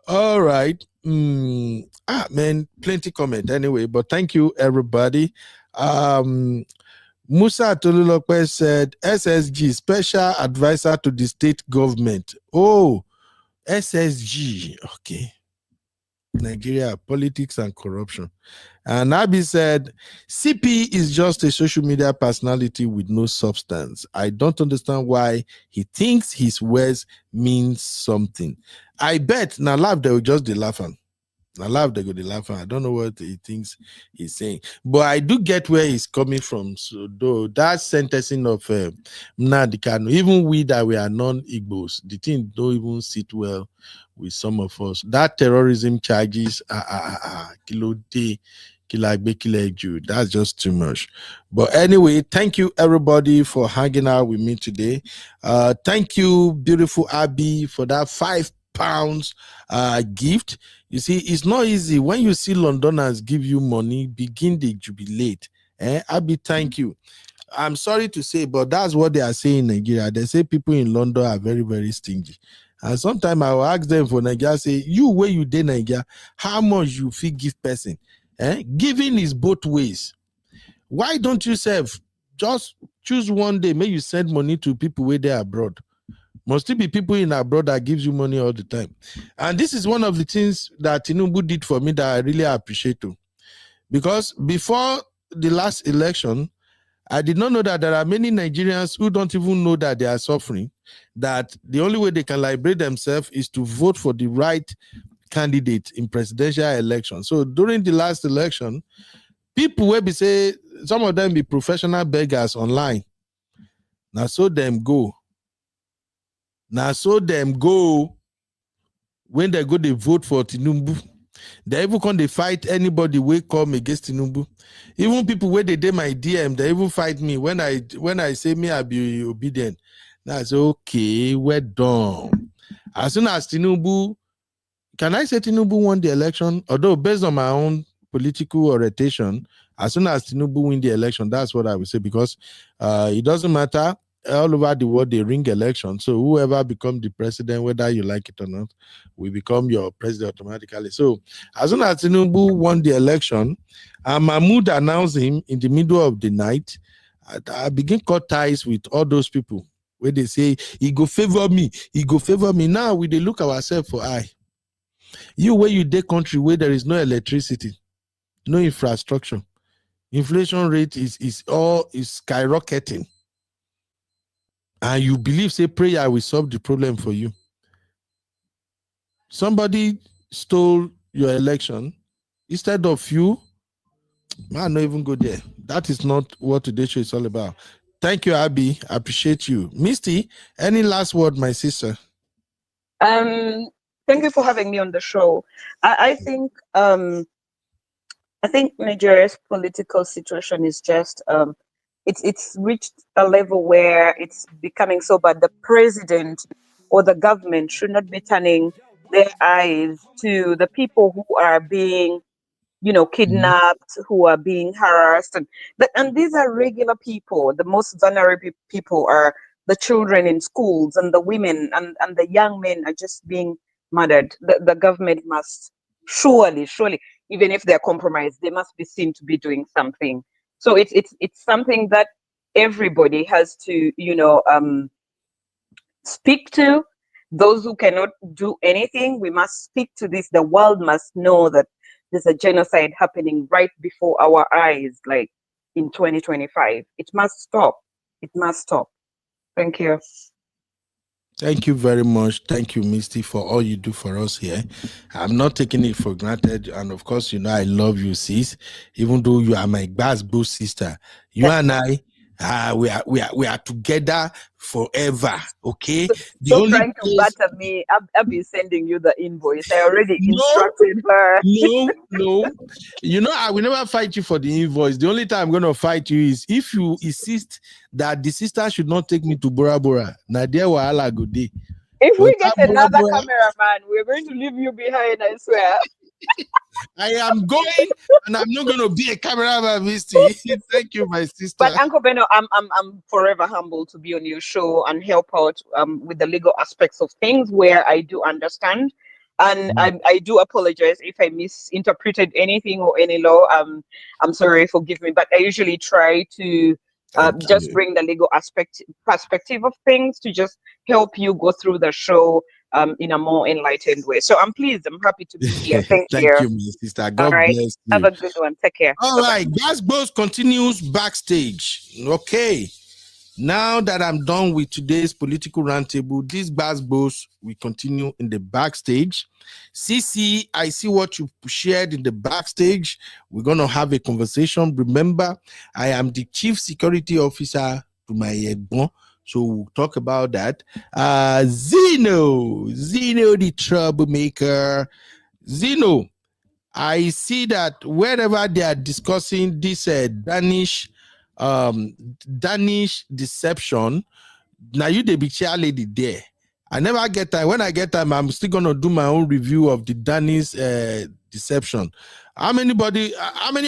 All right. Man, plenty comment anyway, but thank you, everybody. Musa Tolulope said, SSG, Special Advisor to the State Government. Oh, SSG. Okay. Nigeria, politics and corruption. And Abi said, CP is just a social media personality with no substance. I don't understand why he thinks his words mean something. I bet now laugh they will just be laughing. I laugh they go to laugh. I don't know what he thinks he's saying, but I do get where he's coming from. So though that sentencing of Nnamdi Kanu, even we that we are non-Igbos, the thing don't even sit well with some of us. That terrorism charges that's just too much. But anyway, thank you everybody for hanging out with me today. Thank you, beautiful Abby, for that £5 gift. You see, it's not easy when you see Londoners give you money, begin to jubilate. Abby, thank you. I'm sorry to say, but that's what they are saying in Nigeria. They say people in London are very, very stingy. And sometimes I will ask them for Nigeria, say, you where you did Nigeria, how much you feel give person? Giving is both ways. Why don't you just choose one day, may you send money to people where they are abroad? Must still be people in abroad that gives you money all the time. And this is one of the things that Tinubu did for me that I really appreciate too. Because before the last election, I did not know that there are many Nigerians who don't even know that they are suffering, that the only way they can liberate themselves is to vote for the right candidate in presidential election. So during the last election, people will be say, some of them be professional beggars online. Now so them go. Now so them go when they go, they vote for Tinubu. They even come, they fight anybody who come against Tinubu. Even people where they did my DM, they even fight me when I say me I be obedient. That's okay, we're done. As soon as Tinubu, can I say Tinubu won the election? Although based on my own political orientation, as soon as Tinubu win the election, that's what I would say, because it doesn't matter. All over the world, they ring election. So whoever becomes the president, whether you like it or not, will become your president automatically. So as soon as Tinubu won the election, Mahmoud announced him in the middle of the night. I begin cut ties with all those people where they say, he go favor me, he go favor me. Now we they look ourselves for eye. You where you dey country where there is no electricity, no infrastructure, inflation rate is skyrocketing, and you believe say prayer will solve the problem for you. Somebody stole your election. Instead of you, man, not even go there. That is not what today's show is all about. Thank you, Abby. I appreciate you. Misty, any last word, my sister? Thank you for having me on the show. I think Nigeria's political situation is just it's reached a level where it's becoming so bad. The president or the government should not be turning their eyes to the people who are being, kidnapped, who are being harassed, and these are regular people. The most vulnerable people are the children in schools, and the women and the young men are just being murdered. The government must surely, even if they're compromised, they must be seen to be doing something. So it's something that everybody has to, speak to. Those who cannot do anything, we must speak to this. The world must know that there's a genocide happening right before our eyes, like in 2025. It must stop. It must stop. Thank you. Thank you very much. Thank you, Misty, for all you do for us here. I'm not taking it for granted. And of course, I love you, sis. Even though you are my Glasgow sister, you and I, we are together forever. Okay. Stop trying to batter me. I'll be sending you the invoice. I already instructed her. No. I will never fight you for the invoice. The only time I'm going to fight you is if you insist that the sister should not take me to Bora Bora. Nadia Wahala good day. If we get another cameraman, we're going to leave you behind, I swear. I am going, and I'm not going to be a cameraman, Misty. Thank you, my sister. But Uncle Beno, I'm forever humble to be on your show and help out with the legal aspects of things where I do understand. And I do apologize if I misinterpreted anything or any law. I'm sorry, forgive me. But I usually try to just bring the legal perspective of things to just help you go through the show in a more enlightened way. So I'm pleased. I'm happy to be here. Thank you. Thank you, my sister. God bless you. Have a good one. Take care. All right. Gasbos continues backstage. Okay. Now that I'm done with today's political roundtable, this Gasbos will continue in the backstage. CC, I see what you shared in the backstage. We're going to have a conversation. Remember, I am the chief security officer to my Egbon. So we'll talk about that. Zeno, the troublemaker. Zeno, I see that wherever they are discussing this Danish deception, now you the big chair lady there. I never get time. When I get time, I'm still gonna do my own review of the Danish deception. How many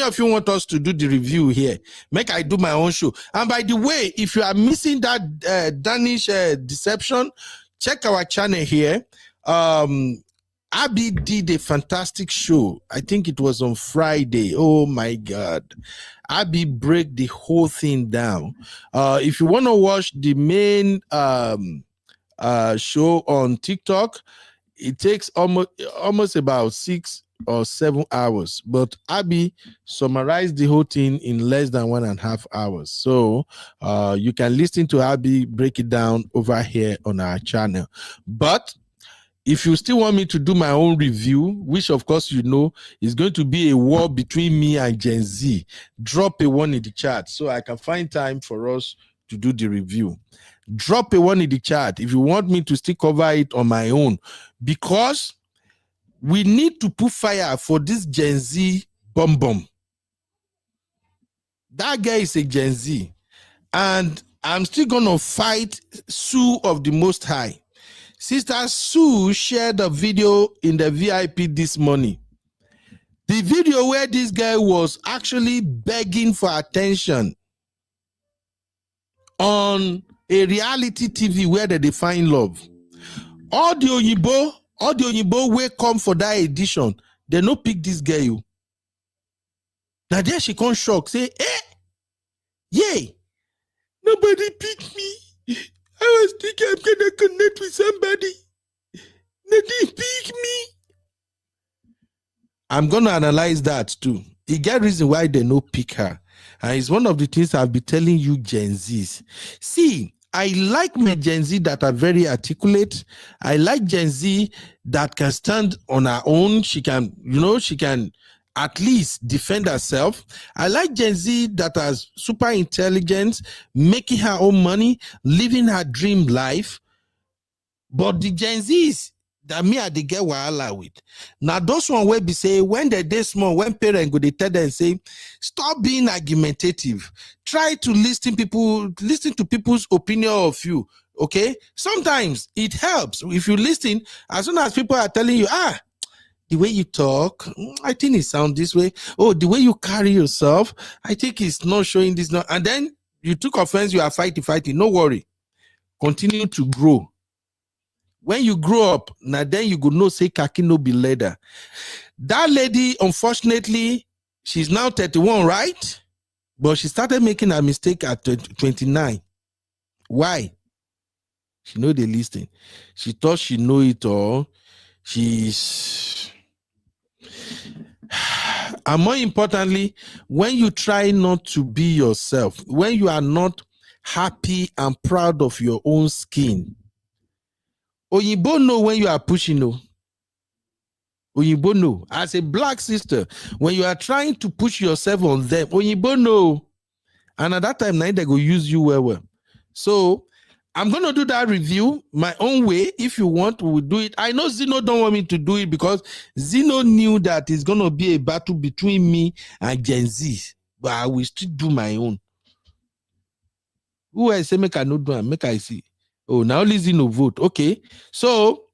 of you want us to do the review here? Make I do my own show. And by the way, if you are missing that Danish deception, check our channel here. Abby did a fantastic show. I think it was on Friday. Oh my God. Abby break the whole thing down. If you want to watch the main show on TikTok, it takes almost about 6 or 7 hours. But Abby summarized the whole thing in less than 1.5 hours. So you can listen to Abby break it down over here on our channel. But if you still want me to do my own review, which of course you know is going to be a war between me and Gen Z, drop a 1 in the chat so I can find time for us to do the review. Drop a 1 in the chat if you want me to still cover it on my own, because we need to put fire for this Gen Z bomb. That guy is a Gen Z, and I'm still gonna fight Sue of the Most High. Sister Sue shared a video in the VIP this morning. The video where this guy was actually begging for attention on a reality TV where they define love. All the Oyibo will come for that edition. They no pick this girl. Now there she come shock, say, yay, nobody picked me. I was thinking I'm gonna connect with somebody. They didn't pick me. I'm gonna analyze that too. It get reason why they no pick her. And it's one of the things I'll be telling you Gen Zs. See, I like my Gen Z that are very articulate. I like Gen Z that can stand on her own. She can, she can at least defend herself. I like Gen Z that are super intelligent, making her own money, living her dream life. But the Gen Zs that me I they get wahala with. Now those one will be say when they small, when parents go they tell them say, stop being argumentative. Try to listen to people's opinion of you. Okay, sometimes it helps if you listen. As soon as people are telling you, the way you talk, I think it sounds this way. Oh, the way you carry yourself, I think it's not showing this. And then you took offense, you are fighting. No worry. Continue to grow. When you grow up, now then you go no say kaki no be leather. That lady, unfortunately, she's now 31, right? But she started making a mistake at 29. Why? She know the listing. She thought she know it all. And more importantly, when you try not to be yourself, when you are not happy and proud of your own skin, Oyibo know when you are pushing. Oyibo know. As a black sister, when you are trying to push yourself on them, Oyibo know. And at that time, now they go use you well. So I'm going to do that review my own way. If you want, we will do it. I know Zeno don't want me to do it because Zeno knew that it's going to be a battle between me and Gen Z. But I will still do my own. Who I say make I not do it? Make I see. Oh, now only Zeno vote. Okay. So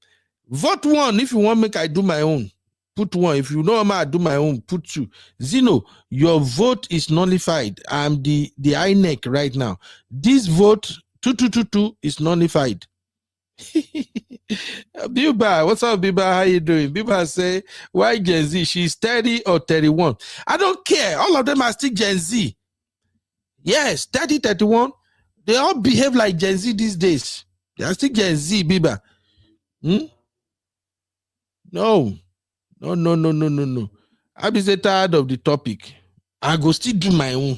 vote 1 if you want make I do my own. Put 1. If you know I do my own, put 2. Zeno, your vote is nullified. I'm the INEC right now. This vote 2222 is nullified. Biba, what's up, Biba? How you doing? Biba say, why Gen Z? She's 30 or 31. I don't care. All of them are still Gen Z. Yes, 30, 31. They all behave like Gen Z these days. They are still Gen Z, Biba. No. I be so tired of the topic. I go still do my own.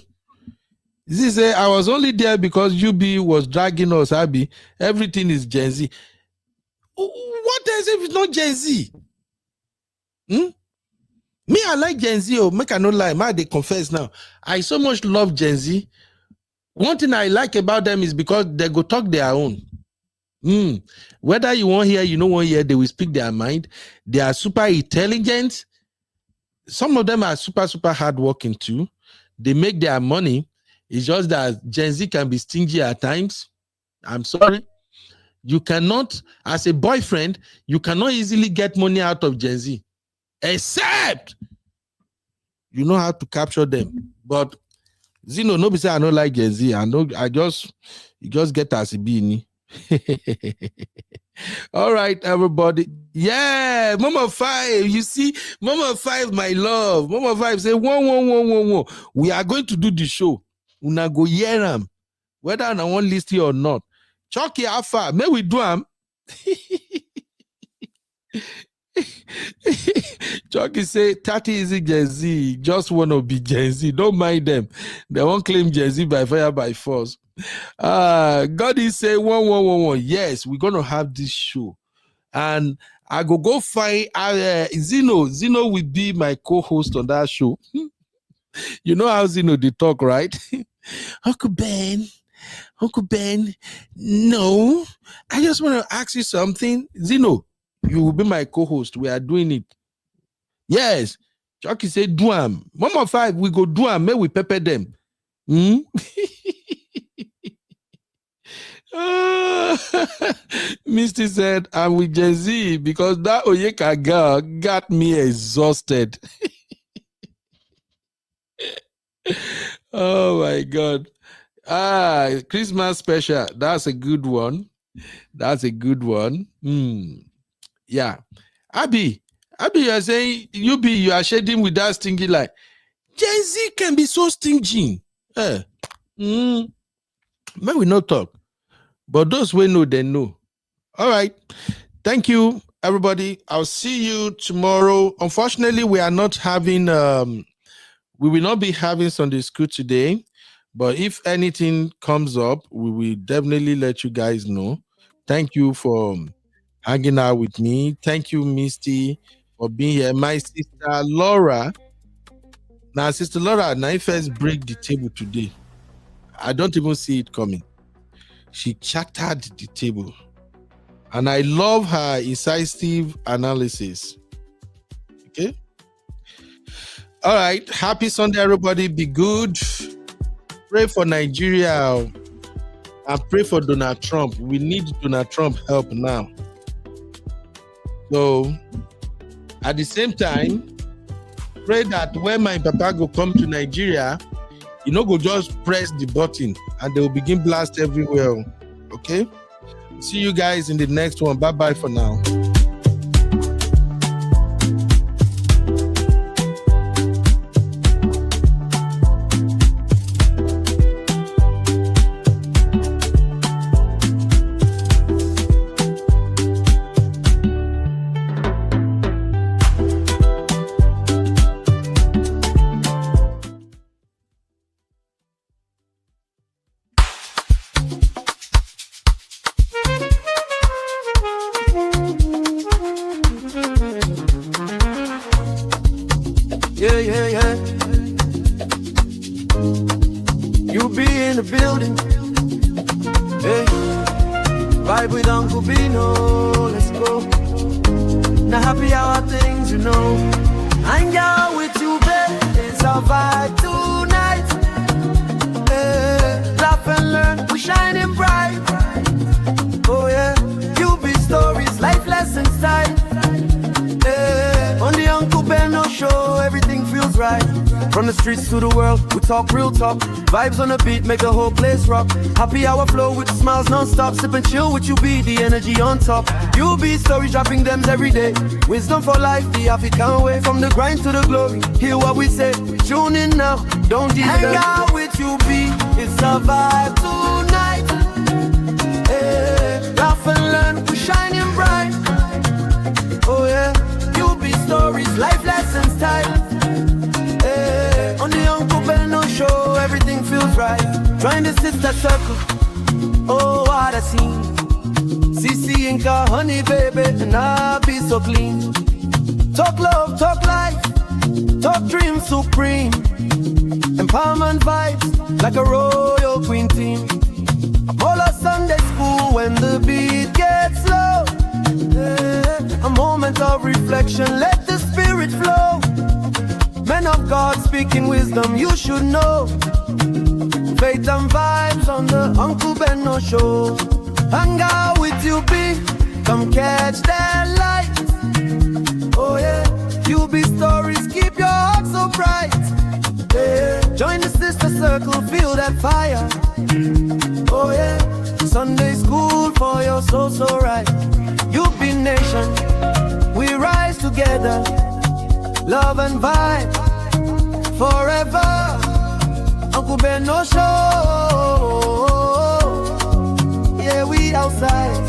This say I was only there because UB was dragging us, Abby. Everything is Gen Z. What else if it's not Gen Z? Me, I like Gen Z. Oh, make I no lie. They confess now. I so much love Gen Z. One thing I like about them is because they go talk their own. Whether you want hear, you don't want hear, they will speak their mind. They are super intelligent. Some of them are super hardworking too. They make their money. It's just that Gen Z can be stingy at times. I'm sorry. You cannot, as a boyfriend, you cannot easily get money out of Gen Z. Except you know how to capture them. But Zeno, nobody say I don't like Gen Z. You just get as a beanie. All right, everybody. Yeah, Mama 5. You see, Mama 5, my love. Mama 5 say, one. We are going to do the show. Una go hear them, whether I want listen or not. Chucky Alpha, may we do them? Chucky say 30 isn't Gen Z, just want to be Gen Z. Don't mind them. They won't claim Gen Z by fire by force. God is say 1111. Yes, we're gonna have this show. And I go find Zeno. Zeno will be my co-host on that show. You know how Zeno they talk, right? Uncle Ben, no, I just want to ask you something. Zeno, you will be my co-host. We are doing it. Yes. Chucky said, do am. 1 we go do am. May we pepper them. Misty said, I'm with Gen Z because that Oyeka girl got me exhausted. Oh my God. Christmas special. That's a good one. Yeah. Abby, you are saying you are shading with that stingy lie. Gen Z can be so stingy. May we not talk. But those who know, they know. All right. Thank you, everybody. I'll see you tomorrow. Unfortunately, we are not having we will not be having Sunday school today. But if anything comes up, we will definitely let you guys know. Thank you for hanging out with me. Thank you, Misty, for being here. My sister Laura. Now, Sister Laura, now I first break the table today. I don't even see it coming. She chattered the table. And I love her incisive analysis. Okay? All right. Happy Sunday, everybody. Be good. Pray for Nigeria and pray for Donald Trump. We need Donald Trump help now. So, at the same time, pray that when my papa go come to Nigeria, you know, go just press the button and they will begin blast everywhere. Okay? See you guys in the next one. Bye-bye for now. To the world, we talk real talk. Vibes on the beat, make the whole place rock. Happy hour flow with smiles non-stop. Sip and chill with you, be the energy on top. You be stories dropping them every day. Wisdom for life, the African way. From the grind to the glory, hear what we say. Tune in now, don't delay. Hang out with you, be it's a vibe tonight. Hey, laugh and learn, we shining bright. Oh yeah, you be stories, life lessons type. On the Uncle Benno show, everything feels right. Join the sister circle. Oh, what a scene. CC Inca, honey, baby, and I'll be so clean. Talk love, talk life, talk dream supreme. Empowerment vibes, like a royal queen team. I'm all a Sunday school when the beat gets low. Yeah, a moment of reflection, let the spirit flow. Men of God speaking wisdom, you should know. Faith and vibes on the Uncle Benno show. Hang out with you, be come catch that light. Oh yeah, you be stories, keep your heart so bright. Yeah, join the sister circle, feel that fire. Oh yeah, Sunday school for your soul so right. You be nation, we rise together. Love and vibe forever. Uncle Benno show. Yeah, we outside.